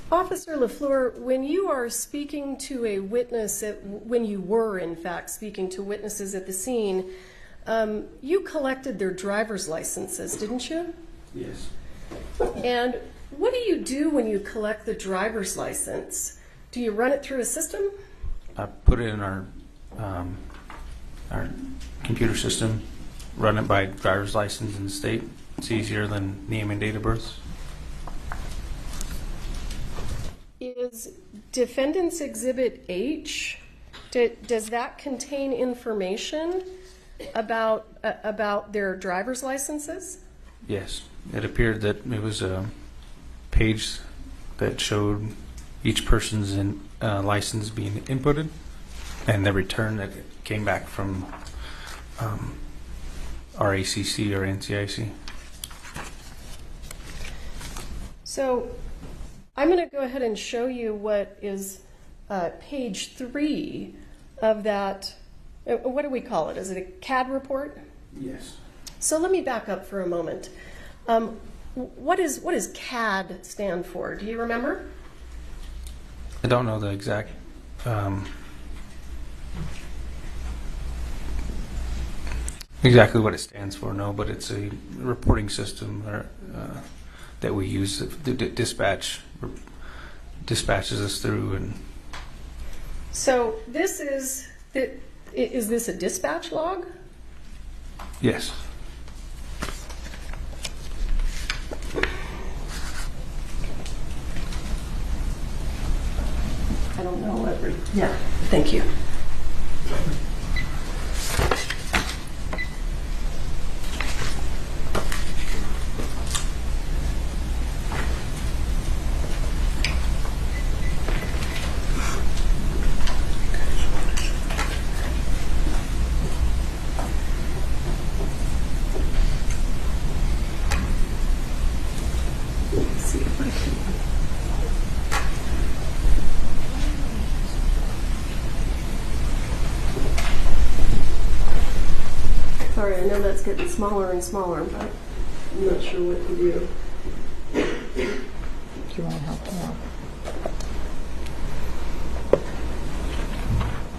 Officer LaFleur, when you are speaking to a witness, when you were in fact speaking to witnesses at the scene, you collected their driver's licenses, didn't you? Yes. And what do you do when you collect the driver's license? Do you run it through a system? I put it in our computer system, run it by driver's license in the state. It's easier than name and date of birth. Is Defendant's Exhibit H, does that contain information about their driver's licenses? Yes. It appeared that it was a page that showed each person's license being inputted and the return that came back from RACC or NCIC. So I'm going to go ahead and show you what is page 3 of that. What do we call it? Is it a CAD report? Yes. So let me back up for a moment. What does CAD stand for? Do you remember? I don't know the exact exactly what it stands for, no, but it's a reporting system that we use. The dispatches us through. And so this is this a dispatch log? Yes. I don't know. Yeah, thank you. sorry, I know that's getting smaller and smaller, but I'm not sure what to do. Do you want to help them out?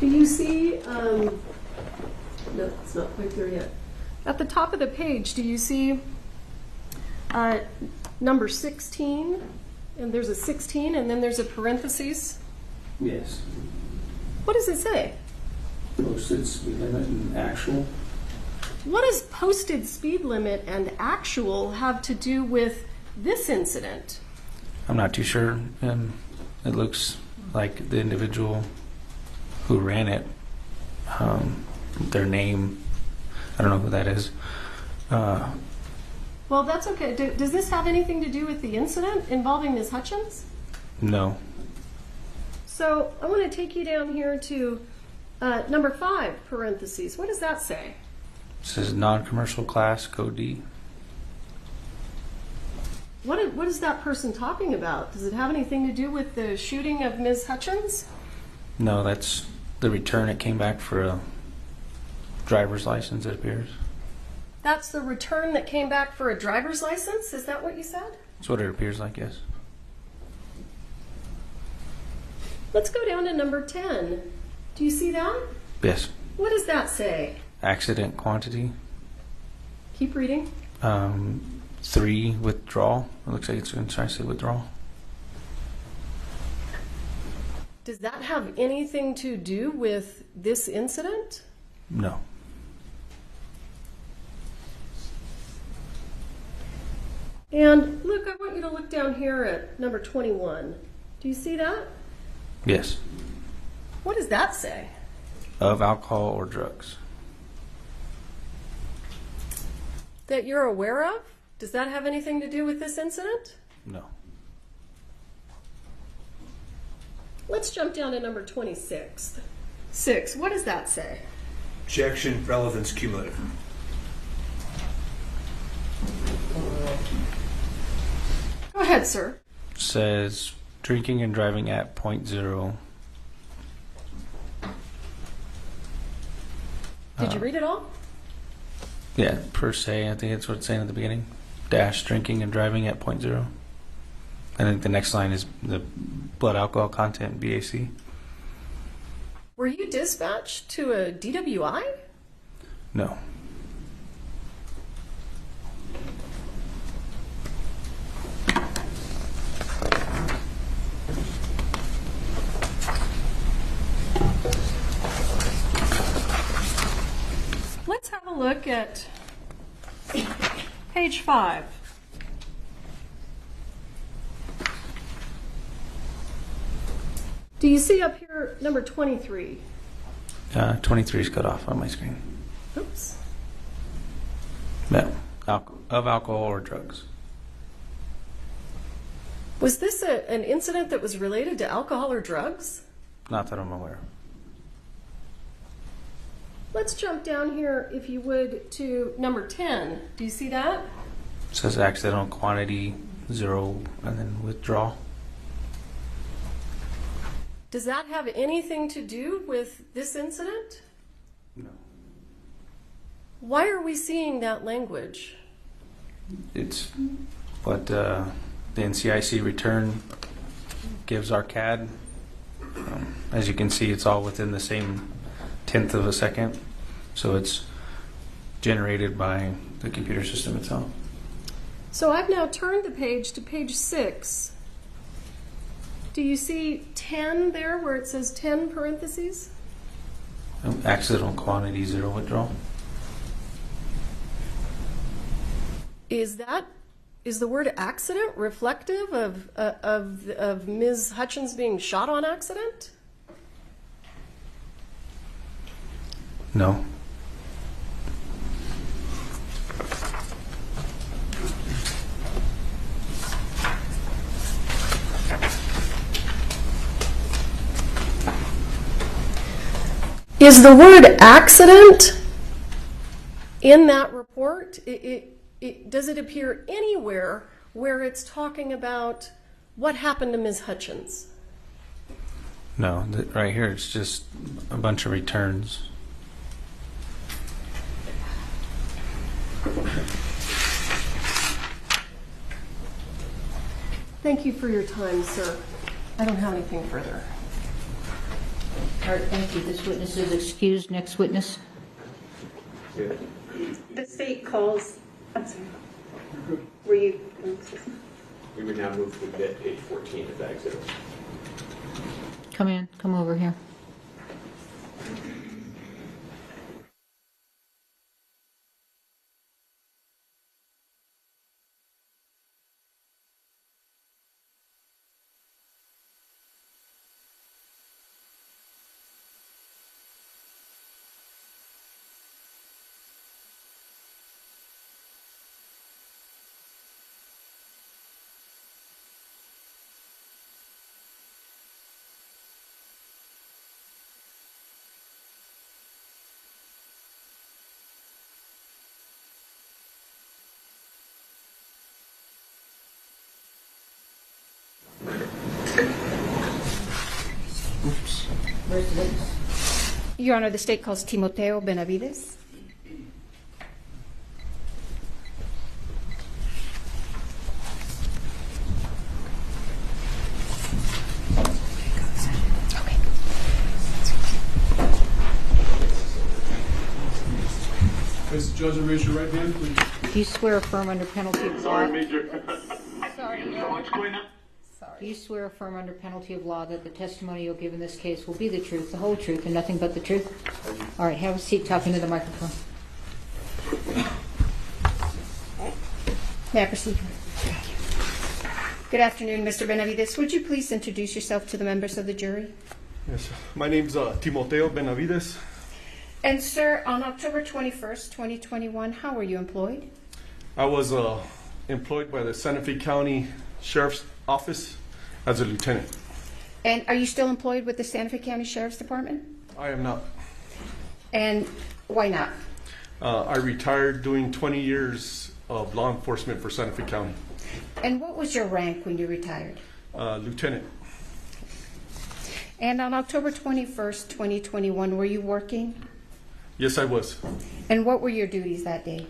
Do you see, no, it's not quite there yet. At the top of the page, do you see number 16? And there's a 16, and then there's a parentheses. Yes. What does it say? Posted speed limit and actual. What does posted speed limit and actual have to do with this incident? I'm not too sure. It looks like the individual who ran it, their name, I don't know who that is. Well, that's okay. Does this have anything to do with the incident involving Ms. Hutchins? No. So I want to take you down here to number 5, parentheses. What does that say? It says non-commercial class, code D. What is that person talking about? Does it have anything to do with the shooting of Ms. Hutchins? No, that's the return. It came back for a driver's license, it appears. That's the return that came back for a driver's license? Is that what you said? That's what it appears like, yes. Let's go down to number 10. Do you see that? Yes. What does that say? Accident quantity. Keep reading. 3, withdrawal. It looks like it's going to try to say withdrawal. Does that have anything to do with this incident? No. And look, I want you to look down here at number 21. Do you see that? Yes. What does that say? Of alcohol or drugs. That you're aware of? Does that have anything to do with this incident? No. Let's jump down to number 26. 6. What does that say? Objection, relevance cumulative. Go ahead, sir. Says drinking and driving at .0. Did you read it all? Yeah, per se, I think that's what it's saying at the beginning. Dash drinking and driving at .0. I think the next line is the blood alcohol content, BAC. Were you dispatched to a DWI? No. Let's have a look at page 5. Do you see up here number 23? 23 is cut off on my screen. Oops. No. Of alcohol or drugs. Was this an incident that was related to alcohol or drugs? Not that I'm aware of. Let's jump down here, if you would, to number 10. Do you see that? It says accidental quantity 0 and then withdrawal. Does that have anything to do with this incident? No. Why are we seeing that language? It's what the NCIC return gives our CAD. As you can see, it's all within the same 1/10 of a second. So it's generated by the computer system itself. So I've now turned the page to page 6. Do you see 10 there where it says 10 parentheses? Accidental quantity 0 withdrawal. Is the word accident reflective of Ms. Hutchins being shot on accident? No. Is the word accident in that report? Does it appear anywhere where it's talking about what happened to Ms. Hutchins? No, right here it's just a bunch of returns. Thank you for your time, sir. I don't have anything further. All right, thank you. This witness is excused. Next witness. The state calls. I'm sorry. Were you? We would now move to page 14 of that exhibit. Come in. Come over here. Where's the witness? Your Honor, the state calls Timoteo Benavides. Mr. Judge, raise your right hand, please. Do you swear affirm under penalty of law? Sorry, Major. Sorry. What's going on? Do you swear affirm under penalty of law that the testimony you'll give in this case will be the truth, the whole truth, and nothing but the truth? All right, have a seat talking to the microphone. May I proceed? Good afternoon, Mr. Benavides. Would you please introduce yourself to the members of the jury? Yes, my name's Timoteo Benavides. And sir, on October 21st, 2021, how were you employed? I was employed by the Santa Fe County Sheriff's Office as a lieutenant. And are you still employed with the Santa Fe County Sheriff's Department? I am not. And why not? I retired doing 20 years of law enforcement for Santa Fe County. And what was your rank when you retired? Lieutenant. And on October 21st, 2021, were you working? Yes, I was. And what were your duties that day?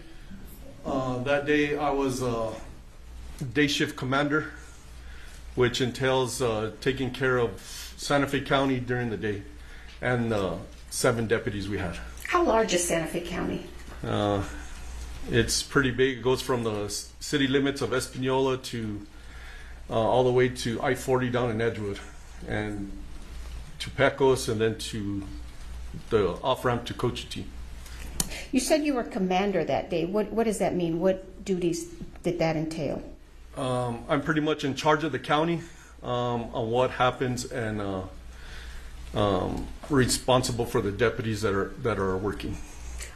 That day I was day shift commander, which entails taking care of Santa Fe County during the day, and 7 deputies we had. How large is Santa Fe County? It's pretty big. It goes from the city limits of Espanola to all the way to I-40 down in Edgewood, and to Pecos, and then to the off-ramp to Cochiti. You said you were commander that day. What does that mean? What duties did that entail? I'm pretty much in charge of the county on what happens, and responsible for the deputies that are working.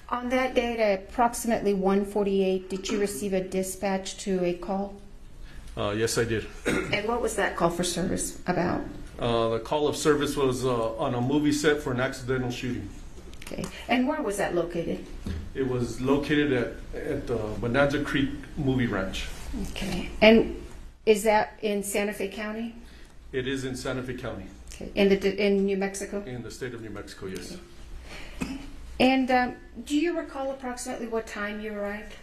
On that day at approximately 1:48, did you receive a dispatch to a call? Yes, I did. And what was that call for service about? The call of service was on a movie set for an accidental shooting. Okay. And where was that located? It was located at the Bonanza Creek Movie Ranch. Okay. And is that in Santa Fe County? It is in Santa Fe County. Okay. In New Mexico? In the state of New Mexico, yes. Okay. And do you recall approximately what time you arrived?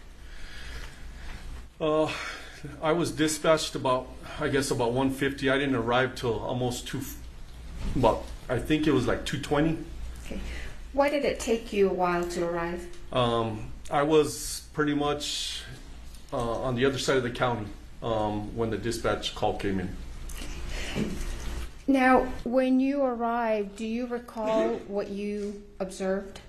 I was dispatched about 1:50. I didn't arrive till almost I think it was like 2:20. Okay. Why did it take you a while to arrive? I was pretty much on the other side of the county when the dispatch call came in. Now, when you arrived, do you recall what you observed?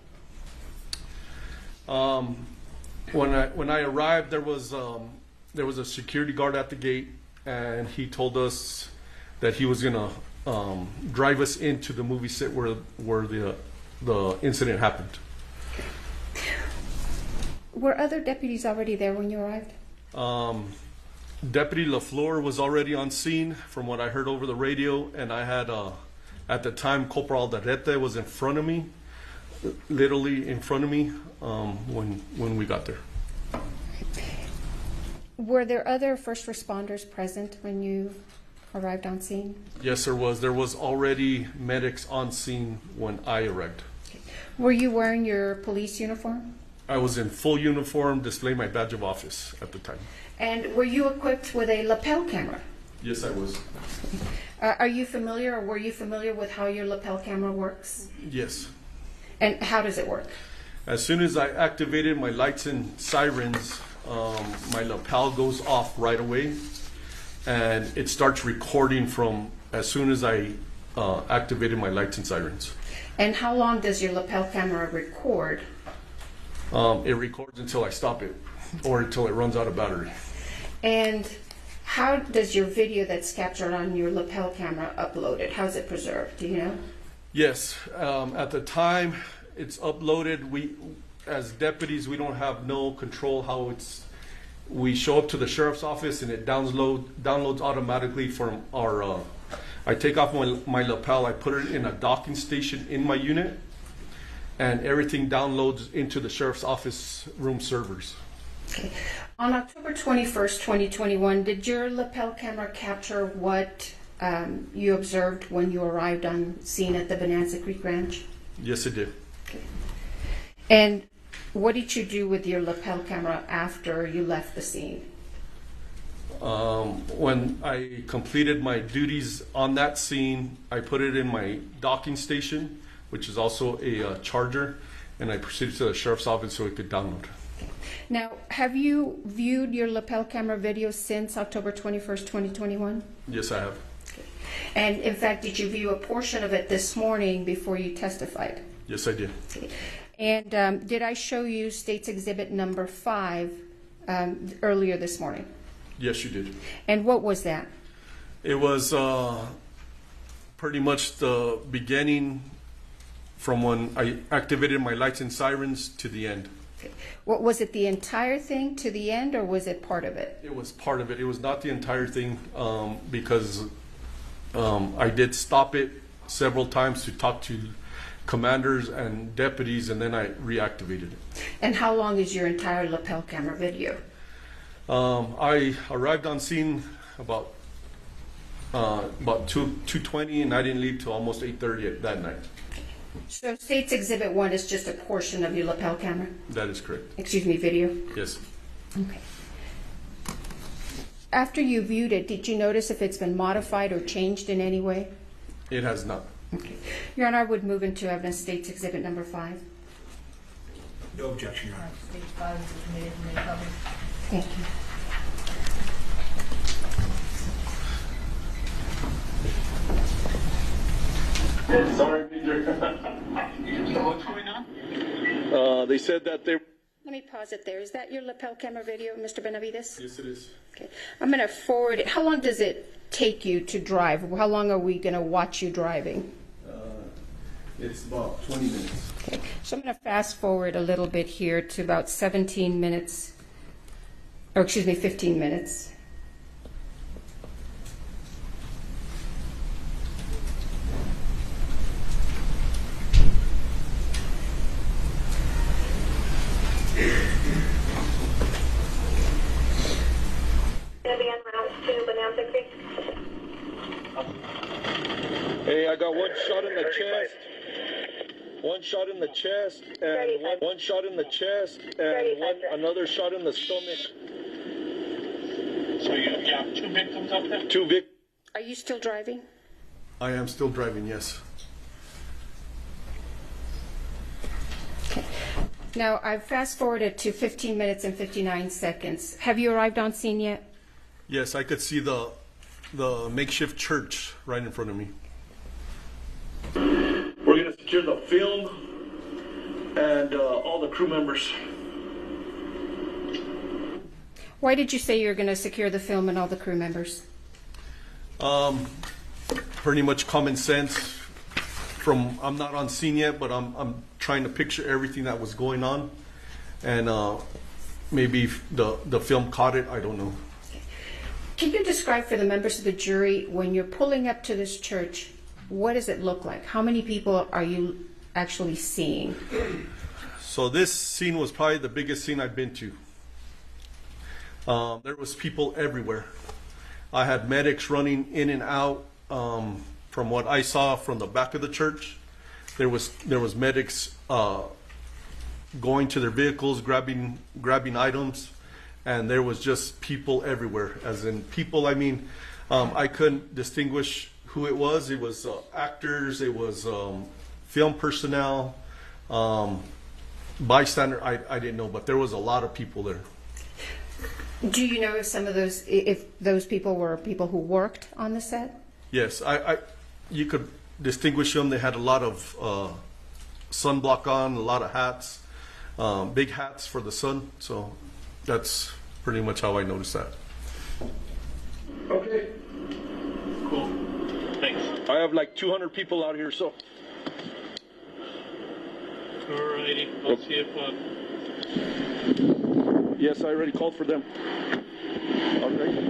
When I arrived, there was a security guard at the gate, and he told us that he was gonna drive us into the movie set where the incident happened. Were other deputies already there when you arrived? Deputy LaFleur was already on scene from what I heard over the radio, and I had at the time Corporal Alderete was in front of me, literally in front of me when we got there. Were there other first responders present when you arrived on scene? Yes, there was. There was already medics on scene when I arrived. Were you wearing your police uniform? I was in full uniform, displaying my badge of office at the time. And were you equipped with a lapel camera? Yes, I was. Are you familiar, or were you familiar with how your lapel camera works? Yes. And how does it work? As soon as I activated my lights and sirens, my lapel goes off right away, and it starts recording from as soon as I activated my lights and sirens. And how long does your lapel camera record? It records until I stop it, or until it runs out of battery. And how does your video that's captured on your lapel camera uploaded? How is it preserved? Do you know? Yes, at the time it's uploaded, we, as deputies, we don't have no control how it's. We show up to the sheriff's office and it downloads automatically from our. I take off my lapel, I put it in a docking station in my unit, and everything downloads into the sheriff's office room servers. Okay. On October 21st, 2021, did your lapel camera capture what you observed when you arrived on scene at the Bonanza Creek Ranch? Yes, it did. Okay. And what did you do with your lapel camera after you left the scene? When I completed my duties on that scene, I put it in my docking station, which is also a charger, and I proceeded to the sheriff's office so it could download. Now, have you viewed your lapel camera video since October 21st, 2021? Yes, I have. Okay. And in fact, did you view a portion of it this morning before you testified? Yes, I did. Okay. And did I show you State's Exhibit number 5 earlier this morning? Yes, you did. And what was that? It was pretty much the beginning from when I activated my lights and sirens to the end. Okay. What was it, the entire thing to the end, or was it part of it? It was part of it. It was not the entire thing because I did stop it several times to talk to commanders and deputies, and then I reactivated it. And how long is your entire lapel camera video? I arrived on scene about 2:20, and I didn't leave till almost 8:30 that night. So State's Exhibit 1 is just a portion of your lapel camera? That is correct. Excuse me, video? Yes. Okay. After you viewed it, did you notice if it's been modified or changed in any way? It has not. Okay. Your Honor, I would move into evidence State's Exhibit number 5. No objection, Your Honor. Stage 5 is admitted and then covered. Thank you. Sorry, Major. What's going on? They said that they... Let me pause it there. Is that your lapel camera video, Mr. Benavides? Yes, it is. Okay. I'm going to forward it. How long does it take you to drive? How long are we going to watch you driving? It's about 20 minutes. Okay. So I'm going to fast forward a little bit here to about 17 minutes, or excuse me, 15 minutes. Hey, I got one shot in the chest. One shot in the chest, and one shot in the chest, and another shot in the stomach. So you have 2 victims up there? 2 victims. Are you still driving? I am still driving, yes. Okay. Now, I've fast forwarded to 15 minutes and 59 seconds. Have you arrived on scene yet? Yes, I could see the makeshift church right in front of me. We're going to secure the film and all the crew members. Why did you say you're going to secure the film and all the crew members? Pretty much common sense. I'm not on scene yet, but I'm trying to picture everything that was going on, and maybe the film caught it. I don't know. Can you describe for the members of the jury, when you're pulling up to this church, what does it look like? How many people are you actually seeing? So this scene was probably the biggest scene I've been to. There was people everywhere. I had medics running in and out. From what I saw from the back of the church, there was medics going to their vehicles, grabbing items, and there was just people everywhere. As in people, I mean, I couldn't distinguish who it was. It was actors, it was film personnel, bystander. I didn't know, but there was a lot of people there. Do you know if some of those, if those people were people who worked on the set? Yes, you could distinguish them. They had a lot of sunblock on, a lot of hats, big hats for the sun. So that's pretty much how I noticed that. Okay. Cool. Thanks. I have like 200 people out here, so. Alrighty, I'll see if. Yes, I already called for them. All right.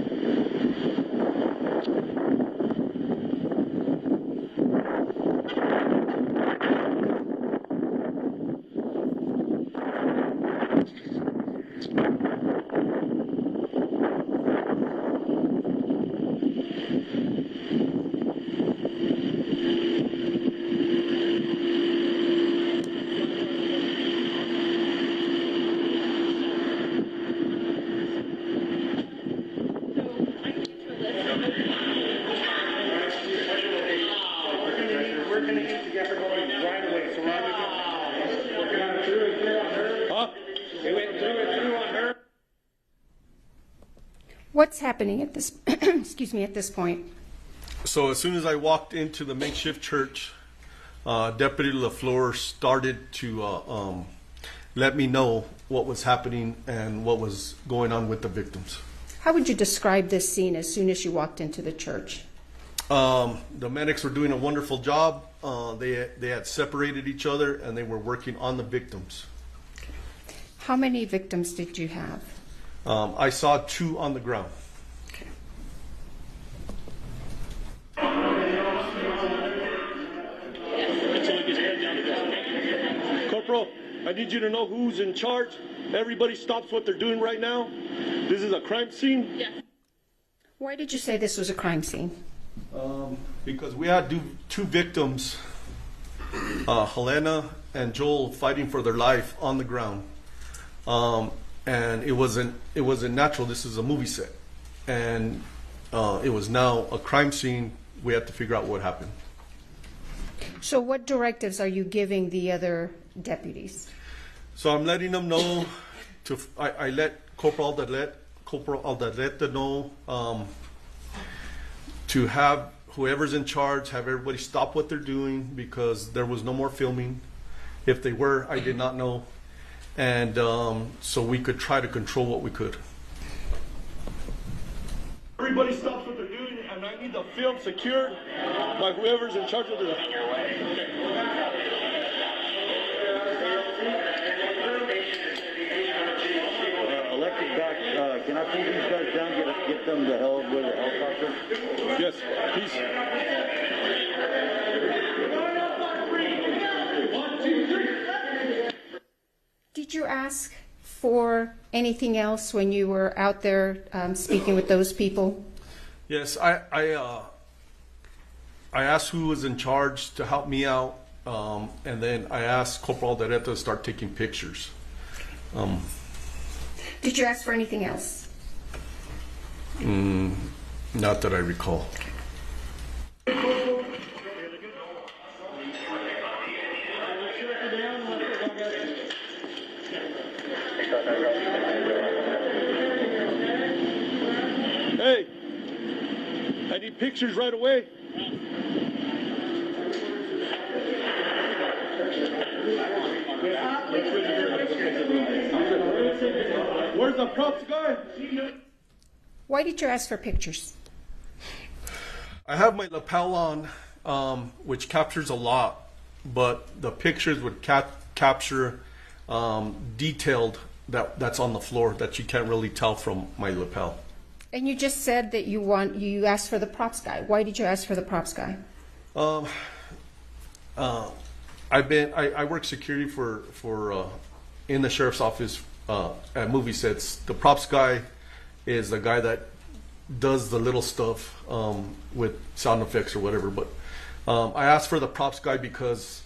What's happening at this, excuse me, at this point? So as soon as I walked into the makeshift church, Deputy LaFleur started to let me know what was happening and what was going on with the victims. How would you describe this scene as soon as you walked into the church? The medics were doing a wonderful job. They had separated each other and they were working on the victims. How many victims did you have? I saw 2 on the ground. Okay. Corporal, I need you to know who's in charge. Everybody stops what they're doing right now. This is a crime scene. Yes. Why did you say this was a crime scene? Because we had 2 victims, Helena and Joel, fighting for their life on the ground. And it wasn't natural. This is a movie set, and it was now a crime scene. We had to figure out what happened. So what directives are you giving the other deputies? So I'm letting them know I let Corporal Aldaleta know to have whoever's in charge have everybody stop what they're doing, because there was no more filming. If they were, I did not know. And so we could try to control what we could. Everybody stops what they're doing, and I need the film secured by whoever's in charge of the... Electric back, can I pull these guys down, get them the hell with a helicopter? Yes, please. 1, 2, 3. Did you ask for anything else when you were out there speaking with those people? Yes, I asked who was in charge to help me out, and then I asked Corporal Aldaleta to start taking pictures. Did you ask for anything else? Not that I recall. Hey, I need pictures right away. Where's the props guy? Why did you ask for pictures? I have my lapel on, which captures a lot, but the pictures would capture detailed that's on the floor that you can't really tell from my lapel. And you just said that you asked for the props guy. Why did you ask for the props guy? I work security for in the sheriff's office at movie sets. The props guy is the guy that does the little stuff with sound effects or whatever. But I asked for the props guy because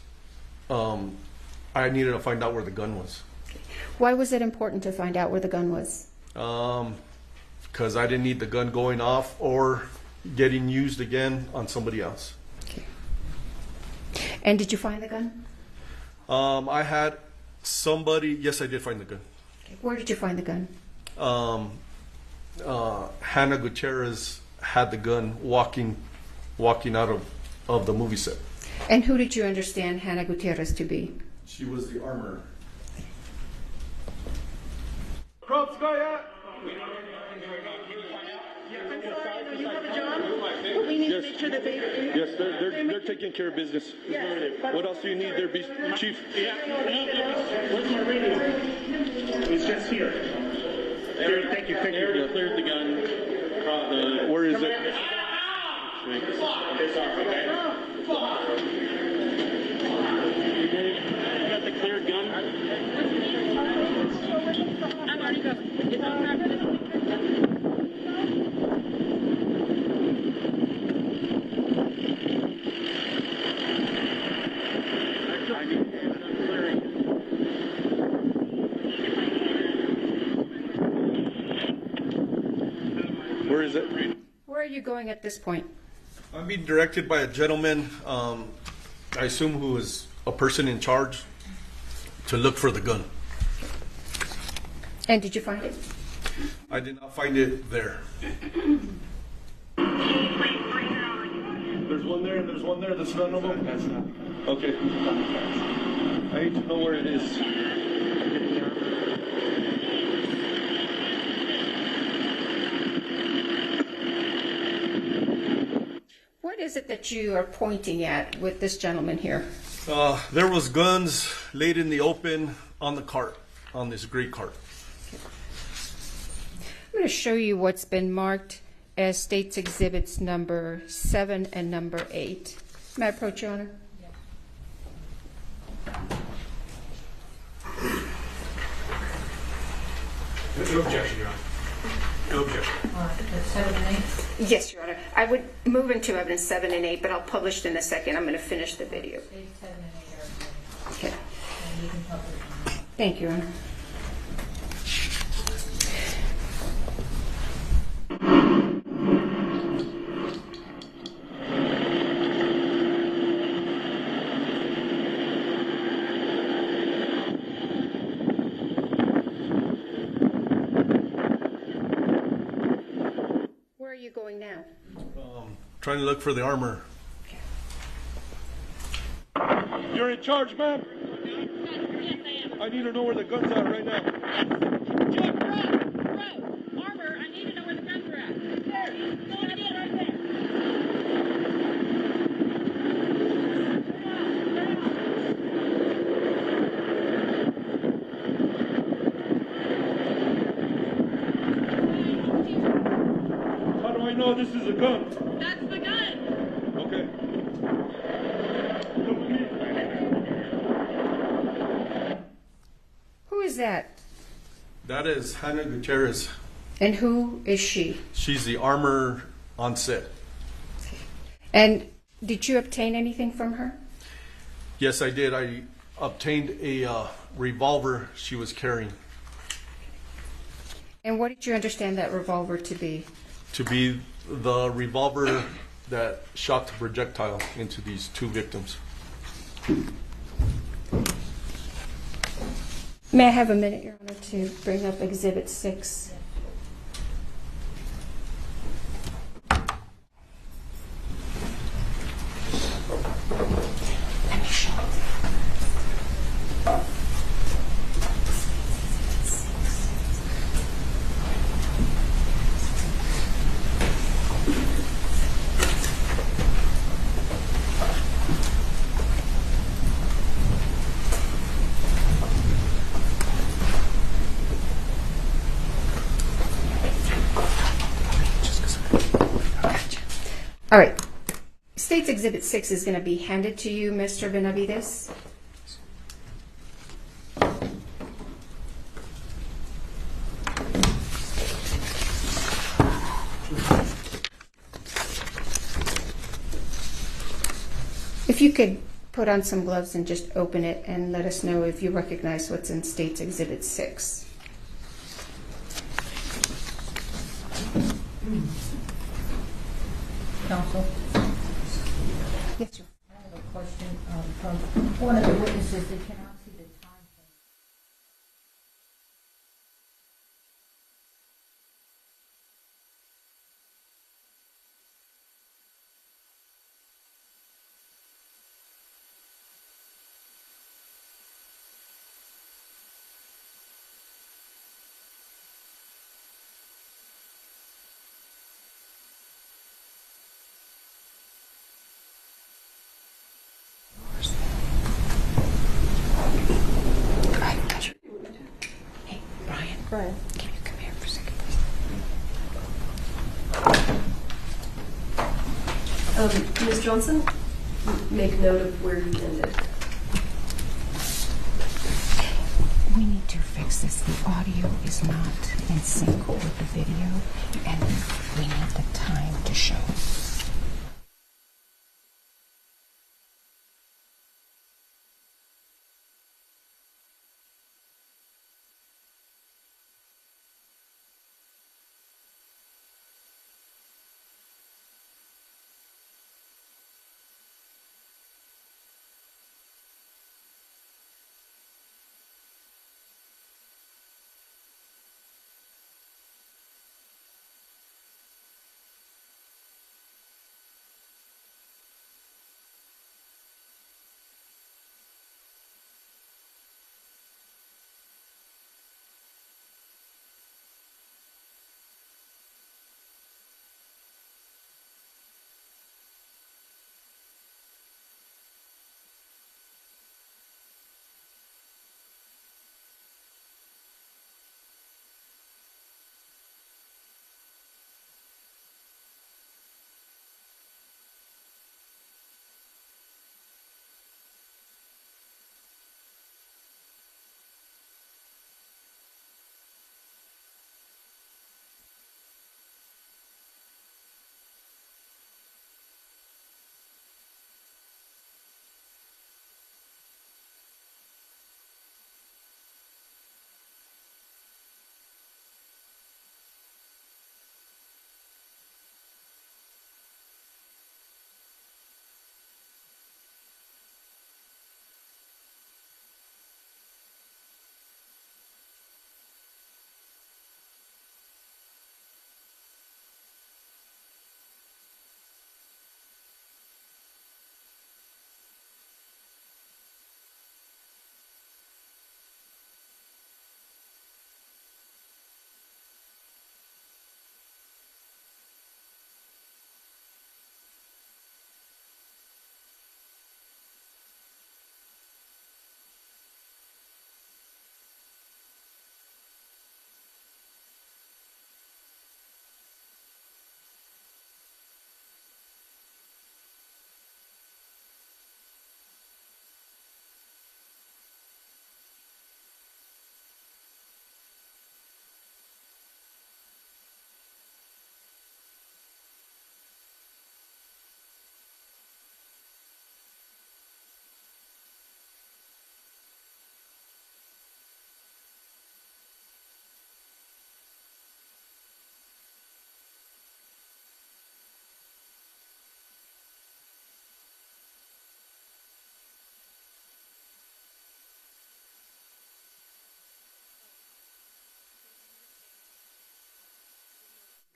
I needed to find out where the gun was. Why was it important to find out where the gun was? Because I didn't need the gun going off or getting used again on somebody else. And did you find the gun? I had somebody, yes, I did find the gun. Where did you find the gun? Hannah Gutierrez had the gun walking out of the movie set. And who did you understand Hannah Gutierrez to be? She was the armorer. Yes, they're taking care of business. What else do you need there, Chief? Where's my radio? It's just here. Thank you. Cleared the gun. Where is it? You got the cleared gun? I'm already going. It's on record. Where is it? Where are you going at this point? I'm being directed by a gentleman, I assume who is a person in charge, to look for the gun. And did you find it? I did not find it there. There's one there and there's one there. That's none of them? That's not. Okay. I need to know where it is. What is it that you are pointing at with this gentleman here? There was guns laid in the open on the cart, on this gray cart. I'm going to show you what's been marked as States Exhibits number 7 and number 8. May I approach, Your Honor? No objection, Your Honor. No objection. 7 and 8? Yes, Your Honor. I would move into evidence 7 and 8, but I'll publish it in a second. I'm going to finish the video. 7 and 8 are Okay. and you can publish. Thank you, Your Honor. Where are you going now? Trying to look for the armor. You're in charge, ma'am? I need to know where the gun's at right now. Armor, I need to know where the guns are at. There. Go ahead, right there. How do I know this is a gun? That's the gun. Okay. Who is that? That is Hannah Gutierrez. And who is she? She's the armor on set. And did you obtain anything from her? Yes, I did. I obtained a revolver she was carrying. And what did you understand that revolver to be? To be the revolver that shot the projectile into these two victims. May I have a minute, Your Honor, to bring up Exhibit 6? Let me show you. All right. State's Exhibit 6 is going to be handed to you, Mr. Benavides. If you could put on some gloves and just open it and let us know if you recognize what's in State's Exhibit 6. Counsel? Yes, sir. I have a question from one of the witnesses that cannot see the time. Hey, Brian. Can you come here for a second, please? Ms. Johnson, make note of where you ended. We need to fix this. The audio is not in sync with the video, and we need the time to show.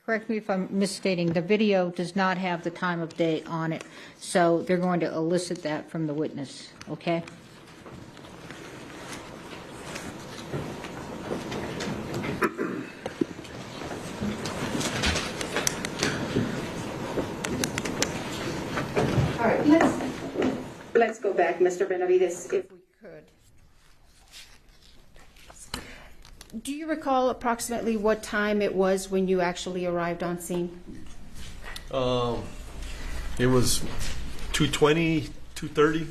Correct me if I'm misstating, the video does not have the time of day on it, so they're going to elicit that from the witness, okay? All right, let's go back, Mr. Benavides, if we could. Do you recall approximately what time it was when you actually arrived on scene? It was 2:20, 2:30.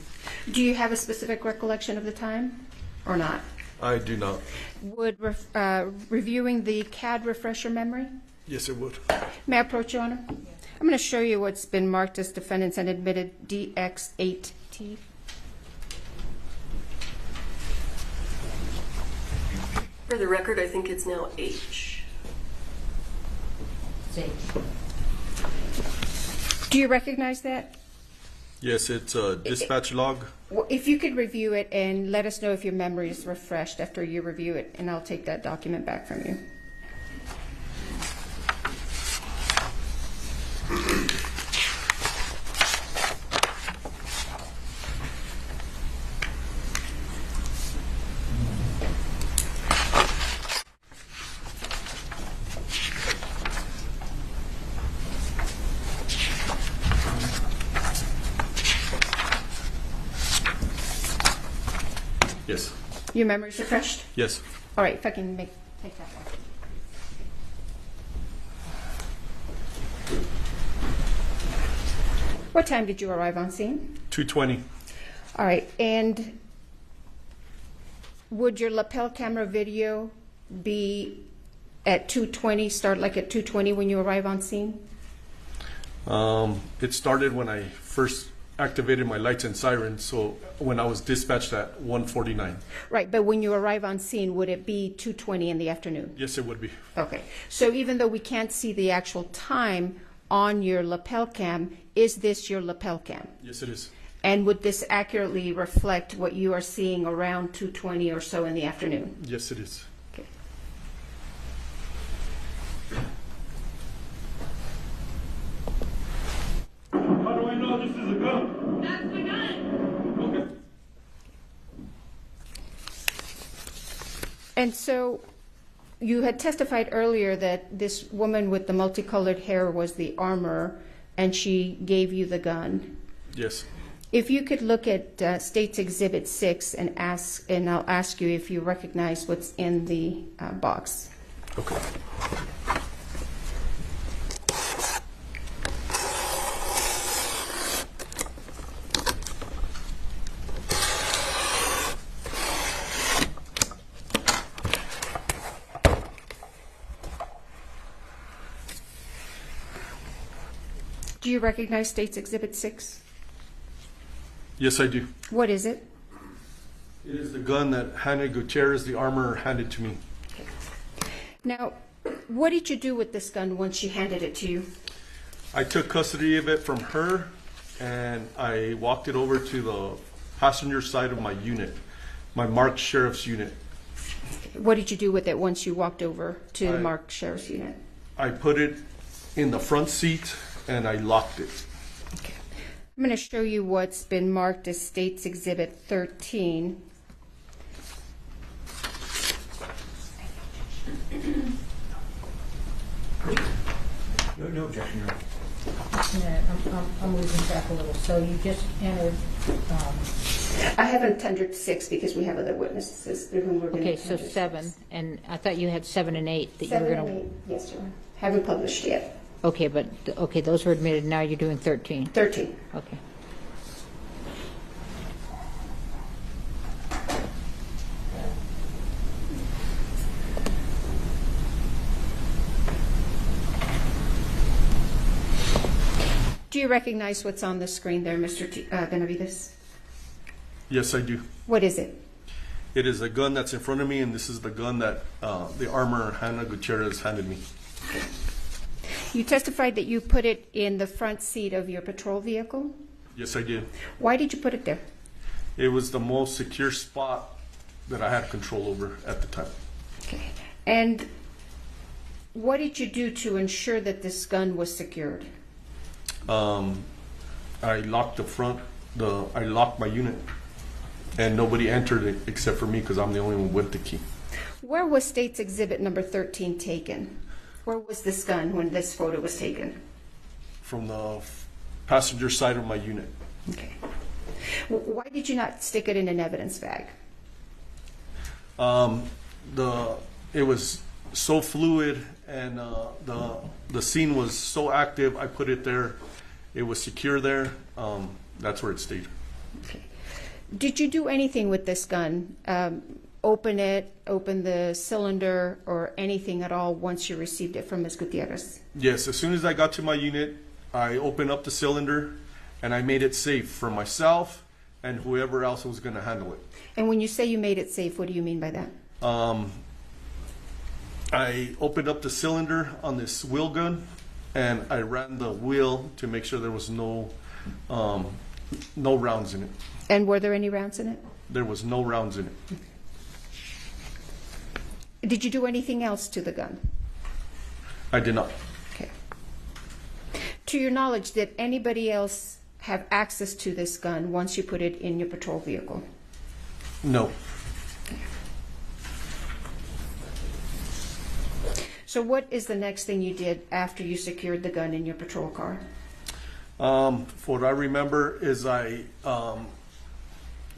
Do you have a specific recollection of the time or not? I do not. Would reviewing the CAD refresh your memory? Yes, it would. May I approach, Your Honor? I'm going to show you what's been marked as defendants and admitted DX8T. For the record, I think it's now H. It's H. Do you recognize that? Yes, it's a dispatch log. Well, if you could review it and let us know if your memory is refreshed after you review it, and I'll take that document back from you. Yes. Your memory's refreshed? Yes. All right, if I can take that one. What time did you arrive on scene? 2:20. All right, and would your lapel camera video be at 2:20, start like at 2:20 when you arrive on scene? It started when I first activated my lights and sirens, so when I was dispatched at 1:49. Right, but when you arrive on scene, would it be 2:20 in the afternoon? Yes, it would be. Okay, so even though we can't see the actual time on your lapel cam, is this your lapel cam? Yes, it is. And would this accurately reflect what you are seeing around 2:20 or so in the afternoon? Yes, it is. Okay. How do I know this is a gun? That's the gun. Okay. And so you had testified earlier that this woman with the multicolored hair was the armorer, and she gave you the gun. Yes. If you could look at State's Exhibit 6 and I'll ask you if you recognize what's in the box. Okay. Do you recognize State's Exhibit 6? Yes, I do. What is it? It is the gun that Hannah Gutierrez, the armorer, handed to me. Now, what did you do with this gun once she handed it to you? I took custody of it from her, and I walked it over to the passenger side of my unit, my marked sheriff's unit. What did you do with it once you walked over to the marked sheriff's unit? I put it in the front seat, and I locked it. Okay. I'm going to show you what's been marked as State's Exhibit 13. No objection, Your Honor. Just a minute, I'm losing track a little. So you just entered, I haven't tendered 6 because we have other witnesses through whom we're going to Okay, so 7, and I thought you had 7 and 8 that you were 7 going and to. 8, yes, Your Honor. Haven't published yet. Okay, but okay, those were admitted. Now you're doing 13. 13. Okay. Do you recognize what's on the screen there, Mr. Benavides? Yes, I do. What is it? It is a gun that's in front of me, and this is the gun that the armorer Hannah Gutierrez handed me. You testified that you put it in the front seat of your patrol vehicle? Yes, I did. Why did you put it there? It was the most secure spot that I had control over at the time. Okay. And what did you do to ensure that this gun was secured? I locked the front, I locked my unit, and nobody entered it except for me because I'm the only one with the key. Where was State's Exhibit number 13 taken? Where was this gun when this photo was taken? From the passenger side of my unit. Okay. Why did you not stick it in an evidence bag? It was so fluid, and the scene was so active. I put it there. It was secure there. That's where it stayed. Okay. Did you do anything with this gun? Open it, open the cylinder, or anything at all once you received it from Ms. Gutierrez? Yes, as soon as I got to my unit, I opened up the cylinder, and I made it safe for myself and whoever else was going to handle it. And when you say you made it safe, what do you mean by that? I opened up the cylinder on this wheel gun, and I ran the wheel to make sure there was no rounds in it. And were there any rounds in it? There was no rounds in it. Did you do anything else to the gun? I did not. Okay. To your knowledge, did anybody else have access to this gun once you put it in your patrol vehicle? No. So what is the next thing you did after you secured the gun in your patrol car? What I remember is I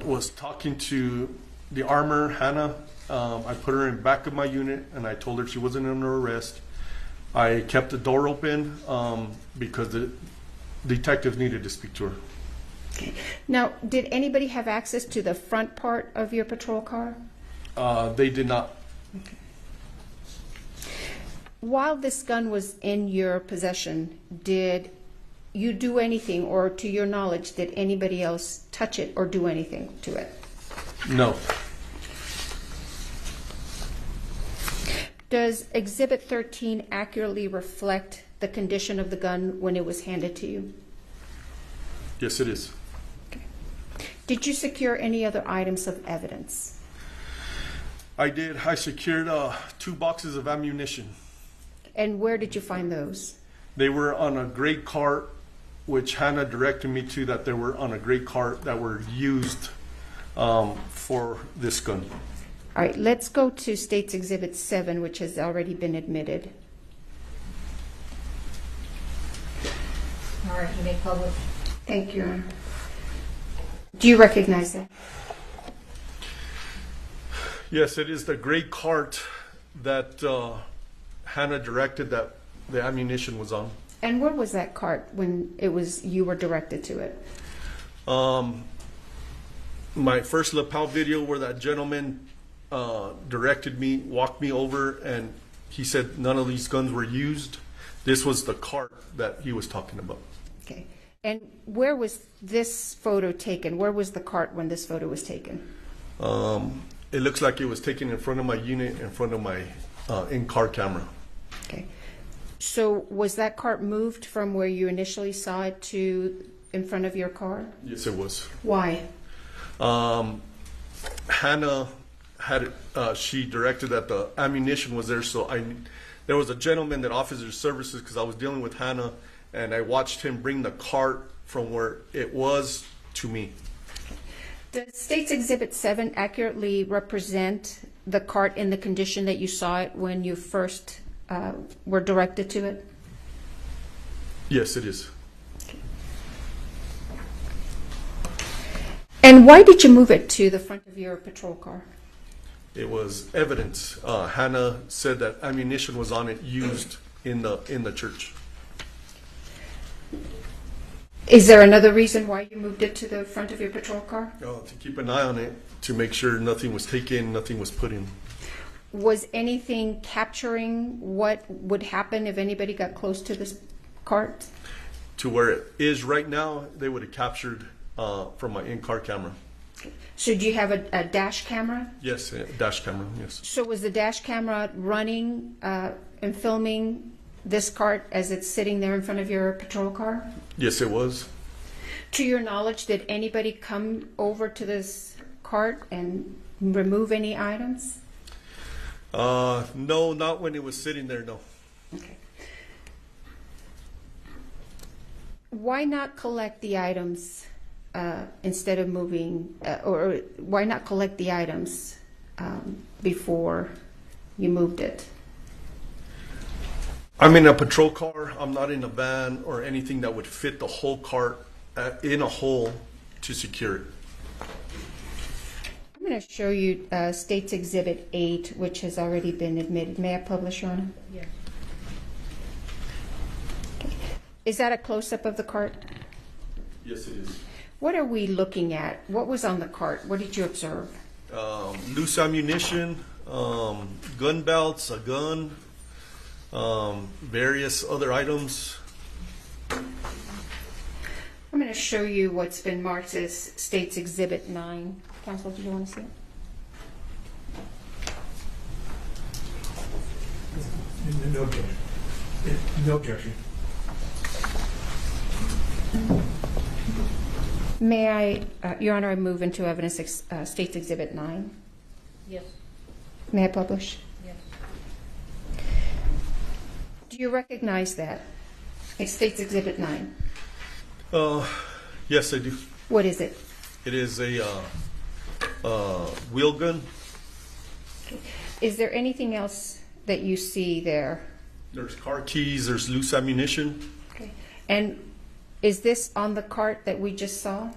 was talking to the armor, Hannah. I put her in the back of my unit, and I told her she wasn't under arrest. I kept the door open because the detective needed to speak to her. Okay. Now, did anybody have access to the front part of your patrol car? They did not. Okay. While this gun was in your possession, did you do anything, or to your knowledge, did anybody else touch it or do anything to it? No. Does Exhibit 13 accurately reflect the condition of the gun when it was handed to you? Yes, it is. Okay. Did you secure any other items of evidence? I did. I secured 2 boxes of ammunition. And where did you find those? They were on a gray cart, which Hannah directed me to, that they were on a gray cart that were used for this gun. All right, let's go to State's Exhibit 7, which has already been admitted. All right, you may publish. Thank you, Your Honor. Do you recognize that? Yes, it is the gray cart that Hannah directed that the ammunition was on. And where was that cart when you were directed to it? My first lapel video where that gentleman directed me, walked me over, and he said none of these guns were used. This was the cart that he was talking about. Okay. And where was this photo taken? Where was the cart when this photo was taken? It looks like it was taken in front of my unit, in front of my in-car camera. Okay. So was that cart moved from where you initially saw it to in front of your car? Yes, it was. Why? Hannah had it, she directed that the ammunition was there, so there was a gentleman that offers his services because I was dealing with Hannah, and I watched him bring the cart from where it was to me. Does State's Exhibit 7 accurately represent the cart in the condition that you saw it when you first were directed to it? Yes, it is. And why did you move it to the front of your patrol car? It was evidence. Hannah said that ammunition was on it used in the church. Is there another reason why you moved it to the front of your patrol car? To keep an eye on it, to make sure nothing was taken, nothing was put in. Was anything capturing what would happen if anybody got close to this cart? To where it is right now, they would have captured from my in-car camera. So do you have a dash camera? Yes, a dash camera, yes. So was the dash camera running and filming this cart as it's sitting there in front of your patrol car? Yes, it was. To your knowledge, did anybody come over to this cart and remove any items? No, not when it was sitting there, no. Okay. Why not collect the items instead of moving, or why not collect the items before you moved it? I'm in a patrol car. I'm not in a van or anything that would fit the whole cart in a hole to secure it. I'm going to show you State's Exhibit 8, which has already been admitted. May I publish, Your Honor? Yes. Okay. Is that a close-up of the cart? Yes, it is. What are we looking at? What was on the cart? What did you observe? Loose ammunition, gun belts, a gun, various other items. I'm going to show you what's been marked as State's Exhibit 9. Counsel, do you want to see it? No objection. No objection. May I, Your Honor, I move into evidence State's Exhibit 9. Yes. May I publish? Yes. Do you recognize that? It's State's Exhibit 9. Yes, I do. What is it? It is a wheel gun. Is there anything else that you see there? There's car keys, there's loose ammunition. Okay. And is this on the cart that we just saw?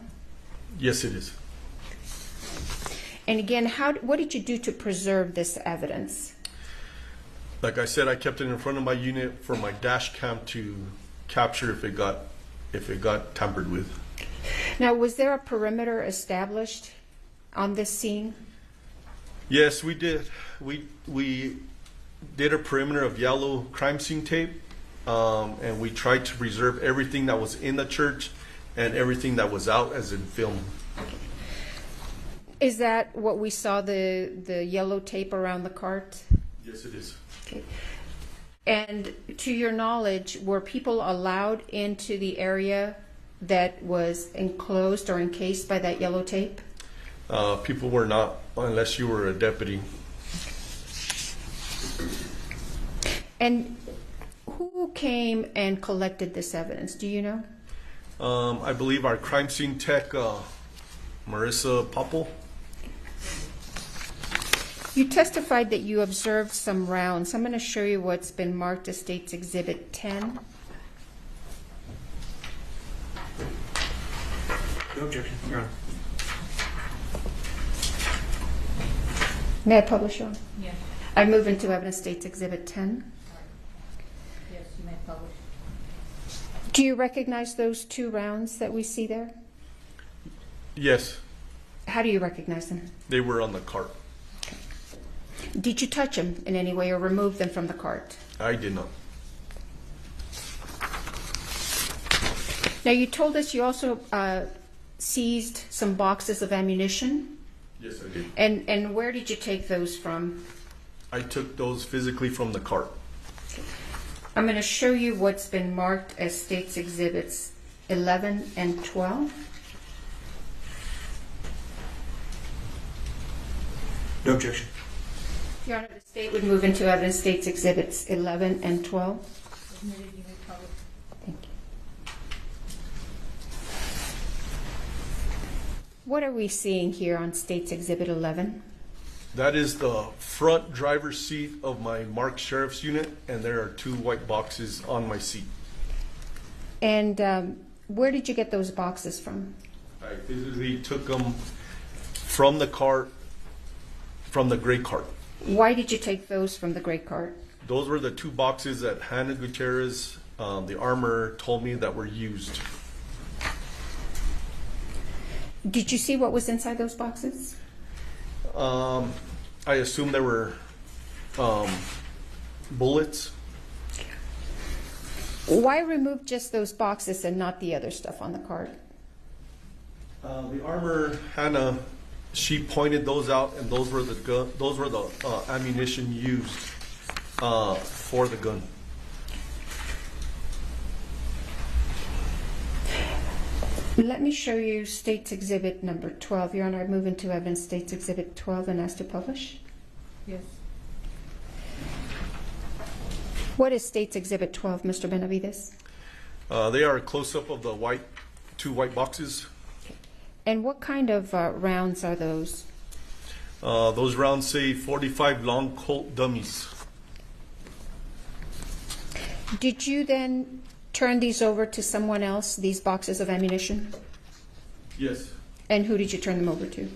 Yes, it is. And again, what did you do to preserve this evidence? Like I said, I kept it in front of my unit for my dash cam to capture if it got tampered with. Now, was there a perimeter established on this scene? Yes, we did. We did a perimeter of yellow crime scene tape, and we tried to preserve everything that was in the church and everything that was out as in film. Is that what we saw, the yellow tape around the cart? Yes, it is. Okay. And to your knowledge, were people allowed into the area that was enclosed or encased by that yellow tape? People were not, unless you were a deputy. And who came and collected this evidence? Do you know? I believe our crime scene tech, Marissa Popple. You testified that you observed some rounds. I'm going to show you what's been marked as State's Exhibit 10. No objection. You're on. May I publish on? Yes. I move into evidence State's Exhibit 10. Yes, you may publish. Do you recognize those two rounds that we see there? Yes, How do you recognize them? they were on the cart. Did you touch them in any way or remove them from the cart? I did not. Now, you told us you also seized some boxes of ammunition. Yes, I did. And where did you take those from? I took those physically from the cart. I'm going to show you what's been marked as State's Exhibits 11 and 12. No objection. Your Honor, the State would move into evidence State's Exhibits 11 and 12. Admitted, you may publish. Thank you. What are we seeing here on State's Exhibit 11? That is the front driver's seat of my marked sheriff's unit, and there are two white boxes on my seat. And where did you get those boxes from? I physically took them from the cart, from the gray cart. Why did you take those from the gray cart? Those were the two boxes that Hannah Gutierrez, the armor, told me that were used. Did you see what was inside those boxes? I assume there were bullets. Why remove just those boxes and not the other stuff on the cart? The armor, Hannah, she pointed those out, and those were the ammunition used for the gun. Let me show you State's Exhibit number 12. Your Honor, I move into evidence State's Exhibit 12 and ask to publish. Yes. What is State's Exhibit 12, Mr. Benavides? They are a close-up of the two white boxes. And what kind of rounds are those? Those rounds say 45 long Colt dummies. Did you then turn these over to someone else, these boxes of ammunition? Yes. And who did you turn them over to?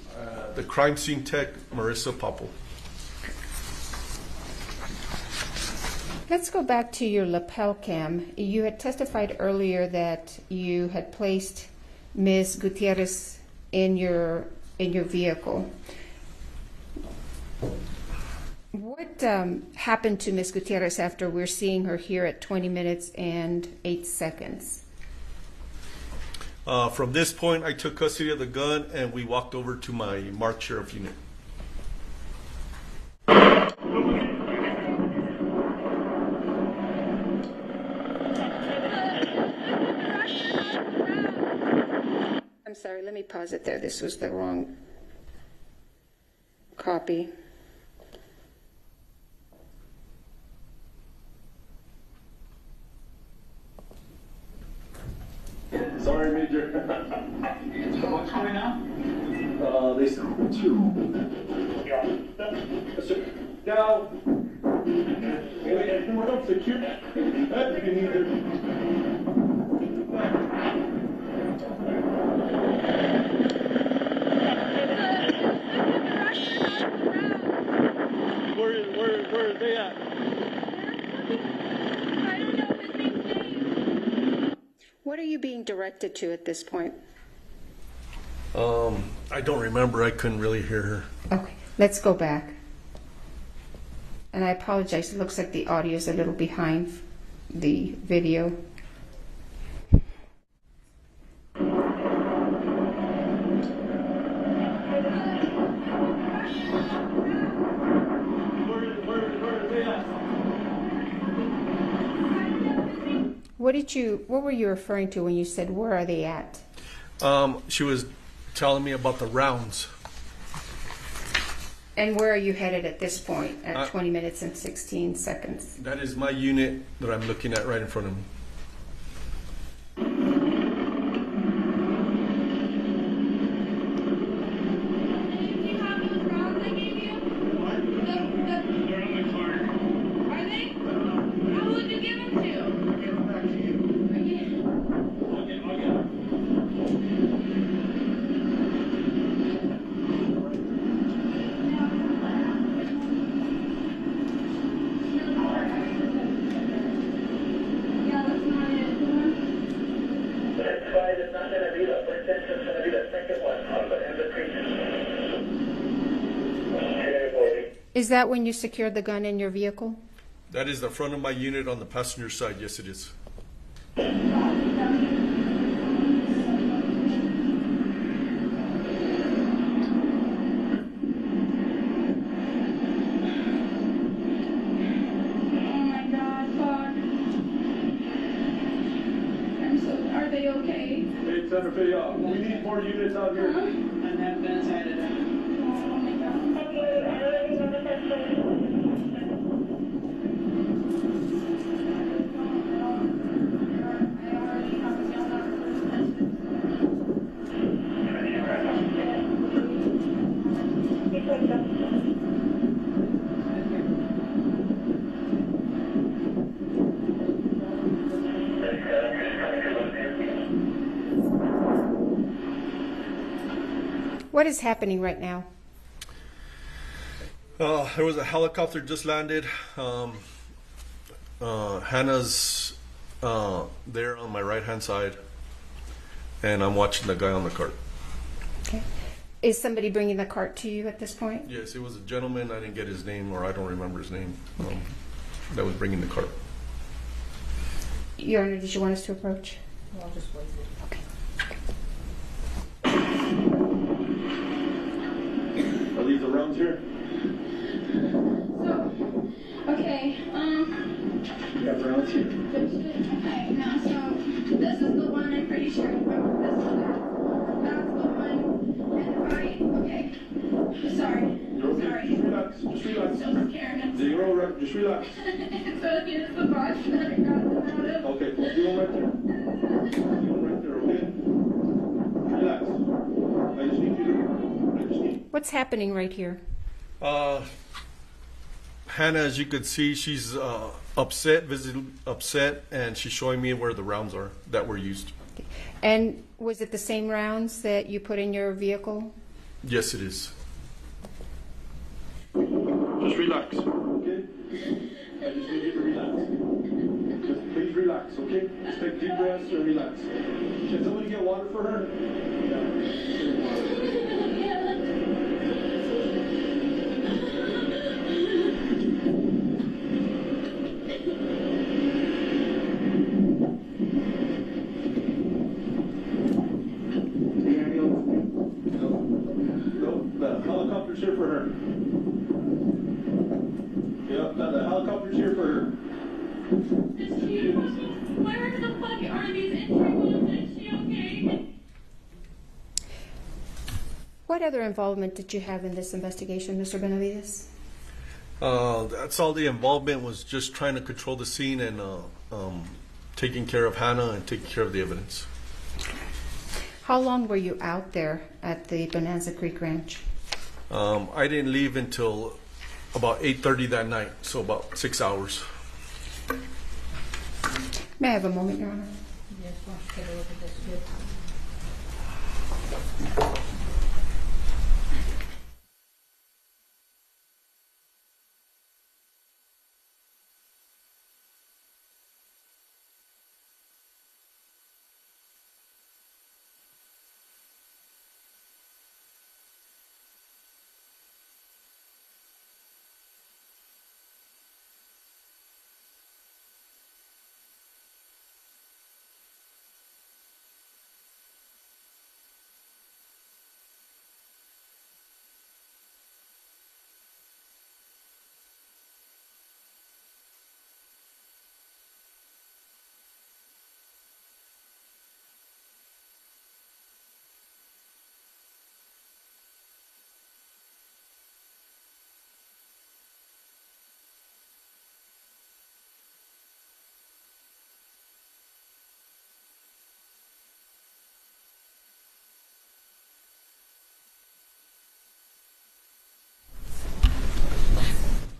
The crime scene tech, Marissa Popple. Let's go back to your lapel cam. You had testified earlier that you had placed Ms. Gutierrez in your vehicle. What happened to Ms. Gutierrez after we're seeing her here at 20 minutes and 8 seconds? From this point, I took custody of the gun and we walked over to my marked sheriff unit. I'm sorry, let me pause it there. This was the wrong copy. Sorry, Major. So what's going on? They said two. Now, we're not secure. You can either. Where are they at? What are you being directed to at this point? I don't remember. I couldn't really hear her. Okay, let's go back. And I apologize, it looks like the audio is a little behind the video. What were you referring to when you said, where are they at? She was telling me about the rounds. And where are you headed at this point at 20 minutes and 16 seconds? That is my unit that I'm looking at right in front of me. Is that when you secured the gun in your vehicle? That is the front of my unit on the passenger side. Yes, it is. Are they okay? Hey, Santa Fe, we need more units out here. And have been added. Oh my God. What is happening right now? There was a helicopter just landed. Hannah's there on my right-hand side, and I'm watching the guy on the cart. Okay. Is somebody bringing the cart to you at this point? Yes, it was a gentleman. I didn't get his name, or I don't remember his name, that was bringing the cart. Your Honor, did you want us to approach? Well, I'll just wait. Okay. Are these the rounds here? So, okay, You got rounds here? okay, now, so, this is the one I'm pretty sure, remember, this is that's the one, and okay, sorry, You're okay. sorry. Just relax. Just relax. Still scared. Zero, just relax. So, it's the box that I got them out of. Okay, do one right there. Do one right there, okay? Relax. I just need you to, What's happening right here? Hannah, as you could see, she's upset, visibly upset, and she's showing me where the rounds are that were used. And was it the same rounds that you put in your vehicle? Yes, it is. Just relax, okay? I just need you to relax. Just please relax, okay? Just take deep breaths and relax. Can somebody get water for her? The helicopter's here for her. Yep, the helicopter's here for her. Is she, where the fuck are these entry wounds? Is she okay? What other involvement did you have in this investigation, Mr. Benavides? That's all the involvement was, just trying to control the scene and taking care of Hannah and taking care of the evidence. How long were you out there at the Bonanza Creek Ranch? I didn't leave until about 8:30 that night, so about 6 hours. May I have a moment, Your Honor? Yes, want to take a look at this good.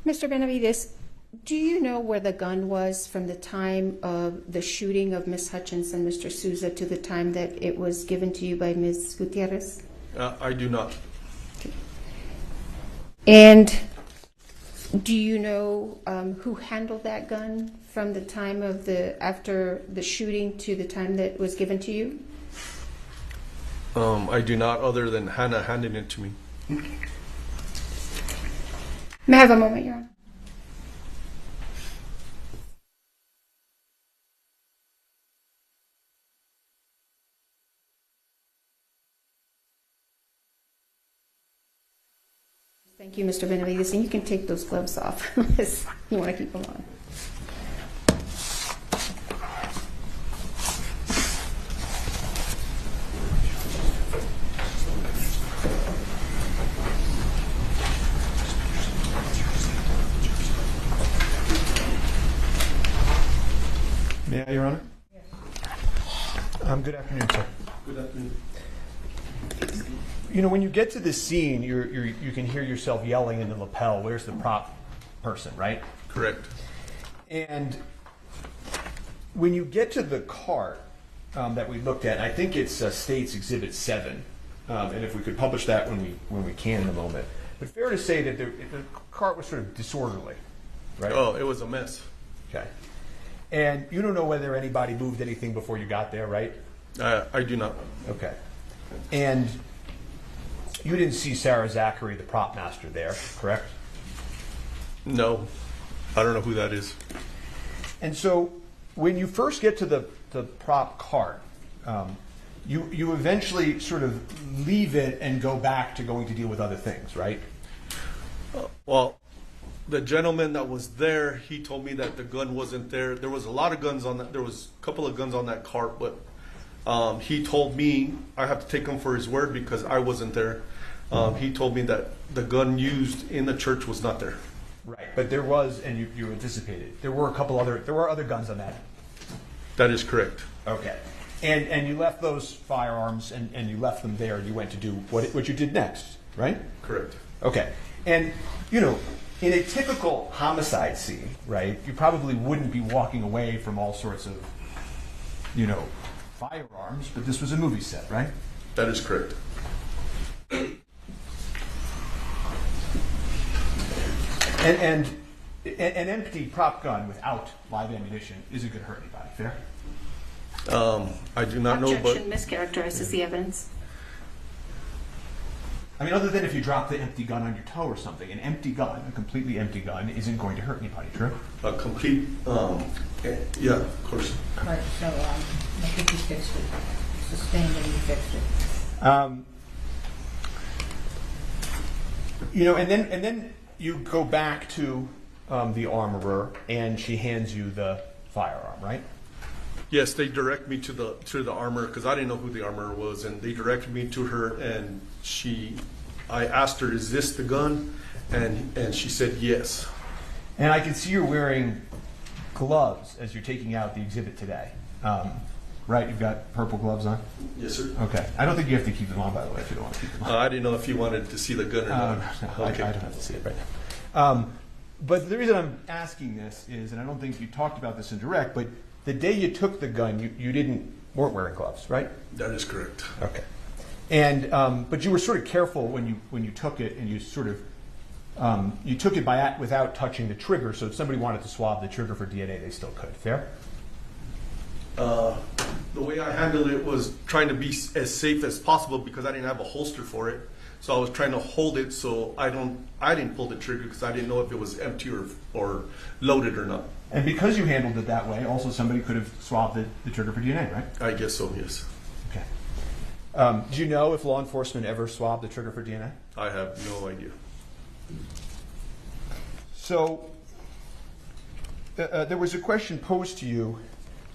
Mr. Benavides, do you know where the gun was from the time of the shooting of Ms. Hutchins and Mr. Souza to the time that it was given to you by Ms. Gutierrez? I do not. Okay. And do you know who handled that gun from the time of after the shooting to the time that it was given to you? I do not, other than Hannah handing it to me. May I have a moment, Your Honor? Thank you, Mr. Benavides, and you can take those gloves off unless you want to keep them on. May I, Your Honor? Yes. Good afternoon, sir. Good afternoon. You know, when you get to this scene, you can hear yourself yelling in the lapel, "Where's the prop person?" Right? Correct. And when you get to the cart that we looked at, I think it's State's Exhibit 7, and if we could publish that when we can in a moment. But fair to say that the cart was sort of disorderly, right? Oh, it was a mess. Okay. And you don't know whether anybody moved anything before you got there, right? I do not. Okay. And you didn't see Sarah Zachary, the prop master, there, correct? No. I don't know who that is. And so when you first get to the prop cart, you eventually sort of leave it and go back to going to deal with other things, right? Well, the gentleman that was there, he told me that the gun wasn't there. There was a lot of guns on that. There was a couple of guns on that cart, but he told me I have to take him for his word because I wasn't there. He told me that the gun used in the church was not there. Right, but there was, and you anticipated, there were other guns on that. That is correct. Okay. And you left those firearms and you left them there and you went to do what you did next, right? Correct. Okay. And, you know, in a typical homicide scene, right, you probably wouldn't be walking away from all sorts of, you know, firearms, but this was a movie set, right? That is correct. And an empty prop gun without live ammunition isn't going to hurt anybody, fair? I do not know, but... Objection mischaracterizes the evidence. I mean, other than if you drop the empty gun on your toe or something, an empty gun, a completely empty gun, isn't going to hurt anybody, true? A complete, yeah, of course. Right, so I think you fixed it. Sustained and you fixed it. You know, and then you go back to the armorer and she hands you the firearm, right? Yes, they direct me to the armor because I didn't know who the armorer was, and they directed me to her. And I asked her, "Is this the gun?" And she said yes. And I can see you're wearing gloves as you're taking out the exhibit today. Right? You've got purple gloves on? Yes, sir. Okay. I don't think you have to keep them on, by the way, if you don't want to keep them on. I didn't know if you wanted to see the gun or not. No, okay. I don't have to see it right now. But the reason I'm asking this is, and I don't think you talked about this in direct, but the day you took the gun, you weren't wearing gloves, right? That is correct. Okay. And but you were sort of careful when you took it, and you sort of you took it without touching the trigger. So if somebody wanted to swab the trigger for DNA, they still could. Fair? The way I handled it was trying to be as safe as possible because I didn't have a holster for it. So I was trying to hold it so I didn't pull the trigger because I didn't know if it was empty or loaded or not. And because you handled it that way, also somebody could have swabbed the trigger for DNA, right? I guess so, yes. Okay. Do you know if law enforcement ever swabbed the trigger for DNA? I have no idea. So there was a question posed to you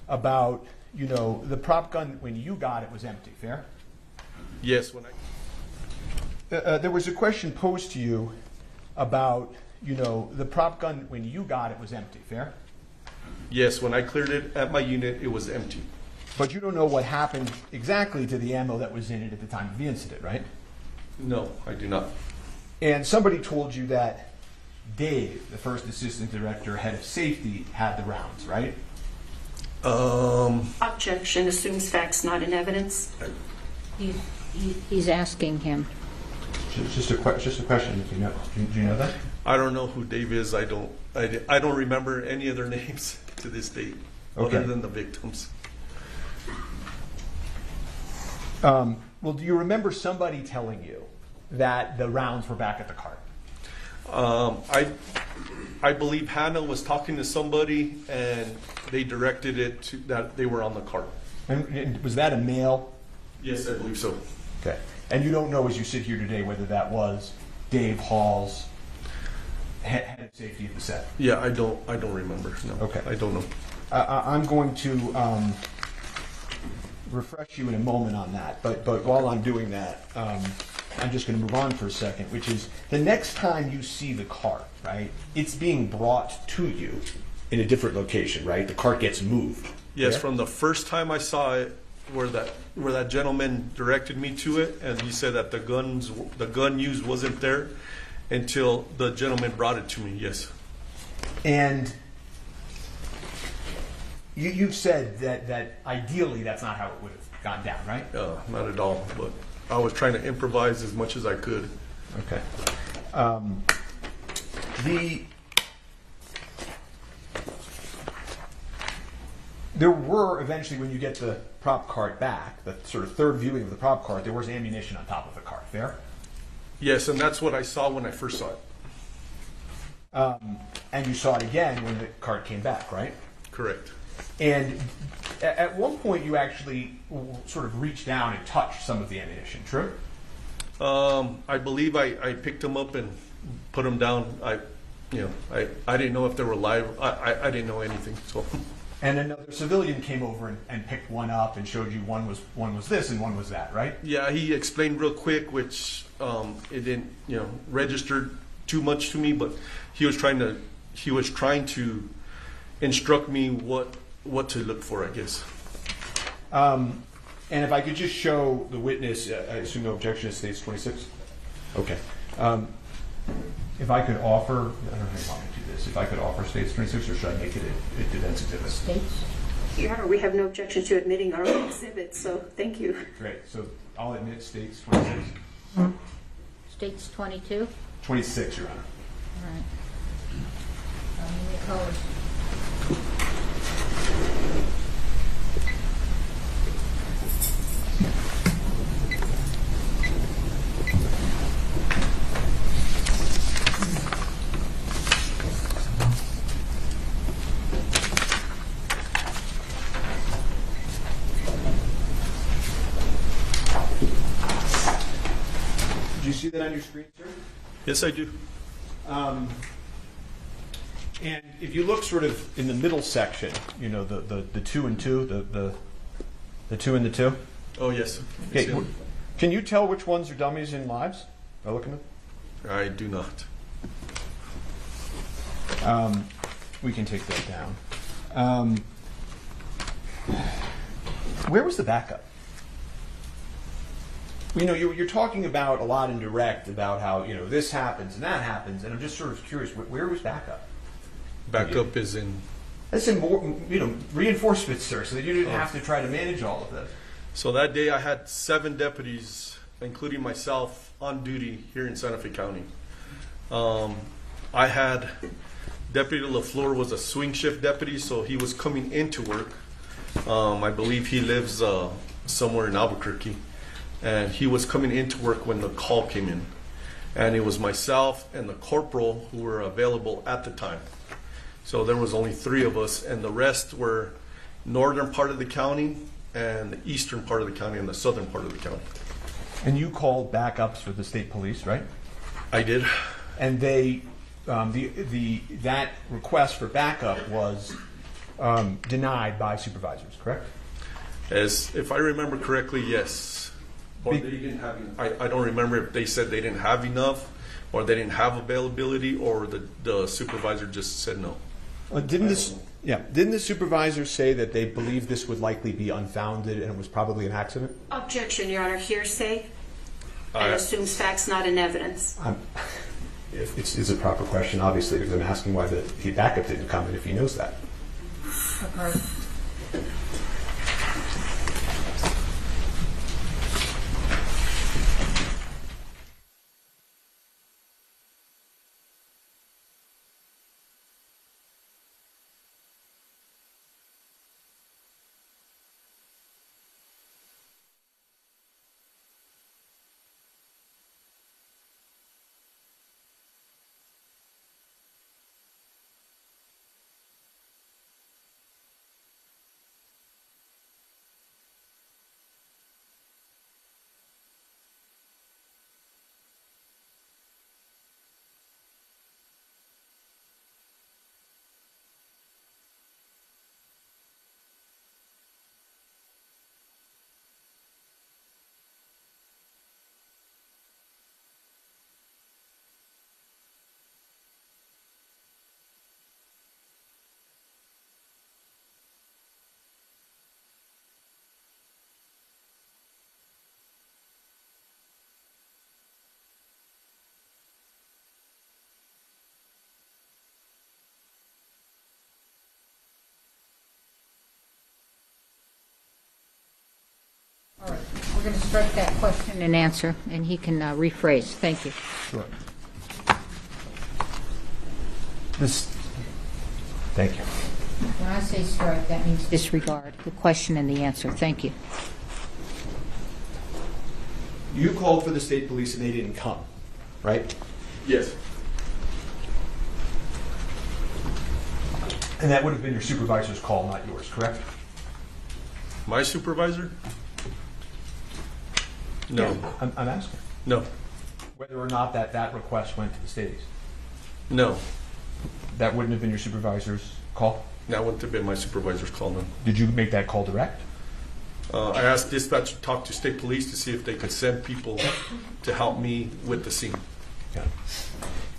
about, the prop gun, when you got it, was empty, fair? Yes, there was a question posed to you about, the prop gun, when you got it, was empty, fair? Yes, when I cleared it at my unit, it was empty. But you don't know what happened exactly to the ammo that was in it at the time of the incident, right? No, I do not. And somebody told you that Dave, the first assistant director, head of safety, had the rounds, right? Objection. Assumes facts not in evidence. He's asking him. Just a question. If you know, do you know that? I don't know who Dave is. I don't remember any of their names to this date, other than the victims. Well, do you remember somebody telling you that the rounds were back at the cart? I believe Hannah was talking to somebody, and they directed it to that they were on the cart. And was that a male? Yes, I believe so. Okay. And you don't know, as you sit here today, whether that was Dave Hall's head of safety at the set? Yeah, I don't remember. No. Okay. I don't know. I'm going to refresh you in a moment on that, but while I'm doing that, I'm just going to move on for a second, which is the next time you see the cart, right, it's being brought to you in a different location, right? The cart gets moved. Yes, yeah? From the first time I saw it, where that gentleman directed me to it, and he said that the gun used wasn't there until the gentleman brought it to me. Yes. And you've said that ideally that's not how it would have gone down, right? Not at all. But I was trying to improvise as much as I could. Okay. There were eventually, when you get the prop cart back, the sort of third viewing of the prop cart, there was ammunition on top of the cart. Fair? Yes, and that's what I saw when I first saw it. And you saw it again when the cart came back, right? Correct. And at one point, you actually sort of reached down and touched some of the ammunition. True? I believe I picked them up and put them down. I didn't know if they were live. I didn't know anything. So. And another civilian came over and picked one up and showed you one was this and one was that, right? Yeah, he explained real quick, which it didn't register too much to me, but he was trying to instruct me what to look for, I guess. And if I could just show the witness, I assume no objection to States 26? Okay. If I could offer, I don't know how you want me to do this, if I could offer States 26, or should I make it a defense exhibit? States? Your Honor, we have no objection to admitting our own exhibit, so thank you. Great. So I'll admit States 26. States 22? 26, Your Honor. All right. Opposed. Do you see that on your screen, sir? Yes, I do. And if you look sort of in the middle section, you know, the 2 and 2, the 2 and the 2. Oh yes. Okay. Can you tell which ones are dummies and lives by looking at them? I do not. We can take that down. Where was the backup? You know, you're talking about a lot in direct about how, you know, this happens and that happens, and I'm just sort of curious, where was backup? Backup is in... That's in more, you know, reinforcements, sir, so that you didn't have to try to manage all of this. So that day I had 7 deputies, including myself, on duty here in Santa Fe County. I had Deputy LaFleur was a swing shift deputy, so he was coming into work. I believe he lives somewhere in Albuquerque. And he was coming into work when the call came in. And it was myself and the corporal who were available at the time. So there was only 3 of us, and the rest were northern part of the county and the eastern part of the county and the southern part of the county. And you called backups for the state police, right? I did. And they, that request for backup was denied by supervisors, correct? As if I remember correctly, yes. Or they didn't have. I don't remember if they said they didn't have enough, or they didn't have availability, or the supervisor just said no. Didn't the supervisor say that they believed this would likely be unfounded and it was probably an accident? Objection, Your Honor. Hearsay and assumes facts not in evidence. It's a proper question, obviously, because I'm asking why the backup didn't come and if he knows that. Okay. All right, we're going to strike that question and answer, and he can rephrase. Thank you. Sure. Thank you. When I say strike, that means disregard the question and the answer. Thank you. You called for the state police and they didn't come, right? Yes. And that would have been your supervisor's call, not yours, correct? My supervisor? No. Yeah, I'm asking. No. Whether or not that request went to the states? No. That wouldn't have been your supervisor's call? That wouldn't have been my supervisor's call, no. Did you make that call direct? I asked dispatch to talk to state police to see if they could send people to help me with the scene. Yeah.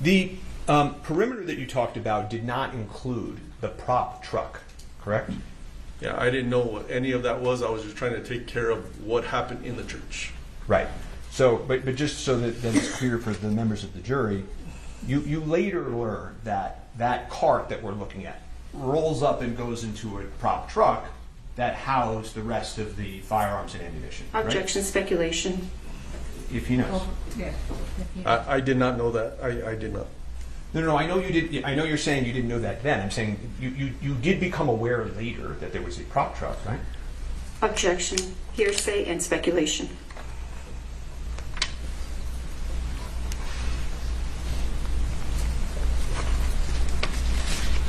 The perimeter that you talked about did not include the prop truck, correct? Yeah, I didn't know what any of that was. I was just trying to take care of what happened in the church. Right. So, but just so that it's clear for the members of the jury, you later learned that cart that we're looking at rolls up and goes into a prop truck that housed the rest of the firearms and ammunition. Objection, right? speculation. If he knows. Oh, yeah. I did not know that. I did not. No, I know you did. I know you're saying you didn't know that then. I'm saying you did become aware later that there was a prop truck, right? Objection, hearsay, and speculation.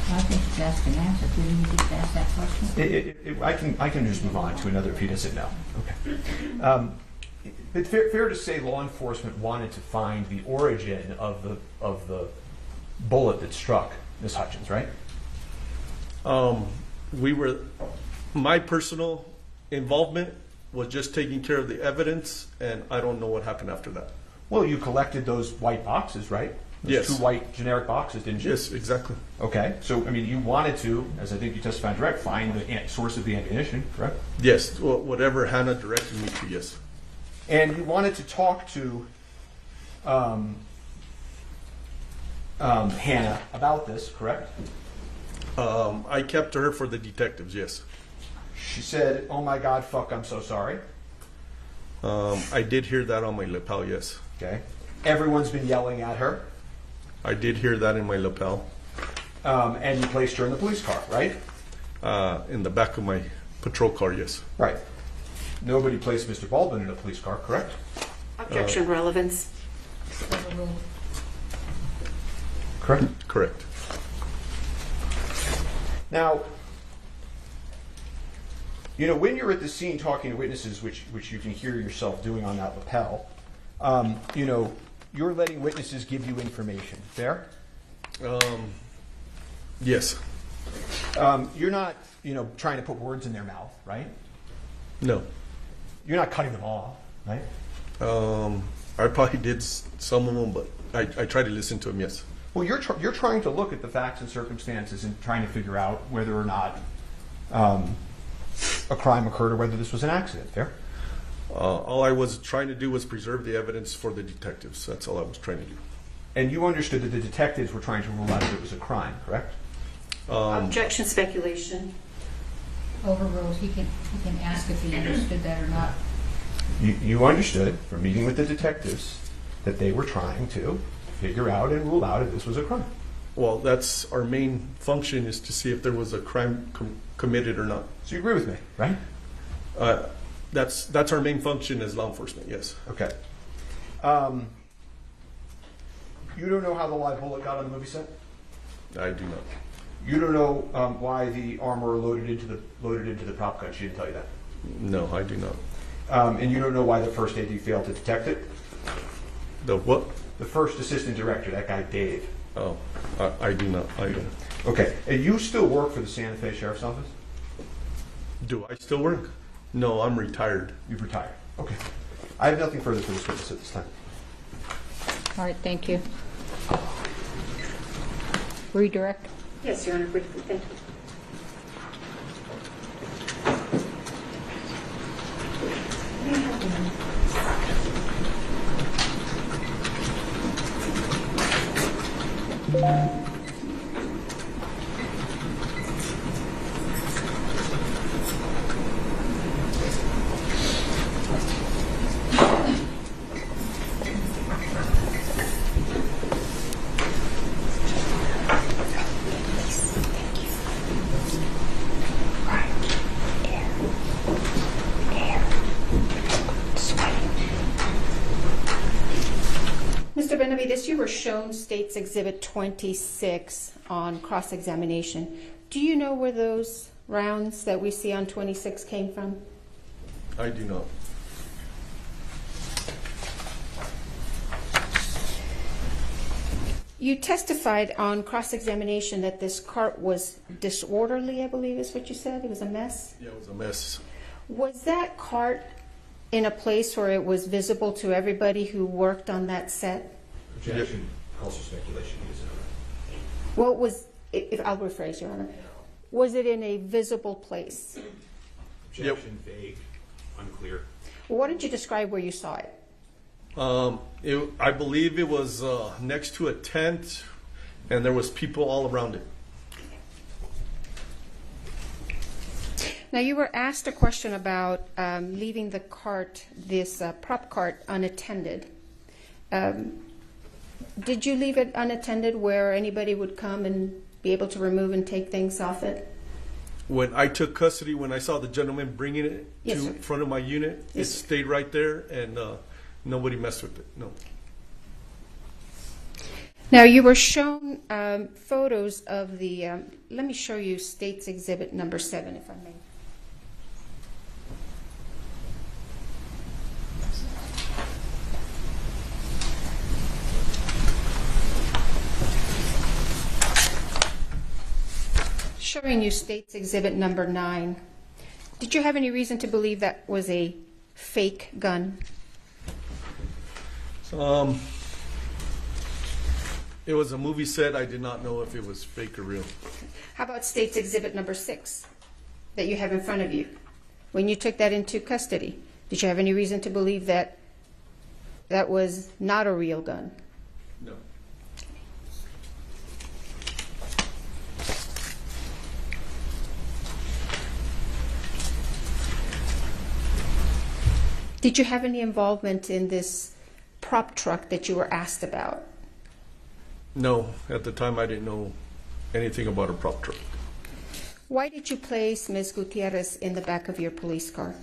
I think it's asked and answered. Do you need to ask that question? I can just move on to another if he doesn't know. Okay. It's fair to say law enforcement wanted to find the origin of the bullet that struck Ms. Hutchins, right? My personal involvement was just taking care of the evidence, and I don't know what happened after that. Well, you collected those white boxes, right? Those Yes. 2 white generic boxes, didn't you? Yes, exactly. Okay, so, I mean, you wanted to, as I think you testified direct, find the source of the ammunition, correct? Yes, whatever Hannah directed me to, yes. And you wanted to talk to Hannah about this, correct? I kept her for the detectives, yes. She said, "Oh my God, fuck, I'm so sorry." I did hear that on my lapel, yes. Okay. Everyone's been yelling at her. I did hear that in my lapel. And you placed her in the police car, right? In the back of my patrol car, yes. Right. Nobody placed Mr. Baldwin in a police car, correct? Objection, relevance. Correct? Correct. Now, you know, when you're at the scene talking to witnesses, which you can hear yourself doing on that lapel, you know, you're letting witnesses give you information. Fair? Yes. You're not, you know, trying to put words in their mouth, right? No. You're not cutting them off, right? I probably did some of them, but I try to listen to them, yes. Well, you're trying to look at the facts and circumstances and trying to figure out whether or not a crime occurred or whether this was an accident. Fair? All I was trying to do was preserve the evidence for the detectives. That's all I was trying to do. And you understood that the detectives were trying to rule out that it was a crime, correct? Objection, speculation. Overruled. He can ask if he understood that or not. You understood from meeting with the detectives that they were trying to figure out and rule out if this was a crime. Well, that's our main function, is to see if there was a crime committed or not. So you agree with me, right? That's our main function as law enforcement, yes. Okay. You don't know how the live bullet got on the movie set? I do not. You don't know why the armorer loaded into the prop gun. She didn't tell you that. No, I do not. And you don't know why the first AD failed to detect it? The what? The first assistant director, that guy Dave. Oh, I do not. Okay. And you still work for the Santa Fe Sheriff's Office? Do I still work? No, I'm retired. You've retired. Okay. I have nothing further for this witness at this time. All right, thank you. Redirect. Yes, Your Honor, briefly, thank you. Mr. Benavides, you were shown State's Exhibit 26 on cross-examination. Do you know where those rounds that we see on 26 came from? I do not. You testified on cross-examination that this cart was disorderly, I believe is what you said. It was a mess? Yeah, it was a mess. Was that cart in a place where it was visible to everybody who worked on that set? Objection. Calls for speculation. What was, if I'll rephrase, Your Honor, was it in a visible place? Objection, vague, unclear. Well, why don't you describe where you saw it? I believe it was next to a tent, and there was people all around it. Now, you were asked a question about leaving the cart, this prop cart, unattended. Did you leave it unattended where anybody would come and be able to remove and take things off it? When I took custody, when I saw the gentleman bringing it Yes, to sir. front of my unit, Yes, it sir. stayed right there, and nobody messed with it. No. Now, you were shown photos of the, let me show you State's Exhibit number 7, if I may. showing you State's Exhibit number 9. Did you have any reason to believe that was a fake gun? It was a movie set. I did not know if it was fake or real. How about State's Exhibit number 6 that you have in front of you? When you took that into custody, did you have any reason to believe that that was not a real gun? No. Did you have any involvement in this prop truck that you were asked about? No. At the time, I didn't know anything about a prop truck. Why did you place Ms. Gutierrez in the back of your police car?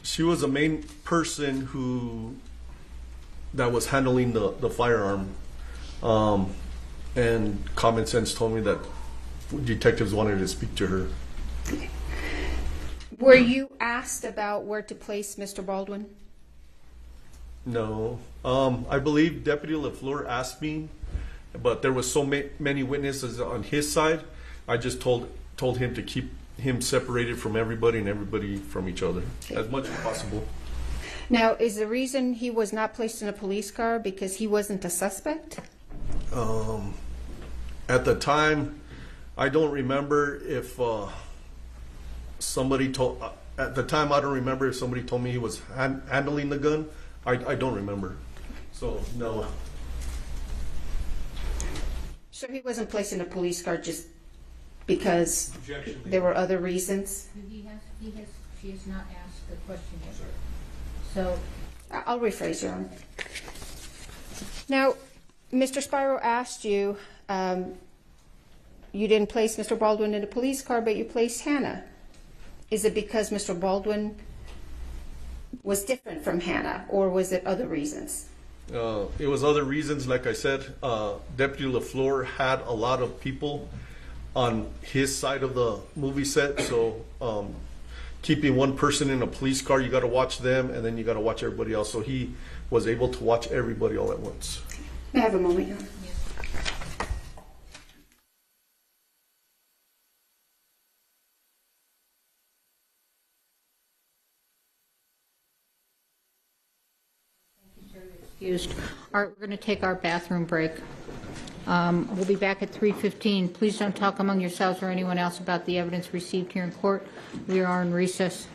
She was the main person that was handling the firearm. And common sense told me that detectives wanted to speak to her. Were you asked about where to place Mr. Baldwin? No. I believe Deputy LaFleur asked me, but there was so many witnesses on his side. I just told him to keep him separated from everybody and everybody from each other as much as possible. Now, is the reason he was not placed in a police car because he wasn't a suspect? At the time, I don't remember if somebody told. At the time, I don't remember if somebody told me he was handling the gun. I don't remember. So no. So he wasn't placed in a police car just because there were other reasons? She has not asked the question yet. So I'll rephrase, Your Honor. Now, Mr. Spiro asked you, you didn't place Mr. Baldwin in a police car, but you placed Hannah. Is it because Mr. Baldwin was different from Hannah, or was it other reasons? It was other reasons. Like I said, Deputy LaFleur had a lot of people on his side of the movie set, so keeping one person in a police car, you got to watch them, and then you got to watch everybody else. So he was able to watch everybody all at once. May I have a moment, Your Honor? excused. All right, we're going to take our bathroom break. We'll be back at 3:15. Please don't talk among yourselves or anyone else about the evidence received here in court. We are in recess.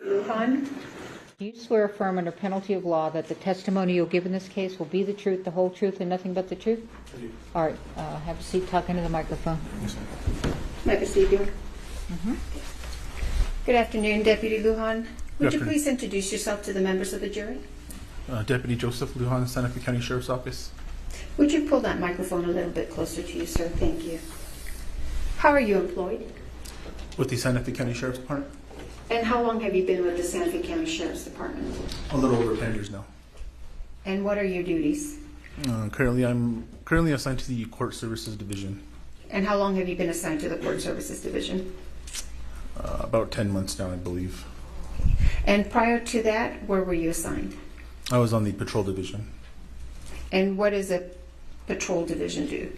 Lujan? Do you swear affirm under penalty of law that the testimony you'll give in this case will be the truth, the whole truth, and nothing but the truth? I do. All right, have a seat, talk into the microphone. Yes, ma'am. May I proceed, Your Honor? Good afternoon, Deputy Lujan. Would you afternoon. please introduce yourself to the members of the jury? Deputy Joseph Lujan, Santa Fe County Sheriff's Office. Would you pull that microphone a little bit closer to you, sir? Thank you. How are you employed? With the Santa Fe County Sheriff's Department. And how long have you been with the Santa Fe County Sheriff's Department? A little over 10 years now. And what are your duties? Currently, I'm assigned to the Court Services Division. And how long have you been assigned to the Court Services Division? About 10 months now, I believe. And prior to that, where were you assigned? I was on the Patrol Division. And what does a patrol division do?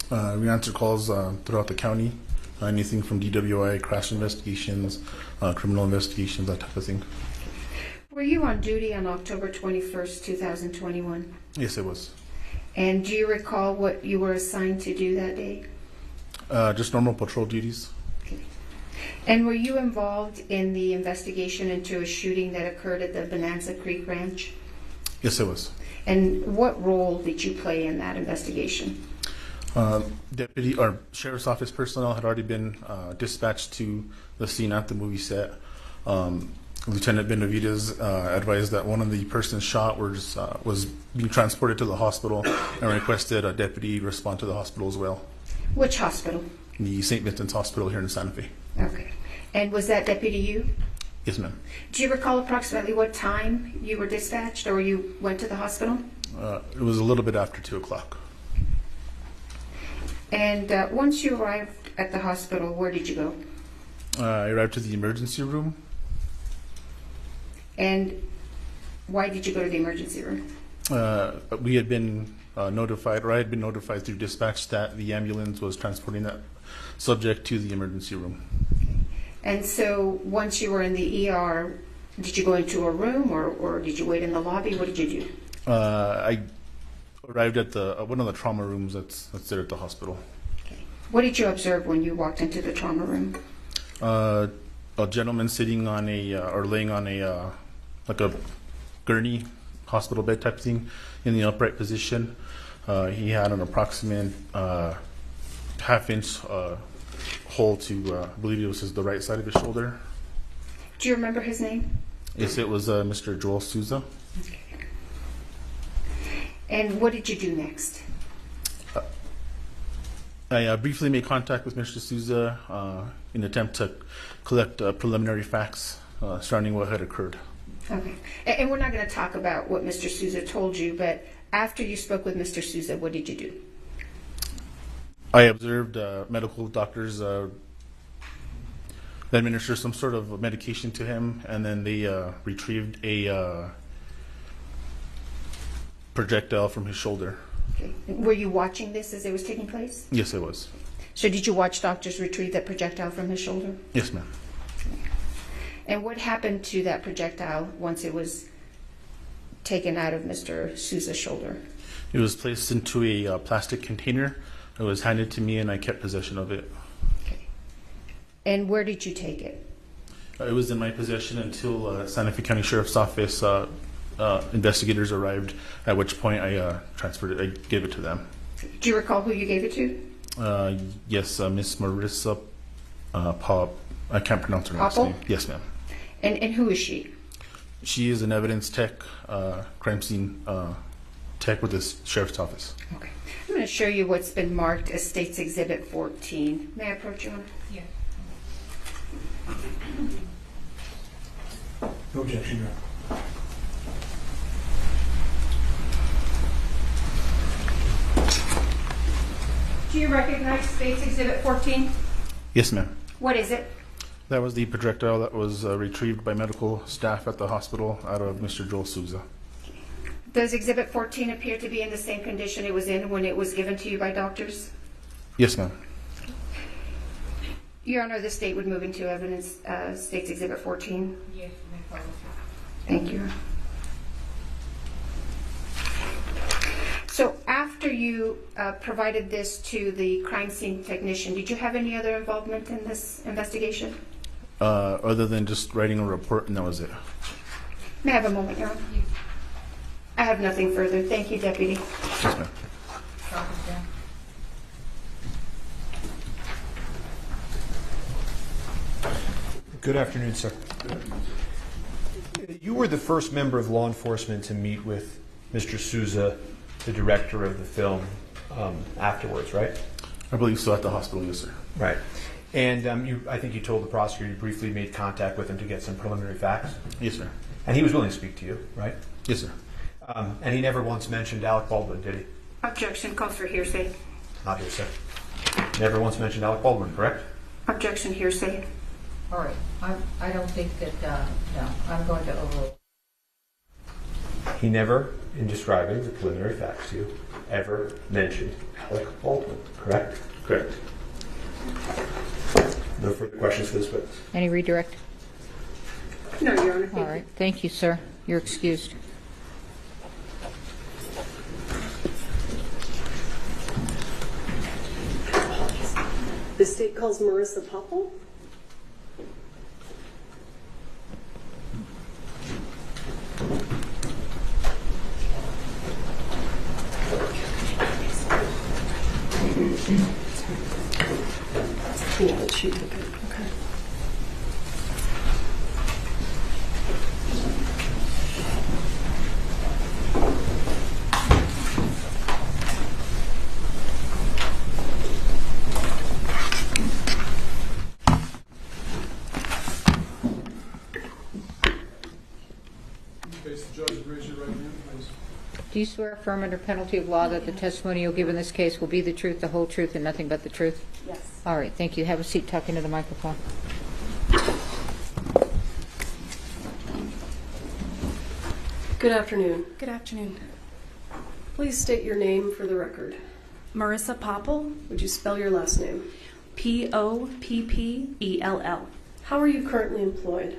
We answer calls throughout the county, anything from DWI, crash investigations, criminal investigations, that type of thing. Were you on duty on October 21st, 2021? Yes, it was. And do you recall what you were assigned to do that day? Just normal patrol duties. And were you involved in the investigation into a shooting that occurred at the Bonanza Creek Ranch? Yes, it was. And what role did you play in that investigation? Deputy or Sheriff's Office personnel had already been dispatched to the scene at the movie set. Lieutenant Benavides advised that one of the persons shot was being transported to the hospital and requested a deputy respond to the hospital as well. Which hospital? The St. Vincent's Hospital here in Santa Fe. Okay. And was that deputy you? Yes, ma'am. Do you recall approximately what time you were dispatched or you went to the hospital? It was a little bit after 2 o'clock. And once you arrived at the hospital, where did you go? I arrived to the emergency room. And why did you go to the emergency room? We had been notified, or I had been notified through dispatch that the ambulance was transporting that subject to the emergency room. And so once you were in the ER, did you go into a room or did you wait in the lobby? What did you do? I arrived at one of the trauma rooms that's there at the hospital. What did you observe when you walked into the trauma room? A gentleman sitting on or laying on like a gurney hospital bed type thing in the upright position. He had an approximate half-inch hole to, I believe it was the right side of his shoulder. Do you remember his name? Yes, it was Mr. Joel Souza. Okay. And what did you do next? I briefly made contact with Mr. Souza in an attempt to collect preliminary facts surrounding what had occurred. Okay. And we're not going to talk about what Mr. Souza told you, but after you spoke with Mr. Souza, what did you do? I observed medical doctors administer some sort of medication to him, and then they retrieved a projectile from his shoulder. Okay. Were you watching this as it was taking place? Yes, I was. So did you watch doctors retrieve that projectile from his shoulder? Yes, ma'am. And what happened to that projectile once it was taken out of Mr. Souza's shoulder? It was placed into a plastic container. It was handed to me, and I kept possession of it. Okay. And where did you take it? It was in my possession until Santa Fe County Sheriff's Office investigators arrived, at which point I transferred it. I gave it to them. Do you recall who you gave it to? Yes, Miss Marissa Pop. I can't pronounce her last Popple? name. Yes, ma'am. And who is she? She is an evidence tech, crime scene tech with the Sheriff's Office. Okay. I'm going to show you what's been marked as State's Exhibit 14. May I approach you, Honor? Yes. No objection, Your Honor. Do you recognize State's Exhibit 14? Yes, ma'am. What is it? That was the projectile that was retrieved by medical staff at the hospital out of Mr. Joel Souza. Does Exhibit 14 appear to be in the same condition it was in when it was given to you by doctors? Yes, ma'am. Your Honor, the state would move into evidence State's Exhibit 14. Yes, may follow. Thank you. So after you provided this to the crime scene technician, did you have any other involvement in this investigation? other than just writing a report, and that was it. May I have a moment, Your Honor? I have nothing further. Thank you, Deputy. Yes, ma'am. Good afternoon, sir. You were the first member of law enforcement to meet with Mr. Souza, the director of the film, afterwards, right? I believe so, at the hospital, yes, sir. Right. And I think you told the prosecutor you briefly made contact with him to get some preliminary facts? Yes, sir. And he was willing to speak to you, right? Yes, sir. And he never once mentioned Alec Baldwin, did he? Objection. Calls for hearsay. Not hearsay. Never once mentioned Alec Baldwin, correct? Objection. Hearsay. All right. I don't think that, no, I'm going to overrule. He never, in describing the preliminary facts to you, ever mentioned Alec Baldwin, correct? Correct. No further questions for this witness? Any redirect? No, Your Honor. All right. Thank you, sir. You're excused. The state calls Marissa Popple. Yeah, that she took it. Okay. Face the judge, raise your right hand, please. Do you swear affirm under penalty of law that the testimony you'll give in this case will be the truth, the whole truth, and nothing but the truth? Yes. All right. Thank you. Have a seat talking to the microphone. Good afternoon. Good afternoon. Please state your name for the record. Marissa Popple. Would you spell your last name? Poppell. How are you currently employed?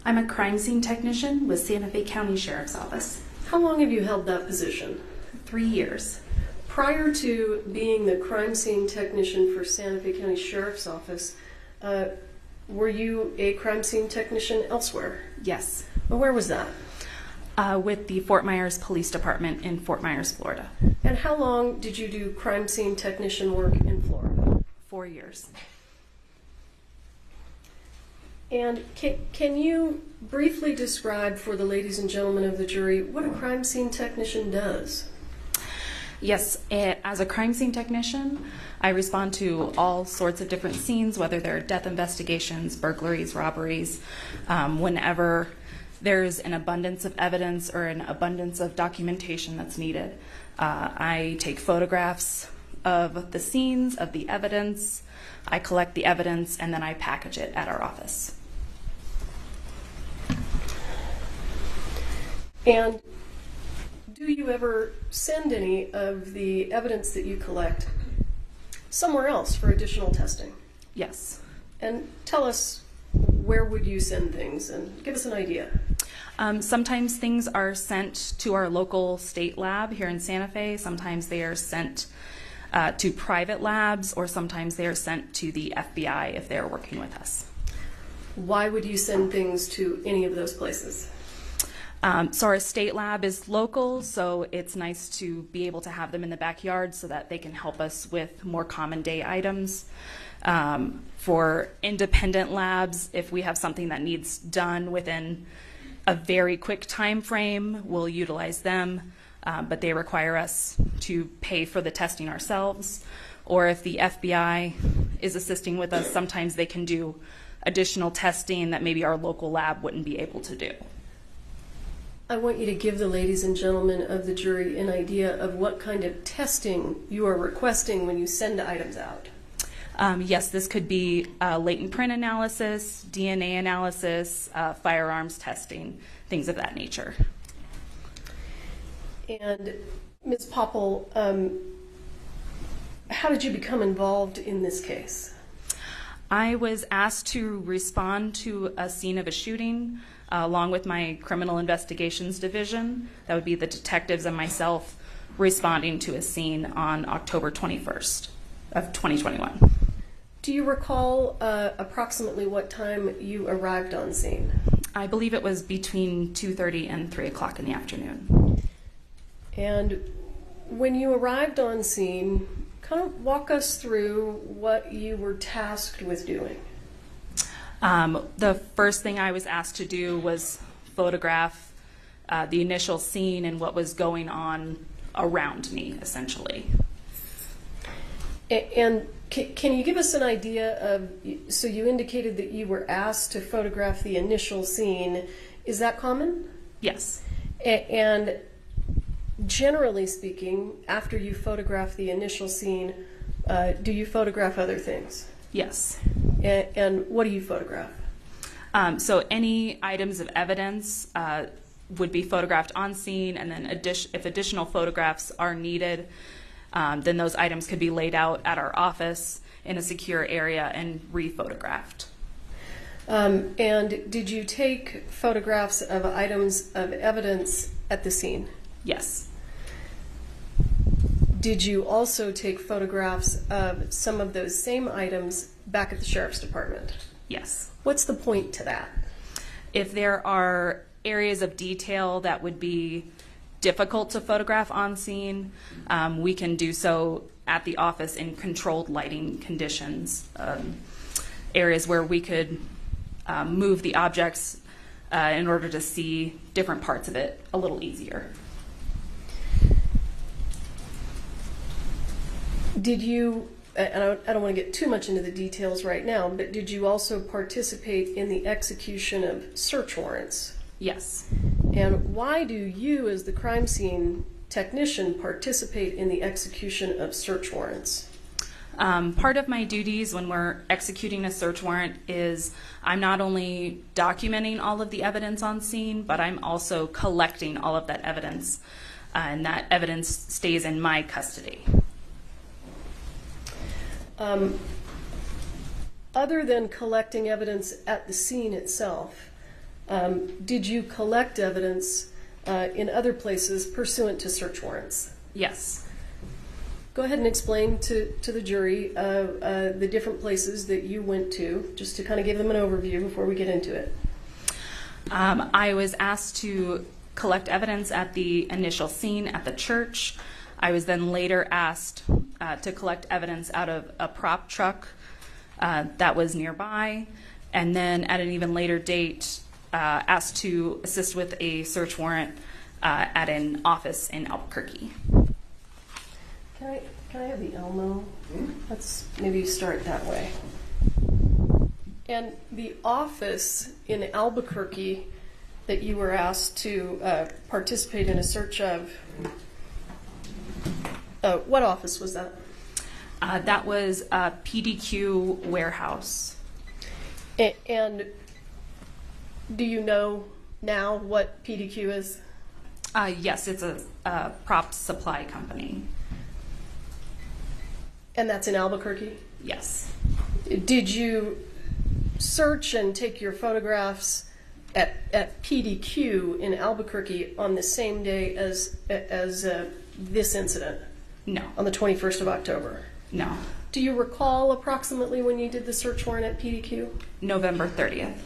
I'm a crime scene technician with Santa Fe County Sheriff's Office. How long have you held that position? 3 years. Prior to being the crime scene technician for Santa Fe County Sheriff's Office, were you a crime scene technician elsewhere? Yes. Well, where was that? With the Fort Myers Police Department in Fort Myers, Florida. And how long did you do crime scene technician work in Florida? 4 years. And can you briefly describe for the ladies and gentlemen of the jury what a crime scene technician does? Yes, as a crime scene technician, I respond to all sorts of different scenes, whether they're death investigations, burglaries, robberies, whenever there's an abundance of evidence or an abundance of documentation that's needed. I take photographs of the scenes, of the evidence, I collect the evidence, and then I package it at our office. And do you ever send any of the evidence that you collect somewhere else for additional testing? Yes. And tell us, where would you send things, and give us an idea. Sometimes things are sent to our local state lab here in Santa Fe. Sometimes they are sent to private labs, or sometimes they are sent to the FBI if they're working with us. Why would you send things to any of those places? So our state lab is local, so it's nice to be able to have them in the backyard so that they can help us with more common day items. For independent labs, if we have something that needs done within a very quick time frame, we'll utilize them, but they require us to pay for the testing ourselves. Or if the FBI is assisting with us, sometimes they can do additional testing that maybe our local lab wouldn't be able to do. I want you to give the ladies and gentlemen of the jury an idea of what kind of testing you are requesting when you send items out. Yes, this could be latent print analysis, DNA analysis, firearms testing, things of that nature. And Ms. Popple, how did you become involved in this case? I was asked to respond to a scene of a shooting along with my criminal investigations division. That would be the detectives and myself responding to a scene on October 21st of 2021. Do you recall approximately what time you arrived on scene? I believe it was between 2:30 and 3 o'clock in the afternoon. And when you arrived on scene, kind of walk us through what you were tasked with doing. The first thing I was asked to do was photograph the initial scene and what was going on around me, essentially. And can you give us an idea of, so you indicated that you were asked to photograph the initial scene. Is that common? Yes. And generally speaking, after you photograph the initial scene, do you photograph other things? Yes. And what do you photograph? So any items of evidence would be photographed on scene, and then if additional photographs are needed, then those items could be laid out at our office in a secure area and re-photographed. And did you take photographs of items of evidence at the scene? Yes. Did you also take photographs of some of those same items back at the Sheriff's Department? Yes. What's the point to that? If there are areas of detail that would be difficult to photograph on scene, we can do so at the office in controlled lighting conditions, areas where we could move the objects in order to see different parts of it a little easier. Did you, and I don't want to get too much into the details right now, but did you also participate in the execution of search warrants? Yes. And why do you, as the crime scene technician, participate in the execution of search warrants? Part of my duties when we're executing a search warrant is I'm not only documenting all of the evidence on scene, but I'm also collecting all of that evidence, and that evidence stays in my custody. Other than collecting evidence at the scene itself, did you collect evidence in other places pursuant to search warrants? Yes. Go ahead and explain to the jury the different places that you went to, just to kind of give them an overview before we get into it. I was asked to collect evidence at the initial scene at the church. I was then later asked to collect evidence out of a prop truck that was nearby, and then at an even later date asked to assist with a search warrant at an office in Albuquerque. Can I have the Elmo? Let's maybe start that way. And the office in Albuquerque that you were asked to participate in a search of, what office was that? That was a PDQ warehouse. And do you know now what PDQ is? Yes, it's a prop supply company. And that's in Albuquerque? Yes. Did you search and take your photographs at PDQ in Albuquerque on the same day as this incident? No. On the 21st of October? No. Do you recall approximately when you did the search warrant at PDQ? November 30th.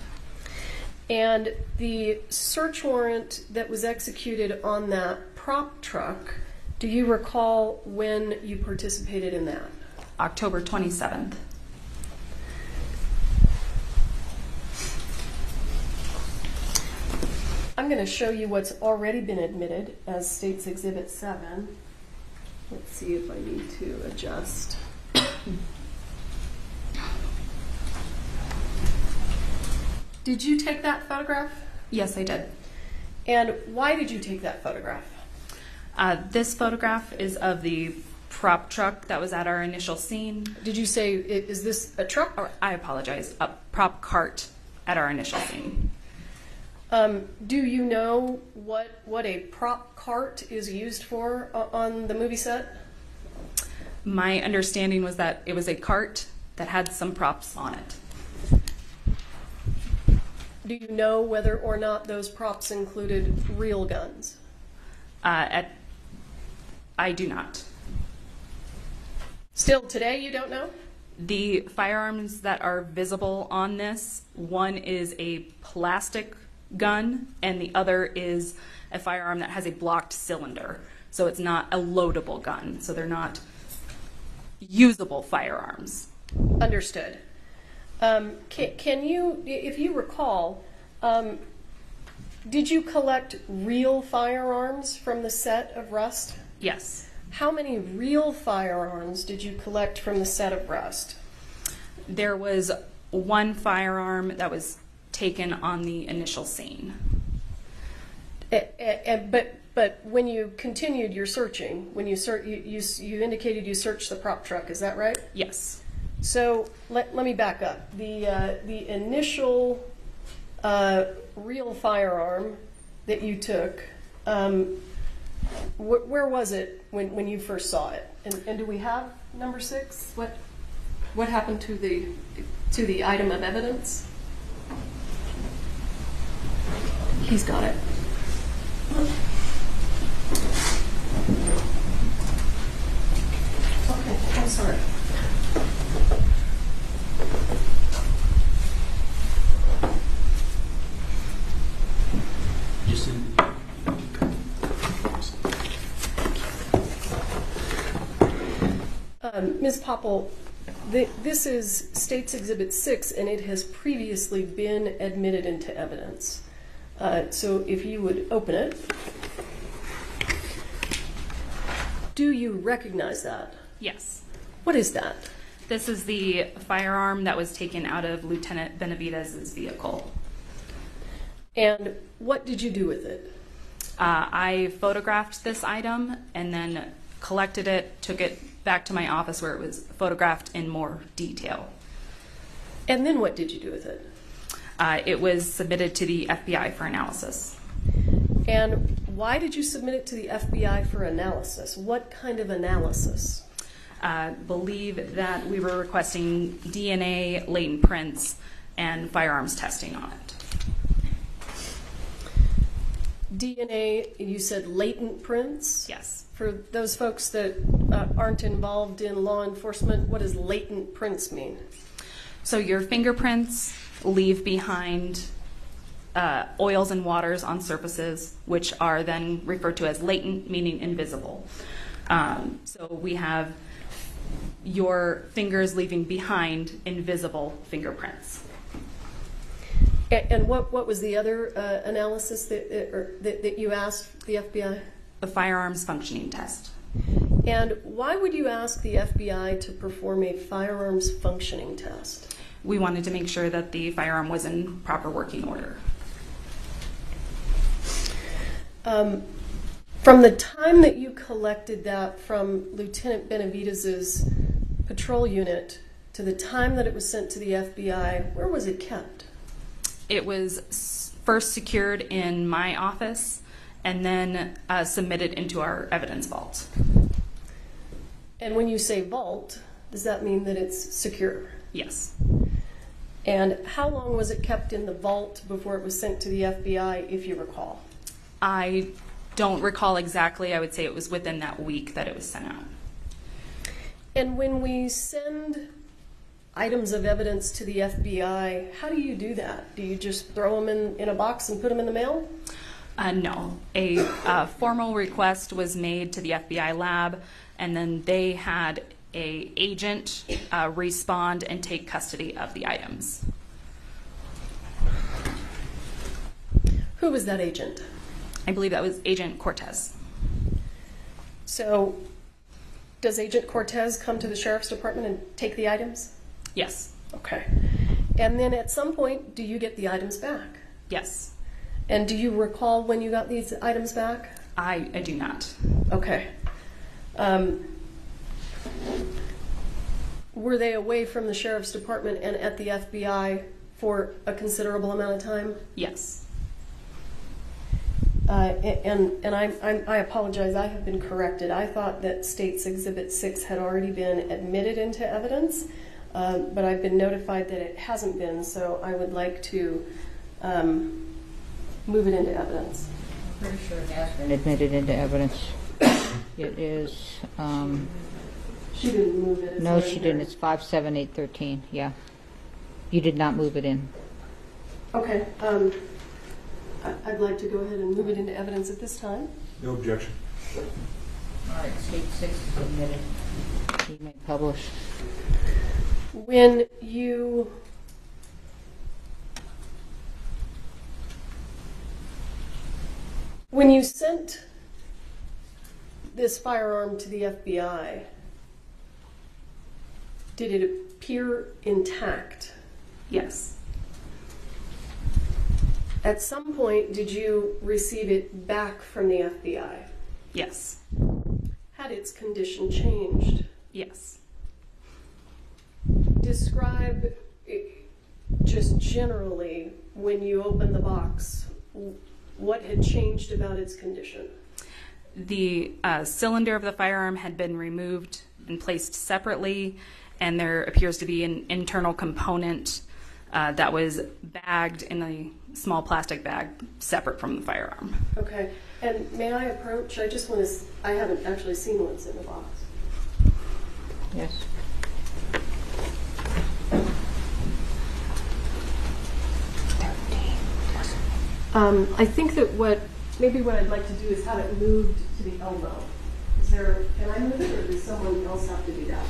And the search warrant that was executed on that prop truck, do you recall when you participated in that? October 27th. I'm going to show you what's already been admitted as State's Exhibit 7. Let's see if I need to adjust. Did you take that photograph? Yes, I did. And why did you take that photograph? This photograph is of the prop truck that was at our initial scene. Did you say, is this a truck? Or, I apologize, a prop cart at our initial scene. Do you know what a prop cart is used for on the movie set? My understanding was that it was a cart that had some props on it. Do you know whether or not those props included real guns? I do not. Still today you don't know? The firearms that are visible on this, one is a plastic gun and the other is a firearm that has a blocked cylinder. So it's not a loadable gun. So they're not usable firearms. Understood. Can you, if you recall, did you collect real firearms from the set of Rust? Yes. How many real firearms did you collect from the set of Rust? There was one firearm that was taken on the initial scene. But when you continued your searching, when you indicated you searched the prop truck, is that right? Yes. So let me back up. The initial real firearm that you took, where was it when you first saw it? And do we have number 6? What happened to the item of evidence? He's got it. Okay, I'm sorry. Ms. Popple, this is State's Exhibit 6, and it has previously been admitted into evidence. So if you would open it. Do you recognize that? Yes. What is that? This is the firearm that was taken out of Lieutenant Benavidez's vehicle. And what did you do with it? I photographed this item and then collected it, took it back to my office where it was photographed in more detail. And then what did you do with it? It was submitted to the FBI for analysis. And why did you submit it to the FBI for analysis? What kind of analysis? I believe that we were requesting DNA, latent prints, and firearms testing on it. DNA, you said latent prints? Yes. For those folks that aren't involved in law enforcement, what does latent prints mean? So your fingerprints leave behind oils and waters on surfaces, which are then referred to as latent, meaning invisible. So we have your fingers leaving behind invisible fingerprints. And what was the other analysis that you asked the FBI? The firearms functioning test. And why would you ask the FBI to perform a firearms functioning test? We wanted to make sure that the firearm was in proper working order. From the time that you collected that from Lieutenant Benavidez's patrol unit to the time that it was sent to the FBI, where was it kept? It was first secured in my office and then submitted into our evidence vault. And when you say vault, does that mean that it's secure? Yes. And how long was it kept in the vault before it was sent to the FBI, if you recall? I don't recall exactly. I would say it was within that week that it was sent out. And when we send items of evidence to the FBI, how do you do that? Do you just throw them in a box and put them in the mail? No. A formal request was made to the FBI lab, and then they had an agent respond and take custody of the items. Who was that agent? I believe that was Agent Cortez. So does Agent Cortez come to the Sheriff's Department and take the items? Yes. Okay. And then at some point, do you get the items back? Yes. And do you recall when you got these items back? I do not. Okay. Were they away from the Sheriff's Department and at the FBI for a considerable amount of time? Yes. And I apologize, I have been corrected. I thought that State's Exhibit 6 had already been admitted into evidence, but I've been notified that it hasn't been, so I would like to move it into evidence. I'm pretty sure it has been admitted into evidence. It is She didn't move it. No, she didn't. It's 57813. Yeah. You did not move it in. Okay. I'd like to go ahead and move it into evidence at this time. No objection. All right, State 6 is admitted. You may publish. When you sent this firearm to the FBI, did it appear intact? Yes. At some point, did you receive it back from the FBI? Yes. Had its condition changed? Yes. Describe just generally, when you opened the box, what had changed about its condition? The cylinder of the firearm had been removed and placed separately, and there appears to be an internal component that was bagged in a small plastic bag separate from the firearm. Okay. And may I approach? I just want to, I haven't actually seen what's in the box. Yes. I think that maybe what I'd like to do is have it moved to the elbow. Can I move it, or does someone else have to do that?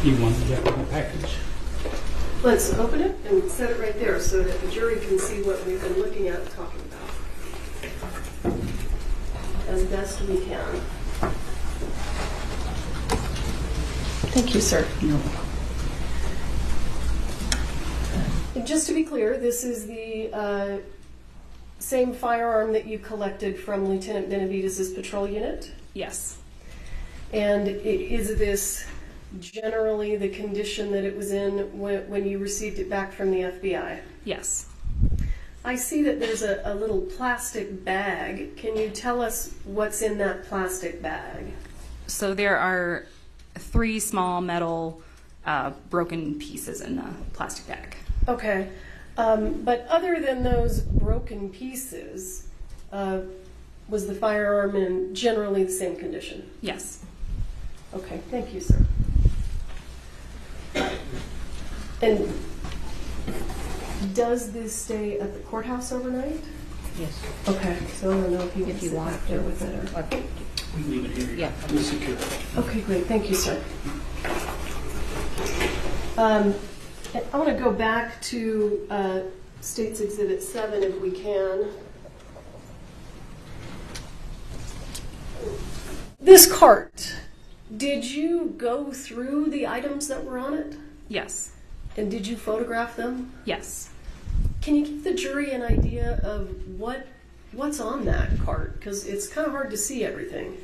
You want to get the package? Let's open it and set it right there so that the jury can see what we've been looking at and talking about as best we can. Thank you, sir. And just to be clear, this is the same firearm that you collected from Lieutenant Benavidez' patrol unit? Yes. And is this generally the condition that it was in when you received it back from the FBI? Yes. I see that there's a little plastic bag. Can you tell us what's in that plastic bag? So there are 3 small metal broken pieces in the plastic bag. Okay. But other than those broken pieces, was the firearm in generally the same condition? Yes. Okay, thank you, sir. And does this stay at the courthouse overnight? Yes. Okay, so I don't know if you If you want back there with it or... We leave it here. Yeah. We'll secure it. Okay, great. Thank you, sir. I want to go back to State's Exhibit 7 if we can. This cart, did you go through the items that were on it? Yes. And did you photograph them? Yes. Can you give the jury an idea of what's on that cart? Because it's kind of hard to see everything.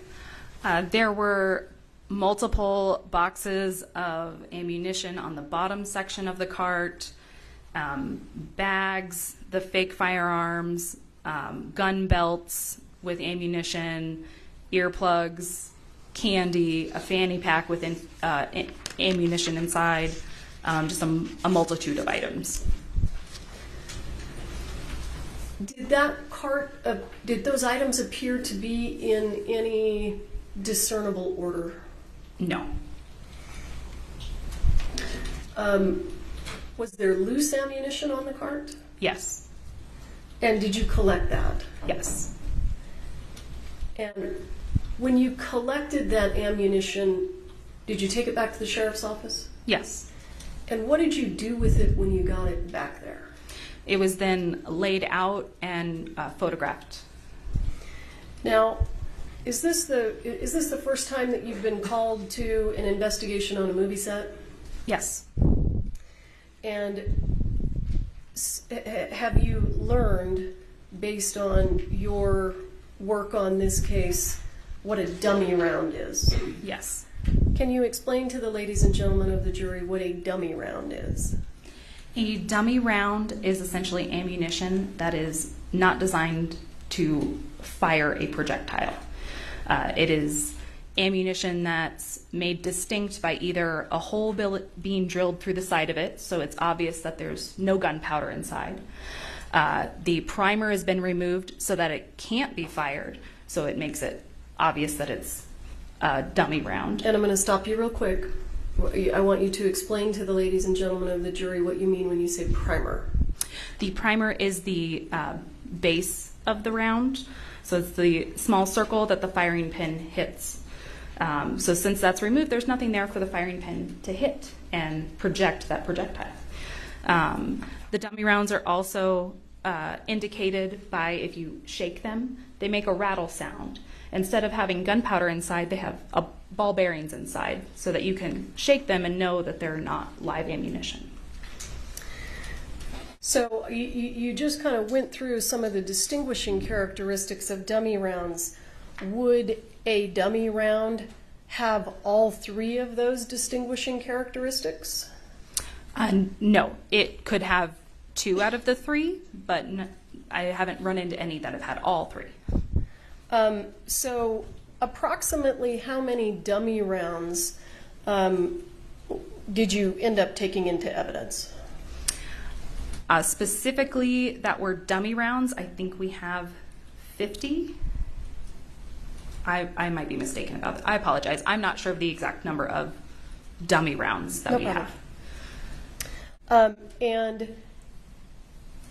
There were multiple boxes of ammunition on the bottom section of the cart, bags, the fake firearms, gun belts with ammunition, earplugs, candy, a fanny pack with ammunition inside, just a multitude of items. Did that cart, did those items appear to be in any discernible order? No. Was there loose ammunition on the cart? Yes. And did you collect that? Yes. And when you collected that ammunition, did you take it back to the sheriff's office? Yes. And what did you do with it when you got it back there? It was then laid out and photographed. Now, is this the first time that you've been called to an investigation on a movie set? Yes. And have you learned, based on your work on this case, what a dummy round is? Yes. Can you explain to the ladies and gentlemen of the jury what a dummy round is? A dummy round is essentially ammunition that is not designed to fire a projectile. It is ammunition that's made distinct by either a hole being drilled through the side of it, so it's obvious that there's no gunpowder inside. The primer has been removed so that it can't be fired, so it makes it obvious that it's a dummy round. And I'm going to stop you real quick. I want you to explain to the ladies and gentlemen of the jury what you mean when you say primer. The primer is the base of the round, so it's the small circle that the firing pin hits. So since that's removed, there's nothing there for the firing pin to hit and project that projectile. The dummy rounds are also indicated by, if you shake them, they make a rattle sound. Instead of having gunpowder inside, they have ball bearings inside so that you can shake them and know that they're not live ammunition. So you just kind of went through some of the distinguishing characteristics of dummy rounds. Would a dummy round have all three of those distinguishing characteristics? No, it could have 2 out of the 3, but I haven't run into any that have had all 3. So approximately how many dummy rounds did you end up taking into evidence? Specifically that were dummy rounds, I think we have 50. I might be mistaken about that. I apologize. I'm not sure of the exact number of dummy rounds that we have. And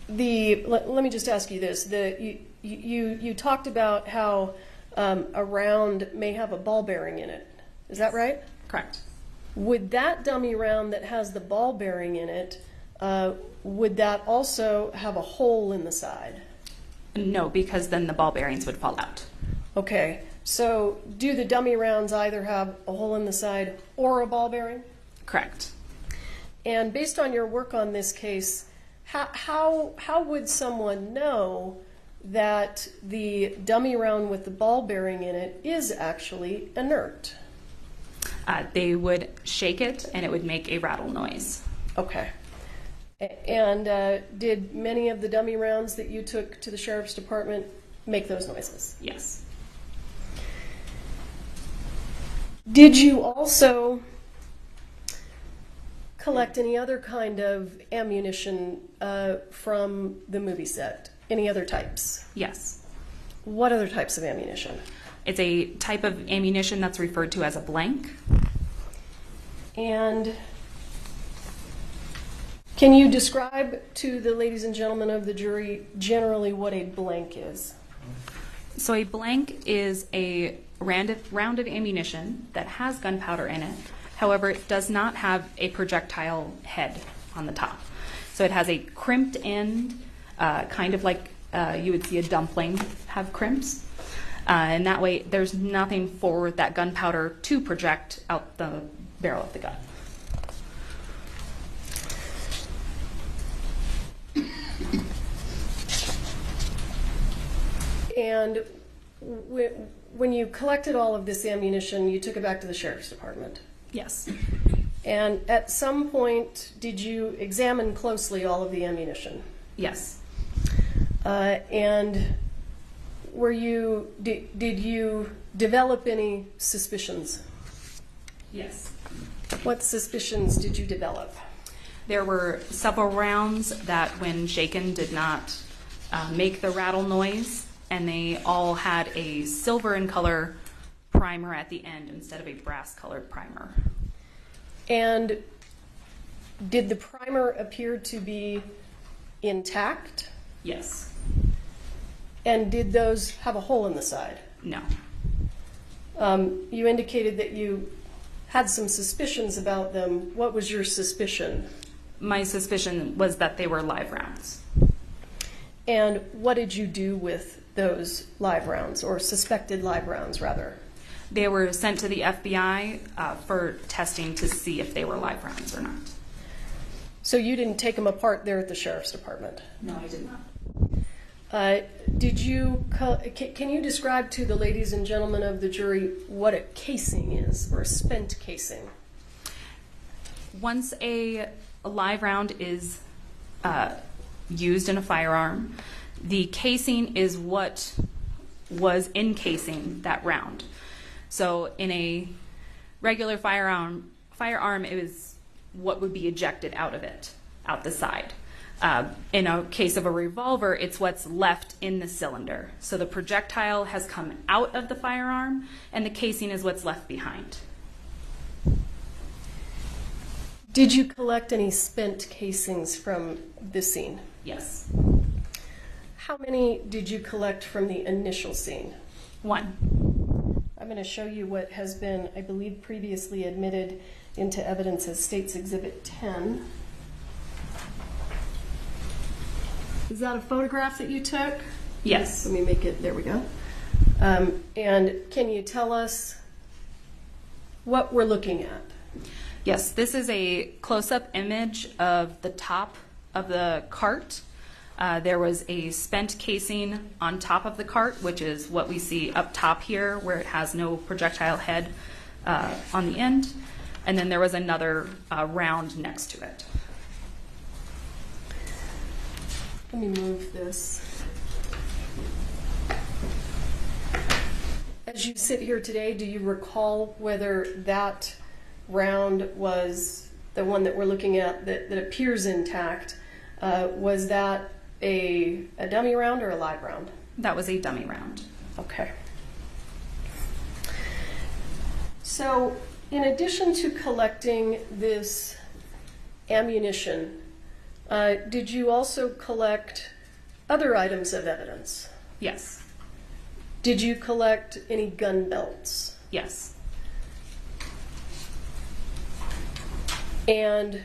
let me just ask you this. You talked about how a round may have a ball bearing in it. Is that right? Correct. Would that dummy round that has the ball bearing in it, would that also have a hole in the side? No, because then the ball bearings would fall out. Okay. So do the dummy rounds either have a hole in the side or a ball bearing? Correct. And based on your work on this case, how would someone know that the dummy round with the ball bearing in it is actually inert? They would shake it and it would make a rattle noise. Okay. And did many of the dummy rounds that you took to the sheriff's department make those noises? Yes. Did you also collect any other kind of ammunition from the movie set? Any other types? Yes. What other types of ammunition? It's a type of ammunition that's referred to as a blank. And can you describe to the ladies and gentlemen of the jury generally what a blank is? So a blank is a round of ammunition that has gunpowder in it. However, it does not have a projectile head on the top. So it has a crimped end, kind of like you would see a dumpling have crimps. And that way there's nothing for that gunpowder to project out the barrel of the gun. And when you collected all of this ammunition, you took it back to the sheriff's department? Yes. And at some point, did you examine closely all of the ammunition? Yes. And did you develop any suspicions? Yes. What suspicions did you develop? There were several rounds that, when shaken, did not make the rattle noise, and they all had a silver in color primer at the end instead of a brass colored primer. And did the primer appear to be intact? Yes. And did those have a hole in the side? No. You indicated that you had some suspicions about them. What was your suspicion? My suspicion was that they were live rounds. And what did you do with those live rounds, or suspected live rounds, rather? They were sent to the FBI for testing to see if they were live rounds or not. So you didn't take them apart there at the sheriff's department? No, I did not. Can you describe to the ladies and gentlemen of the jury what a casing is, or a spent casing? Once a live round is used in a firearm, the casing is what was encasing that round. So in a regular firearm, it was what would be ejected out of it, out the side. In a case of a revolver, it's what's left in the cylinder. So the projectile has come out of the firearm, and the casing is what's left behind. Did you collect any spent casings from the scene? Yes. How many did you collect from the initial scene? 1. I'm going to show you what has been, I believe, previously admitted into evidence as State's Exhibit 10. Is that a photograph that you took? Yes. Let me make it, there we go. And can you tell us what we're looking at? Yes, this is a close-up image of the top of the cart. There was a spent casing on top of the cart, which is what we see up top here, where it has no projectile head on the end. And then there was another round next to it. Let me move this. As you sit here today, do you recall whether that round was the one that we're looking at that appears intact? Was that a dummy round or a live round? That was a dummy round. Okay. So, in addition to collecting this ammunition, did you also collect other items of evidence? Yes. Did you collect any gun belts? Yes. And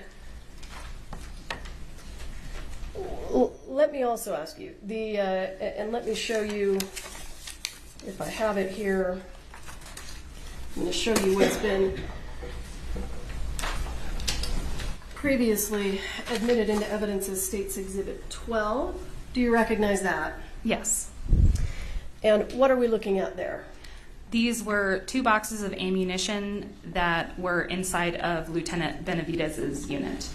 let me also ask you, and let me show you, if I have it here, I'm going to show you what's been previously admitted into evidence as State's Exhibit 12. Do you recognize that? Yes. And what are we looking at there? These were 2 boxes of ammunition that were inside of Lieutenant Benavidez's unit.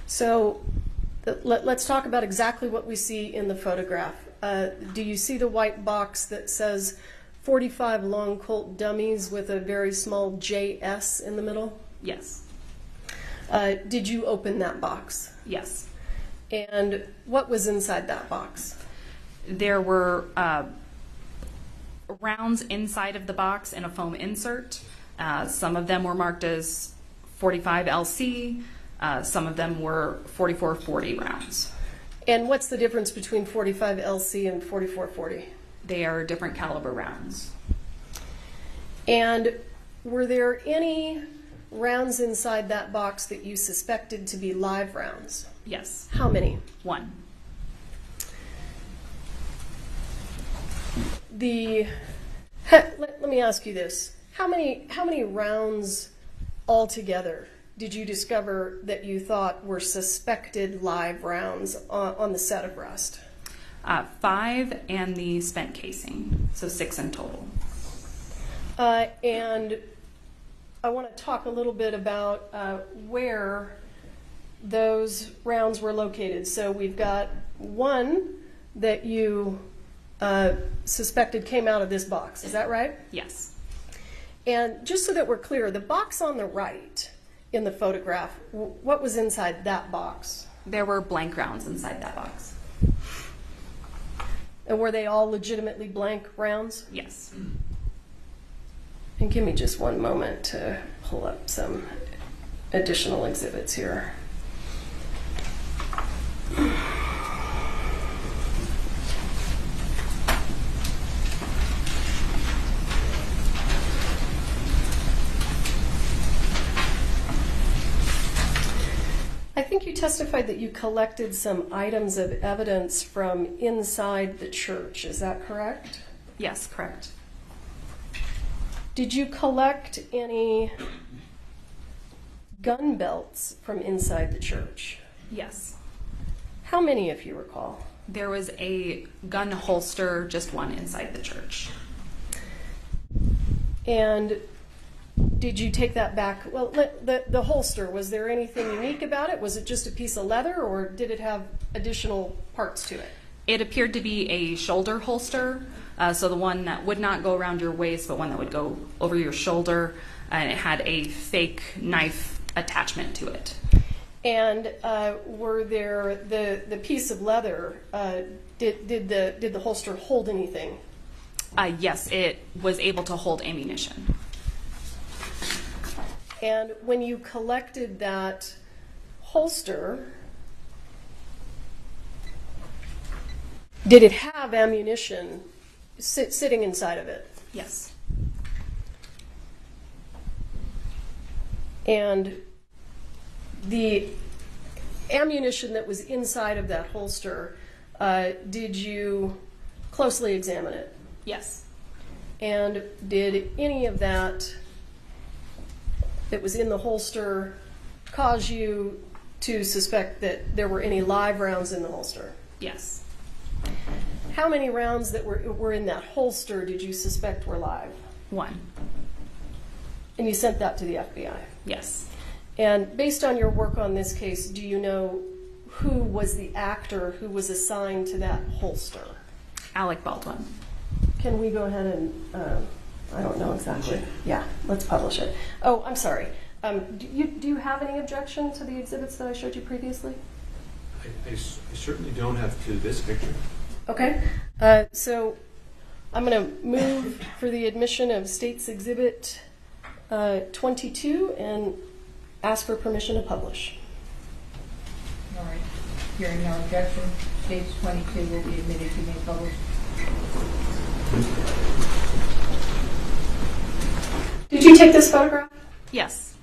So let's talk about exactly what we see in the photograph. Do you see the white box that says 45 long Colt dummies with a very small JS in the middle? Yes. Did you open that box? Yes. And what was inside that box? There were rounds inside of the box in a foam insert. Some of them were marked as 45 LC. Some of them were 4440 rounds. And what's the difference between 45 LC and 4440? They are different caliber rounds. And were there any rounds inside that box that you suspected to be live rounds? Yes. How many? 1. Let me ask you this. How many rounds altogether did you discover that you thought were suspected live rounds on the set of Rust? 5 and the spent casing, so 6 in total. And I want to talk a little bit about where those rounds were located. So we've got 1 that you suspected came out of this box. Is that right? Yes. And just so that we're clear, the box on the right in the photograph, what was inside that box? There were blank rounds inside that box. And were they all legitimately blank rounds? Yes. And give me just one moment to pull up some additional exhibits here. I think you testified that you collected some items of evidence from inside the church. Is that correct? Yes, correct. Did you collect any gun belts from inside the church? Yes. How many, if you recall? There was a gun holster, just 1 inside the church. And did you take that back? Well, the holster, was there anything unique about it? Was it just a piece of leather, or did it have additional parts to it? It appeared to be a shoulder holster, so the one that would not go around your waist, but one that would go over your shoulder, and it had a fake knife attachment to it. And were there the piece of leather? Did the holster hold anything? Yes, it was able to hold ammunition. And when you collected that holster, did it have ammunition sitting inside of it? Yes. And the ammunition that was inside of that holster, did you closely examine it? Yes. And did any of that was in the holster cause you to suspect that there were any live rounds in the holster? Yes. How many rounds that were in that holster did you suspect were live? 1. And you sent that to the FBI? Yes. And based on your work on this case, do you know who was the actor who was assigned to that holster? Alec Baldwin. Can we go ahead and, I don't know exactly. Yeah, let's publish it. Oh, I'm sorry. Do you have any objection to the exhibits that I showed you previously? I certainly don't have to this picture. Okay. So I'm going to move for the admission of State's Exhibit 22 and ask for permission to publish. All right. Hearing no objection, States 22 will be admitted to being published. Did you take this photograph? Yes.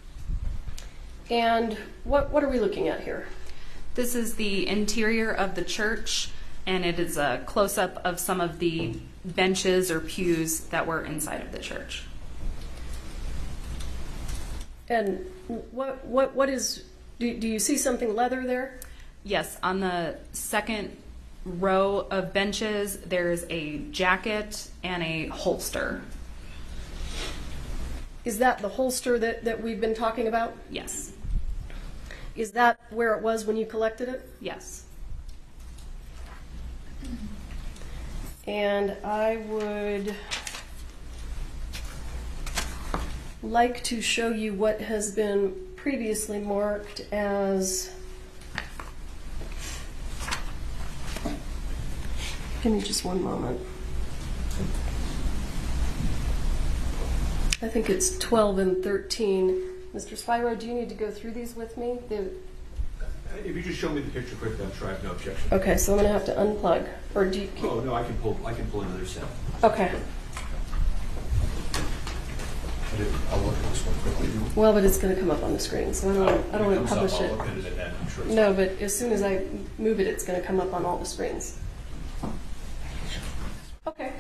And what are we looking at here? This is the interior of the church, and it is a close-up of some of the benches or pews that were inside of the church. And what is, do you see something leather there? Yes, on the second row of benches, there's a jacket and a holster. Is that the holster that we've been talking about? Yes. Is that where it was when you collected it? Yes. And I would like to show you what has been previously marked as, give me just one moment. I think it's 12 and 13. Mr. Spiro, do you need to go through these with me? If you just show me the picture quickly, I'm sure I have no objection. Okay, so I'm going to have to unplug. Or do you? Oh no, I can pull another set. Okay. I'll look at this one quickly. Well, but it's going to come up on the screen, so I don't want to publish it. I'll look at it then, I'm sure it's No, but as soon as I move it, it's going to come up on all the screens. Okay.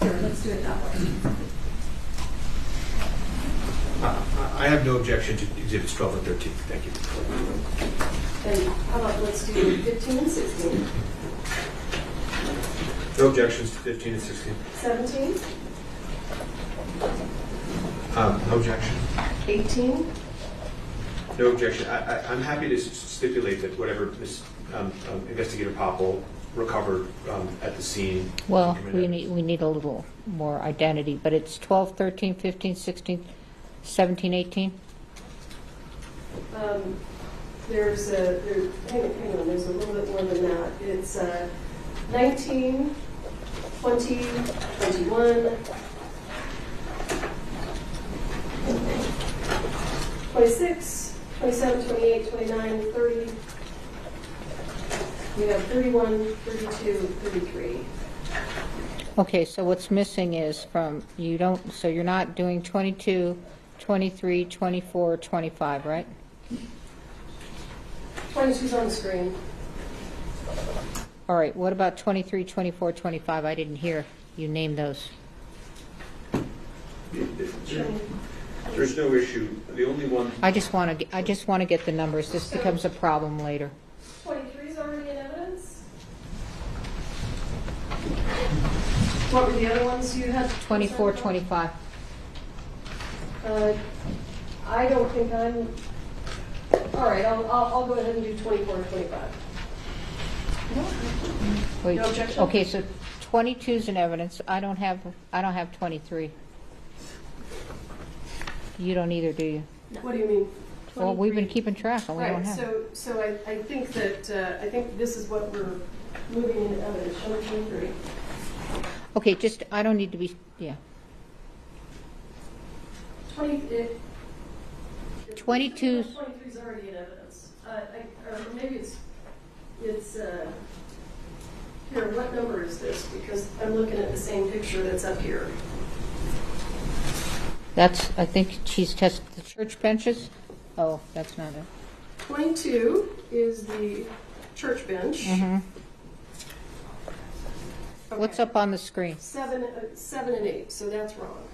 Here, let's do it that way. I have no objection to exhibits 12 and 13. Thank you. And how about let's do 15 and 16? No objections to 15 and 16. 17? No objection. 18? No objection. I'm happy to stipulate that whatever Ms. Investigator Popple recovered at the scene. Well, we need a little more identity, but it's 12, 13, 15, 16, 17, 18? There's hang on, there's a little bit more than that. It's 19, 20, 21, 26, 27, 28, 29, 30. We have 31, 32, 33. Okay, so what's missing is so you're not doing 22, 23, 24, 25, right? 22's on the screen. All right, what about 23, 24, 25? I didn't hear you name those. There's no issue. The only one. I just want to get the numbers. This becomes a problem later. 23's already in evidence. What were the other ones you had? 24, 25. I don't think I'm. All right, I'll go ahead and do 24 and 25. Wait, No objection? okay, so 22 is in evidence. I don't have 23. You don't either, do you? What do you mean? Well, we've been keeping track, and we don't Right, have. so I think that, I think this is what we're moving into evidence. Show me 23. Okay, just, I don't need to be, yeah. 22 22 is already in evidence. Or maybe it's, here, what number is this? Because I'm looking at the same picture that's up here. That's, I think she's tested the church benches. Oh, that's not it. 22 is the church bench. Mm-hmm. What's up on the screen? 7 and 8, so that's wrong.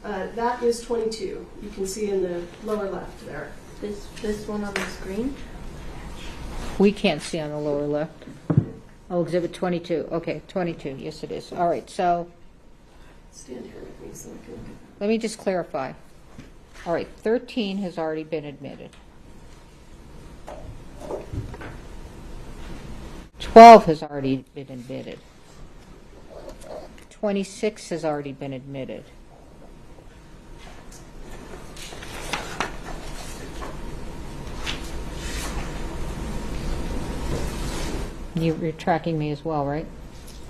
That is 22. You can see in the lower left there. This one on the screen? We can't see on the lower left. Oh, exhibit 22. Okay, 22. Yes, it is. All right, so Stand here with me so I can look at let me just clarify. All right, 13 has already been admitted. 12 has already been admitted. 26 has already been admitted. You're tracking me as well, right?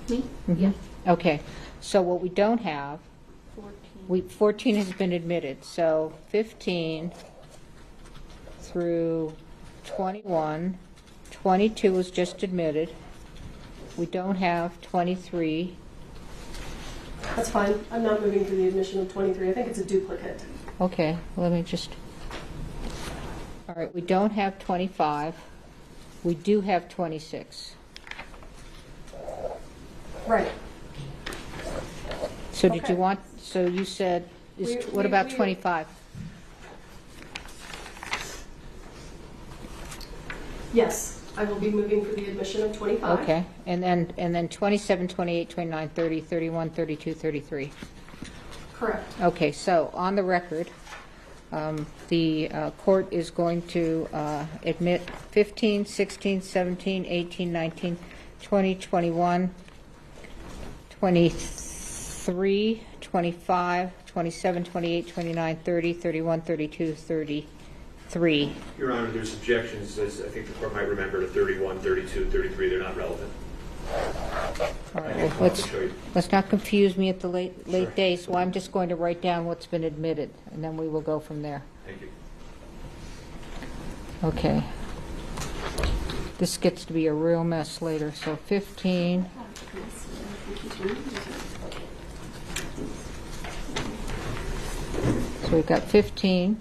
Me? Mm-hmm. Yes. Okay, so what we don't have, 14 has been admitted, so 15 through 21, 22 was just admitted. We don't have 23. That's fine. I'm not moving for the admission of 23. I think it's a duplicate. Okay, let me just, all right, we don't have 25. We do have 26. Right. So did Okay. you want, so you said, what about 25? Yes, I will be moving for the admission of 25. Okay, and then 27, 28, 29, 30, 31, 32, 33. Correct. Okay, so on the record, the court is going to admit 15, 16, 17, 18, 19, 20, 21, 23, 25, 27, 28, 29, 30, 31, 32, 33. Your Honor, there's objections, as I think the court might remember, to 31, 32, 33. They're not relevant. All right, well, let's not confuse me at the late day, so I'm just going to write down what's been admitted, and then we will go from there. Thank you. Okay. This gets to be a real mess later, so 15. So we've got 15.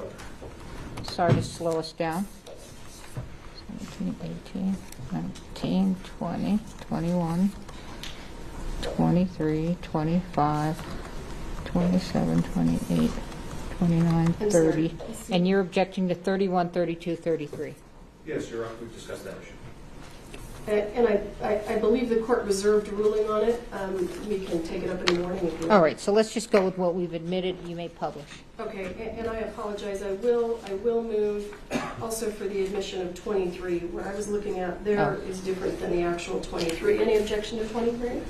Sorry to slow us down. 17, 18, 19, 20, 21, 23, 25, 27, 28, 29, 30. And you're objecting to 31, 32, 33. Yes, Your Honor, we've discussed that issue. And I believe the court reserved ruling on it. We can take it up in the morning if you want. All right, so let's just go with what we've admitted. You may publish. Okay, and I apologize. I will move also for the admission of 23. Where I was looking at there is different than the actual 23. Any objection to 23?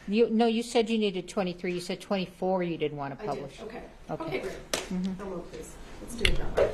No, you said you needed 23. You said 24 you didn't want to publish. I did. Okay. Okay. Okay, great. Come on, please. Let's do it that way.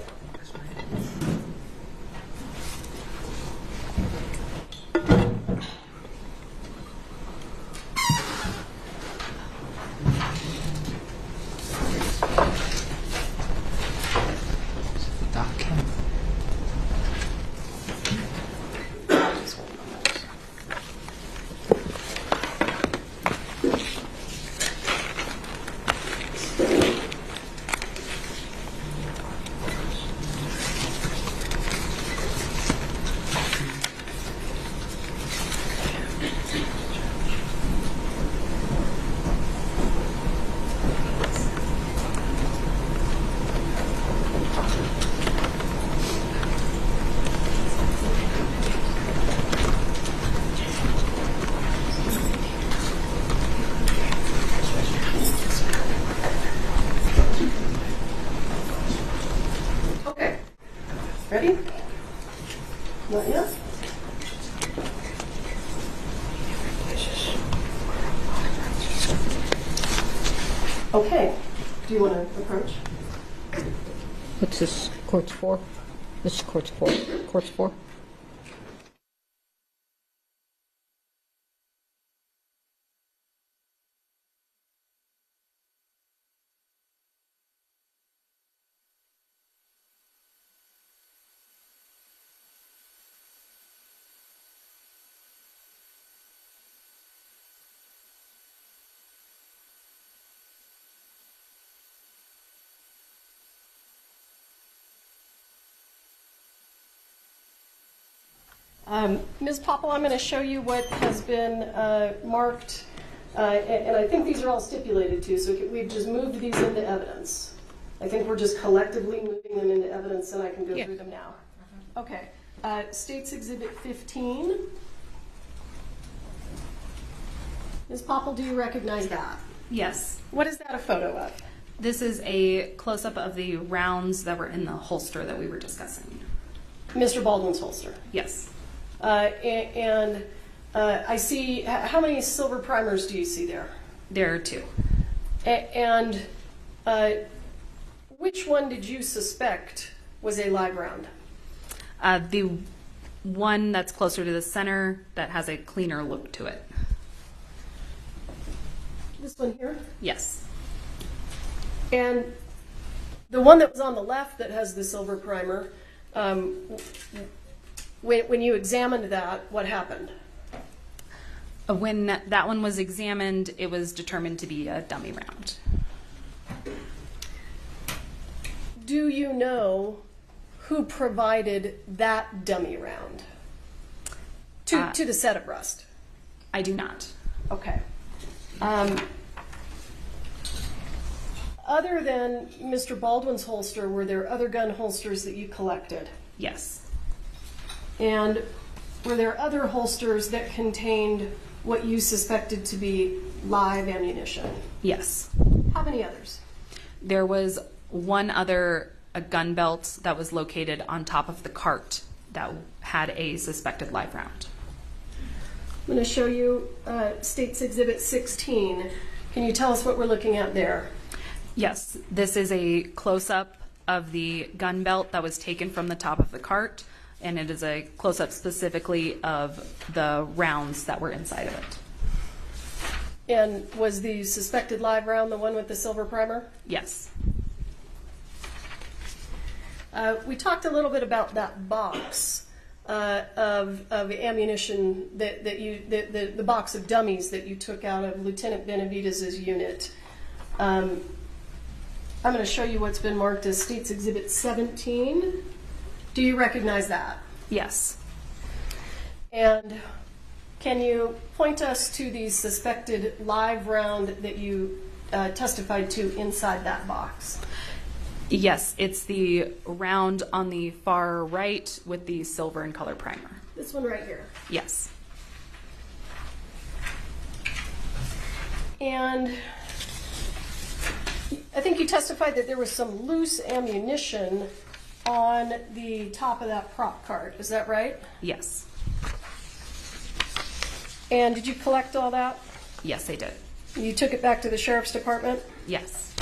Okay. Do you want to approach? What's this? Court's 4? This is Court's 4. Court's 4? Ms. Popple, I'm going to show you what has been marked, and I think these are all stipulated too, so we've just moved these into evidence. I think we're just collectively moving them into evidence, and I can go through them now. Okay. State's Exhibit 15. Ms. Popple, do you recognize that? Yes. What is that a photo of? This is a close-up of the rounds that were in the holster that we were discussing. Mr. Baldwin's holster? Yes. And I see, how many silver primers do you see there? There are 2. And which one did you suspect was a live round? The one that's closer to the center that has a cleaner look to it. This one here? Yes. And the one that was on the left that has the silver primer, when you examined that, what happened? When that one was examined, it was determined to be a dummy round. Do you know who provided that dummy round to the set of Rust? I do not. Okay. Other than Mr. Baldwin's holster, were there other gun holsters that you collected? Yes. And were there other holsters that contained what you suspected to be live ammunition? Yes. How many others? There was one other gun belt that was located on top of the cart that had a suspected live round. I'm going to show you State's Exhibit 16. Can you tell us what we're looking at there? Yes, this is a close-up of the gun belt that was taken from the top of the cart, and it is a close-up specifically of the rounds that were inside of it. And was the suspected live round the one with the silver primer? Yes. We talked a little bit about that box of ammunition the box of dummies that you took out of Lieutenant Benavidez's unit. I'm going to show you what's been marked as State's Exhibit 17. Do you recognize that? Yes. And can you point us to the suspected live round that you testified to inside that box? Yes, it's the round on the far right with the silver and color primer. This one right here? Yes. And I think you testified that there was some loose ammunition on the top of that prop cart. Is that right? Yes. And did you collect all that? Yes, I did. You took it back to the sheriff's department? Yes.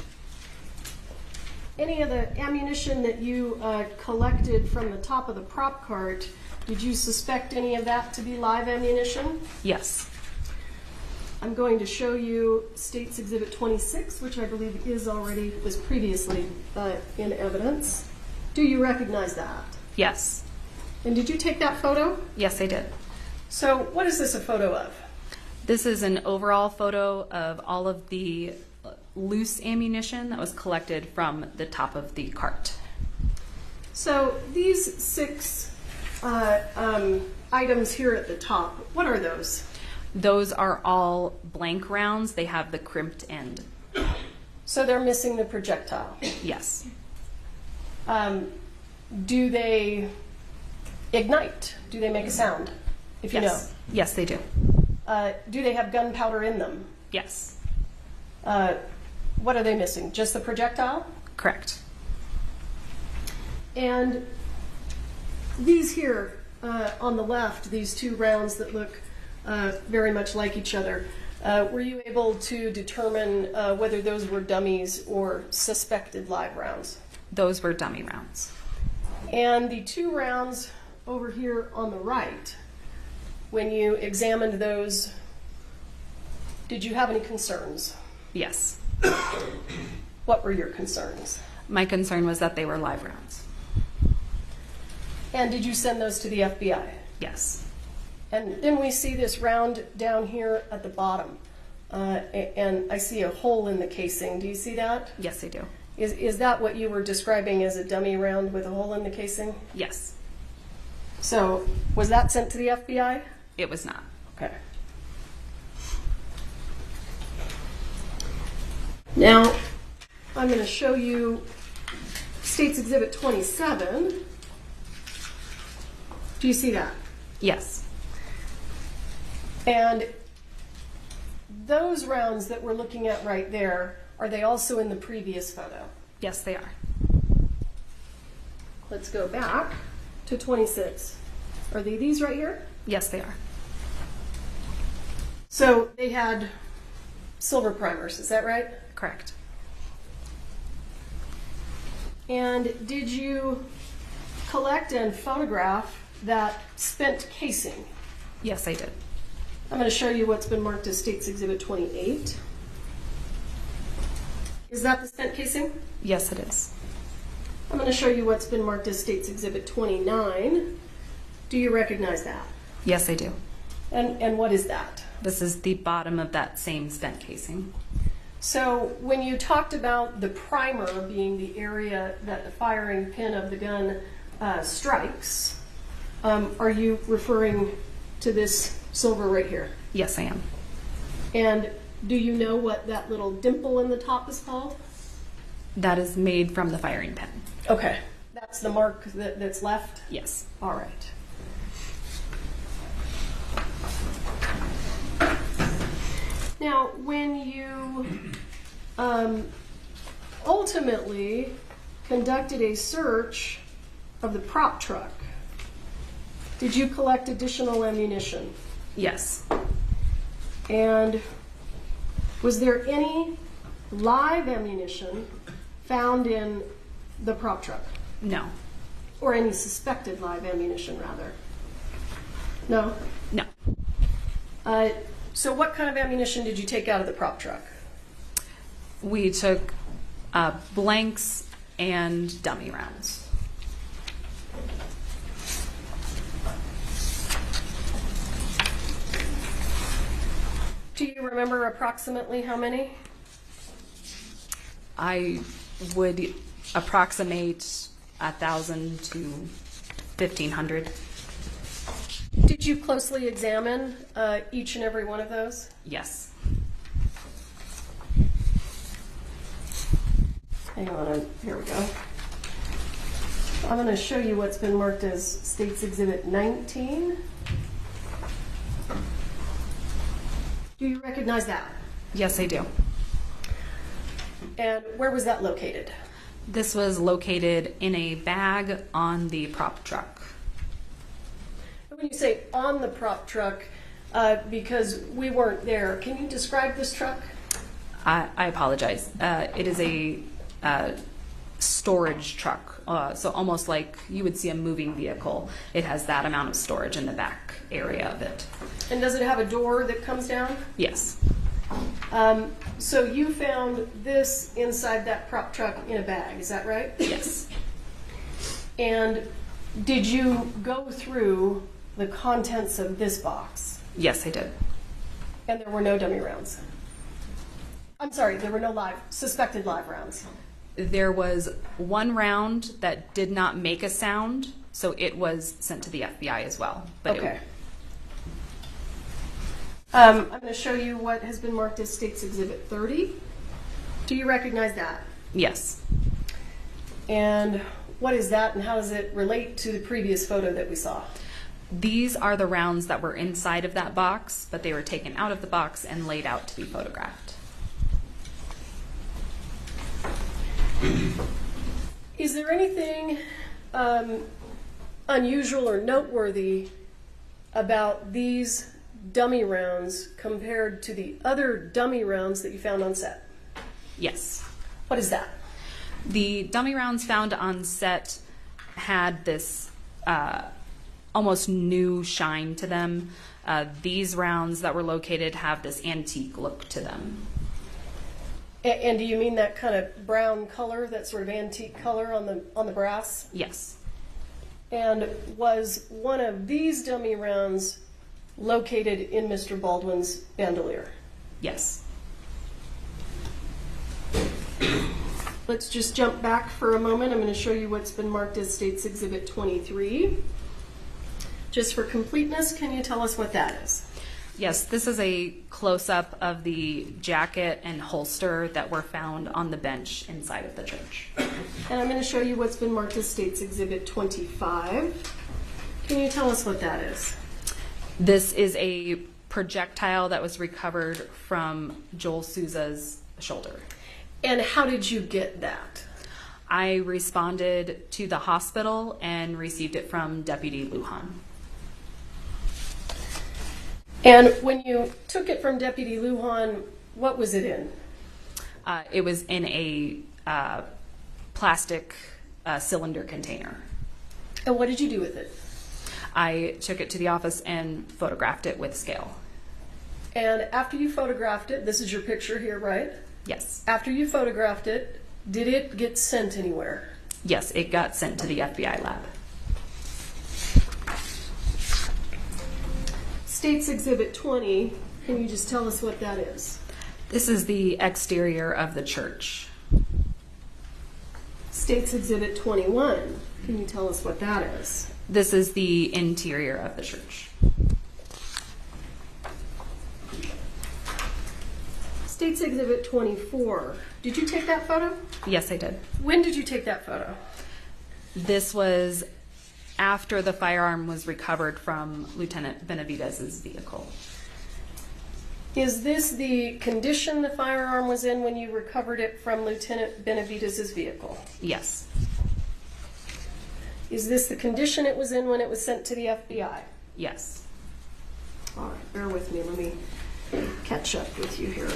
Any of the ammunition that you collected from the top of the prop cart, did you suspect any of that to be live ammunition? Yes. I'm going to show you State's Exhibit 26, which I believe was previously in evidence. Do you recognize that? Yes. And did you take that photo? Yes, I did. So what is this a photo of? This is an overall photo of all of the loose ammunition that was collected from the top of the cart. So these 6 items here at the top, what are those? Those are all blank rounds. They have the crimped end. So they're missing the projectile? Yes. Do they ignite? Do they make a sound? If you know. Yes, they do. Do they have gunpowder in them? Yes. What are they missing? Just the projectile? Correct. And these here on the left, these 2 rounds that look very much like each other, were you able to determine whether those were dummies or suspected live rounds? Those were dummy rounds. And the 2 rounds over here on the right, when you examined those, did you have any concerns? Yes. What were your concerns? My concern was that they were live rounds. And did you send those to the FBI? Yes. And then we see this round down here at the bottom, and I see a hole in the casing. Do you see that? Yes, I do. Is that what you were describing as a dummy round with a hole in the casing? Yes. So was that sent to the FBI? It was not. Okay. Now, I'm going to show you State's Exhibit 27. Do you see that? Yes. And those rounds that we're looking at right there, are they also in the previous photo? Yes, they are. Let's go back to 26. Are they these right here? Yes, they are. So they had silver primers, is that right? Correct. And did you collect and photograph that spent casing? Yes, I did. I'm going to show you what's been marked as State's Exhibit 28. Is that the spent casing? Yes, it is. I'm going to show you what's been marked as State's Exhibit 29. Do you recognize that? Yes, I do. And what is that? This is the bottom of that same spent casing. So when you talked about the primer being the area that the firing pin of the gun strikes, are you referring to this silver right here? Yes, I am. And do you know what that little dimple in the top is called? That is made from the firing pin. Okay. That's the mark that's left? Yes. All right. Now, when you ultimately conducted a search of the prop truck, did you collect additional ammunition? Yes. And was there any live ammunition found in the prop truck? No. Or any suspected live ammunition, rather? No? No. So what kind of ammunition did you take out of the prop truck? We took blanks and dummy rounds. Do you remember approximately how many? I would approximate 1,000 to 1,500. Did you closely examine each and every one of those? Yes. Hang on, here we go. I'm going to show you what's been marked as State's Exhibit 19. Do you recognize that? Yes, I do. And where was that located? This was located in a bag on the prop truck. When you say on the prop truck, because we weren't there, can you describe this truck? I apologize. It is a storage truck, so almost like you would see a moving vehicle. It has that amount of storage in the back area of it. And does it have a door that comes down? Yes. So you found this inside that prop truck in a bag, is that right? Yes. And did you go through the contents of this box? Yes, I did. And there were no dummy rounds? I'm sorry, there were no suspected live rounds? There was one round that did not make a sound, so it was sent to the FBI as well. But okay. I'm going to show you what has been marked as State's Exhibit 30. Do you recognize that? Yes. And what is that, and how does it relate to the previous photo that we saw? These are the rounds that were inside of that box, but they were taken out of the box and laid out to be photographed. Is there anything unusual or noteworthy about these dummy rounds compared to the other dummy rounds that you found on set? Yes. What is that? The dummy rounds found on set had this almost new shine to them. These rounds that were located have this antique look to them. And do you mean that kind of brown color, that sort of antique color on the brass? Yes. And was one of these dummy rounds located in Mr. Baldwin's bandolier? Yes. Let's just jump back for a moment. I'm going to show you what's been marked as State's Exhibit 23. Just for completeness, can you tell us what that is? Yes, this is a close-up of the jacket and holster that were found on the bench inside of the church. And I'm going to show you what's been marked as State's Exhibit 25. Can you tell us what that is? This is a projectile that was recovered from Joel Souza's shoulder. And how did you get that? I responded to the hospital and received it from Deputy Lujan. And when you took it from Deputy Lujan, what was it in? It was in a plastic cylinder container. And what did you do with it? I took it to the office and photographed it with scale. And after you photographed it, this is your picture here, right? Yes. After you photographed it, did it get sent anywhere? Yes, it got sent to the FBI lab. State's Exhibit 20, can you just tell us what that is? This is the exterior of the church. State's Exhibit 21, can you tell us what that is? This is the interior of the church. State's Exhibit 24, did you take that photo? Yes, I did. When did you take that photo? This was after the firearm was recovered from Lieutenant Benavidez's vehicle. Is this the condition the firearm was in when you recovered it from Lieutenant Benavidez's vehicle? Yes. Is this the condition it was in when it was sent to the FBI? Yes. All right, bear with me. Let me catch up with you here.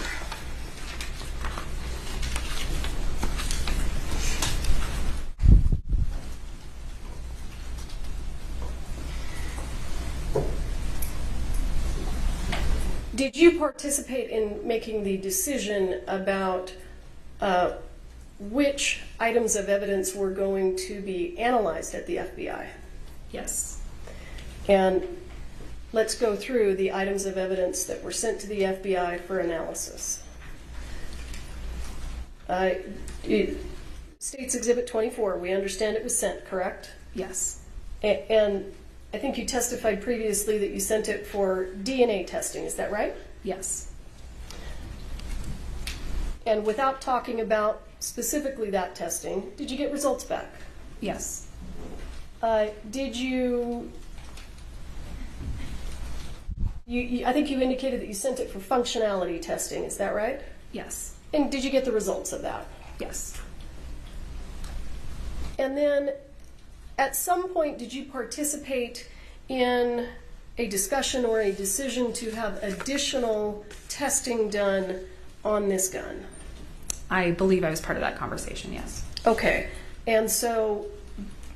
Did you participate in making the decision about which items of evidence were going to be analyzed at the FBI? Yes. And let's go through the items of evidence that were sent to the FBI for analysis. State's Exhibit 24, we understand it was sent, correct? Yes. And I think you testified previously that you sent it for DNA testing, is that right? Yes. And without talking about specifically that testing, did you get results back? Yes. Did you, I think you indicated that you sent it for functionality testing, is that right? Yes. And did you get the results of that? Yes. And then at some point, did you participate in a discussion or a decision to have additional testing done on this gun? I believe I was part of that conversation, yes. Okay. And so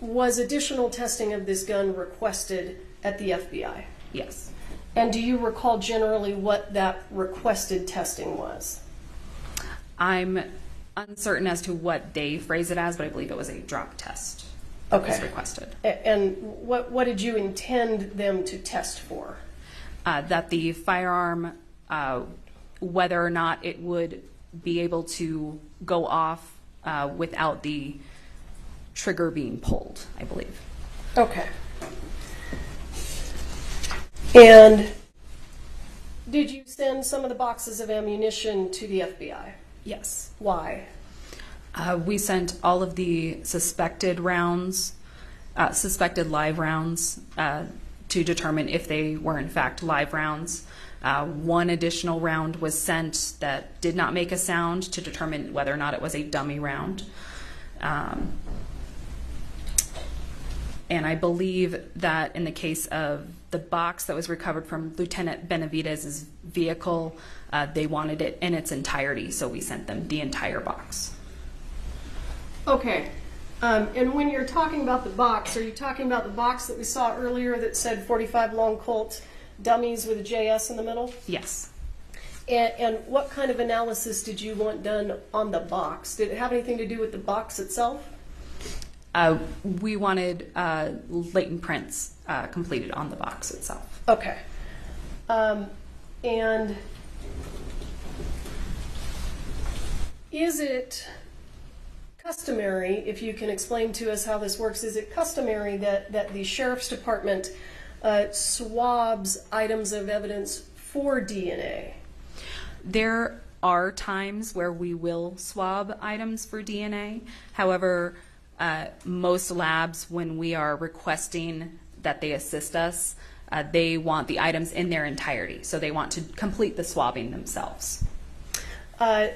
was additional testing of this gun requested at the FBI? Yes. And do you recall generally what that requested testing was? I'm uncertain as to what they phrase it as, but I believe it was a drop test. Okay. Was requested. And what did you intend them to test for? That the firearm, whether or not it would be able to go off without the trigger being pulled, I believe. Okay. And did you send some of the boxes of ammunition to the FBI? Yes. Why? We sent all of the suspected rounds, suspected live rounds, to determine if they were in fact live rounds. One additional round was sent that did not make a sound to determine whether or not it was a dummy round. And I believe that in the case of the box that was recovered from Lieutenant Benavidez's vehicle, they wanted it in its entirety, so we sent them the entire box. Okay. And when you're talking about the box, are you talking about the box that we saw earlier that said 45 long Colt dummies with a JS in the middle? Yes. And what kind of analysis did you want done on the box? Did it have anything to do with the box itself? We wanted latent prints completed on the box itself. Okay. And is it customary, if you can explain to us how this works, is it customary that the Sheriff's Department swabs items of evidence for DNA? There are times where we will swab items for DNA. However, most labs, when we are requesting that they assist us, they want the items in their entirety. So they want to complete the swabbing themselves.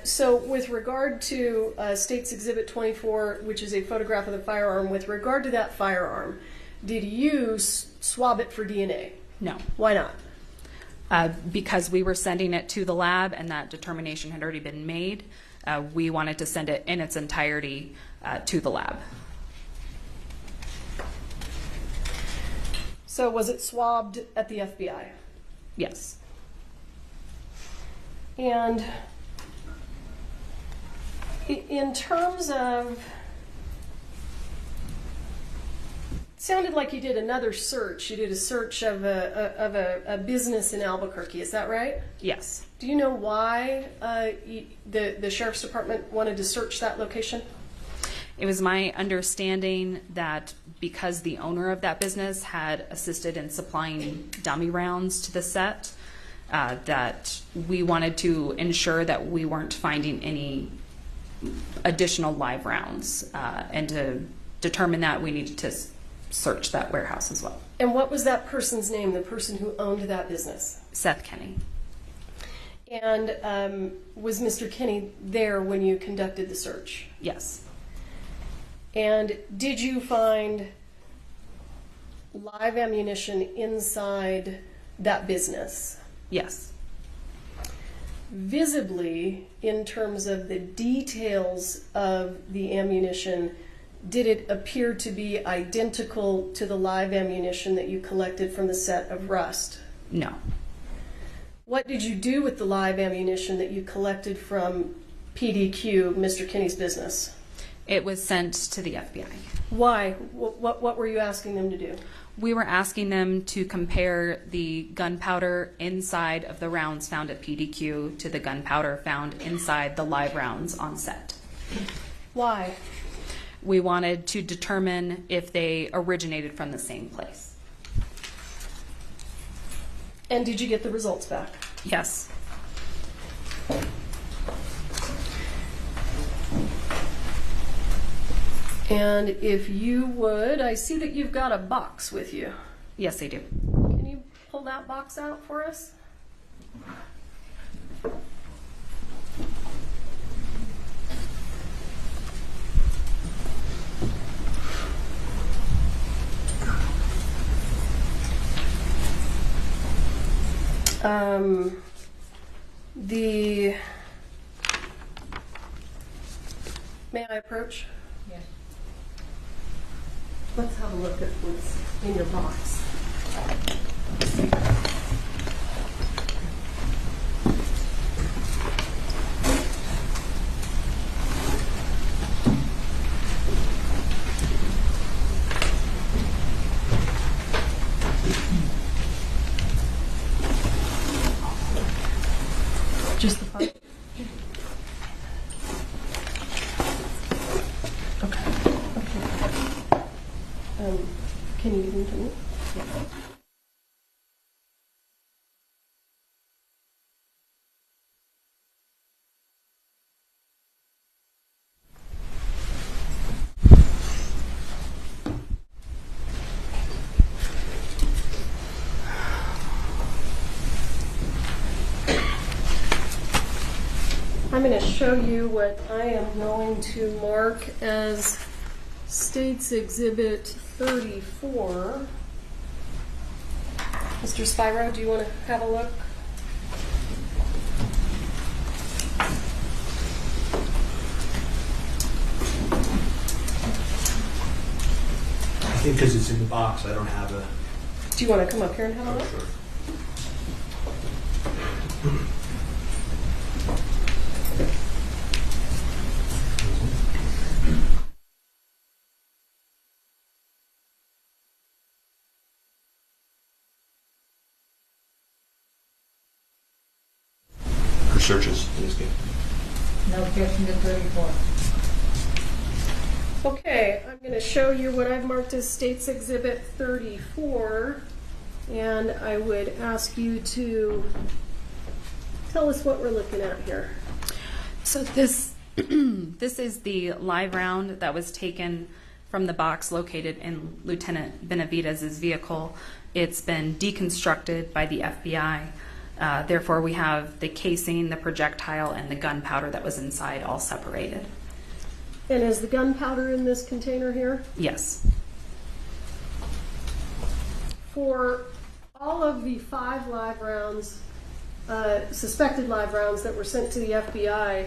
So with regard to State's Exhibit 24, which is a photograph of the firearm, with regard to that firearm, did you swab it for DNA? No. Why not? Because we were sending it to the lab and that determination had already been made. We wanted to send it in its entirety to the lab. So was it swabbed at the FBI? Yes. And in terms of, it sounded like you did another search. You did a search of a business in Albuquerque. Is that right? Yes. Do you know why the Sheriff's Department wanted to search that location? It was my understanding that because the owner of that business had assisted in supplying dummy rounds to the set, that we wanted to ensure that we weren't finding any additional live rounds. And to determine that, we needed to search that warehouse as well. And what was that person's name, the person who owned that business? Seth Kenny. And was Mr. Kenny there when you conducted the search? Yes. And did you find live ammunition inside that business? Yes. Visibly, in terms of the details of the ammunition, did it appear to be identical to the live ammunition that you collected from the set of Rust? No. What did you do with the live ammunition that you collected from PDQ, Mr. Kinney's business? It was sent to the FBI. Why? What were you asking them to do? We were asking them to compare the gunpowder inside of the rounds found at PDQ to the gunpowder found inside the live rounds on set. Why? We wanted to determine if they originated from the same place. And did you get the results back? Yes. And if you would, I see that you've got a box with you. Yes, I do. Can you pull that box out for us? May I approach? Yes. Let's have a look at what's in your box. Just the pipe? Okay. Can you give them to me? Yeah. I'm going to show you what I am going to mark as State's Exhibit 34. Mr. Spyro, do you want to have a look? I think because it's in the box, I don't have a... Do you want to come up here and have a look? Sure. For searches in this game. No objection to 34. Okay, I'm going to show you what I've marked as State's Exhibit 34, and I would ask you to tell us what we're looking at here. So this this is the live round that was taken from the box located in Lieutenant Benavidez's vehicle. It's been deconstructed by the FBI. Therefore, we have the casing, the projectile, and the gunpowder that was inside all separated. And is the gunpowder in this container here? Yes. For all of the 5 live rounds, suspected live rounds that were sent to the FBI,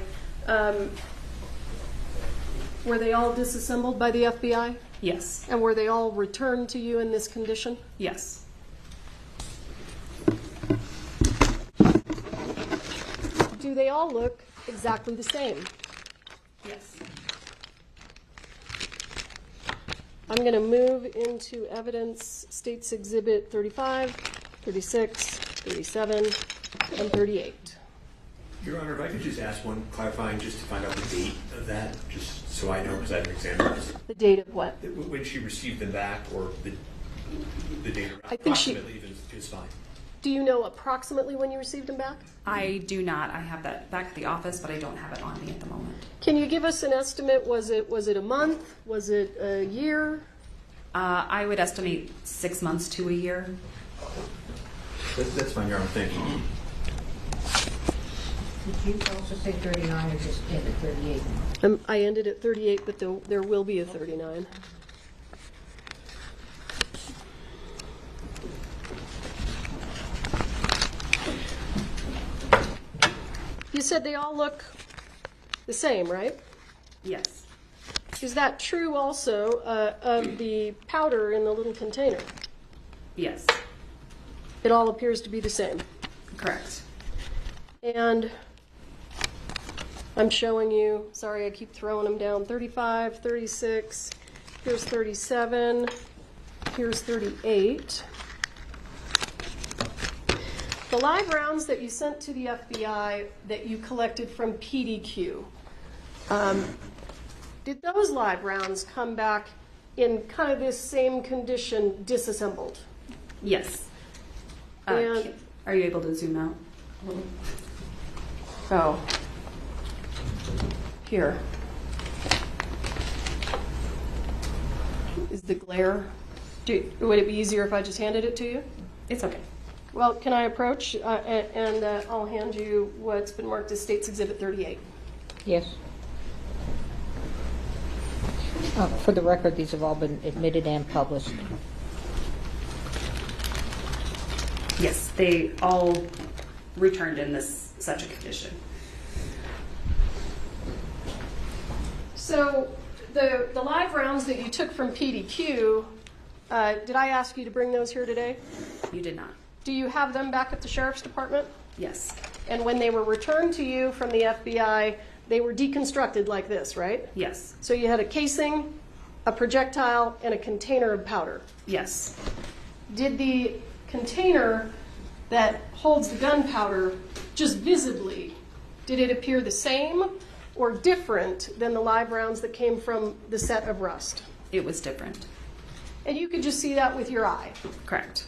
were they all disassembled by the FBI? Yes. And were they all returned to you in this condition? Yes. Do they all look exactly the same? Yes. I'm going to move into evidence States Exhibit 35, 36, 37, and 38. Your Honor, if I could just ask one clarifying, just to find out the date of that, just so I know, because I haven't examined this. The date of what? When she received them back, or the date I think she- approximately even is fine. Do you know approximately when you received them back? I do not. I have that back at the office, but I don't have it on me at the moment. Can you give us an estimate? Was it a month? Was it a year? I would estimate 6 months to a year. That's fine, Your Honor. Thank you. Did you also say 39 or just end at 38? I ended at 38, but there will be a 39. You said they all look the same, right? Yes. Is that true also of the powder in the little container? Yes. It all appears to be the same. Correct. And I'm showing you, sorry, I keep throwing them down, 35, 36, here's 37, here's 38. The live rounds that you sent to the FBI that you collected from PDQ, did those live rounds come back in kind of this same condition, disassembled? Yes. And Are you able to zoom out a little? oh, here. Is the glare, would it be easier if I just handed it to you? It's okay. Well, can I approach and I'll hand you what's been marked as States Exhibit 38. Yes. For the record, these have all been admitted and published. Yes, they all returned in such a condition. So the live rounds that you took from PDQ, did I ask you to bring those here today? You did not. Do you have them back at the Sheriff's Department? Yes. And when they were returned to you from the FBI, they were deconstructed like this, right? Yes. So you had a casing, a projectile, and a container of powder. Yes. Did the container that holds the gunpowder just visibly, did it appear the same or different than the live rounds that came from the set of Rust? It was different. And you could just see that with your eye? Correct.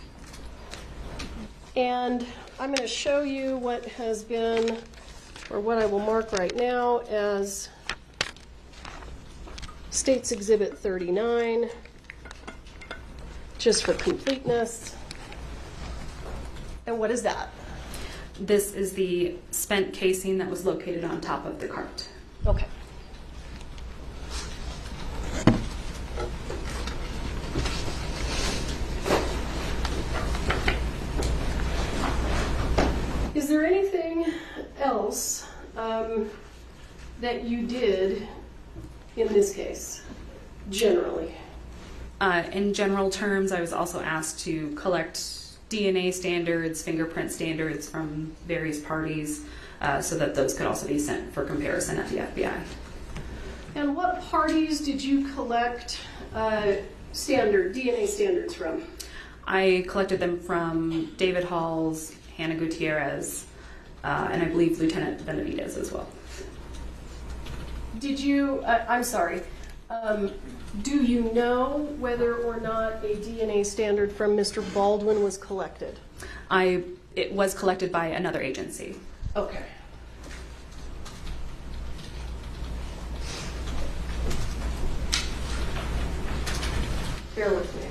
And I'm going to show you what has been, or what I will mark right now as States Exhibit 39, just for completeness. And what is that? This is the spent casing that was located on top of the cart. Okay. there anything else that you did in this case, generally? In general terms, I was also asked to collect DNA standards, fingerprint standards from various parties so that those could also be sent for comparison at the FBI. And what parties did you collect DNA standards from? I collected them from David Halls, Hannah Gutierrez, and I believe Lieutenant Benavidez as well. Did you, I'm sorry, do you know whether or not a DNA standard from Mr. Baldwin was collected? It was collected by another agency. Okay. Bear with me.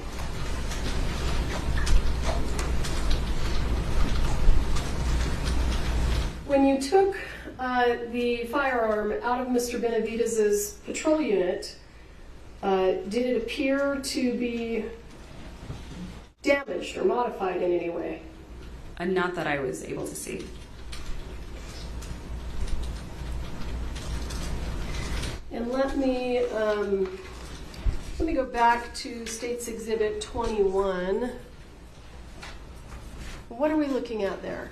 When you took the firearm out of Mr. Benavidez's patrol unit, did it appear to be damaged or modified in any way? Not that I was able to see. And let me go back to State's Exhibit 21. What are we looking at there?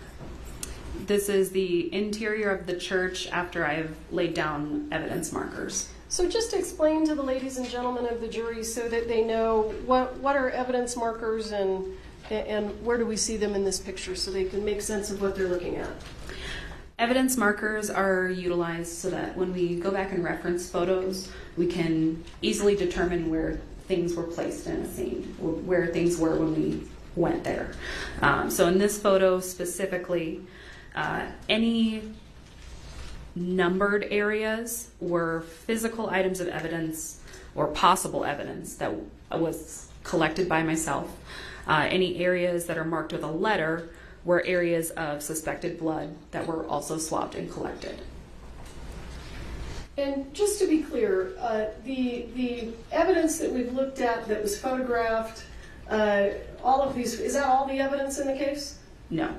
This is the interior of the church after I've laid down evidence markers. So just explain to the ladies and gentlemen of the jury so that they know what are evidence markers and where do we see them in this picture so they can make sense of what they're looking at. Evidence markers are utilized so that when we go back and reference photos, we can easily determine where things were placed in a scene, where things were when we went there. So in this photo specifically, any numbered areas were physical items of evidence or possible evidence that was collected by myself. Any areas that are marked with a letter were areas of suspected blood that were also swabbed and collected. And just to be clear, the evidence that we've looked at that was photographed, all of these, is that all the evidence in the case? No.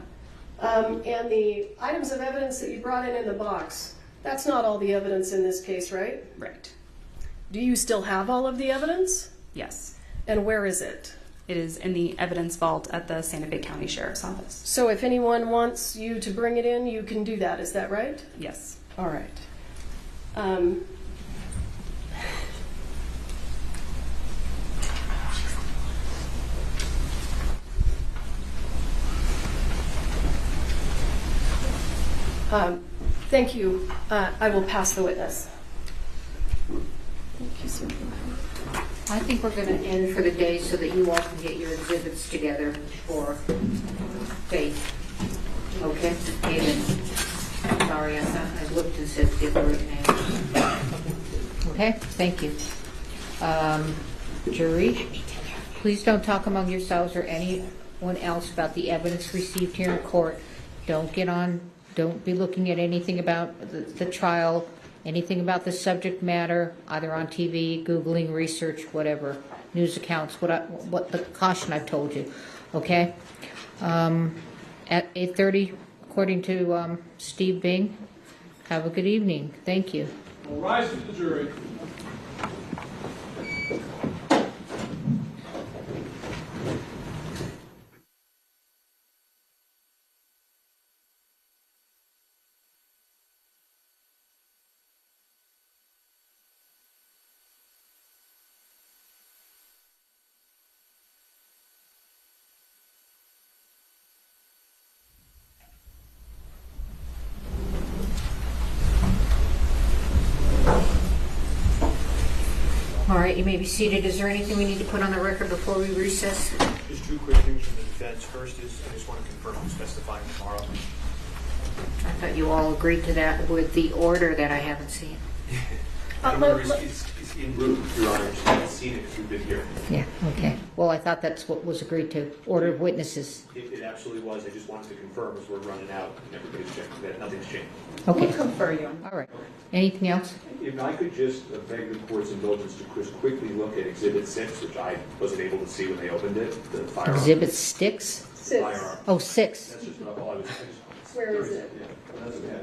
And the items of evidence that you brought in the box, that's not all the evidence in this case, right? Right. Do you still have all of the evidence? Yes. And where is it? It is in the evidence vault at the Santa Fe County Sheriff's Office. So if anyone wants you to bring it in, you can do that, is that right? Yes. All right. Thank you. I will pass the witness. Thank you, sir. I think we're going to end for the day so that you all can get your exhibits together for Faith. Okay? David. Sorry, I looked and said give the right name. Okay, thank you. Jury, please don't talk among yourselves or anyone else about the evidence received here in court. Don't be looking at anything about the trial, anything about the subject matter, either on TV, Googling, research, whatever, news accounts, what the caution I've told you, okay? At 8:30, according to Steve Bing, have a good evening. Thank you. All rise to the jury. All right, you may be seated. Is there anything we need to put on the record before we recess? Just two quick things from the defense. First is, I just want to confirm who's testifying tomorrow. I thought you all agreed to that with the order that I haven't seen. It's in route, Your Honor. You haven't seen it because we've been here. Yeah, okay. Well, I thought that's what was agreed to. Order of witnesses. It absolutely was. I just wanted to confirm as we're running out and everybody's checking that nothing's changed. Okay. We'll confer you. All right. Anything else? If I could just beg the court's indulgence to quickly look at Exhibit 6, which I wasn't able to see when they opened it, the firearm. Exhibit sticks? firearm. Oh, 6. That's just what all I was. Where is it?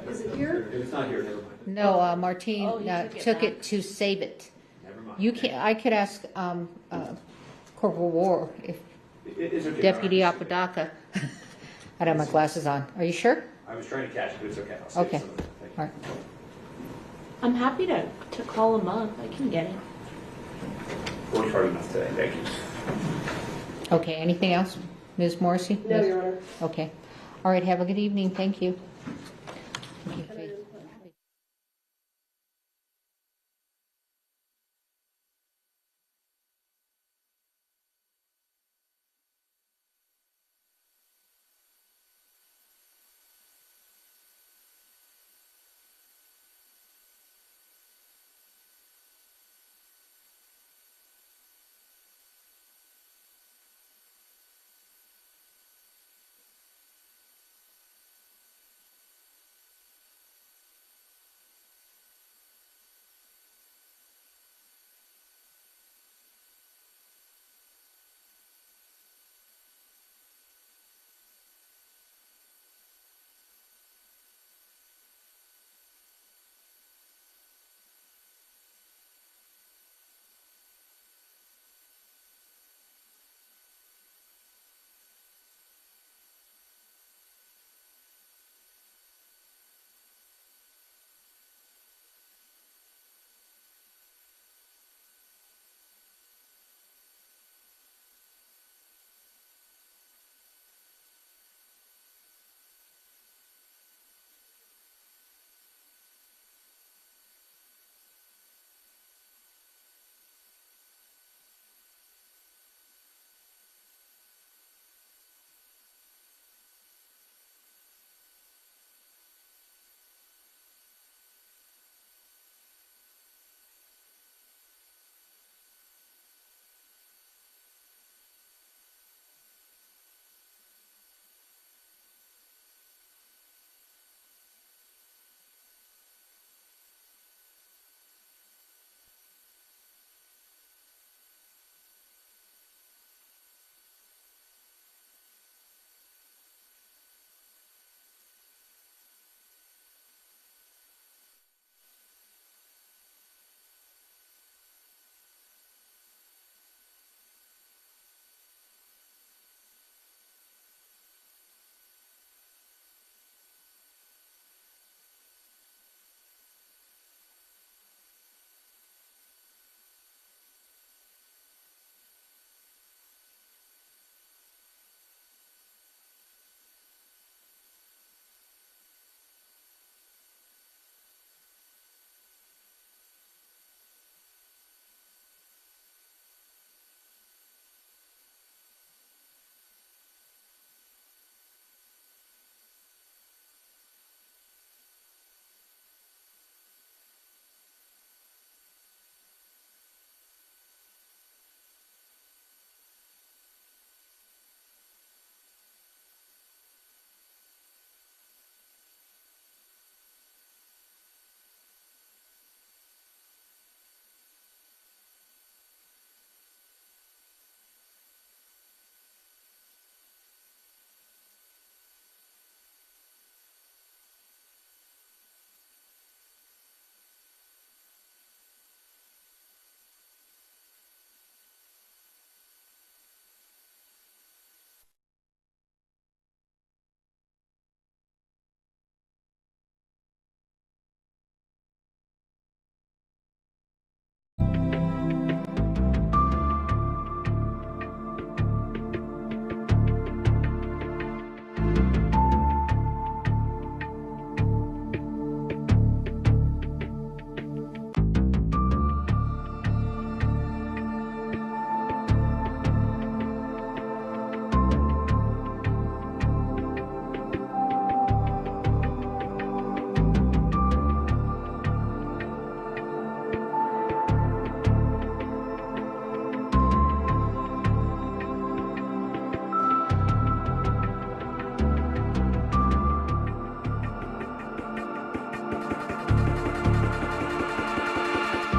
Is it here? If it's not here, never mind. No, Martine Oh, he took it to save it. Never mind. You can. I could ask Corporal War if It's okay. Deputy All right. Apodaca. I don't have my glasses on. Are you sure? I was trying to catch it, but it's okay. I'll save Okay. some of it. Thank you. All right. I'm happy to call him up. I can get it. Worked hard enough today. Thank you. Okay. Anything else, Ms. Morrissey? No, Your Honor. Okay. All right. Have a good evening. Thank you.